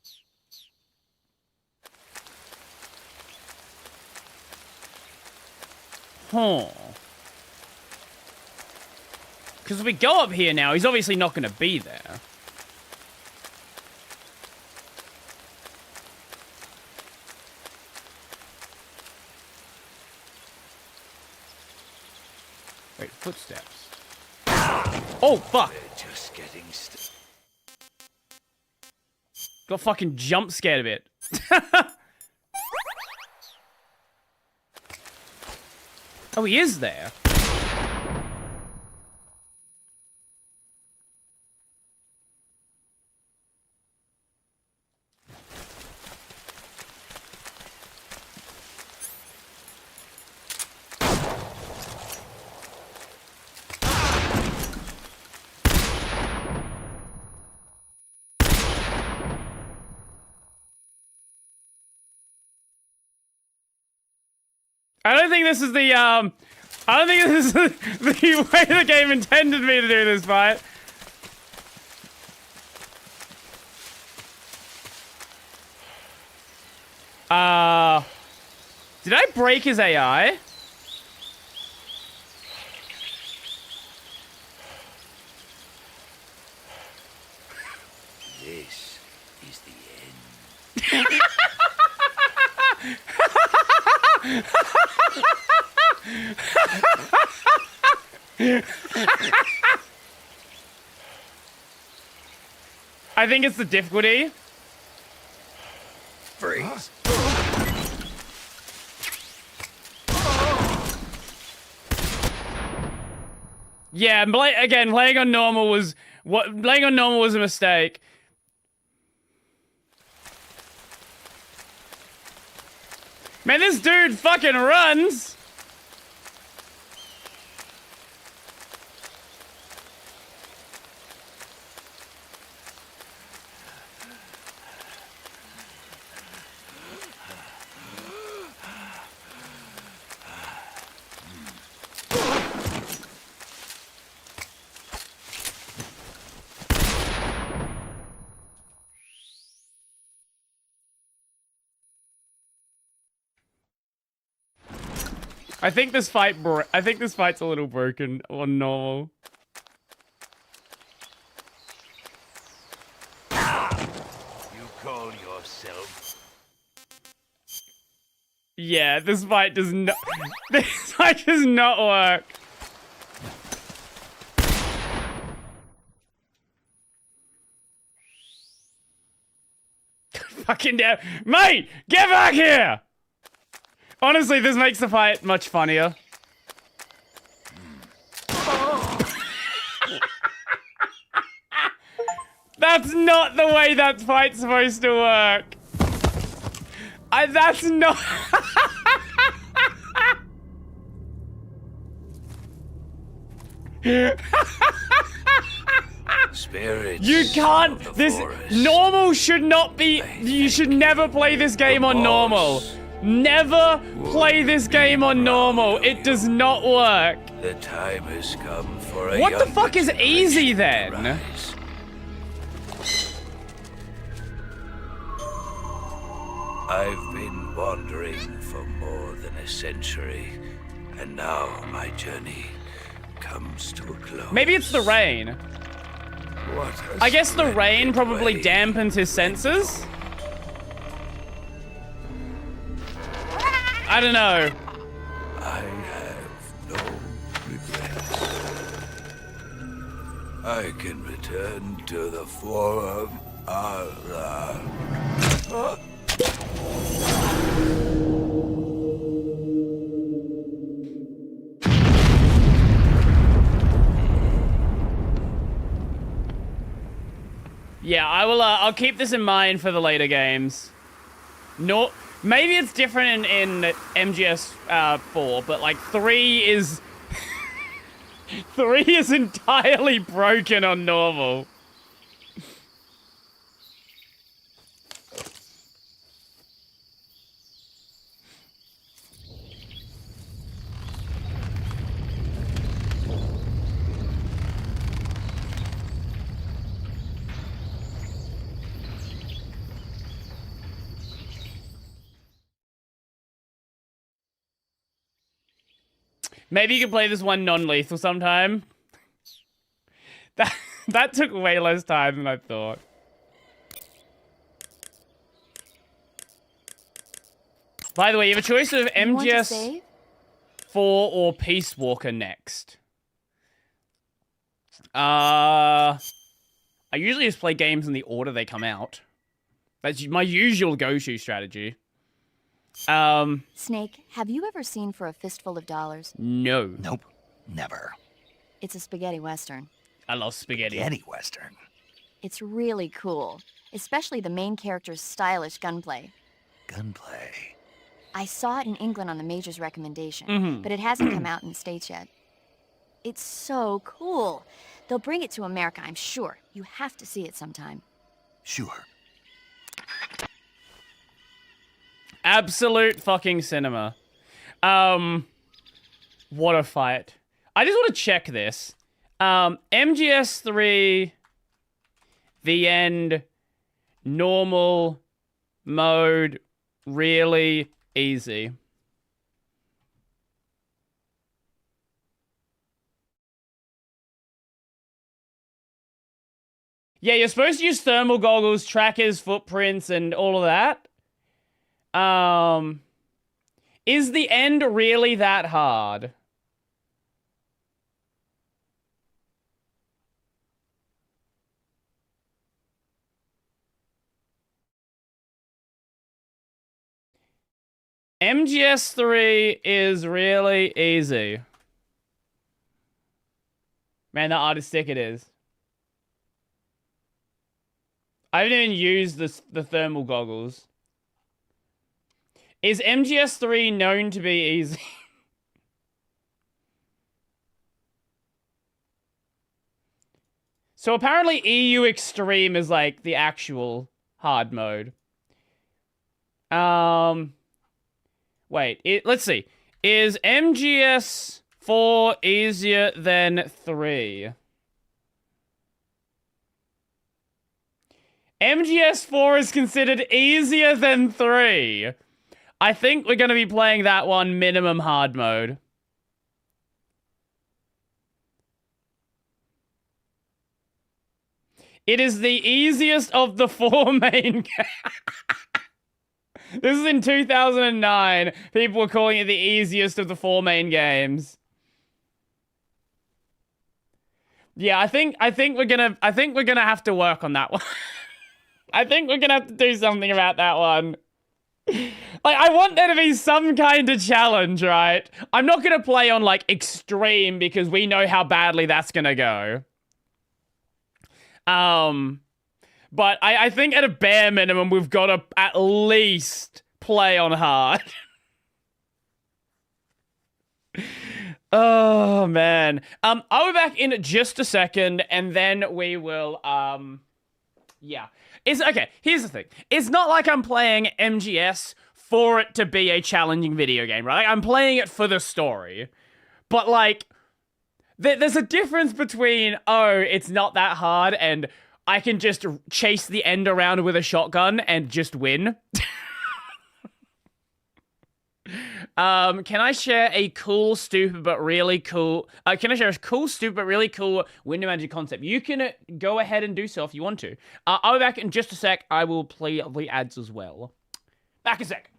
Speaker 2: Huh. Because if we go up here now, he's obviously not going to be there. Wait, footsteps. Oh, fuck!
Speaker 22: We're just getting
Speaker 2: Got fucking jump scared a bit. Oh, he is there. I don't think this is the, I don't think this is the way the game intended me to do this fight. Did I break his AI?
Speaker 22: This is the end.
Speaker 2: I think it's the difficulty.
Speaker 12: Freeze.
Speaker 2: Yeah, again, playing on normal was a mistake. Man, this dude fucking runs. I think this fight's a little broken on normal.
Speaker 22: You call yourself?
Speaker 2: Yeah, this fight does not. This fight does not work. Fucking damn, mate! Get back here! Honestly, this makes the fight much funnier. That's not the way that fight's supposed to work. That's not...
Speaker 22: Spirits.
Speaker 2: You can't... Normal should not be... You should never play this game on normal. Never play this game on normal. It does not work.
Speaker 22: The time has come for a
Speaker 2: What the fuck is easy then?
Speaker 22: I've been wandering for more than a century, and now my journey comes to a close.
Speaker 2: Maybe it's the rain. I guess the rain probably dampens his senses. I don't know.
Speaker 22: I have no regrets. I can return to the Forum Allah.
Speaker 2: Yeah, I'll keep this in mind for the later games. No, maybe it's different in MGS 4, but like 3 is 3 is entirely broken on normal. Maybe you can play this one non-lethal sometime. That took way less time than I thought. By the way, you have a choice of MGS 4 or Peace Walker next. I usually just play games in the order they come out. That's my usual go-to strategy.
Speaker 5: Snake, have you ever seen For a Fistful of Dollars?
Speaker 2: No.
Speaker 12: Nope. Never.
Speaker 5: It's a spaghetti western.
Speaker 2: I love spaghetti.
Speaker 12: Spaghetti western.
Speaker 5: It's really cool, especially the main character's stylish gunplay.
Speaker 12: Gunplay.
Speaker 5: I saw it in England on the Major's recommendation, but it hasn't come out in the States yet. It's so cool. They'll bring it to America, I'm sure. You have to see it sometime.
Speaker 12: Sure.
Speaker 2: Absolute fucking cinema. What a fight. I just want to check this. MGS 3, the end, normal, mode, really easy. Yeah, you're supposed to use thermal goggles, trackers, footprints, and all of that. Is the end really that hard? MGS 3 is really easy. Man, the artistic it is. I haven't even used the thermal goggles. Is MGS 3 known to be easy? So apparently EU Extreme is like the actual hard mode. Wait, let's see. Is MGS 4 easier than 3? MGS 4 is considered easier than 3. I think we're going to be playing that one minimum hard mode. It is the easiest of the 4 main games. This is in 2009. People were calling it the easiest of the 4 main games. Yeah, I think we're gonna have to work on that one. I think we're gonna have to do something about that one. Like, I want there to be some kind of challenge, right? I'm not gonna play on, like, extreme because we know how badly that's gonna go. But I think at a bare minimum, we've got to at least play on hard. Oh, man. I'll be back in just a second, and then we will, yeah. Okay, here's the thing. It's not like I'm playing MGS for it to be a challenging video game, right? Like, I'm playing it for the story. But, like, there's a difference between, oh, it's not that hard, and I can just chase the end around with a shotgun and just win. Can I share a cool, stupid, but really cool... can I share a cool, stupid, but really cool window manager concept? You can go ahead and do so if you want to. I'll be back in just a sec. I will play the ads as well. Back a sec.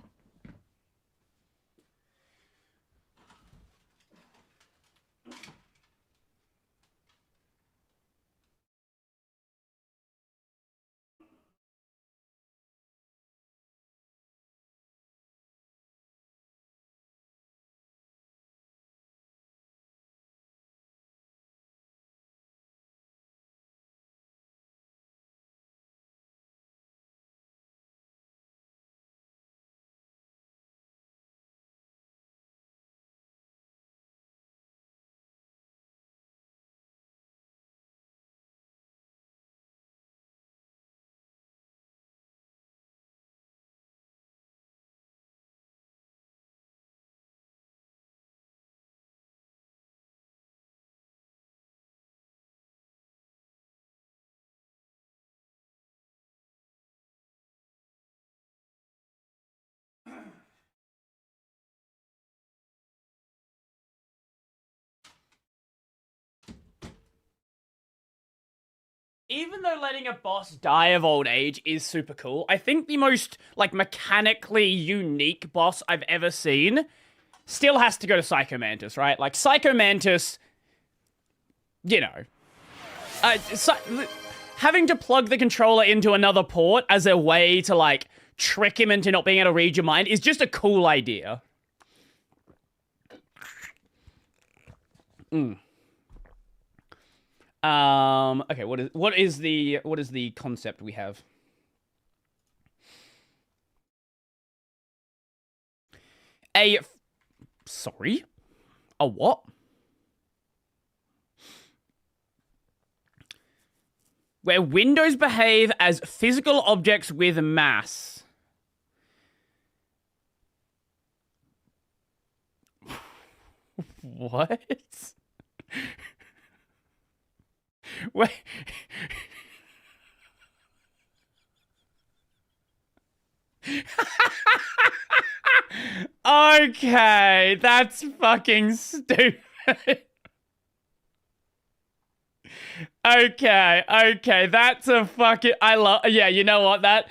Speaker 2: Even though letting a boss die of old age is super cool, I think the most, like, mechanically unique boss I've ever seen still has to go to Psycho Mantis, right? Like, Psycho Mantis, you know, having to plug the controller into another port as a way to, like, trick him into not being able to read your mind is just a cool idea. Okay, what is the concept we have? Sorry? A what? Where windows behave as physical objects with mass. What? Wait. Okay, that's fucking stupid. Okay, that's a fucking... yeah, you know what? That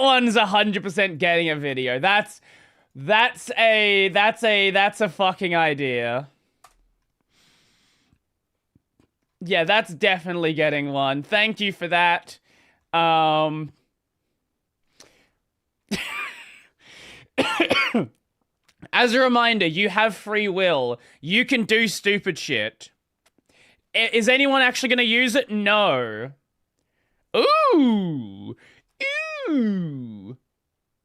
Speaker 2: one's 100% getting a video. That's a fucking idea. Yeah, that's definitely getting one. Thank you for that. As a reminder, you have free will. You can do stupid shit. Is anyone actually going to use it? No. Ooh. Ooh.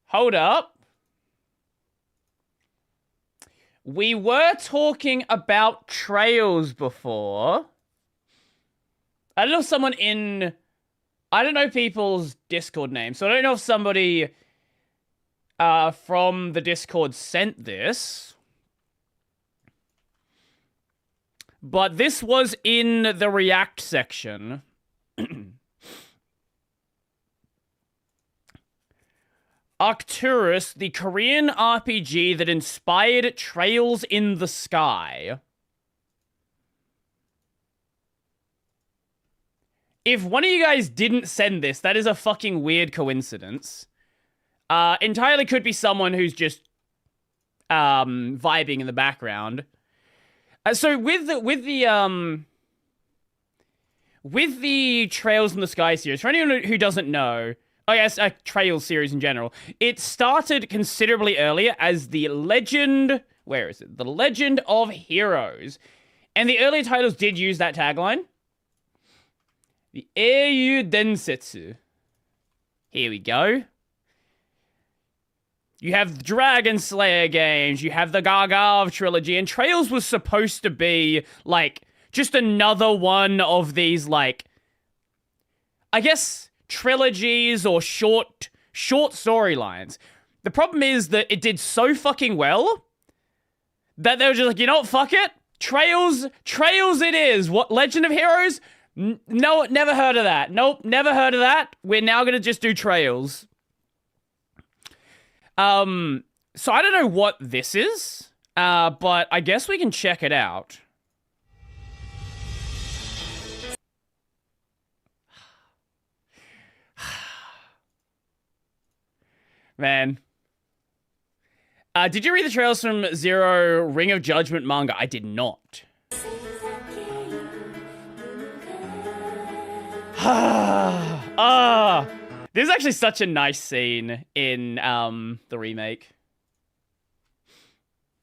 Speaker 2: Hold up. We were talking about trails before. I don't know if someone in... I don't know people's Discord names, so I don't know if somebody from the Discord sent this. But this was in the React section. Arcturus, the Korean RPG that inspired Trails in the Sky. If one of you guys didn't send this, that is a fucking weird coincidence. Entirely could be someone who's just vibing in the background. So with the Trails in the Sky series, for anyone who doesn't know, I guess a Trails series in general, it started considerably earlier as the Legend... Where is it? The Legend of Heroes. And the earlier titles did use that tagline. The Eiyu Densetsu. Here we go. You have the Dragon Slayer games, you have the Gargav trilogy, and Trails was supposed to be, like, just another one of these, like, I guess, trilogies or short storylines. The problem is that it did so fucking well that they were just like, you know what, fuck it. Trails it is. What, Legend of Heroes? No, never heard of that. Nope, never heard of that. We're now gonna just do Trails. So I don't know what this is, but I guess we can check it out. Man. Did you read the trails from Zero Ring of Judgment manga? I did not. This is actually such a nice scene in the remake.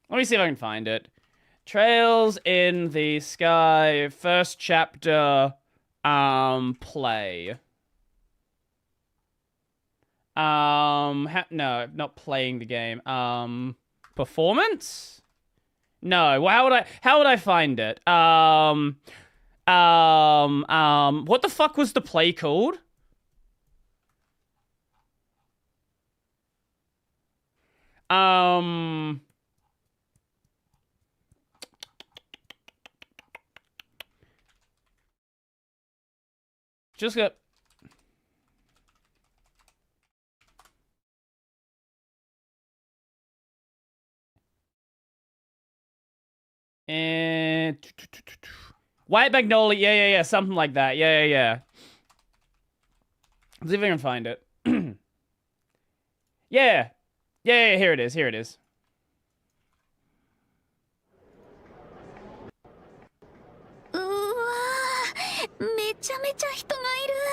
Speaker 2: Let me see if I can find it. Trails in the Sky, first chapter, play. No, not playing the game. Performance? No. Well, how would I find it? What the fuck was the play called? Just got... And... White Magnolia, yeah, something like that. Yeah. Let's see if I can find it. Yeah, here it is.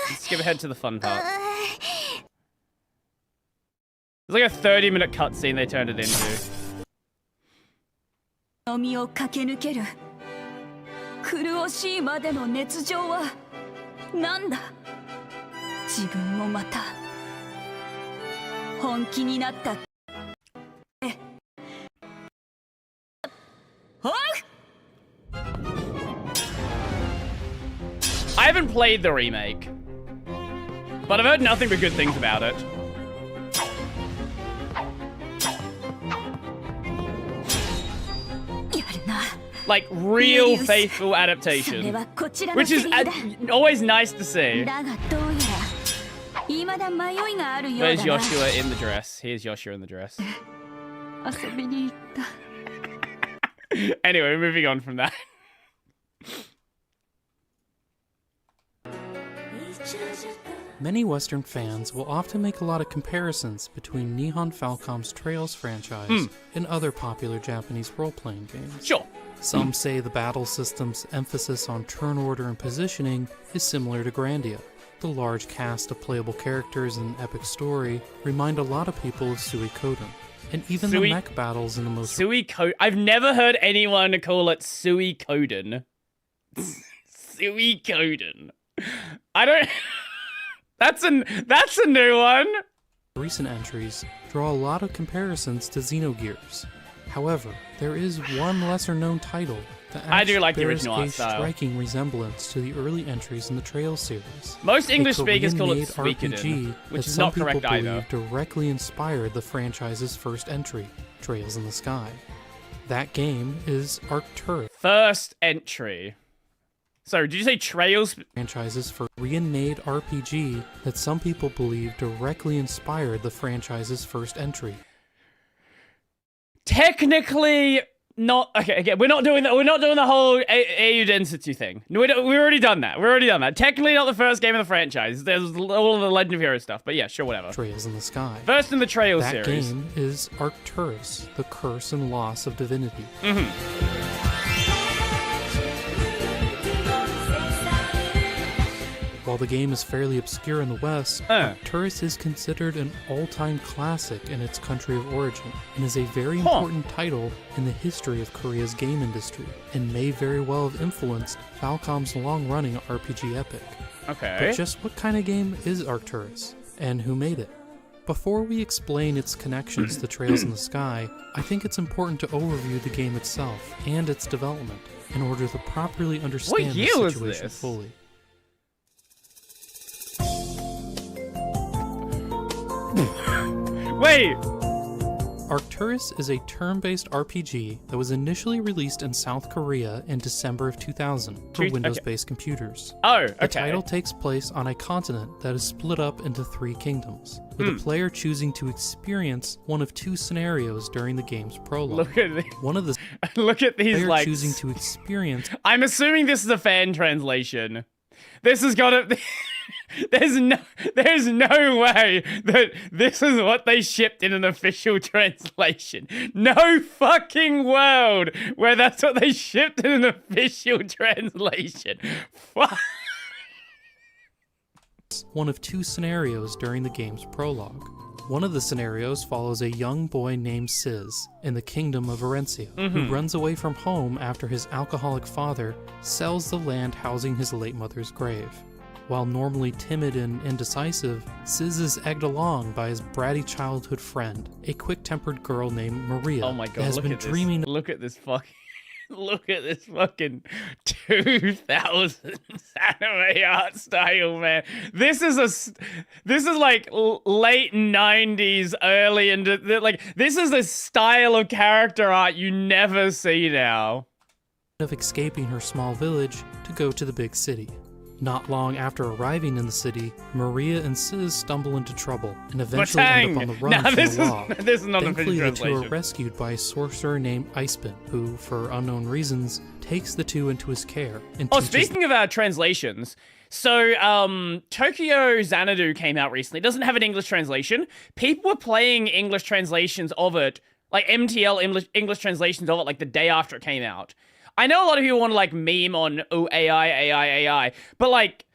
Speaker 2: Let's skip ahead to the fun part. There's like a 30-minute cutscene they turned it into.
Speaker 9: 身を駆け抜ける苦しいまでの熱情はなんだ自分もまた本気になった
Speaker 2: I haven't played the remake, but I've heard nothing but good things about it. Like, real faithful adaptation. Which is always nice to see. Where's Joshua in the dress? Here's Joshua in the dress. Anyway, moving on from that.
Speaker 3: Many Western fans will often make a lot of comparisons between Nihon Falcom's Trails franchise and other popular Japanese role-playing games.
Speaker 2: Sure.
Speaker 3: Some say the battle system's emphasis on turn order and positioning is similar to Grandia. The large cast of playable characters and epic story remind a lot of people of Suikoden. And even the mech battles in the most...
Speaker 2: Suikoden. I've never heard anyone call it Suikoden. Suikoden. I don't... That's a new one.
Speaker 3: Recent entries draw a lot of comparisons to Xenogears. However, there is one lesser-known title that
Speaker 2: I do like the
Speaker 3: bears
Speaker 2: original art
Speaker 3: a
Speaker 2: style.
Speaker 3: striking resemblance to the early entries in the Trails series.
Speaker 2: Most English speakers call it
Speaker 3: Korean-made
Speaker 2: Suikoden,
Speaker 3: RPG
Speaker 2: which
Speaker 3: that
Speaker 2: is
Speaker 3: some
Speaker 2: not correct
Speaker 3: people believe
Speaker 2: either.
Speaker 3: directly inspired the franchise's first entry, Trails in the Sky. That game is Arcturus.
Speaker 2: First entry. So, did you say Trails?
Speaker 3: Franchise's first Korean-made RPG that some people believe directly inspired the franchise's first entry.
Speaker 2: Technically, not. Okay, again, we're not doing that. We're not doing the whole AU density thing. No, we've already done that. Technically, not the first game of the franchise. There's all of the Legend of Heroes stuff, but yeah, sure, whatever.
Speaker 3: Trails in the Sky.
Speaker 2: First in the Trails
Speaker 3: that
Speaker 2: series.
Speaker 3: That game is Arcturus, the curse and loss of divinity. While the game is fairly obscure in the West, Arcturus is considered an all-time classic in its country of origin, and is a very important title in the history of Korea's game industry, and may very well have influenced Falcom's long-running RPG epic.
Speaker 2: Okay.
Speaker 3: But just what kind of game is Arcturus, and who made it? Before we explain its connections to Trails in the Sky, I think it's important to overview the game itself and its development, in order to properly understand the situation fully.
Speaker 2: Wait!
Speaker 3: Arcturus is a turn-based RPG that was initially released in South Korea in December of 2000 for Windows-based computers.
Speaker 2: Oh, okay.
Speaker 3: The title takes place on a continent that is split up into 3 kingdoms, with the player choosing to experience one of 2 scenarios during the game's prologue.
Speaker 2: Look at
Speaker 3: one of the
Speaker 2: look at these
Speaker 3: player
Speaker 2: like
Speaker 3: choosing to experience.
Speaker 2: I'm assuming this is a fan translation. This has got to. There's no way that this is what they shipped in an official translation. No fucking world where that's what they shipped in an official translation.
Speaker 3: One of 2 scenarios during the game's prologue. One of the scenarios follows a young boy named Sis in the kingdom of Varencia, who runs away from home after his alcoholic father sells the land housing his late mother's grave. While normally timid and indecisive, Sis is egged along by his bratty childhood friend, a quick-tempered girl named Maria.
Speaker 2: Oh my god,
Speaker 3: that has been dreaming.
Speaker 2: Look at this fucking 2000s anime art style, man. This is like late 90s, early into like this is a style of character art you never see now.
Speaker 3: Of escaping her small village to go to the big city. Not long after arriving in the city, Maria and Sis stumble into trouble and eventually end up on the run from the law.
Speaker 2: This is not
Speaker 3: Thankfully,
Speaker 2: a
Speaker 3: the 2
Speaker 2: translation.
Speaker 3: are rescued by a sorcerer named Icepin, who, for unknown reasons, takes the 2 into his care and teaches
Speaker 2: speaking of our translations, so Tokyo Xanadu came out recently. It doesn't have an English translation. People were playing English translations of it, like MTL English translations of it, like the day after it came out. I know a lot of people want to like meme on, oh, AI, but like,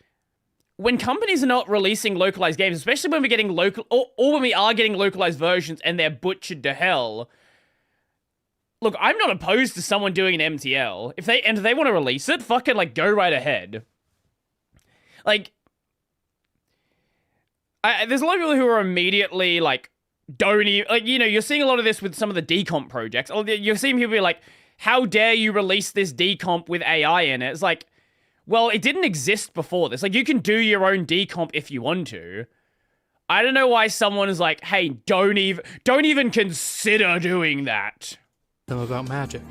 Speaker 2: when companies are not releasing localized games, especially when we're getting local, or when we are getting localized versions and they're butchered to hell, look, I'm not opposed to someone doing an MTL. If they want to release it, fucking like go right ahead. Like, there's a lot of people who are immediately like, don't even, like, you know, you're seeing a lot of this with some of the decomp projects. You're seeing people be like, how dare you release this decomp with AI in it? It's like, well, it didn't exist before this. Like, you can do your own decomp if you want to. I don't know why someone is like, hey, don't even consider doing that.
Speaker 3: Them about magic.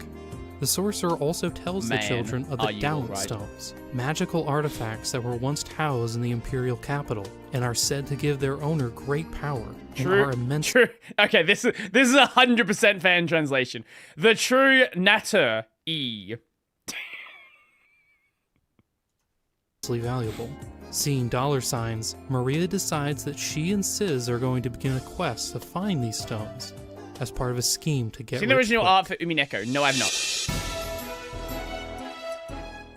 Speaker 3: The sorcerer also tells the children of the
Speaker 2: are you
Speaker 3: Down
Speaker 2: alright?
Speaker 3: Stones, magical artifacts that were once housed in the imperial capital and are said to give their owner great power and are immense.
Speaker 2: True. Okay, this is 100% fan translation. The true Natter E.
Speaker 3: Valuable. Seeing dollar signs, Maria decides that she and Sis are going to begin a quest to find these stones, as part of a scheme to get
Speaker 2: Seen the
Speaker 3: rich
Speaker 2: original
Speaker 3: quick.
Speaker 2: art for Umineko? No, I've not.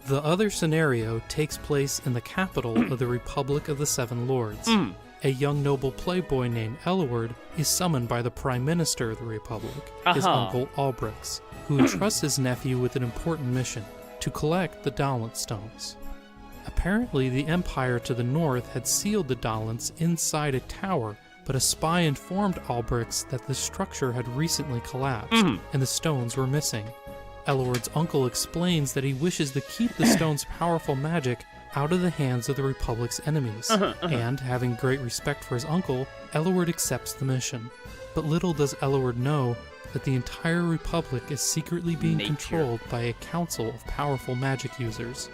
Speaker 3: The other scenario takes place in the capital of the Republic of the Seven Lords. A young noble playboy named Eluard is summoned by the Prime Minister of the Republic, his uncle Albrix, who entrusts his nephew with an important mission, to collect the Dalant stones. Apparently, the Empire to the north had sealed the Dalants inside a tower, but a spy informed Albrix that the structure had recently collapsed, and the stones were missing. Eluard's uncle explains that he wishes to keep the stone's powerful magic out of the hands of the Republic's enemies, and, having great respect for his uncle, Eluard accepts the mission. But little does Eluard know that the entire Republic is secretly being controlled by a council of powerful magic users,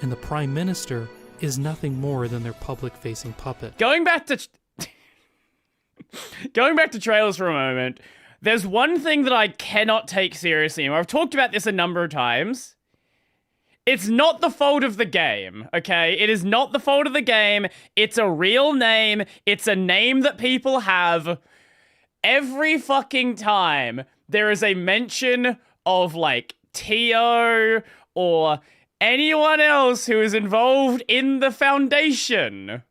Speaker 3: and the Prime Minister is nothing more than their public-facing puppet.
Speaker 2: Going back to trailers for a moment, there's one thing that I cannot take seriously, and I've talked about this a number of times. It's not the fault of the game, okay? It is not the fault of the game. It's a real name. It's a name that people have. Every fucking time there is a mention of, like, Tio or anyone else who is involved in the Foundation,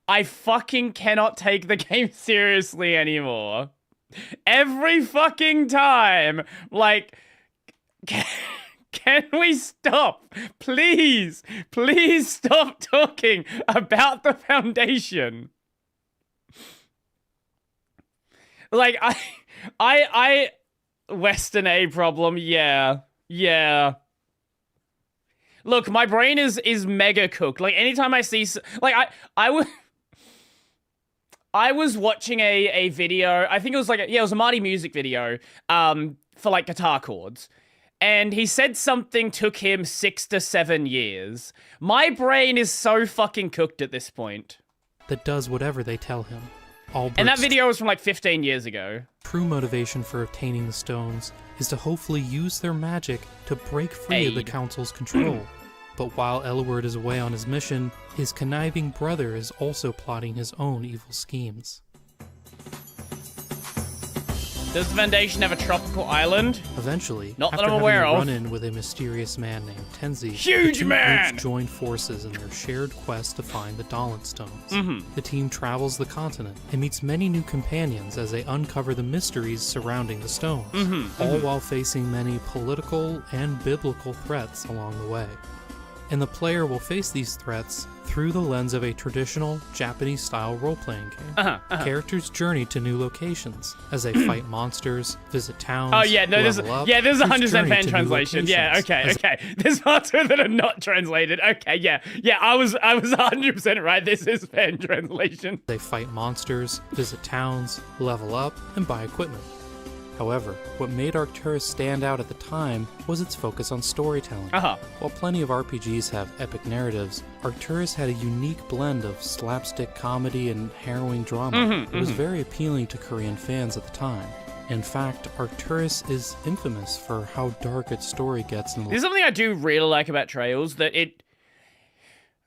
Speaker 2: I fucking cannot take the game seriously anymore. Every fucking time. Like, can we stop? Please, please stop talking about the Foundation. Like, I Western A problem, yeah. Look, my brain is mega cooked. Like, anytime I see, like, I was watching a video, I think it was like, it was a Marty music video, for like guitar chords. And he said something took him 6 to 7 years. My brain is so fucking cooked at this point.
Speaker 3: That does whatever they tell him.
Speaker 2: And that video was from like 15 years ago.
Speaker 3: True motivation for obtaining the stones is to hopefully use their magic to break free of the Council's control. But while Eluard is away on his mission, his conniving brother is also plotting his own evil schemes.
Speaker 2: Does the Foundation have a tropical island?
Speaker 3: Eventually,
Speaker 2: not that
Speaker 3: after
Speaker 2: I'm aware
Speaker 3: having a
Speaker 2: of,
Speaker 3: run-in with a mysterious man named Tenzi,
Speaker 2: Huge
Speaker 3: the two
Speaker 2: man!
Speaker 3: groups join forces in their shared quest to find the Dalant stones.
Speaker 2: Mhm.
Speaker 3: The team travels the continent and meets many new companions as they uncover the mysteries surrounding the stones, all while facing many political and biblical threats along the way. And the player will face these threats through the lens of a traditional Japanese-style role-playing game. Characters journey to new locations as they fight monsters, visit towns.
Speaker 2: Oh yeah, no,
Speaker 3: level up,
Speaker 2: there's
Speaker 3: choose
Speaker 2: 100%
Speaker 3: journey
Speaker 2: fan
Speaker 3: to new
Speaker 2: translation. Yeah,
Speaker 3: locations
Speaker 2: okay. There's parts of it that are not translated. Okay, yeah, I was 100% right. This is fan translation.
Speaker 3: They fight monsters, visit towns, level up, and buy equipment. However, what made Arcturus stand out at the time was its focus on storytelling. While plenty of RPGs have epic narratives, Arcturus had a unique blend of slapstick comedy and harrowing drama. It was very appealing to Korean fans at the time. In fact, Arcturus is infamous for how dark its story gets in the...
Speaker 2: There's something I do really like about Trails, that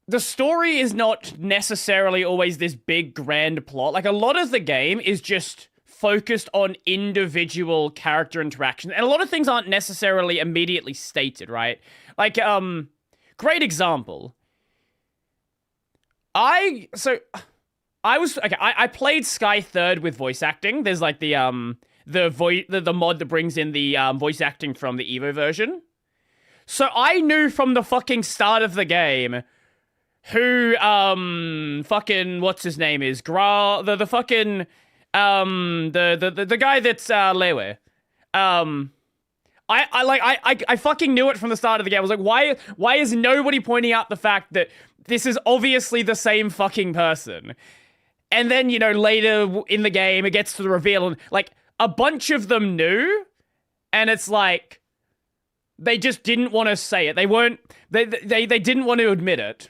Speaker 2: the story is not necessarily always this big grand plot. Like, a lot of the game is just focused on individual character interaction, and a lot of things aren't necessarily immediately stated, right? Like, great example. I played Sky Third with voice acting. There's like the mod that brings in the voice acting from the Evo version. So I knew from the fucking start of the game who fucking what's his name is the guy that's Lewe. I fucking knew it from the start of the game. I was like, why is nobody pointing out the fact that this is obviously the same fucking person? And then, you know, later in the game, it gets to the reveal, and like a bunch of them knew, and it's like they just didn't want to say it. They didn't want to admit it.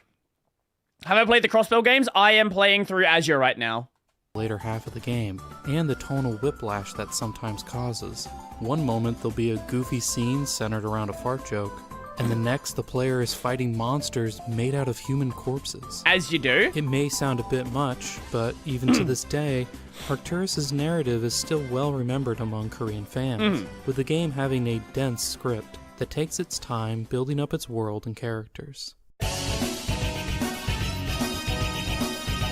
Speaker 2: Have I played the Crossbell games? I am playing through Azure right now.
Speaker 3: Later half of the game, and the tonal whiplash that sometimes causes. One moment there'll be a goofy scene centered around a fart joke, and the next the player is fighting monsters made out of human corpses.
Speaker 2: As you do.
Speaker 3: It may sound a bit much, but even to this day, Arcturus' narrative is still well remembered among Korean fans, with the game having a dense script that takes its time building up its world and characters.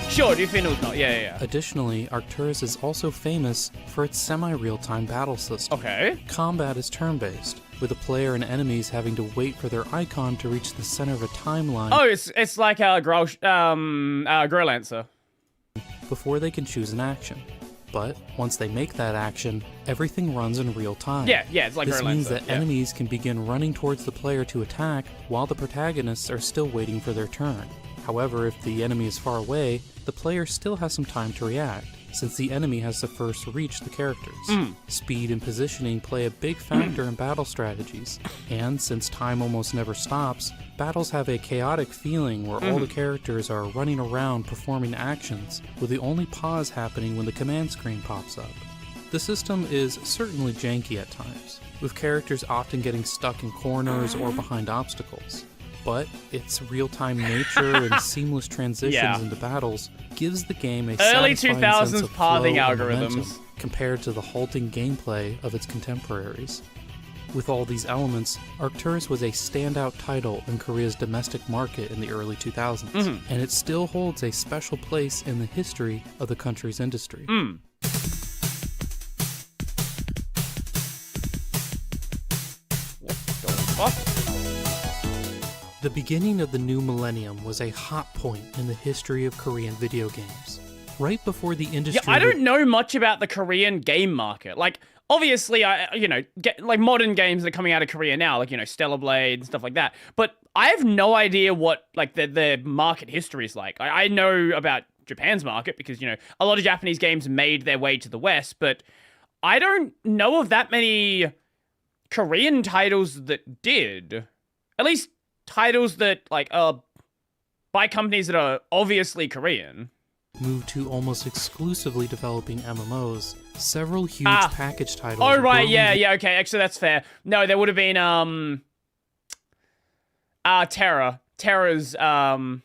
Speaker 2: Sure, do you think it was not? Yeah.
Speaker 3: Additionally, Arcturus is also famous for its semi-real-time battle system.
Speaker 2: Okay.
Speaker 3: Combat is turn-based, with the player and enemies having to wait for their icon to reach the center of a timeline.
Speaker 2: Oh, it's like Growlancer.
Speaker 3: Before they can choose an action. But once they make that action, everything runs in real time.
Speaker 2: Yeah, it's like
Speaker 3: This
Speaker 2: Growlancer.
Speaker 3: means that enemies can begin running towards the player to attack while the protagonists are still waiting for their turn. However, if the enemy is far away, the player still has some time to react, since the enemy has to first reach the characters. Speed and positioning play a big factor in battle strategies, and since time almost never stops, battles have a chaotic feeling where all the characters are running around performing actions, with the only pause happening when the command screen pops up. The system is certainly janky at times, with characters often getting stuck in corners or behind obstacles. But its real-time nature and seamless transitions into battles gives the game a
Speaker 2: early
Speaker 3: satisfying
Speaker 2: 2000s
Speaker 3: sense of
Speaker 2: pathing
Speaker 3: flow and
Speaker 2: algorithms
Speaker 3: momentum compared to the halting gameplay of its contemporaries. With all these elements, Arcturus was a standout title in Korea's domestic market in the early 2000s, and it still holds a special place in the history of the country's industry.
Speaker 2: What the fuck?
Speaker 3: The beginning of the new millennium was a hot point in the history of Korean video games. Right before the industry...
Speaker 2: Yeah, I don't know much about the Korean game market. Like, obviously, like modern games that are coming out of Korea now, like, Stellar Blade and stuff like that. But I have no idea what, like, the market history is like. I know about Japan's market because, a lot of Japanese games made their way to the West, but I don't know of that many Korean titles that did. At least titles that, like, by companies that are obviously Korean.
Speaker 3: Moved to almost exclusively developing MMOs, several huge package titles...
Speaker 2: Oh, right, yeah, okay, actually, that's fair. No, there would have been, Terra. Terra's, the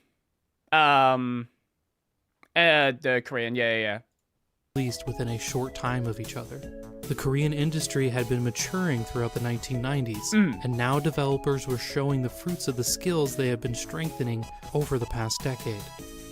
Speaker 2: Korean, yeah.
Speaker 3: Released within a short time of each other. The Korean industry had been maturing throughout the 1990s, and now developers were showing the fruits of the skills they had been strengthening over the past decade.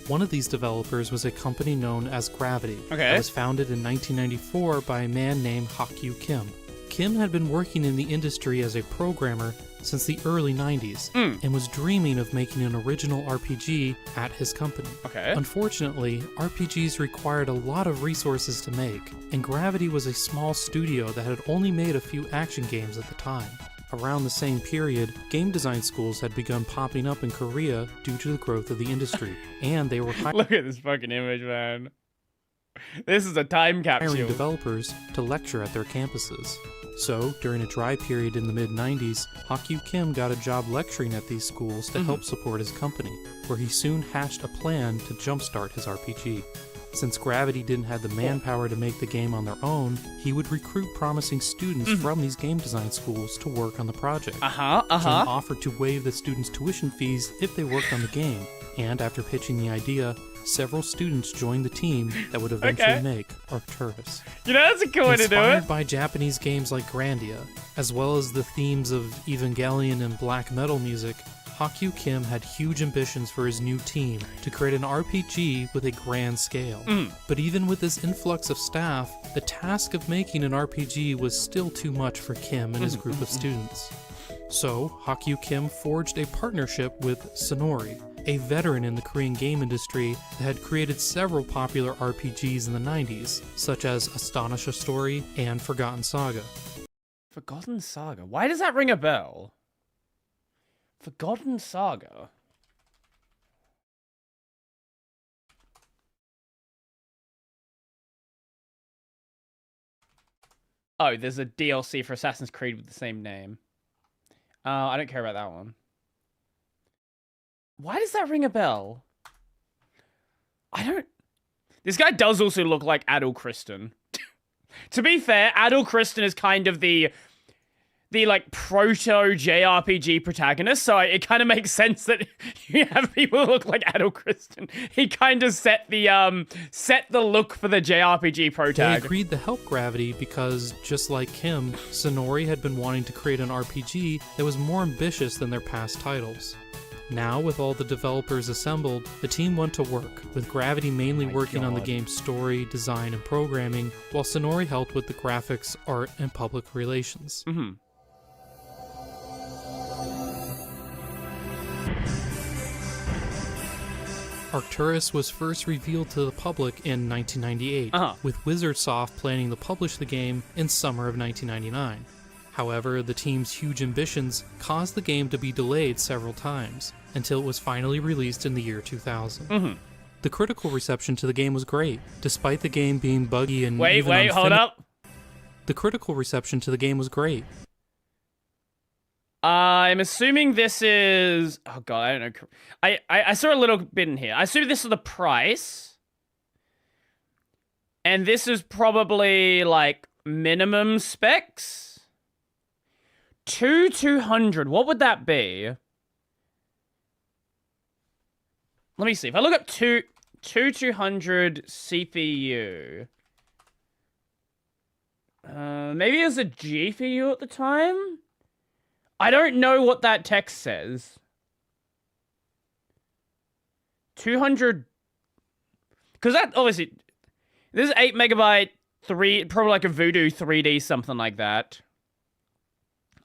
Speaker 3: One of these developers was a company known as Gravity, that was founded in 1994 by a man named Hak-Yu Kim. Kim had been working in the industry as a programmer since the early 90s, and was dreaming of making an original RPG at his company. Unfortunately, RPGs required a lot of resources to make, and Gravity was a small studio that had only made a few action games at the time. Around the same period, game design schools had begun popping up in Korea due to the growth of the industry, and they were
Speaker 2: Look at this fucking image, man. This is a time capsule.
Speaker 3: Hiring developers to lecture at their campuses. So, during a dry period in the mid-90s, Hak-Yu Kim got a job lecturing at these schools to help support his company, where he soon hatched a plan to jumpstart his RPG. Since Gravity didn't have the manpower to make the game on their own, he would recruit promising students from these game design schools to work on the project. Kim offered to waive the students' tuition fees if they worked on the game, and after pitching the idea, several students joined the team that would eventually make Arcturus.
Speaker 2: That's a cool way to do it.
Speaker 3: Inspired by Japanese games like Grandia, as well as the themes of Evangelion and black metal music, Hak-Yu Kim had huge ambitions for his new team to create an RPG with a grand scale. But even with this influx of staff, the task of making an RPG was still too much for Kim and his group of students. So, Hak-Yu Kim forged a partnership with Sonori, a veteran in the Korean game industry that had created several popular RPGs in the 90s, such as Astonish a Story and Forgotten Saga.
Speaker 2: Forgotten Saga? Why does that ring a bell? Forgotten Saga? Oh, there's a DLC for Assassin's Creed with the same name. I don't care about that one. Why does that ring a bell? This guy does also look like Adol Kristen. To be fair, Adol Kristen is kind of the the like proto JRPG protagonist, so it kind of makes sense that you have people who look like Adol Christian. He kind of set the look for the JRPG
Speaker 3: They
Speaker 2: protag.
Speaker 3: agreed to help Gravity because, just like Kim, Sonori had been wanting to create an RPG that was more ambitious than their past titles. Now, with all the developers assembled, the team went to work, with Gravity mainly working on the game's story, design, and programming, while Sonori helped with the graphics, art, and public relations. Arcturus was first revealed to the public in 1998, with Wizardsoft planning to publish the game in summer of 1999. However, the team's huge ambitions caused the game to be delayed several times, until it was finally released in the year 2000. The critical reception to the game was great, despite the game being buggy and
Speaker 2: Hold up.
Speaker 3: The critical reception to the game was great.
Speaker 2: I'm assuming this is... Oh god, I don't know. I saw a little bit in here. I assume this is the price. And this is probably, like, minimum specs? 200. What would that be? Let me see. If I look up 200 CPU. Maybe it was a GPU at the time? I don't know what that text says. 200... Because that, obviously... This is 8 megabyte, probably like a Voodoo 3D, something like that.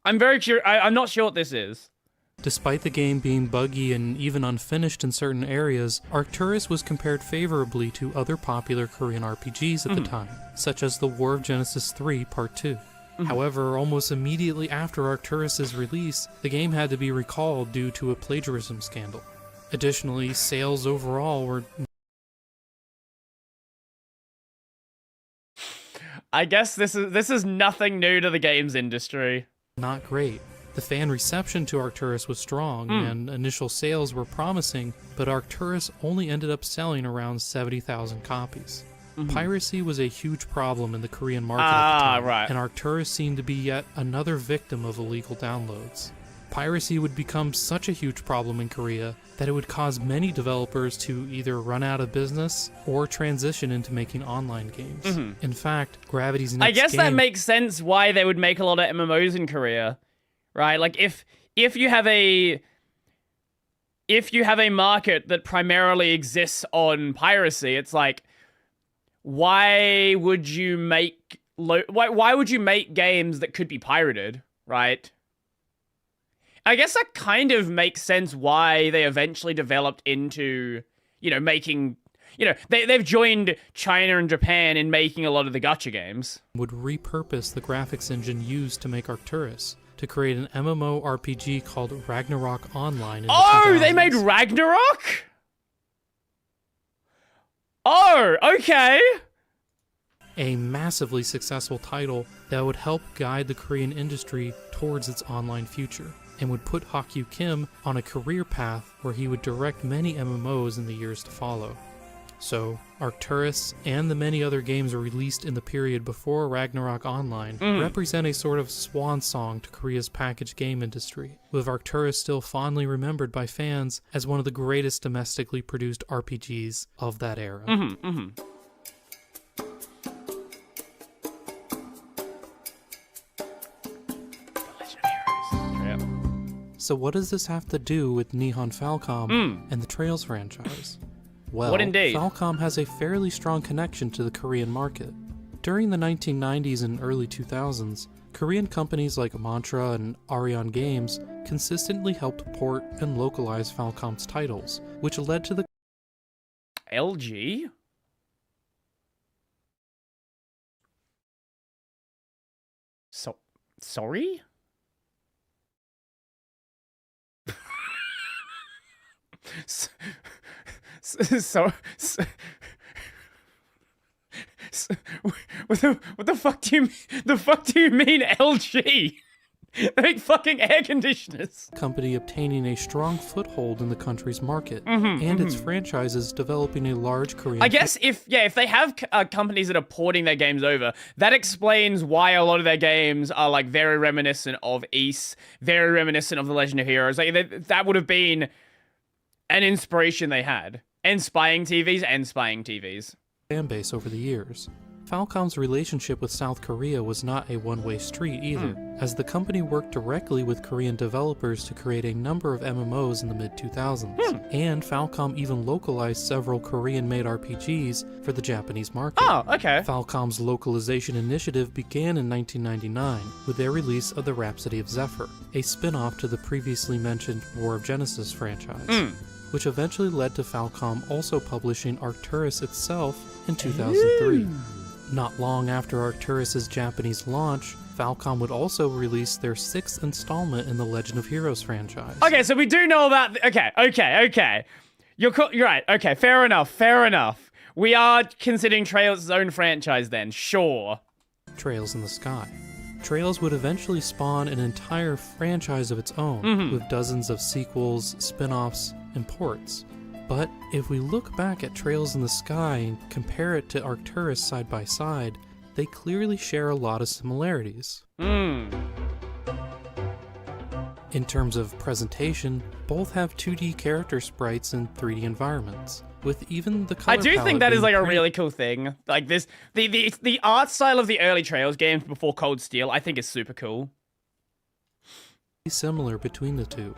Speaker 2: I'm very curious. I'm not sure what this is.
Speaker 3: Despite the game being buggy and even unfinished in certain areas, Arcturus was compared favorably to other popular Korean RPGs at the time, such as The War of Genesis 3 Part 2. However, almost immediately after Arcturus' release, the game had to be recalled due to a plagiarism scandal. Additionally, sales overall were...
Speaker 2: I guess this is nothing new to the games industry.
Speaker 3: not great. The fan reception to Arcturus was strong, and initial sales were promising, but Arcturus only ended up selling around 70,000 copies. Piracy was a huge problem in the Korean market at the time, and Arcturus seemed to be yet another victim of illegal downloads. Piracy would become such a huge problem in Korea that it would cause many developers to either run out of business or transition into making online games. In fact, Gravity's next
Speaker 2: I guess
Speaker 3: game...
Speaker 2: that makes sense why they would make a lot of MMOs in Korea, right? Like if you have a market that primarily exists on piracy, it's like, why would you make games that could be pirated, right? I guess that kind of makes sense why they eventually developed into, making, they've joined China and Japan in making a lot of the gacha games.
Speaker 3: Would repurpose the graphics engine used to make Arcturus to create an MMO RPG called Ragnarok Online in the 2000s.
Speaker 2: They made Ragnarok? Oh, okay.
Speaker 3: A massively successful title that would help guide the Korean industry towards its online future, and would put Hakyu Kim on a career path where he would direct many MMOs in the years to follow. So, Arcturus and the many other games released in the period before Ragnarok Online represent a sort of swan song to Korea's packaged game industry, with Arcturus still fondly remembered by fans as one of the greatest domestically produced RPGs of that era. So what does this have to do with Nihon Falcom and the Trails franchise? Well,
Speaker 2: What indeed?
Speaker 3: Falcom has a fairly strong connection to the Korean market. During the 1990s and early 2000s, Korean companies like Mantra and Arion Games consistently helped port and localize Falcom's titles, which led to the
Speaker 2: LG? Sorry? What the fuck do you mean LG? They make fucking air conditioners.
Speaker 3: Company obtaining a strong foothold in the country's market,
Speaker 2: Mhm,
Speaker 3: and its
Speaker 2: mhm.
Speaker 3: franchises developing a large Korean.
Speaker 2: I guess if they have companies that are porting their games over, that explains why a lot of their games are like very reminiscent of Ys, very reminiscent of The Legend of Heroes. Like that would have been an inspiration they had. And spying TVs.
Speaker 3: Fan base over the years. Falcom's relationship with South Korea was not a one-way street either, as the company worked directly with Korean developers to create a number of MMOs in the mid-2000s, and Falcom even localized several Korean-made RPGs for the Japanese market.
Speaker 2: Oh, okay.
Speaker 3: Falcom's localization initiative began in 1999 with their release of the Rhapsody of Zephyr, a spin-off to the previously mentioned War of Genesis franchise, which eventually led to Falcom also publishing Arcturus itself in 2003. Not long after Arcturus' Japanese launch, Falcom would also release their 6th installment in the Legend of Heroes franchise.
Speaker 2: Okay, so we do know about... Okay. You're right. Okay, fair enough. We are considering Trails' own franchise then, sure.
Speaker 3: Trails in the Sky. Trails would eventually spawn an entire franchise of its own, with dozens of sequels, spin-offs, and ports. But if we look back at Trails in the Sky and compare it to Arcturus side by side, they clearly share a lot of similarities. In terms of presentation, both have 2D character sprites and 3D environments, with even the color
Speaker 2: I do
Speaker 3: palette
Speaker 2: think that is
Speaker 3: being
Speaker 2: like a really cool thing. Like this, the art style of the early Trails games before Cold Steel, I think is super cool.
Speaker 3: Similar between the two.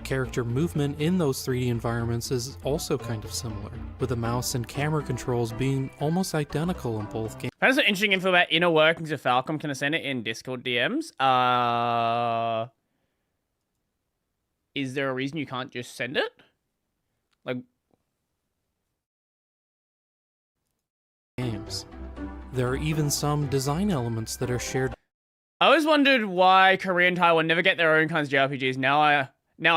Speaker 3: Character movement in those 3D environments is also kind of similar, with the mouse and camera controls being almost identical in both games.
Speaker 2: That's some interesting info about inner workings of Falcom. Can I send it in Discord DMs? Is there a reason you can't just send it? Like...
Speaker 3: games. There are even some design elements that are shared.
Speaker 2: I always wondered why Korea and Taiwan never get their own kinds of JRPGs. Now I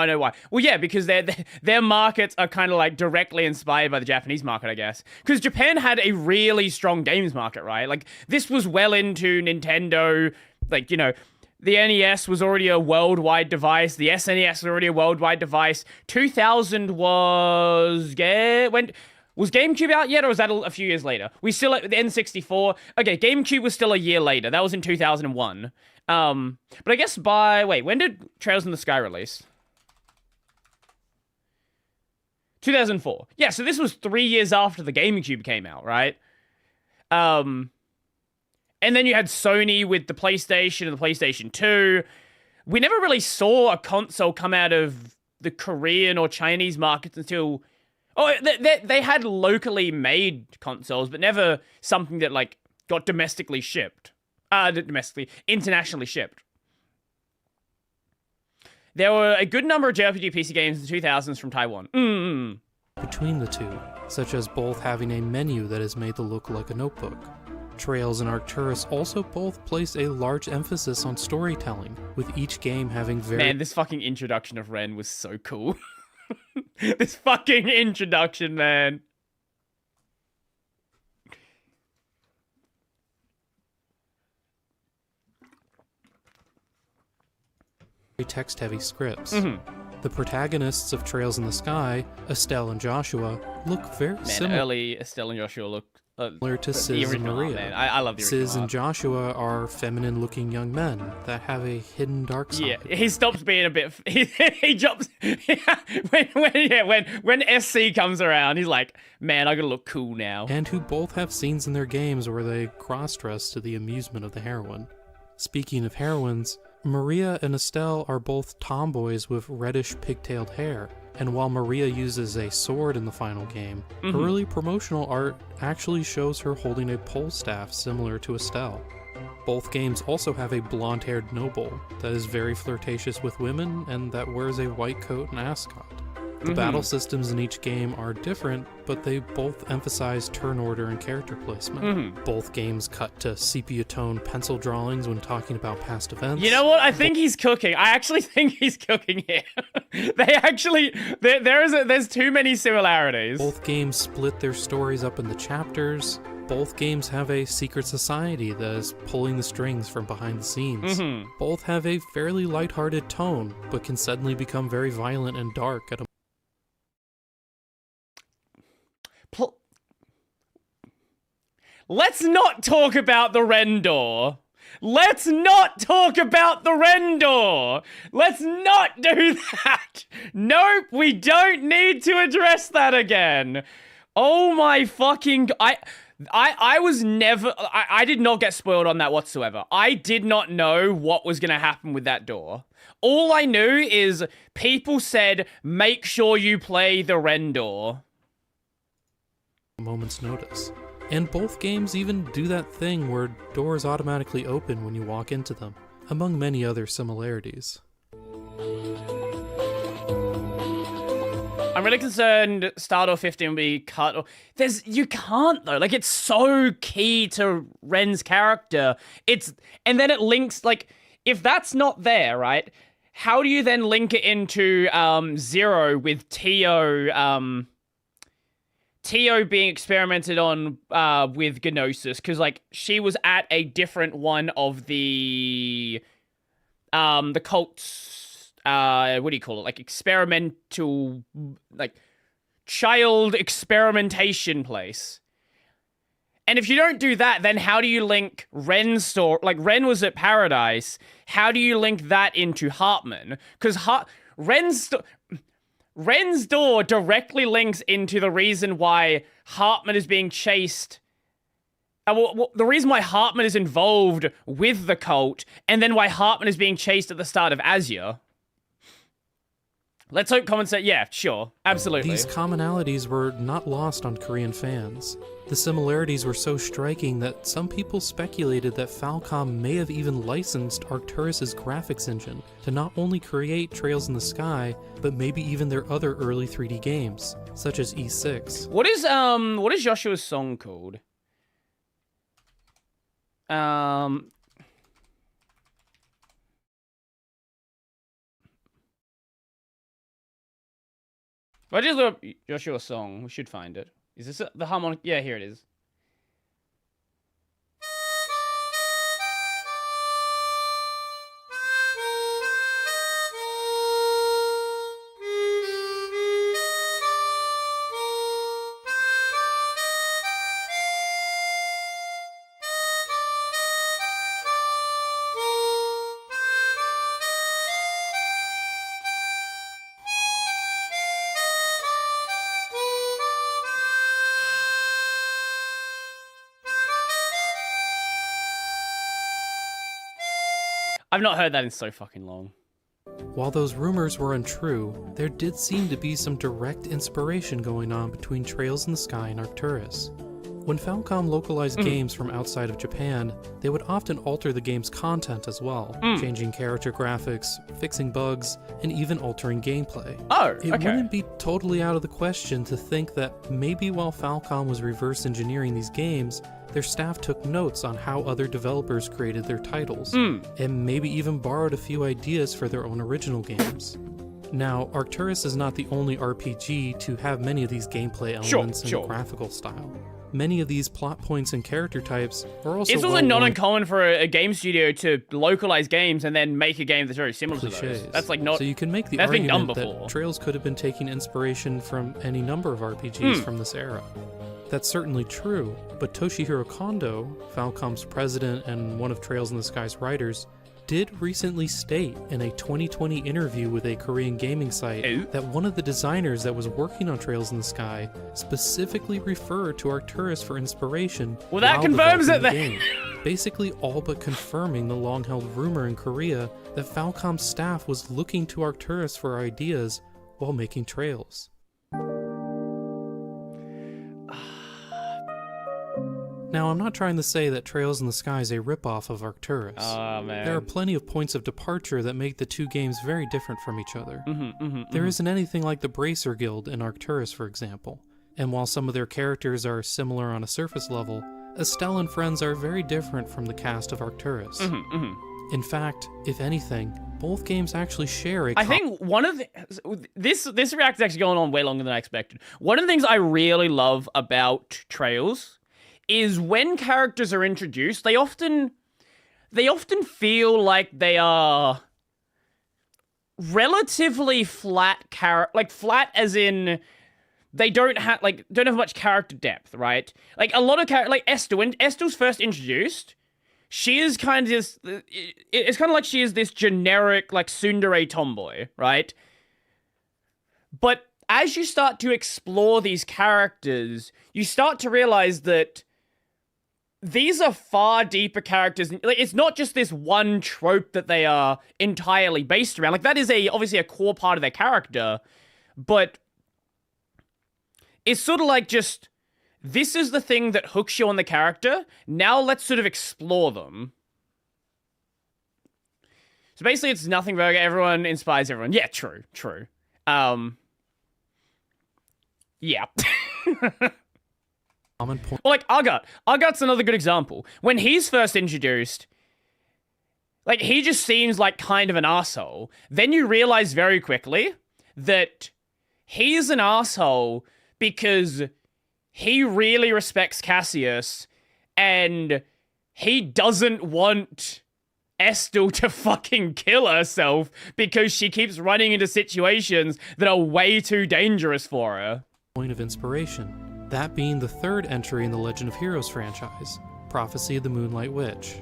Speaker 2: know why. Well, yeah, because their markets are kind of like directly inspired by the Japanese market, I guess. Because Japan had a really strong games market, right? Like, this was well into Nintendo. Like, you know, the NES was already a worldwide device. The SNES was already a worldwide device. 2000 was... Was GameCube out yet, or was that a few years later? We still at the N64. Okay, GameCube was still a year later. That was in 2001. But I guess when did Trails in the Sky release? 2004. Yeah, so this was 3 years after the GameCube came out, right? And then you had Sony with the PlayStation and the PlayStation 2. We never really saw a console come out of the Korean or Chinese markets until... Oh, they had locally made consoles, but never something that, like, got domestically shipped. Internationally shipped. There were a good number of JRPG PC games in the 2000s from Taiwan.
Speaker 3: Between the two, such as both having a menu that is made to look like a notebook. Trails and Arcturus also both place a large emphasis on storytelling, with each game having
Speaker 2: Man, this fucking introduction of Ren was so cool. This fucking introduction, man.
Speaker 3: text-heavy scripts. The protagonists of Trails in the Sky, Estelle and Joshua, look very similar.
Speaker 2: Early Estelle and Joshua look
Speaker 3: similar to Sis and Maria.
Speaker 2: Man. I love the original.
Speaker 3: Sis and Joshua are feminine-looking young men that have a hidden dark side.
Speaker 2: Yeah, he stops being a bit... He jumps... when SC comes around, he's like, man, I gotta look cool now.
Speaker 3: And who both have scenes in their games where they cross-dress to the amusement of the heroine. Speaking of heroines, Maria and Estelle are both tomboys with reddish pigtailed hair, and while Maria uses a sword in the final game, early promotional art actually shows her holding a pole staff similar to Estelle. Both games also have a blonde-haired noble that is very flirtatious with women and that wears a white coat and ascot. The battle systems in each game are different, but they both emphasize turn order and character placement. Both games cut to sepia-tone pencil drawings when talking about past events.
Speaker 2: You know what? I think he's cooking. I actually think he's cooking here. There's too many similarities.
Speaker 3: Both games split their stories up into chapters, both games have a secret society that is pulling the strings from behind the scenes. Both have a fairly lighthearted tone, but can suddenly become very violent and dark at a
Speaker 2: Let's not talk about the Rendor. Let's not talk about the Rendor. Let's not do that. Nope, we don't need to address that again. Oh my fucking... I was never... I did not get spoiled on that whatsoever. I did not know what was going to happen with that door. All I knew is people said, make sure you play the Rendor.
Speaker 3: moment's notice. And both games even do that thing where doors automatically open when you walk into them, among many other similarities.
Speaker 2: I'm really concerned Stardor 15 will be cut. You can't though. Like, it's so key to Ren's character. And then it links, like, if that's not there, right? How do you then link it into Zero with Tio being experimented on with Gnosis? Because, like, she was at a different one of the cult's, what do you call it? Like, experimental, like, child experimentation place. And if you don't do that, then how do you link Ren's story? Like, Ren was at Paradise. How do you link that into Hartman? Because Ren's door directly links into the reason why Hartman is being chased. The reason why Hartman is involved with the cult, and then why Hartman is being chased at the start of Azure. Let's hope comments say, yeah, sure, absolutely.
Speaker 3: These commonalities were not lost on Korean fans. The similarities were so striking that some people speculated that Falcom may have even licensed Arcturus' graphics engine to not only create Trails in the Sky, but maybe even their other early 3D games, such as E6.
Speaker 2: What is Joshua's song called? If I just look up Joshua's song, we should find it. Is this the harmonic? Yeah, here it is. I've not heard that in so fucking long.
Speaker 3: While those rumors were untrue, there did seem to be some direct inspiration going on between Trails in the Sky and Arcturus. When Falcom localized games from outside of Japan, they would often alter the game's content as well, changing character graphics, fixing bugs, and even altering gameplay. It wouldn't be totally out of the question to think that maybe while Falcom was reverse engineering these games, their staff took notes on how other developers created their titles, and maybe even borrowed a few ideas for their own original games. Now, Arcturus is not the only RPG to have many of these gameplay elements and graphical style. Many of these plot points and character types are also
Speaker 2: It's also not uncommon for a game studio to localize games and then make a game that's very similar to those. That's like not...
Speaker 3: So you can make the argument that Trails could have been taking inspiration from any number of RPGs from this era. That's certainly true, but Toshihiro Kondo, Falcom's president and one of Trails in the Sky's writers, did recently state in a 2020 interview with a Korean gaming site that one of the designers that was working on Trails in the Sky specifically referred to Arcturus for inspiration.
Speaker 2: Well, that confirms it
Speaker 3: then. Basically all but confirming the long-held rumor in Korea that Falcom's staff was looking to Arcturus for ideas while making Trails. Now, I'm not trying to say that Trails in the Sky is a ripoff of Arcturus.
Speaker 2: Oh, man.
Speaker 3: There are plenty of points of departure that make the two games very different from each other. There isn't anything like the Bracer Guild in Arcturus, for example. And while some of their characters are similar on a surface level, Estelle and friends are very different from the cast of Arcturus. In fact, if anything, both games actually share a...
Speaker 2: I think one of the... This react is actually going on way longer than I expected. One of the things I really love about Trails is when characters are introduced, they often feel like they are relatively flat flat as in they don't have much character depth, right? Like a lot of like Esther, when Esther's first introduced, she is kind of this, it's kind of like she is this generic like tsundere tomboy, right? But as you start to explore these characters, you start to realize that these are far deeper characters. Like, it's not just this one trope that they are entirely based around. Like, that is obviously a core part of their character, but it's sort of like just, this is the thing that hooks you on the character. Now let's sort of explore them. So basically, it's nothing but everyone inspires everyone. Yeah, true. Yeah.
Speaker 3: Common point.
Speaker 2: Well, like Agat. Agat's another good example. When he's first introduced, like, he just seems like kind of an asshole. Then you realize very quickly that he's an asshole because he really respects Cassius and he doesn't want Estelle to fucking kill herself because she keeps running into situations that are way too dangerous for her.
Speaker 3: Point of inspiration. That being the third entry in the Legend of Heroes franchise, Prophecy of the Moonlight Witch.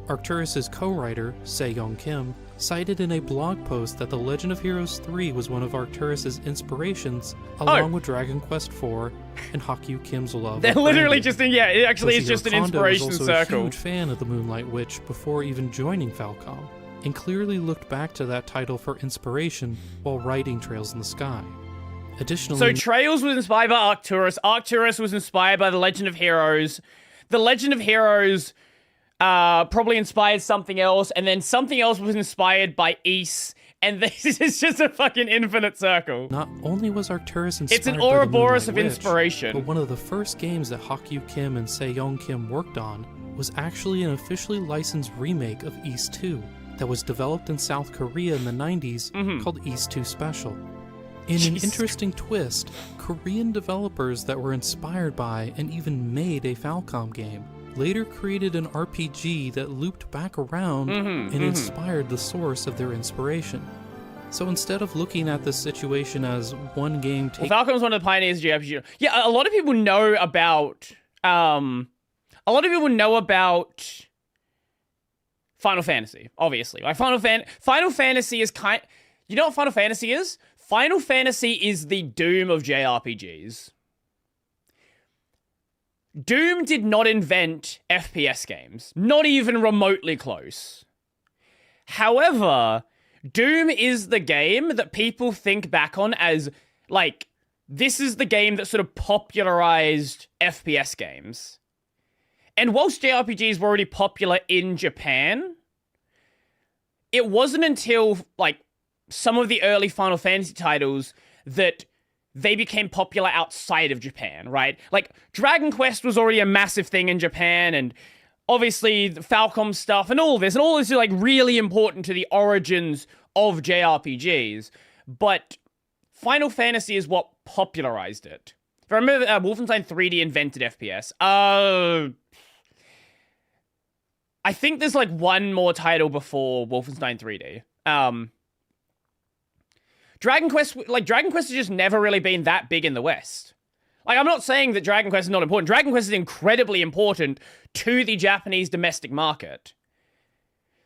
Speaker 3: Arcturus' co-writer, Se-Young Kim, cited in a blog post that the Legend of Heroes 3 was one of Arcturus' inspirations, along with Dragon Quest IV and Hakyu Kim's love.
Speaker 2: They're literally just in, yeah, it actually is
Speaker 3: Toshihiro
Speaker 2: just an
Speaker 3: Kondo
Speaker 2: inspiration
Speaker 3: was also
Speaker 2: circle.
Speaker 3: a huge fan of the Moonlight Witch before even joining Falcom, and clearly looked back to that title for inspiration while writing Trails in the Sky. Additionally,
Speaker 2: So Trails was inspired by Arcturus. Arcturus was inspired by The Legend of Heroes. The Legend of Heroes probably inspired something else, and then something else was inspired by Ys, and this is just a fucking infinite circle.
Speaker 3: not only was Arcturus inspired
Speaker 2: It's an
Speaker 3: by the
Speaker 2: Ouroboros
Speaker 3: Moonlight
Speaker 2: of
Speaker 3: Witch,
Speaker 2: inspiration.
Speaker 3: but one of the first games that Hakyu Kim and Se-Young Kim worked on was actually an officially licensed remake of Ys 2 that was developed in South Korea in the 90s called Ys 2 Special. In an interesting twist, Korean developers that were inspired by and even made a Falcom game later created an RPG that looped back around and inspired the source of their inspiration. So instead of looking at this situation as one game
Speaker 2: Well, Falcom's one of the pioneers of JRPG. Yeah, a lot of people know about Final Fantasy, obviously. Like Final Fantasy is you know what Final Fantasy is? Final Fantasy is the Doom of JRPGs. Doom did not invent FPS games. Not even remotely close. However, Doom is the game that people think back on as, like, this is the game that sort of popularized FPS games. And whilst JRPGs were already popular in Japan, it wasn't until, like, some of the early Final Fantasy titles that they became popular outside of Japan, right? Like, Dragon Quest was already a massive thing in Japan, and obviously the Falcom stuff and all this is, like, really important to the origins of JRPGs. But Final Fantasy is what popularized it. If I remember, Wolfenstein 3D invented FPS. I think there's, like, one more title before Wolfenstein 3D. Dragon Quest has just never really been that big in the West. Like, I'm not saying that Dragon Quest is not important. Dragon Quest is incredibly important to the Japanese domestic market.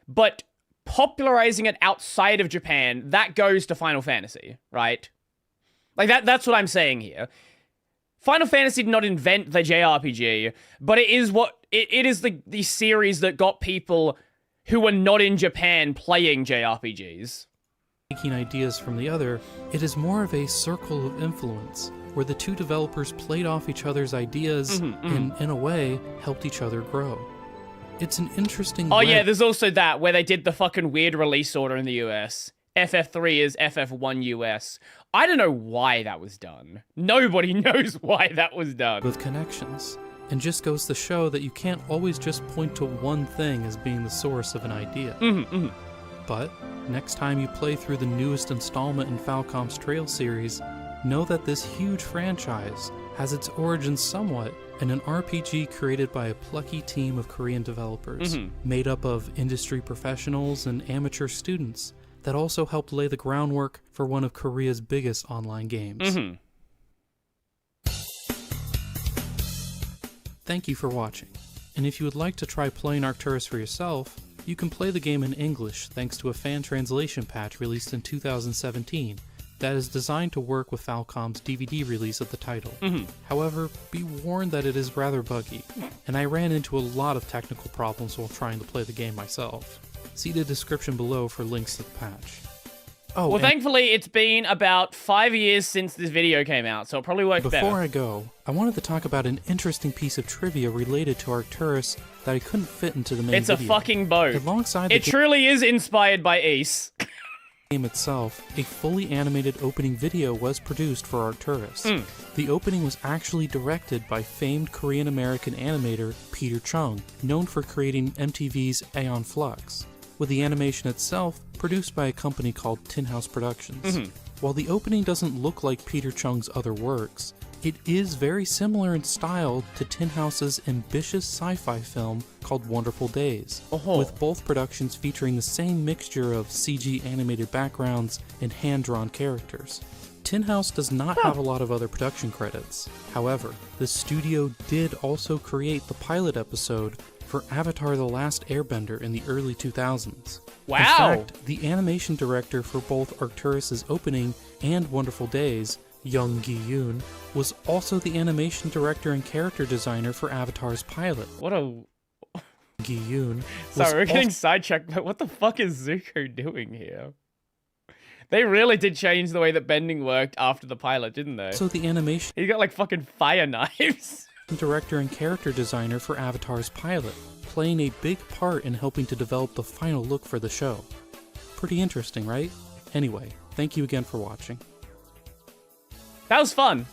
Speaker 2: But popularizing it outside of Japan, that goes to Final Fantasy, right? Like, that's what I'm saying here. Final Fantasy did not invent the JRPG, but it is the series that got people who were not in Japan playing JRPGs.
Speaker 3: Taking ideas from the other, it is more of a circle of influence, where the two developers played off each other's ideas and, in a way, helped each other grow. It's an interesting
Speaker 2: yeah, there's also that, where they did the fucking weird release order in the US. FF3 is FF1 US. I don't know why that was done. Nobody knows why that was done.
Speaker 3: With connections. And just goes to show that you can't always just point to one thing as being the source of an idea. But next time you play through the newest installment in Falcom's Trail series, know that this huge franchise has its origins somewhat in an RPG created by a plucky team of Korean developers, made up of industry professionals and amateur students that also helped lay the groundwork for one of Korea's biggest online games. Thank you for watching, and if you would like to try playing Arcturus for yourself, you can play the game in English thanks to a fan translation patch released in 2017 that is designed to work with Falcom's DVD release of the title. However, be warned that it is rather buggy, and I ran into a lot of technical problems while trying to play the game myself. See the description below for links to the patch. Oh,
Speaker 2: well, thankfully, it's been about 5 years since this video came out, so it probably worked better.
Speaker 3: Before I go, I wanted to talk about an interesting piece of trivia related to Arcturus that I couldn't fit into the main video.
Speaker 2: It's a fucking boat.
Speaker 3: Alongside
Speaker 2: it truly is inspired by Ace.
Speaker 3: Game itself, a fully animated opening video was produced for Arcturus. The opening was actually directed by famed Korean-American animator Peter Chung, known for creating MTV's Aeon Flux, with the animation itself produced by a company called Tin House Productions. While the opening doesn't look like Peter Chung's other works, it is very similar in style to Tin House's ambitious sci-fi film called Wonderful Days, with both productions featuring the same mixture of CG animated backgrounds and hand-drawn characters. Tin House does not have a lot of other production credits. However, the studio did also create the pilot episode for Avatar: The Last Airbender in the early 2000s.
Speaker 2: Wow!
Speaker 3: In fact, the animation director for both Arcturus' opening and Wonderful Days, Young Gi-yoon, was also the animation director and character designer for Avatar's pilot.
Speaker 2: What a...
Speaker 3: Gi-yoon.
Speaker 2: Sorry, we're getting sidetracked, but what the fuck is Zuko doing here? They really did change the way that bending worked after the pilot, didn't they?
Speaker 3: So the animation...
Speaker 2: He got like fucking fire knives.
Speaker 3: Director and character designer for Avatar's pilot, playing a big part in helping to develop the final look for the show. Pretty interesting, right? Anyway, thank you again for watching.
Speaker 2: That was fun.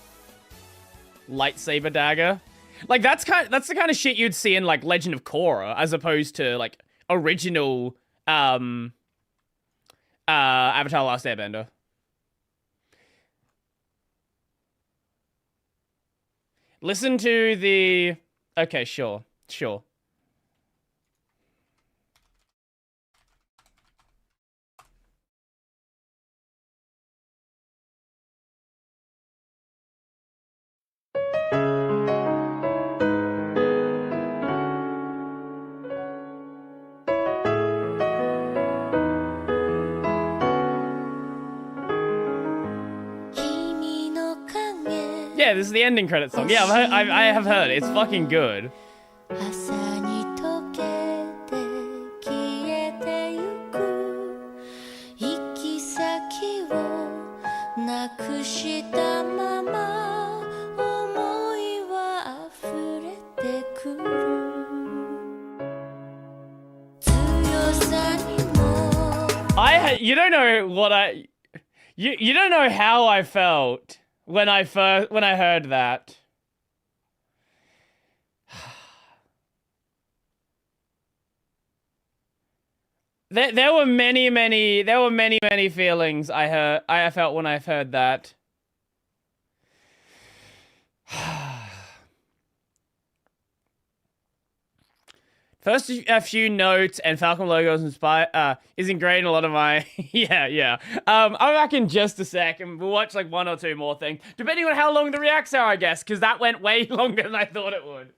Speaker 2: Lightsaber dagger. Like that's the kind of shit you'd see in like Legend of Korra, as opposed to like original Avatar: Last Airbender. Listen to the... Okay, sure. Yeah, this is the ending credits song. Yeah, I have heard it. It's fucking good. You don't know what you don't know how I felt when I heard that. There were many feelings I felt when I heard that. First, a few notes, and Falcon logos is ingrained in a lot of my... yeah. I'm back in just a sec, and we'll watch like one or two more things, depending on how long the reacts are, I guess, because that went way longer than I thought it would.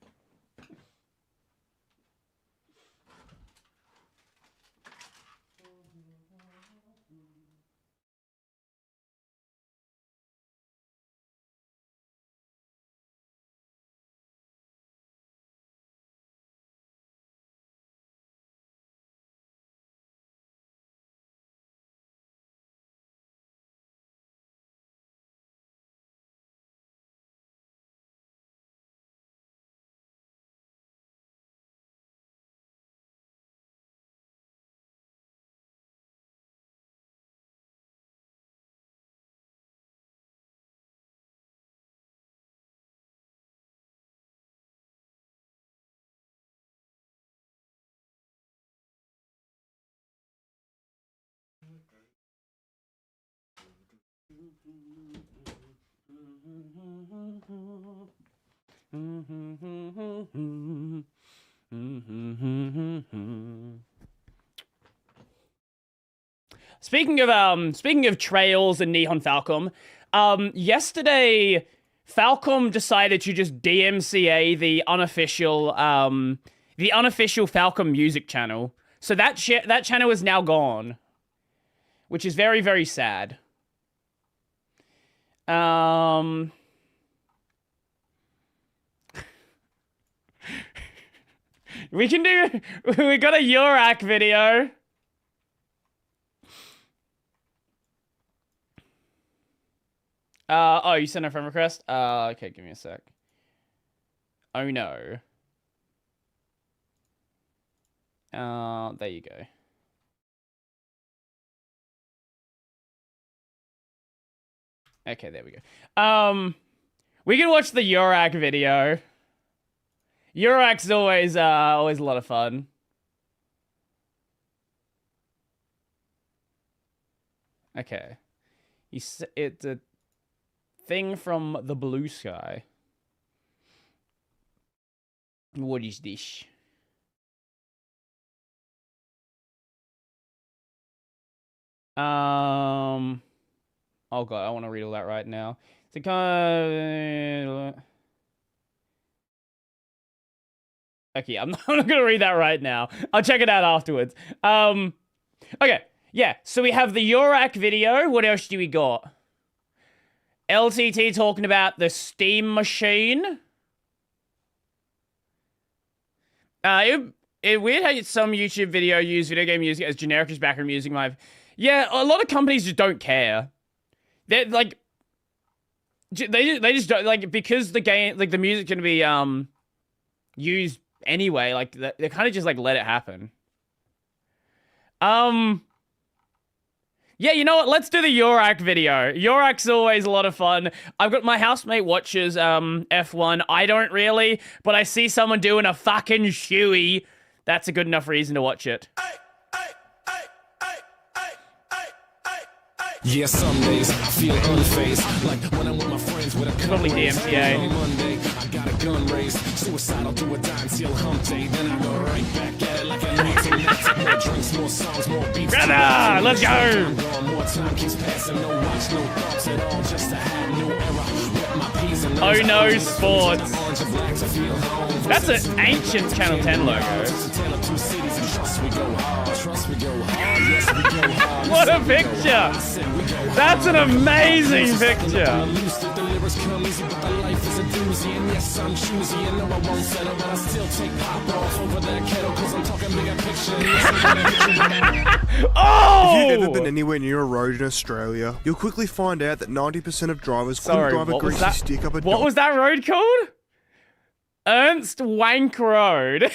Speaker 2: Speaking of trails and Nihon Falcom, yesterday Falcom decided to just DMCA the unofficial Falcom music channel. So that channel is now gone, which is very, very sad. We got a Yurak video. Oh, you sent a friend request? Okay, give me a sec. Oh no. There you go. Okay, there we go. We can watch the Yurak video. Yurak's always a lot of fun. Okay. It's a thing from the blue sky. What is this? Oh god, I want to read all that right now. It's a kind of... Okay, I'm not gonna read that right now. I'll check it out afterwards. Okay, yeah. So we have the Yurak video. What else do we got? LTT talking about the Steam machine. It weird how some YouTube video use video game music as generic as background music. Yeah, a lot of companies just don't care. They're like, they just don't, like, because the game, like the music can be used anyway. Like they kind of just like let it happen. Yeah, you know what? Let's do the Yurak video. Yurak's always a lot of fun. I've got my housemate watches F1. I don't really, but I see someone doing a fucking shoey. That's a good enough reason to watch it.
Speaker 1: Yeah, some days I feel unfazed, like when I'm with my friends with a
Speaker 2: probably DMCA.
Speaker 1: On Monday, I got a gun raised, suicidal to a dime till hump day. Then I go right back at it like a 1990. More drinks, more songs, more beats.
Speaker 2: Brother, let's go.
Speaker 1: More time keeps passing, no watch, no thoughts at all, just to have new era. My P's and
Speaker 2: Oh no, sports. That's an ancient Channel 10 logo. What a picture! That's an amazing picture! Oh!
Speaker 8: If you've ever been anywhere near a road in Australia, you'll quickly find out that 90% of drivers couldn't drive a greasy stick up a
Speaker 2: What was that road called? Ernst Wank Road.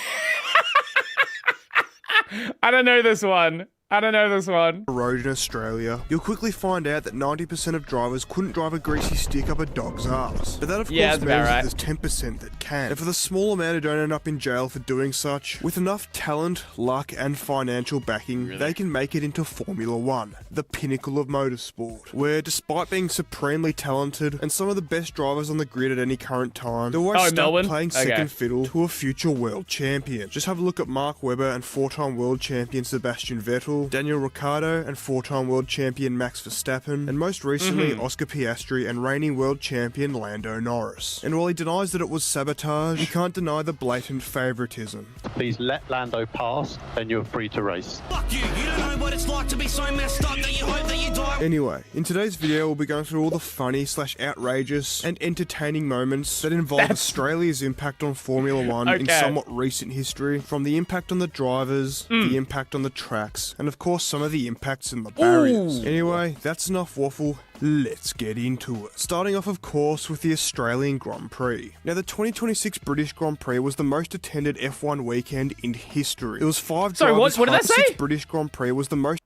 Speaker 2: I don't know this one. I don't know this one.
Speaker 8: Road in Australia, you'll quickly find out that 90% of drivers couldn't drive a greasy stick up a dog's ass. But that of course means that there's 10% that can. And for the small amount who don't end up in jail for doing such, with enough talent, luck and financial backing, they can make it into Formula 1, the pinnacle of motorsport, where despite being supremely talented and some of the best drivers on the grid at any current time, they're always stuck playing second fiddle to a future world champion. Just have a look at Mark Webber and 4-time world champion Sebastian Vettel, Daniel Ricciardo and 4-time world champion Max Verstappen, and most recently Oscar Piastri and reigning world champion Lando Norris. And while he denies that it was sabotage, he can't deny the blatant favouritism.
Speaker 13: Please let Lando pass, and you're free to race.
Speaker 1: Fuck you! You don't know what it's like to be so messed up that you hope that you die.
Speaker 8: Anyway, in today's video we'll be going through all the funny / outrageous and entertaining moments that involve Australia's impact on Formula 1 in somewhat recent history, from the impact on the drivers, the impact on the tracks, and of course some of the impacts in the barriers. Anyway, that's enough waffle. Let's get into it. Starting off, of course, with the Australian Grand Prix. Now, the 2026 British Grand Prix was the most attended F1 weekend in history. It was 5 drivers.
Speaker 2: What did I say?
Speaker 8: British Grand Prix was the most.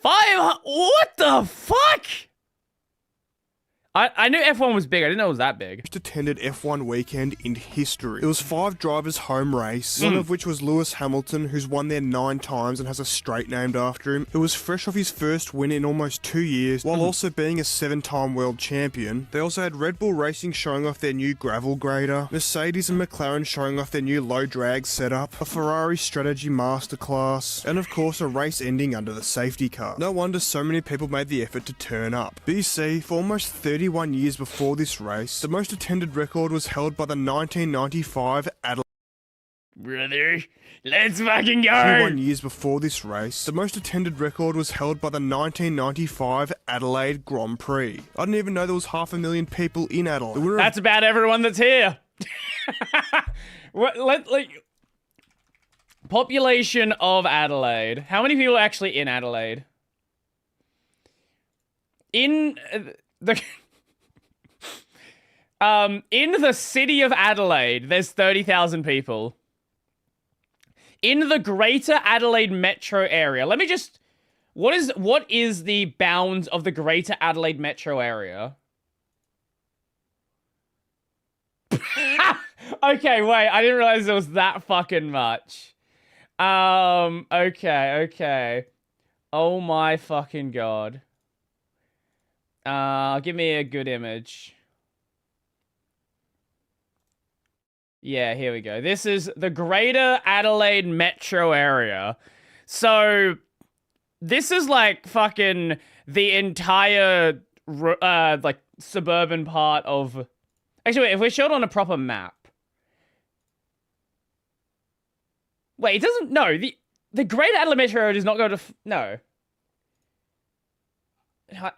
Speaker 2: 5? What the fuck? I knew F1 was big. I didn't know it was that big.
Speaker 8: Most attended F1 weekend in history. It was 5 drivers' home race, one of which was Lewis Hamilton, who's won there 9 times and has a straight named after him, who was fresh off his first win in almost 2 years, while also being a 7-time world champion. They also had Red Bull Racing showing off their new gravel grader, Mercedes and McLaren showing off their new low drag setup, a Ferrari strategy masterclass, and of course a race ending under the safety car. No wonder so many people made the effort to turn up. BC, for almost 31 years before this race, the most attended record was held by the 1995 Adelaide.
Speaker 2: Brother, let's fucking go!
Speaker 8: 31 years before this race, the most attended record was held by the 1995 Adelaide Grand Prix. I didn't even know there was 500,000 people in Adelaide.
Speaker 2: That's about everyone that's here. Population of Adelaide. How many people are actually in Adelaide? In the city of Adelaide, there's 30,000 people. In the Greater Adelaide metro area, let me just... What is the bounds of the Greater Adelaide metro area? Okay, wait, I didn't realize there was that fucking much. Okay. Oh my fucking god. Give me a good image. Yeah, here we go. This is the Greater Adelaide metro area. So, this is like fucking the entire, like, suburban part of... Actually, wait, if we're showed on a proper map... Wait, it doesn't... No, the Greater Adelaide metro area does not go to... No.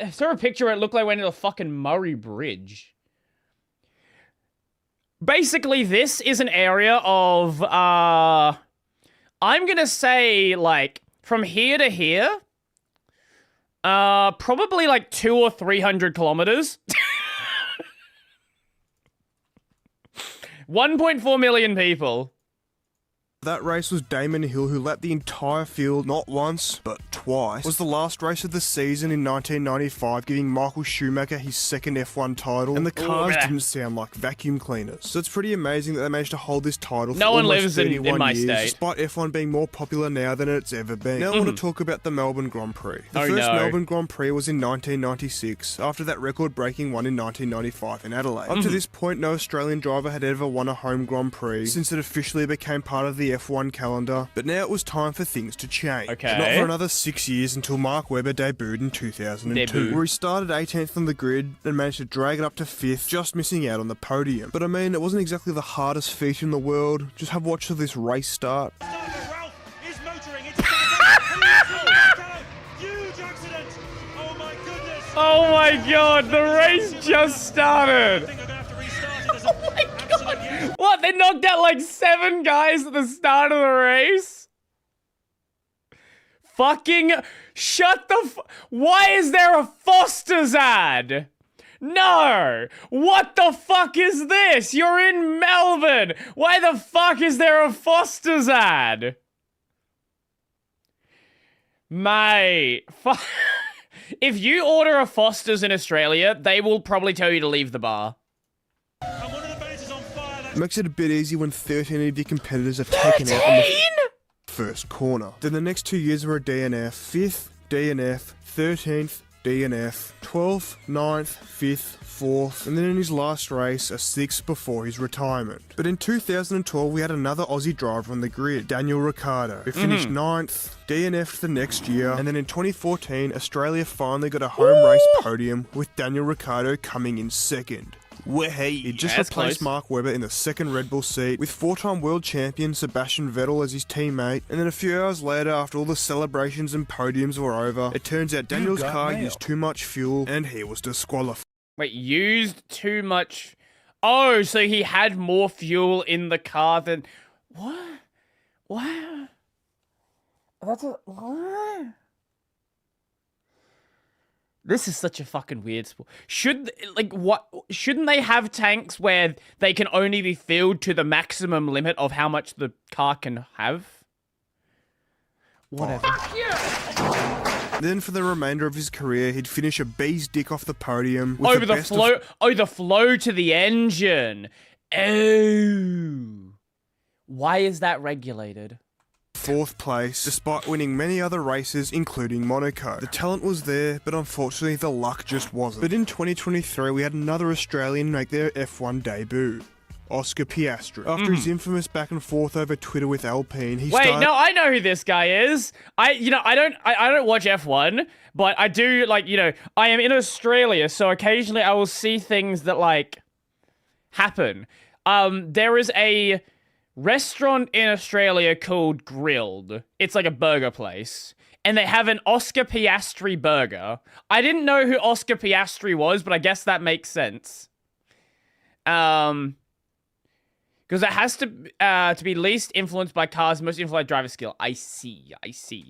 Speaker 2: I saw a picture where it looked like it went into the fucking Murray Bridge. Basically, this is an area of, I'm gonna say, like, from here to here, probably like 200 or 300 kilometers. 1.4 million people.
Speaker 8: That race was Damon Hill, who lapped the entire field not once, but twice. It was the last race of the season in 1995, giving Michael Schumacher his second F1 title, and the cars didn't sound like vacuum cleaners. So it's pretty amazing that they managed to hold this title for almost 31 years, despite F1 being more popular now than it's ever been. Now I want to talk about the Melbourne Grand Prix. The first Melbourne Grand Prix was in 1996, after that record-breaking one in 1995 in Adelaide. Up to this point, no Australian driver had ever won a home Grand Prix, since it officially became part of the F1 calendar, but now it was time for things to change.
Speaker 2: Okay.
Speaker 8: Not for another 6 years until Mark Webber debuted in 2002, where he started 18th on the grid and managed to drag it up to 5th, just missing out on the podium. But I mean, it wasn't exactly the hardest feat in the world. Just have watched this race start.
Speaker 2: Oh my god, the race just started! Oh my god! What, they knocked out like 7 guys at the start of the race? Fucking shut the why is there a Foster's ad? No! What the fuck is this? You're in Melbourne! Why the fuck is there a Foster's ad? Mate, if you order a Foster's in Australia, they will probably tell you to leave the bar.
Speaker 8: It makes it a bit easy when 13 of your competitors are taken out on the first corner. Then the next 2 years were a DNF, 5th, DNF, 13th, DNF, 12th, 9th, 5th, 4th, and then in his last race, a 6th before his retirement. But in 2012, we had another Aussie driver on the grid, Daniel Ricciardo, who finished 9th, DNF'd the next year, and then in 2014, Australia finally got a home race podium, with Daniel Ricciardo coming in 2nd. He just replaced Mark Webber in the second Red Bull seat, with 4-time world champion Sebastian Vettel as his teammate, and then a few hours later, after all the celebrations and podiums were over, it turns out Daniel's car used too much fuel, and he was disqualified.
Speaker 2: Wait, used too much... Oh, so he had more fuel in the car than... What? What? That's a... What? This is such a fucking weird sport. Shouldn't they have tanks where they can only be filled to the maximum limit of how much the car can have? Whatever.
Speaker 8: Then for the remainder of his career, he'd finish a bee's dick off the podium. With
Speaker 2: Over the flow. Oh, the flow to the engine. Oh. Why is that regulated?
Speaker 8: 4th place, despite winning many other races, including Monaco. The talent was there, but unfortunately the luck just wasn't. But in 2023, we had another Australian make their F1 debut. Oscar Piastri. After his infamous back and forth over Twitter with Alpine, he
Speaker 2: Wait, no, I know who this guy is. I don't watch F1, but I do, like, you know, I am in Australia, so occasionally I will see things that, like, happen. There is a restaurant in Australia called Grilled. It's like a burger place. And they have an Oscar Piastri burger. I didn't know who Oscar Piastri was, but I guess that makes sense. Because it has to be least influenced by cars, most influenced by driver skill. I see.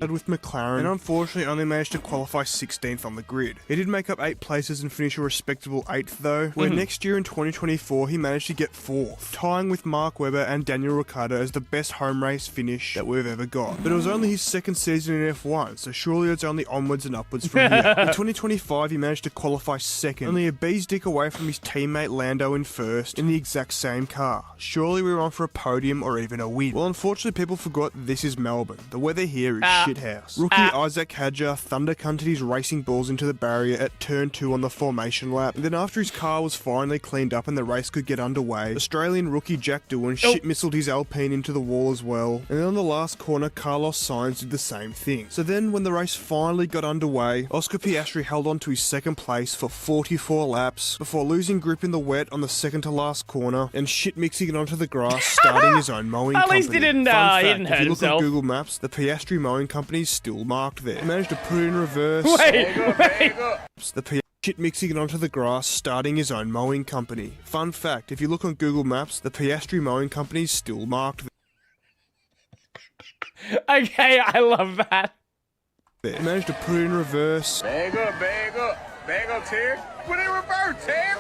Speaker 8: With McLaren, and unfortunately only managed to qualify 16th on the grid. He did make up 8 places and finish a respectable 8th though, where next year in 2024 he managed to get 4th, tying with Mark Webber and Daniel Ricciardo as the best home race finish that we've ever got. But it was only his 2nd season in F1, so surely it's only onwards and upwards from here. In 2025 he managed to qualify 2nd, only a bee's dick away from his teammate Lando in 1st in the exact same car. Surely we were on for a podium or even a win. Well, unfortunately, people forgot this is Melbourne. The weather here is shithouse. Rookie Isaac Hadjar thunder cunted his racing balls into the barrier at turn 2 on the formation lap. And then after his car was finally cleaned up and the race could get underway, Australian rookie Jack Doohan shit-missiled his Alpine into the wall as well. And then on the last corner, Carlos Sainz did the same thing. So then when the race finally got underway, Oscar Piastri held on to his 2nd place for 44 laps before losing grip in the wet on the 2nd to last corner and shit-mixing it onto the grass, starting his own mowing company.
Speaker 2: At least he didn't
Speaker 8: Fun fact,
Speaker 2: hurt
Speaker 8: if you look
Speaker 2: himself.
Speaker 8: on Google Maps, the Piastri mowing company is still marked there. He managed to put it in reverse.
Speaker 2: Wait.
Speaker 8: The shit mixing it onto the grass, starting his own mowing company. Fun fact, if you look on Google Maps, the Piastri mowing company is still marked there.
Speaker 2: Okay, I love that.
Speaker 8: He managed to put it in reverse.
Speaker 6: Bag up, Tim. Put it in reverse, Tim.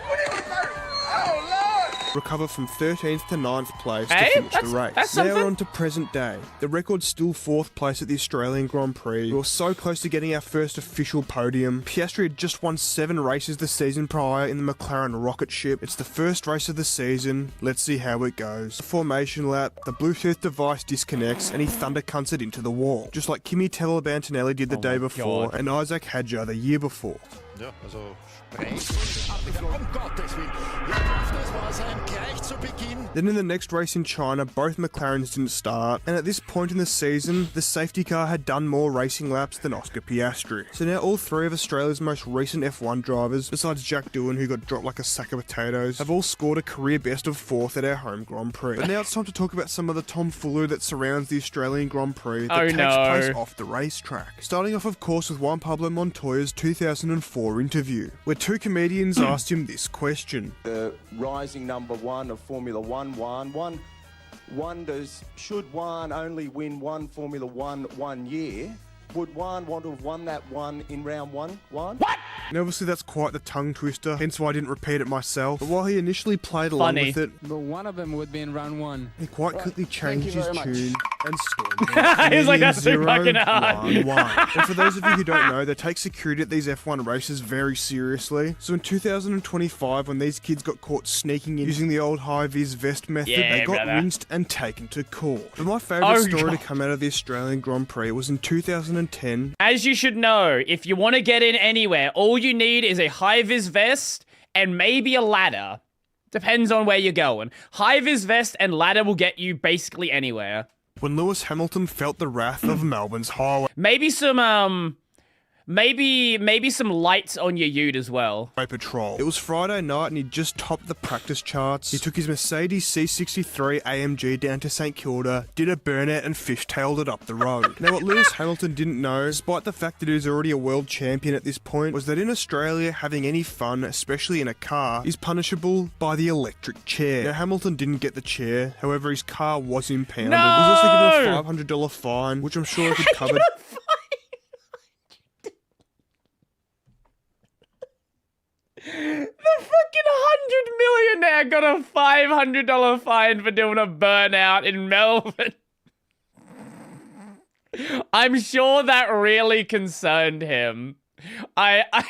Speaker 6: Put it in reverse. Oh, Lord.
Speaker 8: Recover from 13th to 9th place to finish the race. Now we're on to present day. The record's still 4th place at the Australian Grand Prix. We were so close to getting our first official podium. Piastri had just won 7 races the season prior in the McLaren rocket ship. It's the first race of the season. Let's see how it goes. The formation lap, the Bluetooth device disconnects and he thunder cunts it into the wall. Just like Kimi Telebantinelli did the day before and Isaac Hadjar the year before.
Speaker 21: Ja, also
Speaker 8: Then in the next race in China, both McLarens didn't start, and at this point in the season, the safety car had done more racing laps than Oscar Piastri. So now all 3 of Australia's most recent F1 drivers, besides Jack Doohan who got dropped like a sack of potatoes, have all scored a career best of 4th at our home Grand Prix. But now it's time to talk about some of the tomfoolery that surrounds the Australian Grand Prix that takes place off the racetrack. Starting off of course with Juan Pablo Montoya's 2004 interview, where 2 comedians asked him this question.
Speaker 14: The rising number 1 of Formula 1, Juan wonders, should Juan only win one Formula 1 year? Would Juan want to have won that one in round 1, Juan? What?
Speaker 8: And obviously that's quite the tongue twister, hence why I didn't repeat it myself. But while he initially played along with it,
Speaker 15: but one of them would be in round 1.
Speaker 8: He quite quickly changed his tune and stormed.
Speaker 2: He's like, that's too fucking hard.
Speaker 8: 1-1. And for those of you who don't know, they take security at these F1 races very seriously. So in 2025, when these kids got caught sneaking in using the old high-vis vest method, they got rinsed and taken to court. But my favourite story to come out of the Australian Grand Prix was in 2010.
Speaker 2: As you should know, if you want to get in anywhere, all you need is a high-vis vest and maybe a ladder. Depends on where you're going. High-vis vest and ladder will get you basically anywhere.
Speaker 8: When Lewis Hamilton felt the wrath of Melbourne's highway.
Speaker 2: Maybe some, maybe some lights on your ute as well.
Speaker 8: Patrol. It was Friday night and he just topped the practice charts. He took his Mercedes C63 AMG down to St Kilda, did a burnout and fishtailed it up the road. Now what Lewis Hamilton didn't know, despite the fact that he was already a world champion at this point, was that in Australia, having any fun, especially in a car, is punishable by the electric chair. Now Hamilton didn't get the chair, however his car was impounded.
Speaker 2: No!
Speaker 8: He was also given a $500 fine, which I'm sure he could cover.
Speaker 2: The fucking 100 millionaire got a $500 fine for doing a burnout in Melbourne. I'm sure that really concerned him. Am I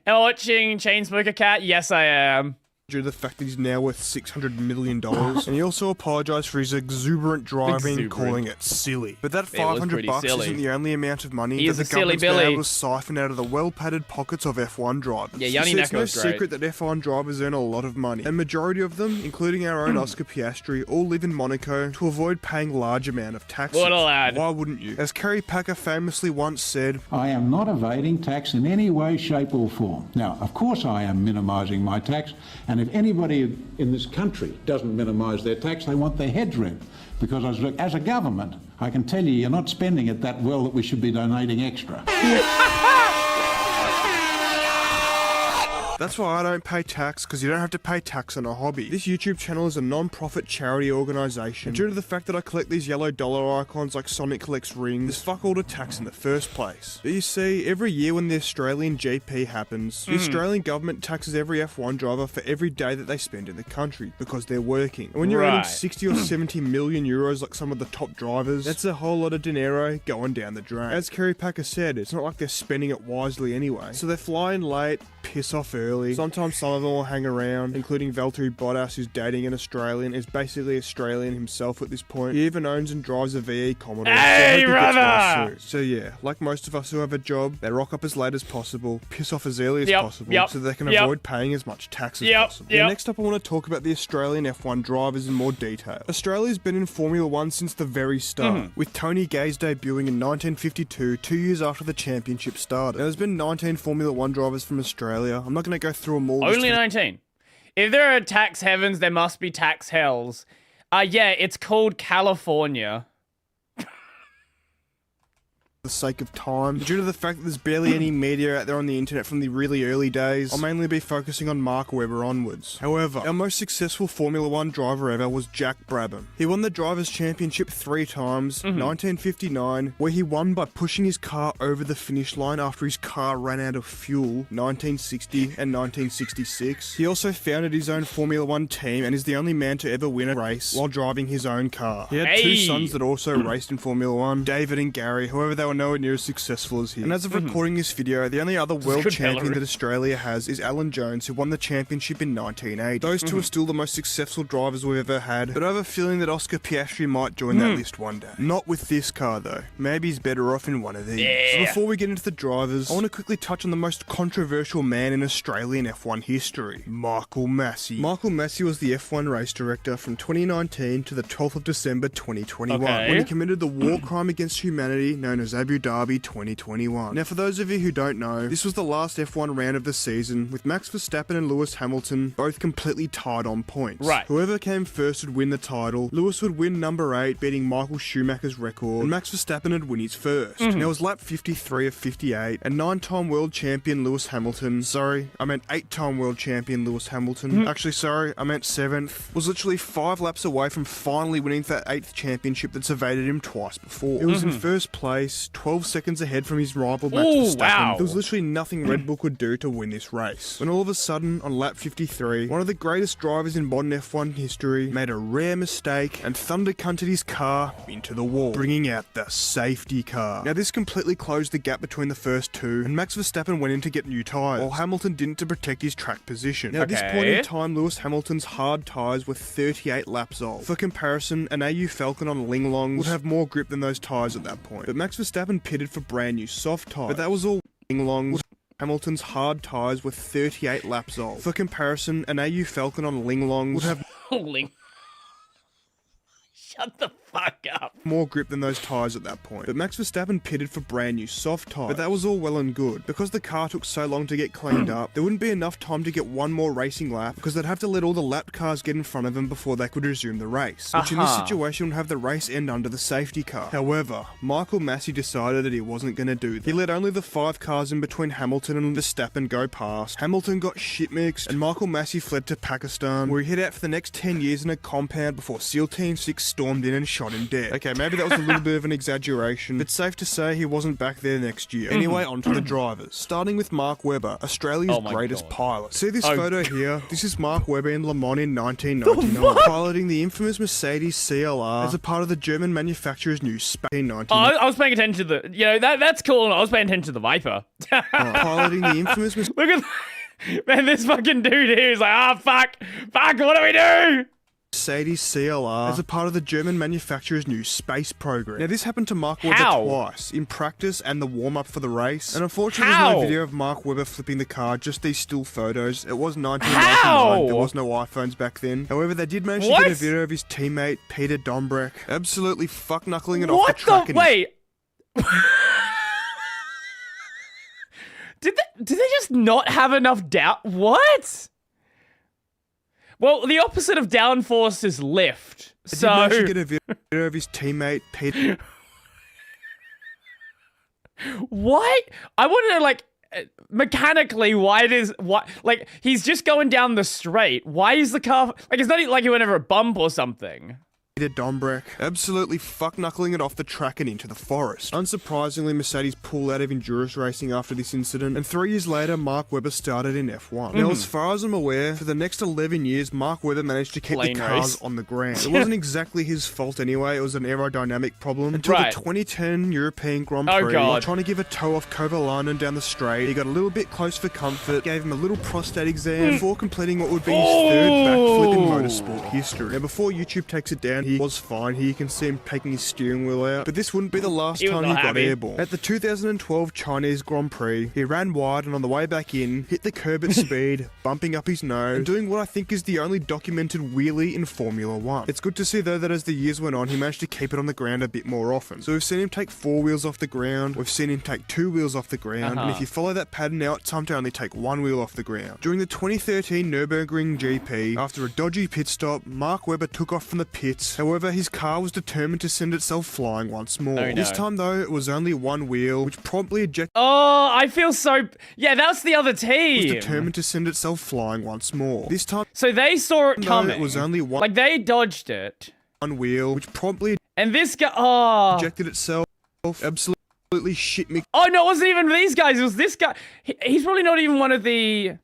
Speaker 2: watching Chainsmoker Cat? Yes, I am.
Speaker 8: Due to the fact that he's now worth $600 million. And he also apologised for his exuberant driving, calling it silly. But that $500 isn't the only amount of money that the government's been able to siphon out of the well-padded pockets of F1 drivers.
Speaker 2: Yeah, Yanni
Speaker 8: It's no secret that F1 drivers earn a lot of money. And majority of them, including our own Oscar Piastri, all live in Monaco to avoid paying large amount of taxes.
Speaker 2: What a lad.
Speaker 8: Why wouldn't you? As Kerry Packer famously once said,
Speaker 16: I am not evading tax in any way, shape or form. Now, of course I am minimising my tax, and if anybody in this country doesn't minimise their tax, they want their heads ripped. Because as a government, I can tell you're not spending it that well that we should be donating extra.
Speaker 8: That's why I don't pay tax, because you don't have to pay tax on a hobby. This YouTube channel is a non-profit charity organisation, and due to the fact that I collect these yellow dollar icons like Sonic collects rings, there's fuck all to tax in the first place. But you see, every year when the Australian GP happens, the Australian government taxes every F1 driver for every day that they spend in the country, because they're working. And when you're earning 60 or 70 million euros like some of the top drivers, that's a whole lot of dinero going down the drain. As Kerry Packer said, it's not like they're spending it wisely anyway. So they're flying late, piss off early. Sometimes some of them will hang around, including Valtteri Bottas, who's dating an Australian, is basically Australian himself at this point. He even owns and drives a VE Commodore.
Speaker 2: Hey, brother!
Speaker 8: So yeah, like most of us who have a job, they rock up as late as possible, piss off as early as possible, so they can avoid paying as much tax as possible. Now, next up I want to talk about the Australian F1 drivers in more detail. Australia's been in Formula 1 since the very start, with Tony Gay's debuting in 1952, 2 years after the championship started. Now, there's been 19 Formula 1 drivers from Australia. I'm not going to go through them all.
Speaker 2: Only 19. If there are tax heavens, there must be tax hells. Yeah, it's called California.
Speaker 8: For the sake of time. Due to the fact that there's barely any media out there on the internet from the really early days, I'll mainly be focusing on Mark Webber onwards. However, our most successful Formula 1 driver ever was Jack Brabham. He won the Drivers' Championship 3 times, 1959, where he won by pushing his car over the finish line after his car ran out of fuel, 1960 and 1966. He also founded his own Formula 1 team and is the only man to ever win a race while driving his own car. He had 2 sons that also raced in Formula 1, David and Gary, however they were nowhere near as successful as him. And as of recording this video, the only other world champion that Australia has is Alan Jones, who won the championship in 1980. Those two are still the most successful drivers we've ever had, but I have a feeling that Oscar Piastri might join that list one day. Not with this car though. Maybe he's better off in one of these. So before we get into the drivers, I want to quickly touch on the most controversial man in Australian F1 history, Michael Massey. Michael Massey was the F1 race director from 2019 to the 12th of December 2021, when he committed the war crime against humanity known as Abu Dhabi 2021. Now, for those of you who don't know, this was the last F1 round of the season, with Max Verstappen and Lewis Hamilton both completely tied on points. Whoever came first would win the title. Lewis would win number 8, beating Michael Schumacher's record, and Max Verstappen would win his first. Now, it was lap 53 of 58, and 9-time world champion Lewis Hamilton, sorry, I meant 8-time world champion Lewis Hamilton, actually, sorry, I meant 7th, was literally 5 laps away from finally winning that 8th championship that's evaded him twice before. It was in first place, 12 seconds ahead from his rival Max Verstappen. There was literally nothing Red Bull could do to win this race. When all of a sudden, on lap 53, one of the greatest drivers in modern F1 history made a rare mistake and thunder-cunted his car into the wall, bringing out the safety car. Now, this completely closed the gap between the first two, and Max Verstappen went in to get new tyres, while Hamilton didn't to protect his track position. Now, at this point in time, Lewis Hamilton's hard tyres were 38 laps old. For comparison, an AU Falcon on Linglongs would have more grip than those tyres at that point. But Max Verstappen pitted for brand new soft tyres, but that was all Linglongs. Hamilton's hard tyres were 38 laps old. For comparison, an AU Falcon on Linglongs would have
Speaker 2: Shut the fuck up.
Speaker 8: More grip than those tyres at that point. But Max Verstappen pitted for brand new soft tyres. But that was all well and good. Because the car took so long to get cleaned up, there wouldn't be enough time to get one more racing lap, because they'd have to let all the lapped cars get in front of them before they could resume the race. Which in this situation would have the race end under the safety car. However, Michael Massey decided that he wasn't going to do that. He let only the 5 cars in between Hamilton and Verstappen go past. Hamilton got shit mixed, and Michael Massey fled to Pakistan, where he hid out for the next 10 years in a compound before SEAL Team 6 stormed in and shot him dead. Okay, Okay, maybe that was a little bit of an exaggeration, but safe to say he wasn't back there next year. Anyway, on to the drivers. Starting with Mark Webber, Australia's greatest pilot. See this photo here? This is Mark Webber in Le Mans in 1999, piloting the infamous Mercedes CLR as a part of the German manufacturer's new Space 1999.
Speaker 2: I was paying attention to the, that's cool. I was paying attention to the Viper.
Speaker 8: Piloting the infamous
Speaker 2: Look at man, this fucking dude here is like, fuck, what do we do?
Speaker 8: Mercedes CLR as a part of the German manufacturer's new space program. Now, this happened to Mark Webber twice, in practice and the warm-up for the race. And unfortunately, there's no video of Mark Webber flipping the car, just these still photos. It was 1999. There was no iPhones back then. However, they did manage to get a video of his teammate, Peter Dombrek, absolutely fuck-knuckling it off the track.
Speaker 2: Wait. Did they just not have enough doubt? What? Well, the opposite of downforce is lift. So
Speaker 8: I did get a video of his teammate Peter.
Speaker 2: What? I want to know, like, mechanically, like, he's just going down the straight. Why is the car like? It's not like he went over a bump or something.
Speaker 8: Peter Dombrek, absolutely fuck-knuckling it off the track and into the forest. Unsurprisingly, Mercedes pulled out of endurance racing after this incident, and 3 years later, Mark Webber started in F1. Now, as far as I'm aware, for the next 11 years, Mark Webber managed to keep the cars on the ground. It wasn't exactly his fault anyway, it was an aerodynamic problem. Until the 2010 European Grand Prix, while trying to give a toe off Kovalainen down the straight, he got a little bit close for comfort, gave him a little prostate exam before completing what would be his third backflip in motorsport history. Now, before YouTube takes it down, he was fine. Here you can see him taking his steering wheel out. But this wouldn't be the last time he got airborne. At the 2012 Chinese Grand Prix, he ran wide and on the way back in, hit the curb at speed, bumping up his nose, and doing what I think is the only documented wheelie in Formula 1. It's good to see though that as the years went on, he managed to keep it on the ground a bit more often. So we've seen him take 4 wheels off the ground, we've seen him take 2 wheels off the ground, and if you follow that pattern now, it's time to only take 1 wheel off the ground. During the 2013 Nürburgring GP, after a dodgy pit stop, Mark Webber took off from the pits. However, his car was determined to send itself flying once more. This time though, it was only 1 wheel, which promptly ejected.
Speaker 2: Oh, I feel so. Yeah, that's the other team.
Speaker 8: Was determined to send itself flying once more. This time,
Speaker 2: so they saw it coming.
Speaker 8: It was only one.
Speaker 2: Like they dodged it.
Speaker 8: 1 wheel, which promptly.
Speaker 2: And this guy.
Speaker 8: Ejected itself. Absolutely shit me.
Speaker 2: Oh no, it wasn't even these guys. It was this guy. He's probably not even one of the.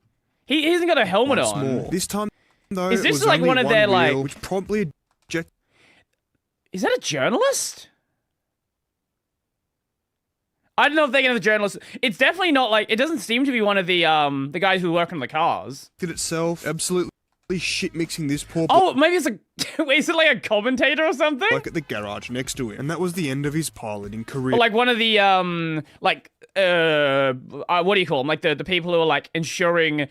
Speaker 2: He hasn't got a helmet on.
Speaker 8: More. This time though,
Speaker 2: is this
Speaker 8: it was
Speaker 2: like
Speaker 8: only
Speaker 2: one of their
Speaker 8: wheel,
Speaker 2: like?
Speaker 8: Which promptly ejected.
Speaker 2: Is that a journalist? I don't know if they're gonna have a journalist. It's definitely not like, it doesn't seem to be one of the guys who work on the cars.
Speaker 8: Did itself absolutely shit mixing this poor.
Speaker 2: Oh, maybe it's is it like a commentator or something?
Speaker 8: Like at the garage next to him, and that was the end of his piloting career.
Speaker 2: Or like one of the what do you call them? Like the people who are like ensuring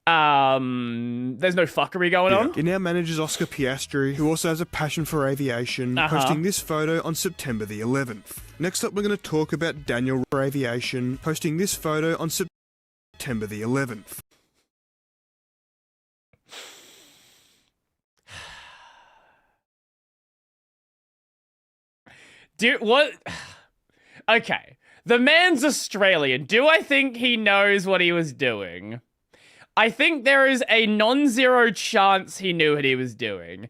Speaker 2: there's no fuckery going on.
Speaker 8: He now manages Oscar Piastri, who also has a passion for aviation, posting this photo on September the 11th. Next up, we're going to talk about Daniel Aviation, posting this photo on September the 11th.
Speaker 2: What? Okay. The man's Australian. Do I think he knows what he was doing? I think there is a non-zero chance he knew what he was doing.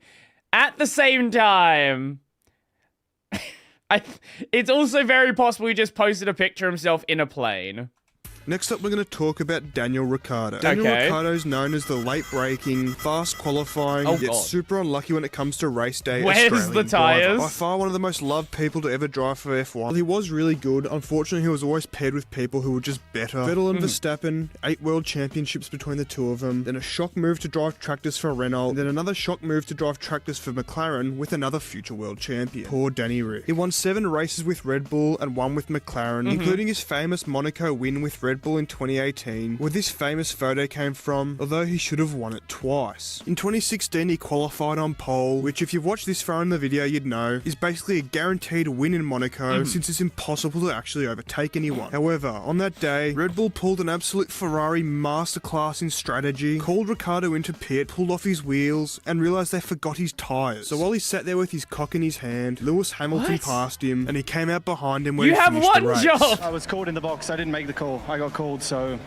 Speaker 2: At the same time, it's also very possible he just posted a picture of himself in a plane.
Speaker 8: Next up, we're going to talk about Daniel Ricciardo. Daniel Ricciardo is known as the late-breaking, fast qualifying, yet super unlucky when it comes to race day
Speaker 2: Where's the tyres?
Speaker 8: By far one of the most loved people to ever drive for F1. Well, he was really good. Unfortunately, he was always paired with people who were just better. Vettel and Verstappen, 8 world championships between the two of them, then a shock move to drive tractors for Renault, and then another shock move to drive tractors for McLaren with another future world champion. Poor Danny Ric. He won 7 races with Red Bull and 1 with McLaren, including his famous Monaco win with Red Bull in 2018, where this famous photo came from, although he should have won it twice. In 2016, he qualified on pole, which if you've watched this far in the video, you'd know, is basically a guaranteed win in Monaco, since it's impossible to actually overtake anyone. However, on that day, Red Bull pulled an absolute Ferrari masterclass in strategy, called Ricciardo into pit, pulled off his wheels, and realised they forgot his tyres. So while he sat there with his cock in his hand, Lewis Hamilton passed him, and he came out behind him when he finished the race.
Speaker 13: I was called in the box. I didn't make the call. I got called, so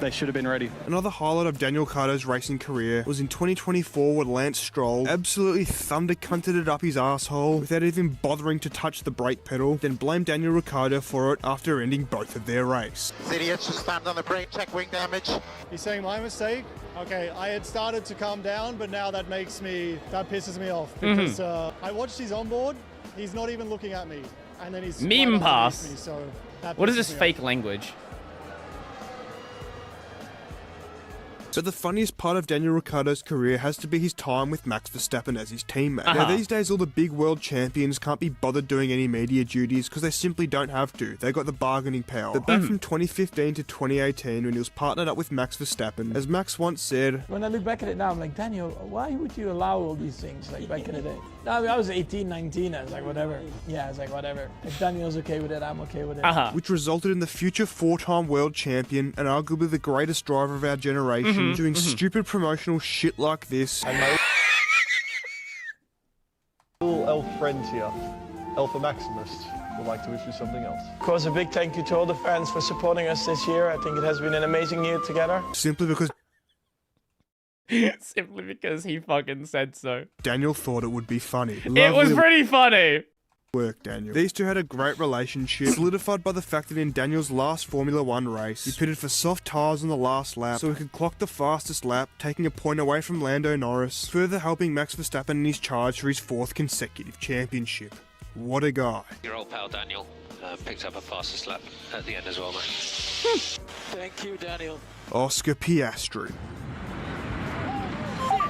Speaker 13: They should have been ready.
Speaker 8: Another highlight of Daniel Ricciardo's racing career was in 2024 when Lance Stroll absolutely thunder-cunted it up his asshole without even bothering to touch the brake pedal, then blamed Daniel Ricciardo for it after ending both of their race.
Speaker 17: Idiots just slammed on the brake, check wing damage.
Speaker 18: You're saying my mistake? Okay, I had started to calm down, but now that pisses me off because I watched his onboard. He's not even looking at me, and then he's
Speaker 2: meme pass.
Speaker 18: Me, so
Speaker 2: what is this fake language?
Speaker 8: But the funniest part of Daniel Ricciardo's career has to be his time with Max Verstappen as his teammate. Now these days all the big world champions can't be bothered doing any media duties because they simply don't have to. They got the bargaining power. But back from 2015 to 2018 when he was partnered up with Max Verstappen, as Max once said,
Speaker 23: when I look back at it now, I'm like, Daniel, why would you allow all these things like back in the day? No, I mean, I was 18, 19, I was like, whatever. Yeah, I was like, whatever. If Daniel's okay with it, I'm okay with it.
Speaker 8: Which resulted in the future 4-time world champion and arguably the greatest driver of our generation doing stupid promotional shit like this.
Speaker 24: Little elf friends here, Alpha Maximus, would like to wish you something else.
Speaker 23: Of course, a big thank you to all the fans for supporting us this year. I think it has been an amazing year together.
Speaker 8: Simply because
Speaker 2: he fucking said so.
Speaker 8: Daniel thought it would be funny.
Speaker 2: It was pretty funny.
Speaker 8: Work, Daniel. These two had a great relationship, solidified by the fact that in Daniel's last Formula 1 race, he pitted for soft tyres on the last lap so he could clock the fastest lap, taking a point away from Lando Norris, further helping Max Verstappen in his charge for his 4th consecutive championship. What a guy.
Speaker 25: Your old pal Daniel picked up a fastest lap at the end as well, mate.
Speaker 23: Thank you, Daniel.
Speaker 8: Oscar Piastri.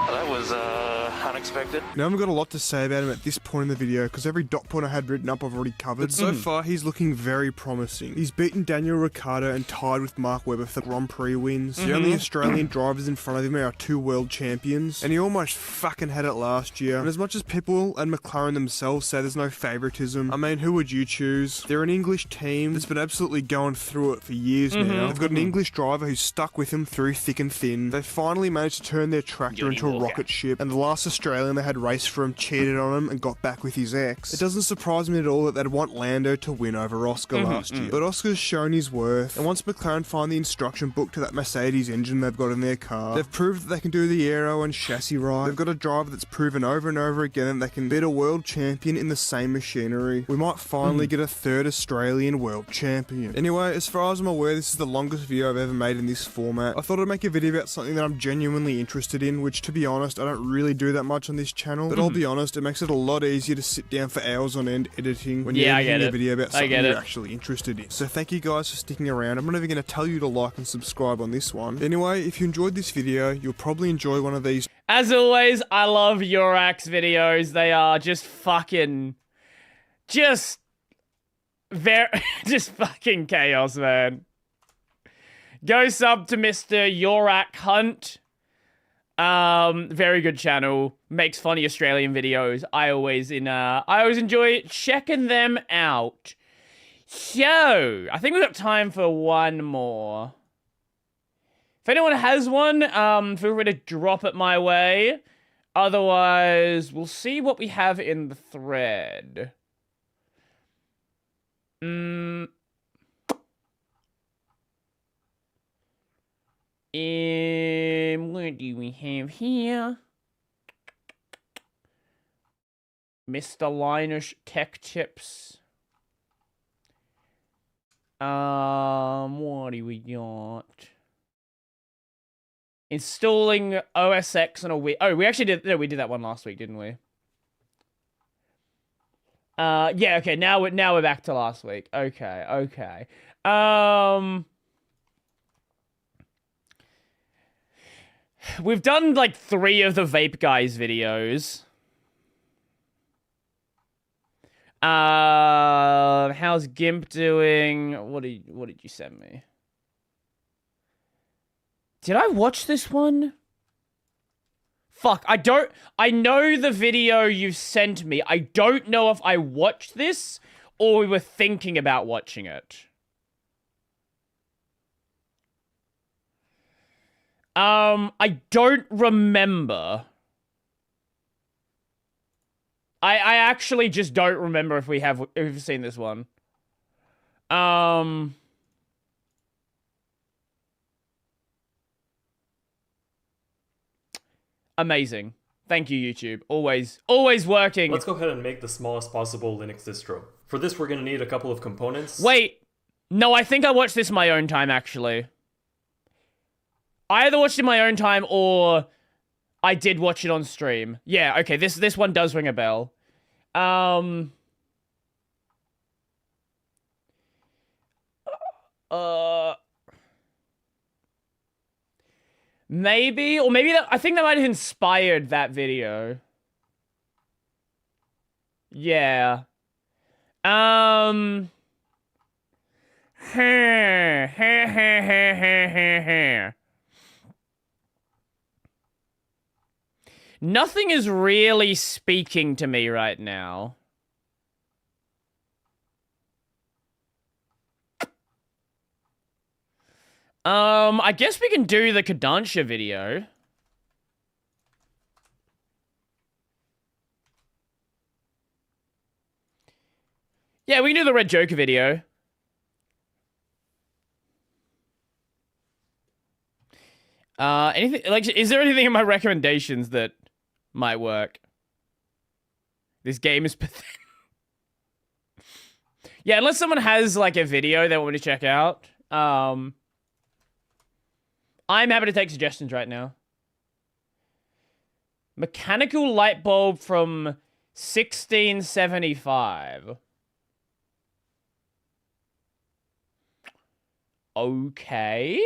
Speaker 25: That was unexpected.
Speaker 8: Now I've got a lot to say about him at this point in the video because every dot point I had written up I've already covered. But so far he's looking very promising. He's beaten Daniel Ricciardo and tied with Mark Webber for the Grand Prix wins. The only Australian drivers in front of him are 2 world champions, and he almost fucking had it last year. And as much as people and McLaren themselves say there's no favouritism, I mean, who would you choose? They're an English team that's been absolutely going through it for years now. They've got an English driver who's stuck with him through thick and thin. They finally managed to turn their tractor into a rocket ship, and the last Australian they had race for him cheated on him and got back with his ex. It doesn't surprise me at all that they'd want Lando to win over Oscar last year, but Oscar's shown his worth, and once McLaren find the instruction book to that Mercedes engine they've got in their car, they've proved that they can do the aero and chassis right. They've got a driver that's proven over and over again that they can beat a world champion in the same machinery. We might finally get a 3rd Australian world champion. Anyway, as far as I'm aware, this is the longest video I've ever made in this format. I thought I'd make a video about something that I'm genuinely interested in, which to be honest, I don't really do that much on this channel, but I'll be honest, it makes it a lot easier to sit down for hours on end editing when you're editing a video about something you're actually interested in. So thank you guys for sticking around. I'm not even going to tell you to like and subscribe on this one. Anyway, if you enjoyed this video, you'll probably enjoy one of these.
Speaker 2: As always, I love Yorax videos. They are just fucking... just fucking chaos, man. Go sub to Mr. Yorak Hunt. Very good channel. Makes funny Australian videos. I always enjoy checking them out. So, I think we've got time for one more. If anyone has one, feel free to drop it my way. Otherwise, we'll see what we have in the thread. What do we have here? Mr. Linus Tech Tips. What do we got? Installing OS X on a Wii. Oh, we actually did. No, we did that one last week, didn't we? Yeah. Okay. Now we're back to last week. Okay. We've done like 3 of the Vape Guys videos. How's Gimp doing? What did you send me? Did I watch this one? Fuck, I know the video you sent me. I don't know if I watched this or we were thinking about watching it. I don't remember. I actually just don't remember if we've seen this one. Amazing. Thank you, YouTube. Always working.
Speaker 7: Let's go ahead and make the smallest possible Linux distro. For this, we're going to need a couple of components.
Speaker 2: Wait. No, I think I watched this in my own time, actually. I either watched it in my own time or I did watch it on stream. Yeah, okay, this one does ring a bell. Maybe, or maybe I think that might have inspired that video. Yeah. Nothing is really speaking to me right now. I guess we can do the Kodansha video. Yeah, we can do the Red Joker video. Anything, like, is there anything in my recommendations that might work? This game is pathetic. Yeah, unless someone has, like, a video they want me to check out. I'm happy to take suggestions right now. Mechanical light bulb from 1675. Okay.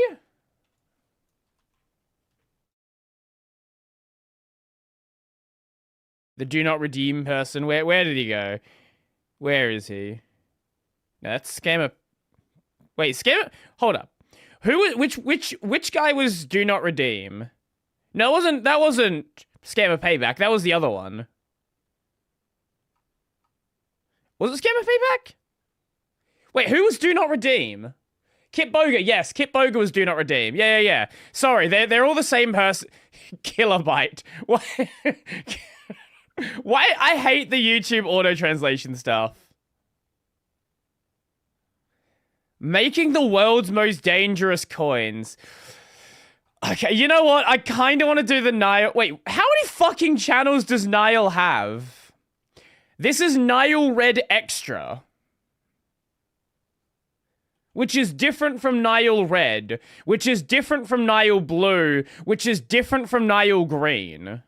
Speaker 2: The do not redeem person. Where did he go? Where is he? No, that's Scammer. Wait, Scammer. Hold up. Which guy was do not redeem? No, that wasn't Scammer Payback. That was the other one. Was it Scammer Payback? Wait, who was do not redeem? Kit Boga. Yes, Kit Boga was do not redeem. Yeah. Sorry, they're all the same person. Kilobyte. Why? I hate the YouTube auto translation stuff. Making the world's most dangerous coins. Okay, you know what? I kind of want to do the Nile. Wait, how many fucking channels does Nile have? This is Nile Red Extra. Which is different from Nile Red. Which is different from Nile Blue. Which is different from Nile Green.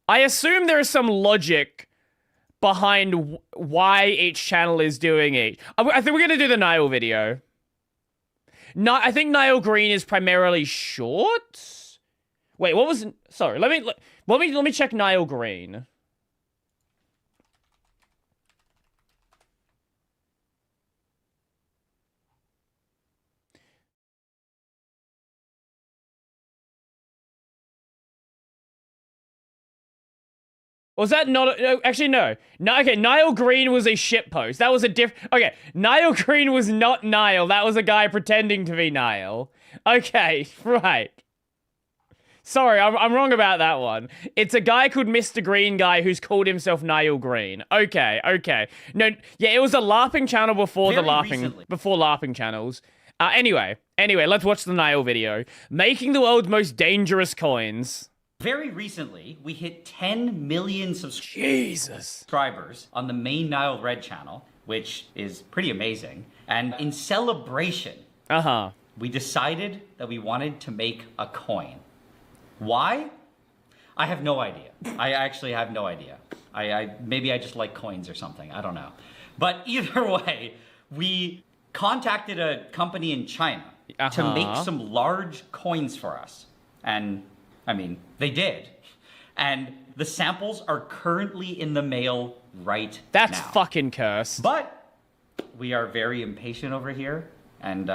Speaker 2: I assume there is some logic behind why each channel is doing it. I think we're going to do the Nile video. No, I think Nile Green is primarily short. Wait, what was... Sorry, let me check Nile Green. Was that not... No, actually, no. No. Okay, Nile Green was a shitpost. That was a Okay, Nile Green was not Nile. That was a guy pretending to be Nile. Okay, right. Sorry, I'm wrong about that one. It's a guy called Mr. Green Guy who's called himself Nile Green. Okay. No, yeah, it was a LARPing channel before before LARPing channels. Anyway, let's watch the Nile video. Making the world's most dangerous coins.
Speaker 10: Very recently, we hit 10 million subscribers on the main Nile Red channel, which is pretty amazing. And in celebration, we decided that we wanted to make a coin. Why? I have no idea. I actually have no idea. Maybe I just like coins or something. I don't know. But either way, we contacted a company in China to make some large coins for us. And I mean, they did. And the samples are currently in the mail right now.
Speaker 2: That's fucking cursed.
Speaker 10: But we are very impatient over here, and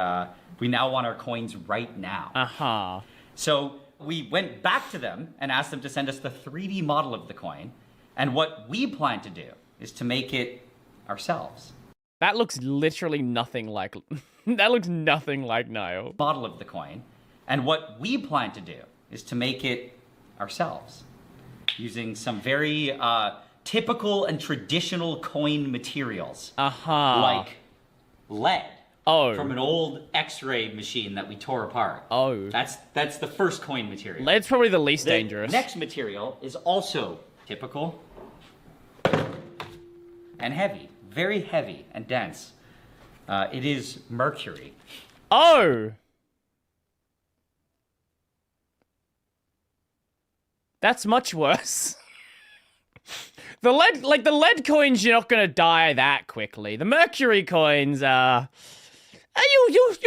Speaker 10: we now want our coins right now. So we went back to them and asked them to send us the 3D model of the coin. And what we plan to do is to make it ourselves.
Speaker 2: That looks literally nothing like... that looks nothing like Nile.
Speaker 10: Model of the coin. And what we plan to do is to make it ourselves using some very typical and traditional coin materials like lead.
Speaker 2: Oh.
Speaker 10: From an old X-ray machine that we tore apart.
Speaker 2: Oh.
Speaker 10: That's the first coin material.
Speaker 2: Lead's probably the least dangerous.
Speaker 10: Next material is also typical and heavy. Very heavy and dense. It is mercury.
Speaker 2: Oh! That's much worse. The lead coins, you're not gonna die that quickly. The mercury coins, you'll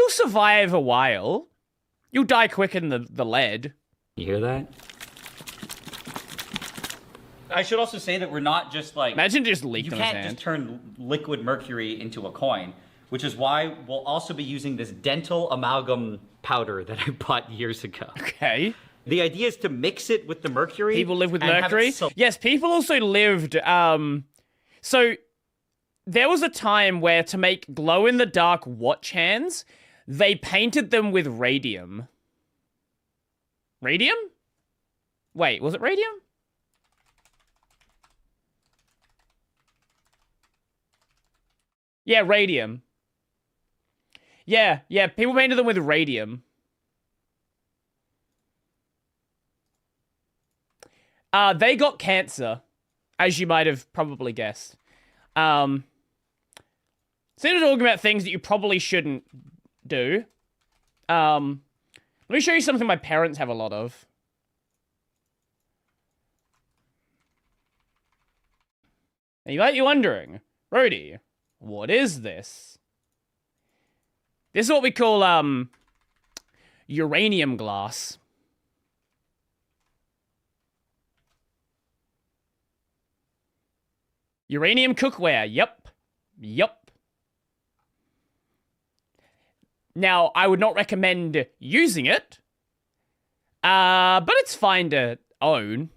Speaker 2: survive a while. You'll die quicker than the lead.
Speaker 10: You hear that? I should also say that we're not just like...
Speaker 2: Imagine just leak on his hand.
Speaker 10: You can't just turn liquid mercury into a coin, which is why we'll also be using this dental amalgam powder that I bought years ago.
Speaker 2: Okay.
Speaker 10: The idea is to mix it with the mercury.
Speaker 2: People live with mercury? Yes, people also lived... So, there was a time where to make glow-in-the-dark watch hands, they painted them with radium. Radium? Wait, was it radium? Yeah, radium. Yeah, people painted them with radium. They got cancer, as you might have probably guessed. So we're talking about things that you probably shouldn't do. Let me show you something my parents have a lot of. Now you might be wondering, Rody, what is this? This is what we call, uranium glass. Uranium cookware, yep. Now, I would not recommend using it, but it's fine to own.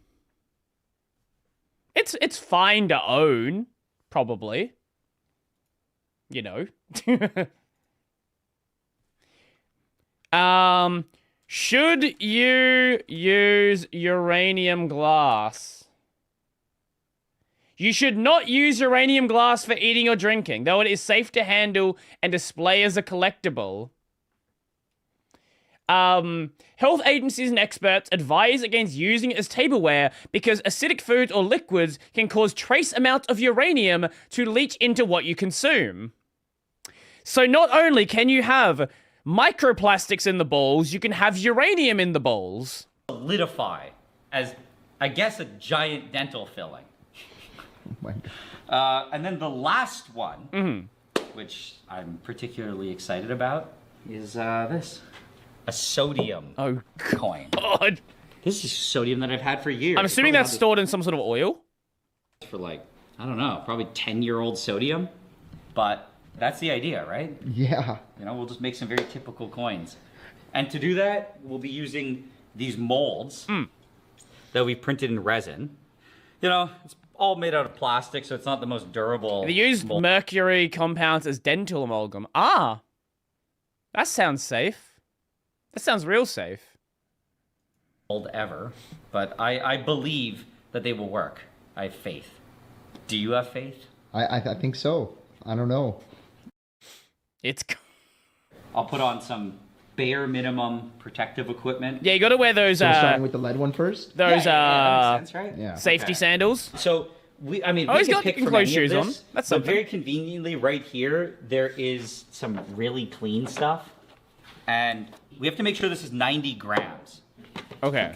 Speaker 2: It's fine to own, probably. You know. Should you use uranium glass? You should not use uranium glass for eating or drinking, though it is safe to handle and display as a collectible. Health agencies and experts advise against using it as tableware because acidic foods or liquids can cause trace amounts of uranium to leach into what you consume. So not only can you have microplastics in the balls, you can have uranium in the balls.
Speaker 10: Solidify as, I guess, a giant dental filling.
Speaker 4: Oh my God.
Speaker 10: And then the last one, which I'm particularly excited about, is this. A sodium coin.
Speaker 2: God.
Speaker 10: This is sodium that I've had for years.
Speaker 2: I'm assuming that's stored in some sort of oil?
Speaker 10: For like, I don't know, probably 10-year-old sodium. But that's the idea, right?
Speaker 4: Yeah.
Speaker 10: You know, we'll just make some very typical coins. And to do that, we'll be using these molds that we printed in resin. You know, it's all made out of plastic, so it's not the most durable.
Speaker 2: They use mercury compounds as dental amalgam. Ah! That sounds safe. That sounds real safe.
Speaker 10: Mold ever. But I believe that they will work. I have faith. Do you have faith?
Speaker 4: I think so. I don't know.
Speaker 10: I'll put on some bare minimum protective equipment.
Speaker 2: Yeah, you got to wear those.
Speaker 4: So we're starting with the lead one first.
Speaker 2: Those
Speaker 10: that makes sense, right?
Speaker 4: Yeah.
Speaker 2: Safety sandals.
Speaker 10: So we can pick from any of this.
Speaker 2: That's
Speaker 10: but
Speaker 2: something.
Speaker 10: very conveniently, right here, there is some really clean stuff, and we have to make sure this is 90 grams.
Speaker 2: Okay.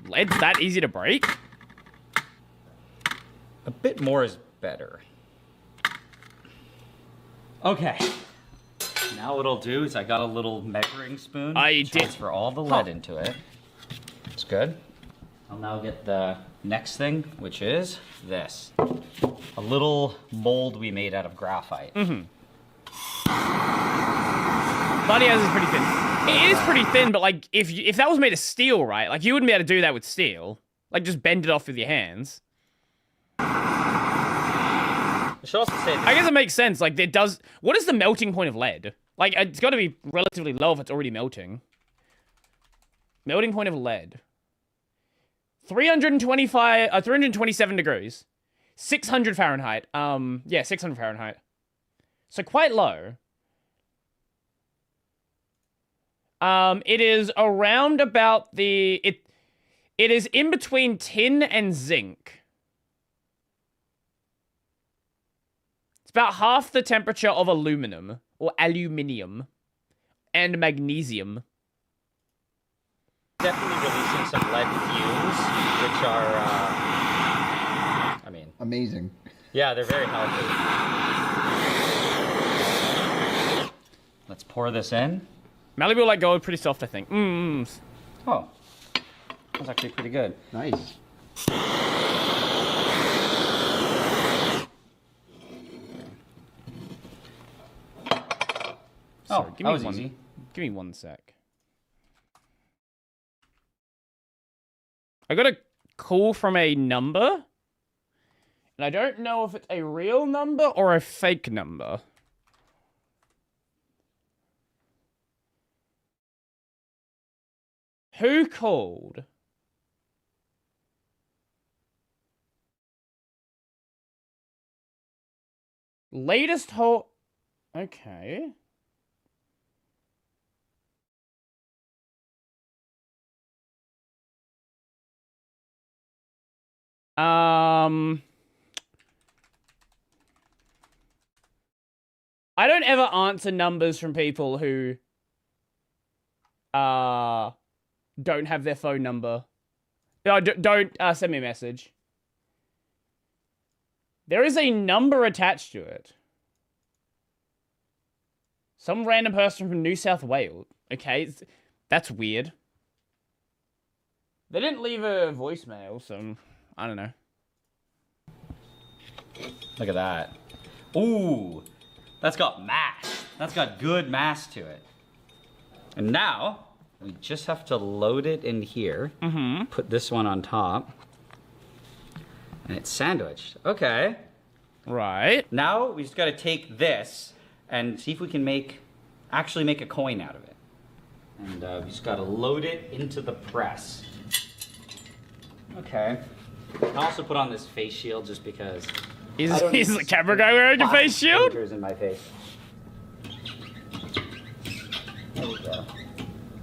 Speaker 2: Lead's that easy to break?
Speaker 10: A bit more is better. Okay. Now what I'll do is I got a little measuring spoon. Transfer all the lead into it. It's good. I'll now get the next thing, which is this. A little mold we made out of graphite.
Speaker 2: Bloody House is pretty thin. It is pretty thin, but like if that was made of steel, right? Like you wouldn't be able to do that with steel. Like just bend it off with your hands.
Speaker 10: I should also say
Speaker 2: I guess it makes sense. Like it does. What is the melting point of lead? Like it's got to be relatively low if it's already melting. Melting point of lead. 327 degrees. 600 Fahrenheit. Yeah, 600 Fahrenheit. So quite low. It is around about the... It is in between tin and zinc. It's about half the temperature of aluminum, or aluminium, and magnesium.
Speaker 10: Definitely releasing some lead fumes, which are, I mean...
Speaker 4: Amazing.
Speaker 10: Yeah, they're very healthy. Let's pour this in.
Speaker 2: Malibu Light Gold, pretty soft, I think.
Speaker 10: Oh, that's actually pretty good.
Speaker 4: Nice.
Speaker 10: Oh,
Speaker 2: give
Speaker 10: that
Speaker 2: me
Speaker 10: was
Speaker 2: one,
Speaker 10: easy.
Speaker 2: Give me 1 sec. I got a call from a number, and I don't know if it's a real number or a fake number. Who called? Latest whole... Okay. I don't ever answer numbers from people who don't have their phone number. No, don't send me a message. There is a number attached to it. Some random person from New South Wales. Okay, that's weird. They didn't leave a voicemail, so I don't know.
Speaker 10: Look at that. Ooh, that's got mass. That's got good mass to it. And now, we just have to load it in here. Put this one on top. And it's sandwiched. Okay.
Speaker 2: Right.
Speaker 10: Now, we just got to take this and see if we can actually make a coin out of it. And we just got to load it into the press. Okay. I also put on this face shield just because...
Speaker 2: Is the camera guy wearing a face shield?
Speaker 10: In my face. There we go.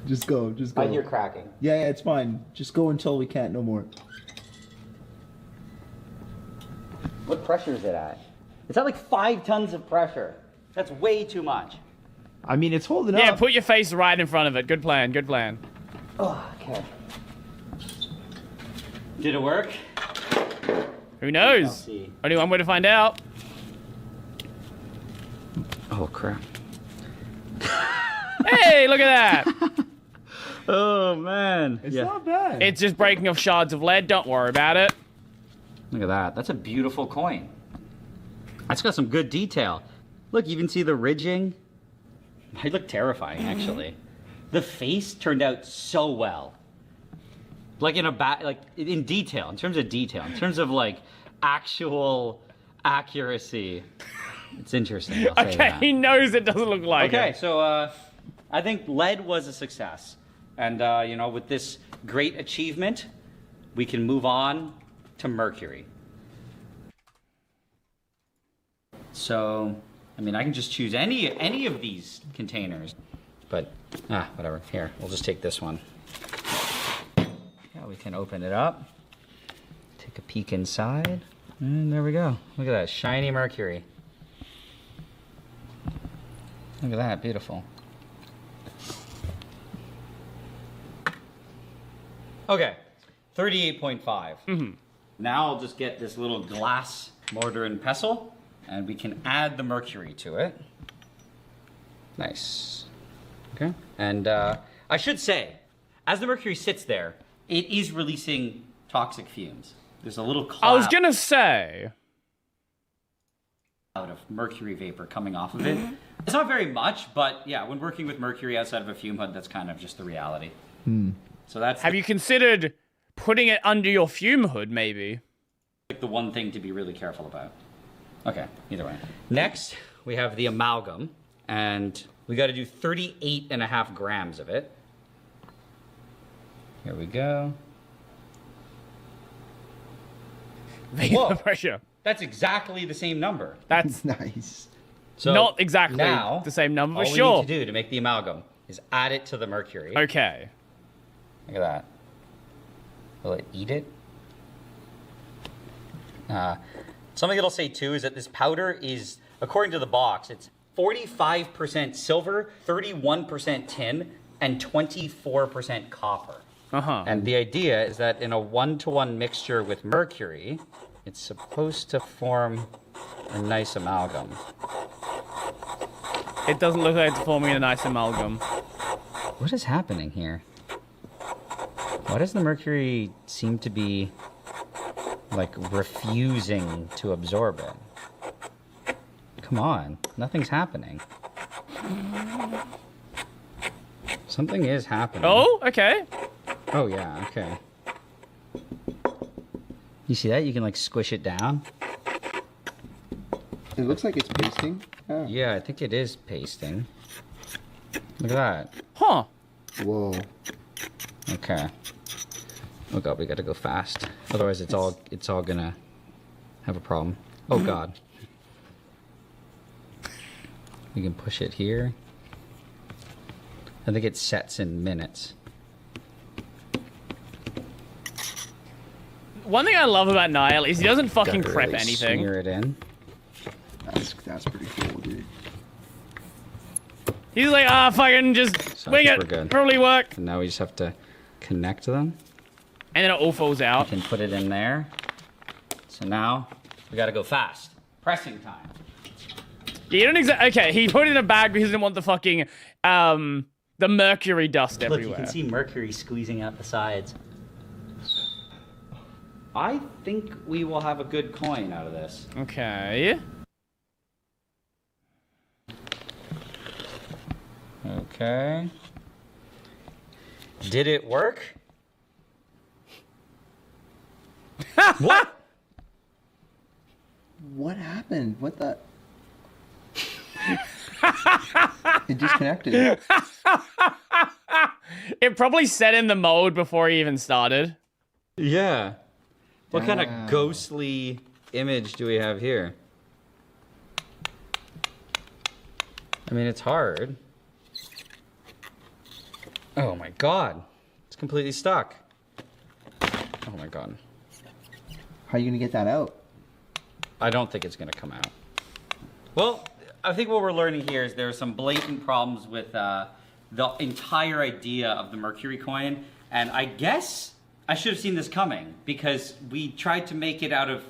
Speaker 4: Just go.
Speaker 10: I hear cracking.
Speaker 4: Yeah, it's fine. Just go until we can't no more.
Speaker 10: What pressure is it at? It's at like 5 tons of pressure. That's way too much.
Speaker 4: I mean, it's holding up.
Speaker 2: Yeah, put your face right in front of it. Good plan, good plan.
Speaker 10: Oh, okay. Did it work?
Speaker 2: Who knows? Only one way to find out.
Speaker 10: Oh, crap.
Speaker 2: Hey, look at that.
Speaker 10: Oh, man.
Speaker 4: It's not bad.
Speaker 2: It's just breaking off shards of lead. Don't worry about it.
Speaker 10: Look at that. That's a beautiful coin. That's got some good detail. Look, you even see the ridging. Might look terrifying, actually. The face turned out so well. Like in detail, in terms of detail, in terms of like actual accuracy. It's interesting. I'll say that.
Speaker 2: He knows it doesn't look like it.
Speaker 10: Okay, so I think lead was a success. And, you know, with this great achievement, we can move on to mercury. So, I mean, I can just choose any of these containers. But, whatever. Here, we'll just take this one. Yeah, we can open it up. Take a peek inside. And there we go. Look at that, shiny mercury. Look at that, beautiful. Okay, 38.5. Now I'll just get this little glass mortar and pestle, and we can add the mercury to it. Nice. Okay. And I should say, as the mercury sits there, it is releasing toxic fumes. There's a little cloud.
Speaker 2: I was gonna say.
Speaker 10: Of mercury vapor coming off of it. It's not very much, but yeah, when working with mercury outside of a fume hood, that's kind of just the reality. So that's
Speaker 2: Have you considered putting it under your fume hood, maybe?
Speaker 10: like the one thing to be really careful about. Okay, either way. Next, we have the amalgam, and we got to do 38.5 grams of it. Here we go.
Speaker 2: Vapor pressure.
Speaker 10: That's exactly the same number.
Speaker 2: That's
Speaker 4: nice.
Speaker 10: So
Speaker 2: not exactly
Speaker 10: now,
Speaker 2: the same number,
Speaker 10: all
Speaker 2: but
Speaker 10: we
Speaker 2: sure.
Speaker 10: need to do to make the amalgam is add it to the mercury.
Speaker 2: Okay.
Speaker 10: Look at that. Will it eat it? Something it'll say too is that this powder is, according to the box, it's 45% silver, 31% tin, and 24% copper. And the idea is that in a 1-to-1 mixture with mercury, it's supposed to form a nice amalgam.
Speaker 2: It doesn't look like it's forming a nice amalgam.
Speaker 10: What is happening here? Why does the mercury seem to be, like, refusing to absorb it? Come on, nothing's happening. Something is happening.
Speaker 2: Oh, okay.
Speaker 10: Oh, yeah, okay. You see that? You can, like, squish it down.
Speaker 4: It looks like it's pasting. Oh.
Speaker 10: Yeah, I think it is pasting. Look at that.
Speaker 2: Huh.
Speaker 4: Whoa.
Speaker 10: Okay. Oh god, we gotta go fast. Otherwise it's all gonna have a problem. Oh god. We can push it here. I think it sets in minutes.
Speaker 2: One thing I love about Niall is he doesn't fucking
Speaker 10: Gotta
Speaker 2: prep
Speaker 10: really
Speaker 2: anything.
Speaker 10: Smear it in.
Speaker 4: That's pretty cool, dude.
Speaker 2: He's like, fucking just
Speaker 10: So I
Speaker 2: wing
Speaker 10: think
Speaker 2: it.
Speaker 10: we're good.
Speaker 2: Probably work.
Speaker 10: And now we just have to connect them.
Speaker 2: And then it all falls out.
Speaker 10: We can put it in there. So now we gotta go fast. Pressing time.
Speaker 2: Yeah, you don't exactly. Okay, he put it in a bag because he didn't want the fucking the mercury dust everywhere.
Speaker 10: Look, you can see mercury squeezing out the sides. I think we will have a good coin out of this.
Speaker 2: Okay.
Speaker 10: Okay. Did it work? What?
Speaker 4: What happened? What the? It disconnected.
Speaker 2: It probably set in the mode before he even started.
Speaker 10: Yeah. What kind of ghostly image do we have here? I mean, it's hard. Oh my god. It's completely stuck. Oh my god.
Speaker 4: How are you gonna get that out?
Speaker 10: I don't think it's gonna come out. Well, I think what we're learning here is there are some blatant problems with the entire idea of the mercury coin, and I guess I should have seen this coming because we tried to make it out of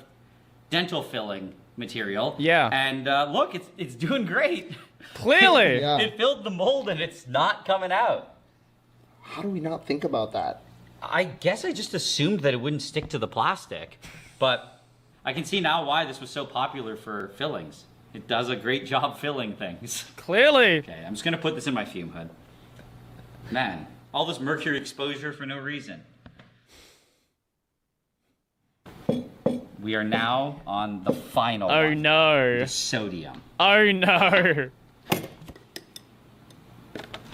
Speaker 10: dental filling material.
Speaker 2: Yeah.
Speaker 10: And look, it's doing great.
Speaker 2: Clearly.
Speaker 4: Yeah.
Speaker 10: It filled the mold and it's not coming out.
Speaker 4: How do we not think about that?
Speaker 10: I guess I just assumed that it wouldn't stick to the plastic, but I can see now why this was so popular for fillings. It does a great job filling things.
Speaker 2: Clearly.
Speaker 10: Okay, I'm just gonna put this in my fume hood. Man, all this mercury exposure for no reason. We are now on the final
Speaker 2: Oh
Speaker 10: one.
Speaker 2: no.
Speaker 10: The sodium.
Speaker 2: Oh no.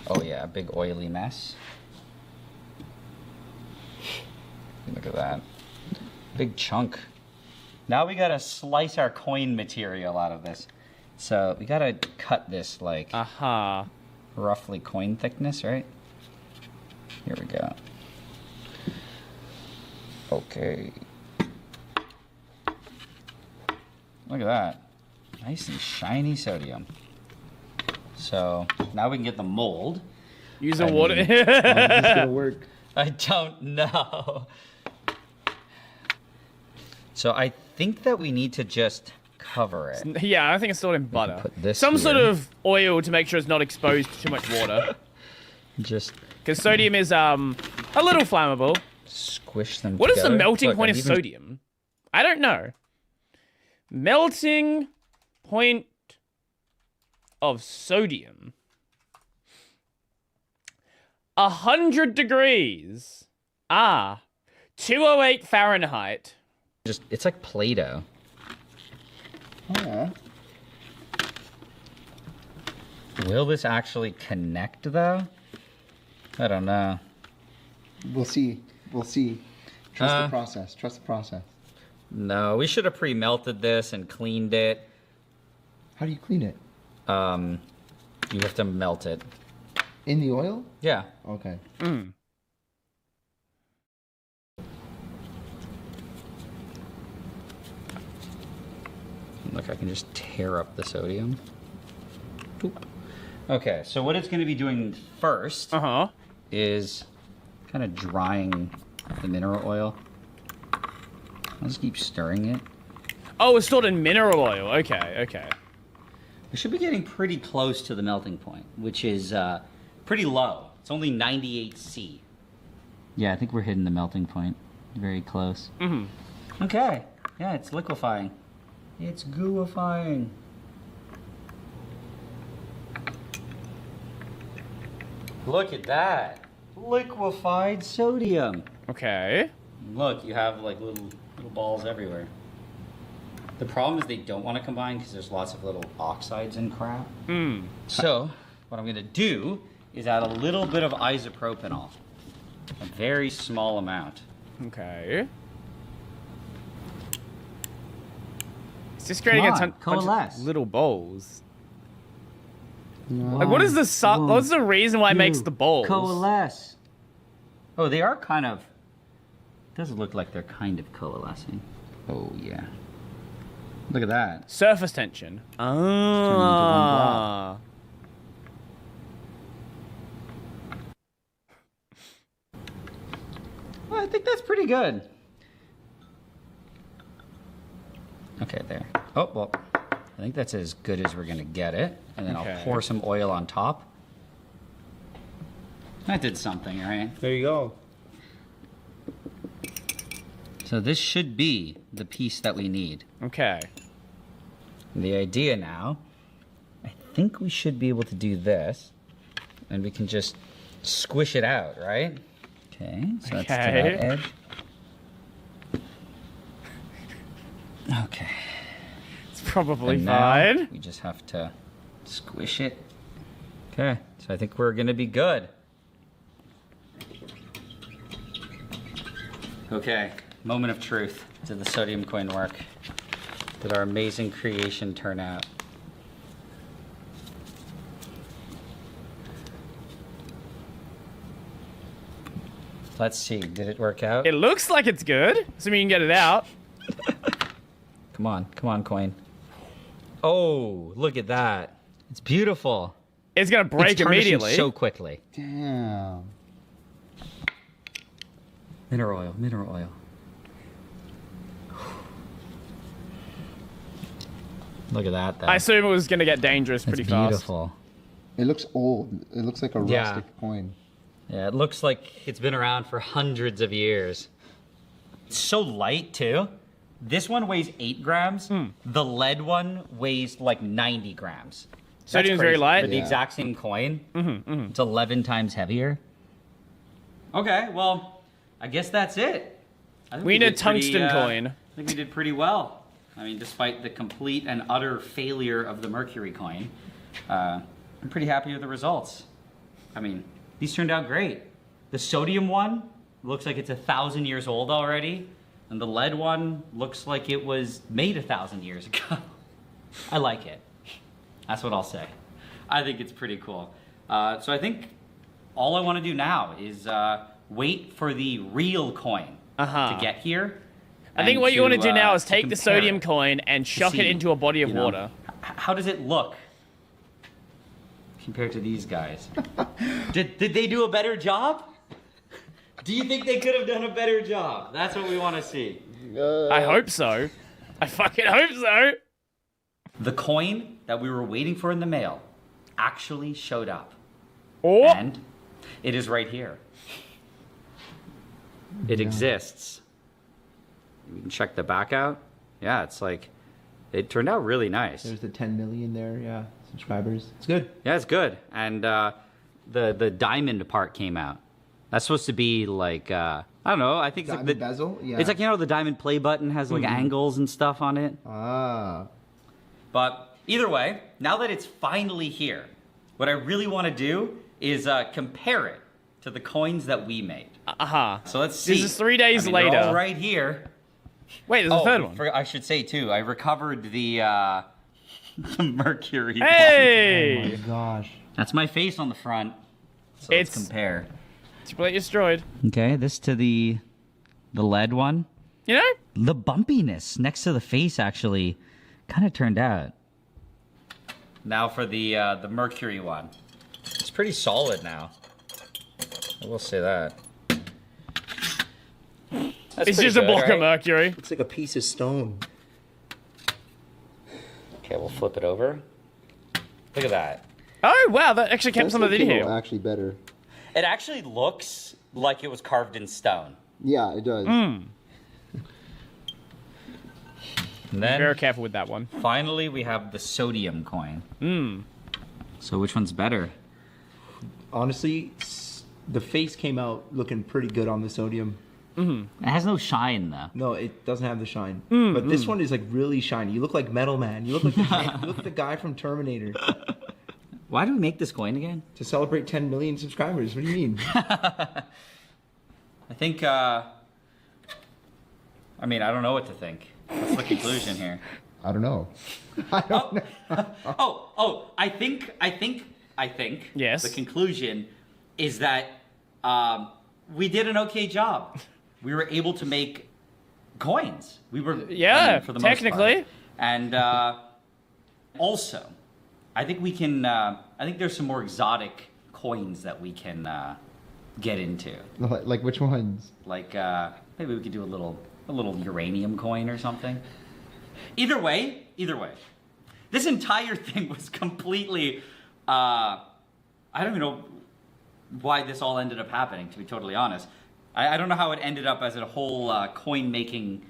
Speaker 10: Oh yeah, a big oily mess. Look at that. Big chunk. Now we gotta slice our coin material out of this. So we gotta cut this like roughly coin thickness, right? Here we go. Okay. Look at that. Nice and shiny sodium. So now we can get the mold.
Speaker 2: Use a water.
Speaker 4: How is this gonna work?
Speaker 10: I don't know. So I think that we need to just cover it.
Speaker 2: Yeah, I think it's stored in butter.
Speaker 10: Put this
Speaker 2: Some sort
Speaker 10: here.
Speaker 2: of oil to make sure it's not exposed to too much water.
Speaker 10: Just
Speaker 2: Because sodium is a little flammable.
Speaker 10: squish them
Speaker 2: What is the
Speaker 10: together.
Speaker 2: melting
Speaker 10: Look,
Speaker 2: point
Speaker 10: I've
Speaker 2: of
Speaker 10: even-
Speaker 2: sodium? I don't know. Melting point of sodium. 100 degrees. 208 Fahrenheit.
Speaker 10: Just it's like Play-Doh.
Speaker 4: Yeah.
Speaker 10: Will this actually connect though? I don't know.
Speaker 4: We'll see. We'll see. Trust the process. Trust the process.
Speaker 10: No, we should have pre-melted this and cleaned it.
Speaker 4: How do you clean it?
Speaker 10: You have to melt it.
Speaker 4: In the oil?
Speaker 10: Yeah.
Speaker 4: Okay.
Speaker 10: Look, I can just tear up the sodium. Boop. Okay, so what it's going to be doing first is kind of drying the mineral oil. I'll just keep stirring it.
Speaker 2: Oh, it's stored in mineral oil. Okay, okay.
Speaker 10: We should be getting pretty close to the melting point, which is pretty low. It's only 98C. Yeah, I think we're hitting the melting point. Very close. Okay. Yeah, it's liquefying. It's gooifying. Look at that. Liquefied sodium.
Speaker 2: Okay.
Speaker 10: Look, you have like little balls everywhere. The problem is they don't want to combine because there's lots of little oxides and crap. So, what I'm going to do is add a little bit of isopropanol. A very small amount.
Speaker 2: Okay. It's just creating a bunch of little bowls. Like, what is the what's the reason why it makes the bowls?
Speaker 10: Coalesce. Oh, they are kind of. Does look like they're kind of coalescing. Oh yeah. Look at that.
Speaker 2: Surface tension. Ah.
Speaker 10: Well, I think that's pretty good. Okay, there. Oh, well, I think that's as good as we're gonna get it. And then I'll pour some oil on top. That did something, right?
Speaker 4: There you go.
Speaker 10: So this should be the piece that we need.
Speaker 2: Okay.
Speaker 10: The idea now, I think we should be able to do this. And we can just squish it out, right? Okay, so that's to that edge. Okay.
Speaker 2: It's probably
Speaker 10: And now
Speaker 2: fine.
Speaker 10: we just have to squish it. Okay, so I think we're gonna be good. Okay, moment of truth. Did the sodium coin work? Did our amazing creation turn out? Let's see, did it work out?
Speaker 2: It looks like it's good. Assuming you can get it out.
Speaker 10: Come on, coin. Oh, look at that. It's beautiful.
Speaker 2: It's gonna break
Speaker 10: It's tarnishing
Speaker 2: immediately.
Speaker 10: so quickly.
Speaker 4: Damn.
Speaker 10: Mineral oil, mineral oil. Look at that, though.
Speaker 2: I assume it was gonna get dangerous pretty fast.
Speaker 10: Beautiful.
Speaker 4: It looks old. It looks like a rustic coin.
Speaker 10: Yeah, it looks like it's been around for hundreds of years. It's so light, too. This one weighs 8 grams. The lead one weighs like 90 grams.
Speaker 2: Sodium's very light.
Speaker 10: For the exact same coin, it's 11 times heavier. Okay, well, I guess that's it. I think
Speaker 2: We need a
Speaker 10: did pretty,
Speaker 2: tungsten coin.
Speaker 10: I think we did pretty well. I mean, despite the complete and utter failure of the mercury coin, I'm pretty happy with the results. I mean, these turned out great. The sodium one looks like it's 1,000 years old already, and the lead one looks like it was made 1,000 years ago. I like it. That's what I'll say. I think it's pretty cool. So I think all I want to do now is wait for the real coin to get here.
Speaker 2: I think what you want to do now is take the
Speaker 10: compare
Speaker 2: sodium
Speaker 10: it
Speaker 2: coin and chuck it
Speaker 10: see,
Speaker 2: into a body of
Speaker 10: you know,
Speaker 2: water.
Speaker 10: How does it look compared to these guys? Did they do a better job? Do you think they could have done a better job? That's what we want to see.
Speaker 2: I hope so. I fucking hope so.
Speaker 10: The coin that we were waiting for in the mail actually showed up.
Speaker 2: Oh.
Speaker 10: And it is right here. It exists. You can check the back out. Yeah, it's like, it turned out really nice.
Speaker 4: There's the 10 million there, yeah, subscribers. It's good.
Speaker 10: Yeah, it's good. And the diamond part came out. That's supposed to be like, I don't know, I think it's
Speaker 4: Diamond
Speaker 10: like the
Speaker 4: bezel? Yeah.
Speaker 10: It's like, you know, the diamond play button has like angles and stuff on it.
Speaker 4: Ah.
Speaker 10: But either way, now that it's finally here, what I really want to do is compare it to the coins that we made. So let's see.
Speaker 2: This is 3 days
Speaker 10: They're
Speaker 2: later.
Speaker 10: all right here.
Speaker 2: Wait, there's a third one.
Speaker 10: I should say too, I recovered the The mercury.
Speaker 2: Hey!
Speaker 4: Oh my gosh.
Speaker 10: That's my face on the front. So let's compare.
Speaker 2: Split destroyed.
Speaker 10: Okay, this to the lead one.
Speaker 2: You know?
Speaker 10: The bumpiness next to the face actually kind of turned out. Now for the mercury one. It's pretty solid now. I will say that.
Speaker 2: It's just a block of mercury.
Speaker 4: It's like a piece of stone.
Speaker 10: Okay, we'll flip it over. Look at that.
Speaker 2: Oh wow, that actually kept some of the video.
Speaker 4: Actually better.
Speaker 10: It actually looks like it was carved in stone.
Speaker 4: Yeah, it does.
Speaker 10: And then,
Speaker 2: very careful with that one.
Speaker 10: Finally, we have the sodium coin. So which one's better?
Speaker 4: Honestly, the face came out looking pretty good on the sodium.
Speaker 10: It has no shine though.
Speaker 4: No, it doesn't have the shine. But this one is like really shiny. You look like Metal Man. You look like you look like the guy from Terminator.
Speaker 10: Why do we make this coin again?
Speaker 4: To celebrate 10 million subscribers. What do you mean?
Speaker 10: I think. I mean, I don't know what to think. What's the conclusion here?
Speaker 4: I don't know. I don't know.
Speaker 10: I think.
Speaker 2: Yes.
Speaker 10: The conclusion is that we did an okay job. We were able to make coins. We were for the
Speaker 2: technically.
Speaker 10: most part. And also, I think we can. I think there's some more exotic coins that we can get into.
Speaker 4: Like which ones?
Speaker 10: Like maybe we could do a little uranium coin or something. Either way, this entire thing was completely. I don't even know why this all ended up happening. To be totally honest, I don't know how it ended up as a whole coin making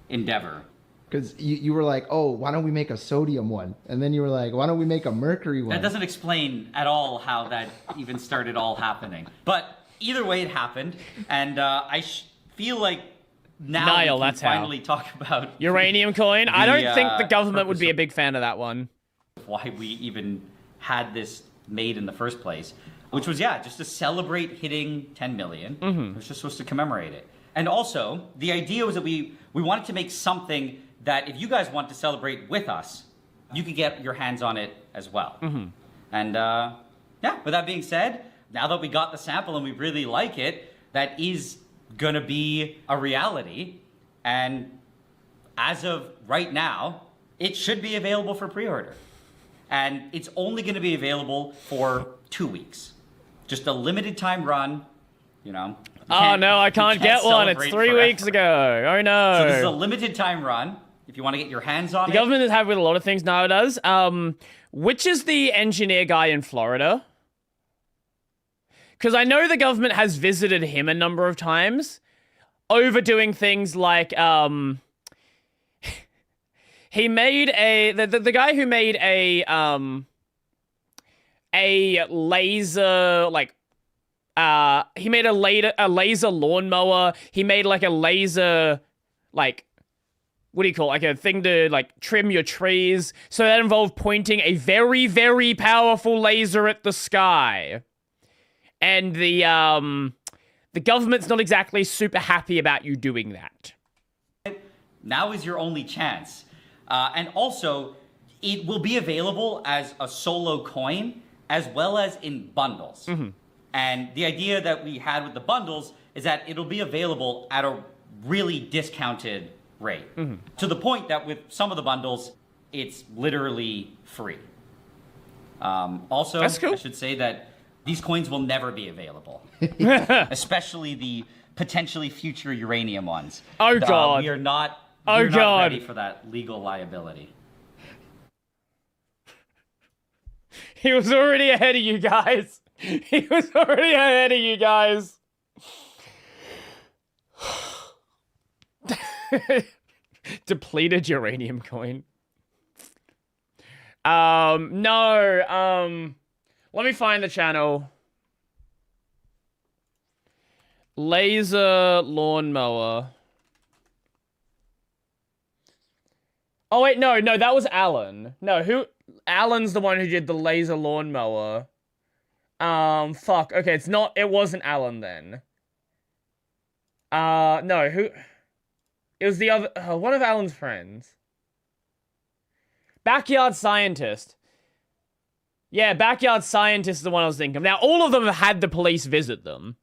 Speaker 10: endeavor.
Speaker 4: Because you were like, oh, why don't we make a sodium one? And then you were like, why don't we make a mercury one?
Speaker 10: That doesn't explain at all how that even started all happening. But either way, it happened, and I feel like now
Speaker 2: Niall,
Speaker 10: we can
Speaker 2: that's
Speaker 10: finally talk about
Speaker 2: uranium coin. I don't think the government would be a big fan of that one.
Speaker 10: Why we even had this made in the first place, which was just to celebrate hitting 10 million. It was just supposed to commemorate it, and also the idea was that we wanted to make something that if you guys want to celebrate with us, you could get your hands on it as well. And with that being said, now that we got the sample and we really like it, that is gonna be a reality. And as of right now, it should be available for pre-order. And it's only gonna be available for 2 weeks. Just a limited time run, you know.
Speaker 2: Oh no, I can't get one. It's 3 weeks ago. Oh no.
Speaker 10: So this is a limited time run. If you want to get your hands on it.
Speaker 2: The government has with a lot of things nowadays. Which is the engineer guy in Florida? Because I know the government has visited him a number of times, overdoing things like he made the guy who made a laser he made a laser lawnmower. He made like a laser what do you call it? Like a thing to trim your trees. So that involved pointing a very, very powerful laser at the sky. And the government's not exactly super happy about you doing that.
Speaker 10: Now is your only chance. And also, it will be available as a solo coin as well as in bundles. And the idea that we had with the bundles is that it'll be available at a really discounted rate. To the point that with some of the bundles, it's literally free. Also,
Speaker 2: that's cool.
Speaker 10: I should say that these coins will never be available. Especially the potentially future uranium ones.
Speaker 2: Oh god.
Speaker 10: We are not,
Speaker 2: not
Speaker 10: ready for that legal liability.
Speaker 2: He was already ahead of you guys. He was already ahead of you guys. Depleted uranium coin. No. Let me find the channel. Laser lawnmower. Oh wait, no, that was Alan. No, Alan's the one who did the laser lawnmower. Fuck. Okay, it wasn't Alan then. No, it was the other, one of Alan's friends. Backyard Scientist. Yeah, Backyard Scientist is the one I was thinking of. Now, all of them have had the police visit them.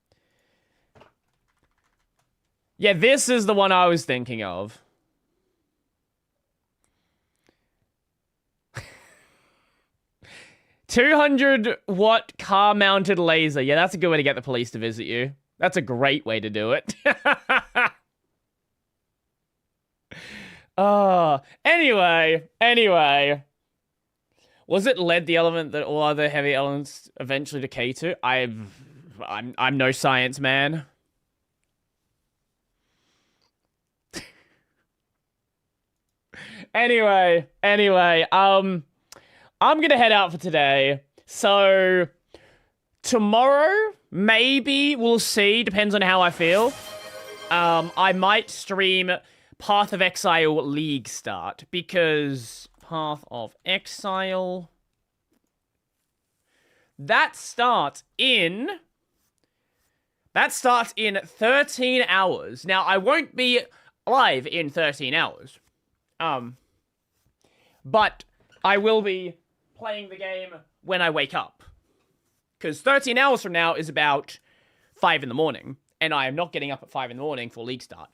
Speaker 2: Yeah, this is the one I was thinking of. $200-watt car-mounted laser. Yeah, that's a good way to get the police to visit you. That's a great way to do it. Anyway. Was it lead the element that all other heavy elements eventually decay to? I'm no science man. Anyway, I'm gonna head out for today. So tomorrow, maybe we'll see. Depends on how I feel. I might stream Path of Exile League start because Path of Exile that starts in 13 hours. Now I won't be live in 13 hours. But I will be playing the game when I wake up. Because 13 hours from now is about 5 in the morning. And I am not getting up at 5 in the morning for League start.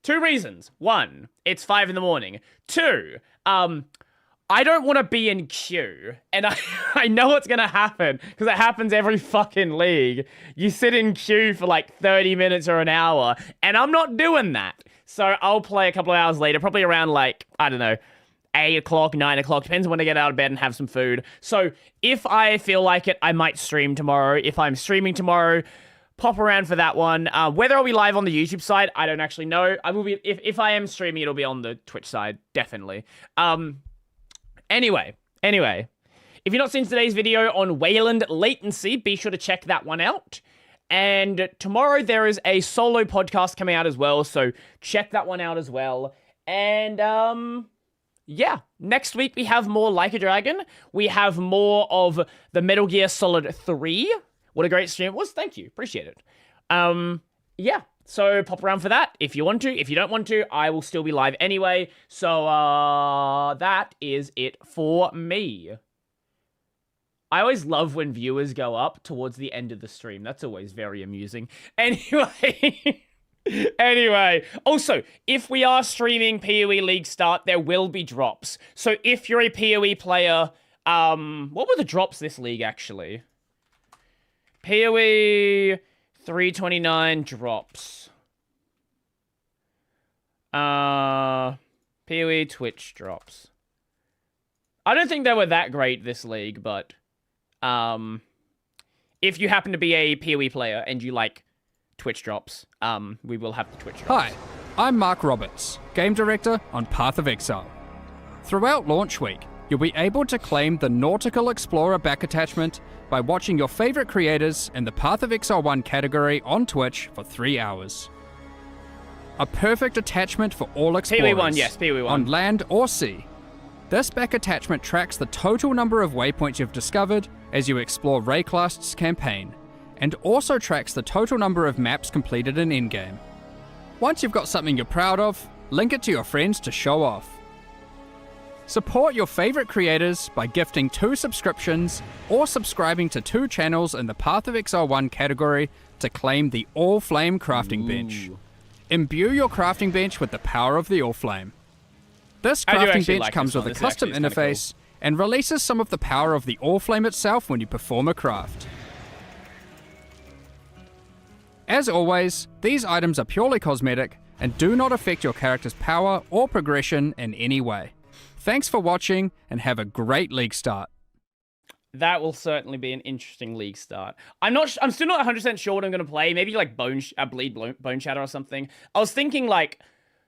Speaker 2: 2 reasons. 1, it's 5 in the morning. 2, I don't want to be in queue. And I know what's going to happen. Because it happens every fucking League. You sit in queue for like 30 minutes or an hour. And I'm not doing that. So I'll play a couple of hours later. Probably around like, I don't know, 8 o'clock, 9 o'clock. Depends when I get out of bed and have some food. So if I feel like it, I might stream tomorrow. If I'm streaming tomorrow, pop around for that one. Whether I'll be live on the YouTube side, I don't actually know. I will be. If I am streaming, it'll be on the Twitch side, definitely. Anyway. If you've not seen today's video on Wayland latency, be sure to check that one out. And tomorrow there is a solo podcast coming out as well, so check that one out as well. And, yeah, next week we have more Like a Dragon. We have more of the Metal Gear Solid 3. What a great stream it was. Thank you. Appreciate it. Yeah, so pop around for that if you want to. If you don't want to, I will still be live anyway. So, that is it for me. I always love when viewers go up towards the end of the stream. That's always very amusing. Anyway... Anyway, also, if we are streaming PoE League start, there will be drops. So if you're a PoE player, what were the drops this league, actually? PoE 329 drops. PoE Twitch drops. I don't think they were that great this league, but, if you happen to be a PoE player and you like Twitch drops, we will have the Twitch drops.
Speaker 5: Hi, I'm Mark Roberts, Game Director on Path of Exile. Throughout launch week, you'll be able to claim the Nautical Explorer back attachment by watching your favorite creators in the Path of Exile 1 category on Twitch for 3 hours. A perfect attachment for all explorers,
Speaker 2: PoE 1, yes, PoE 1.
Speaker 5: on land or sea. This back attachment tracks the total number of waypoints you've discovered as you explore Rayclast's campaign, and also tracks the total number of maps completed in in-game. Once you've got something you're proud of, link it to your friends to show off. Support your favorite creators by gifting 2 subscriptions or subscribing to 2 channels in the Path of Exile 1 category to claim the All-Flame Crafting Bench. Imbue your crafting bench with the power of the All-Flame. This crafting bench comes with a custom interface and releases some of the power of the All-Flame itself when you perform a craft. As always, these items are purely cosmetic and do not affect your character's power or progression in any way. Thanks for watching and have a great league start.
Speaker 2: That will certainly be an interesting league start. I'm still not 100% sure what I'm going to play. Maybe like Bone Shatter or something. I was thinking like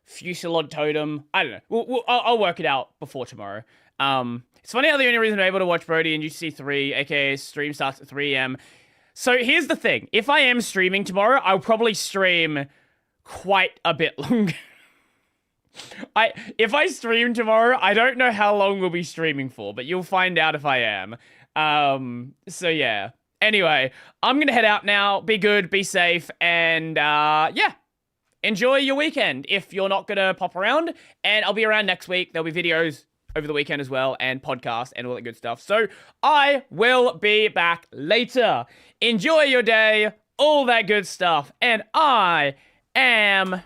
Speaker 2: Fusillade Totem. I don't know. I'll work it out before tomorrow. It's funny how the only reason I'm able to watch Brody and UC3, aka stream starts at 3 AM. So here's the thing. If I am streaming tomorrow, I'll probably stream quite a bit longer. If I stream tomorrow, I don't know how long we'll be streaming for, but you'll find out if I am. So yeah. Anyway, I'm going to head out now. Be good, be safe, and yeah. Enjoy your weekend if you're not going to pop around, and I'll be around next week. There'll be videos over the weekend as well, and podcast and all that good stuff. So I will be back later. Enjoy your day, all that good stuff, and I am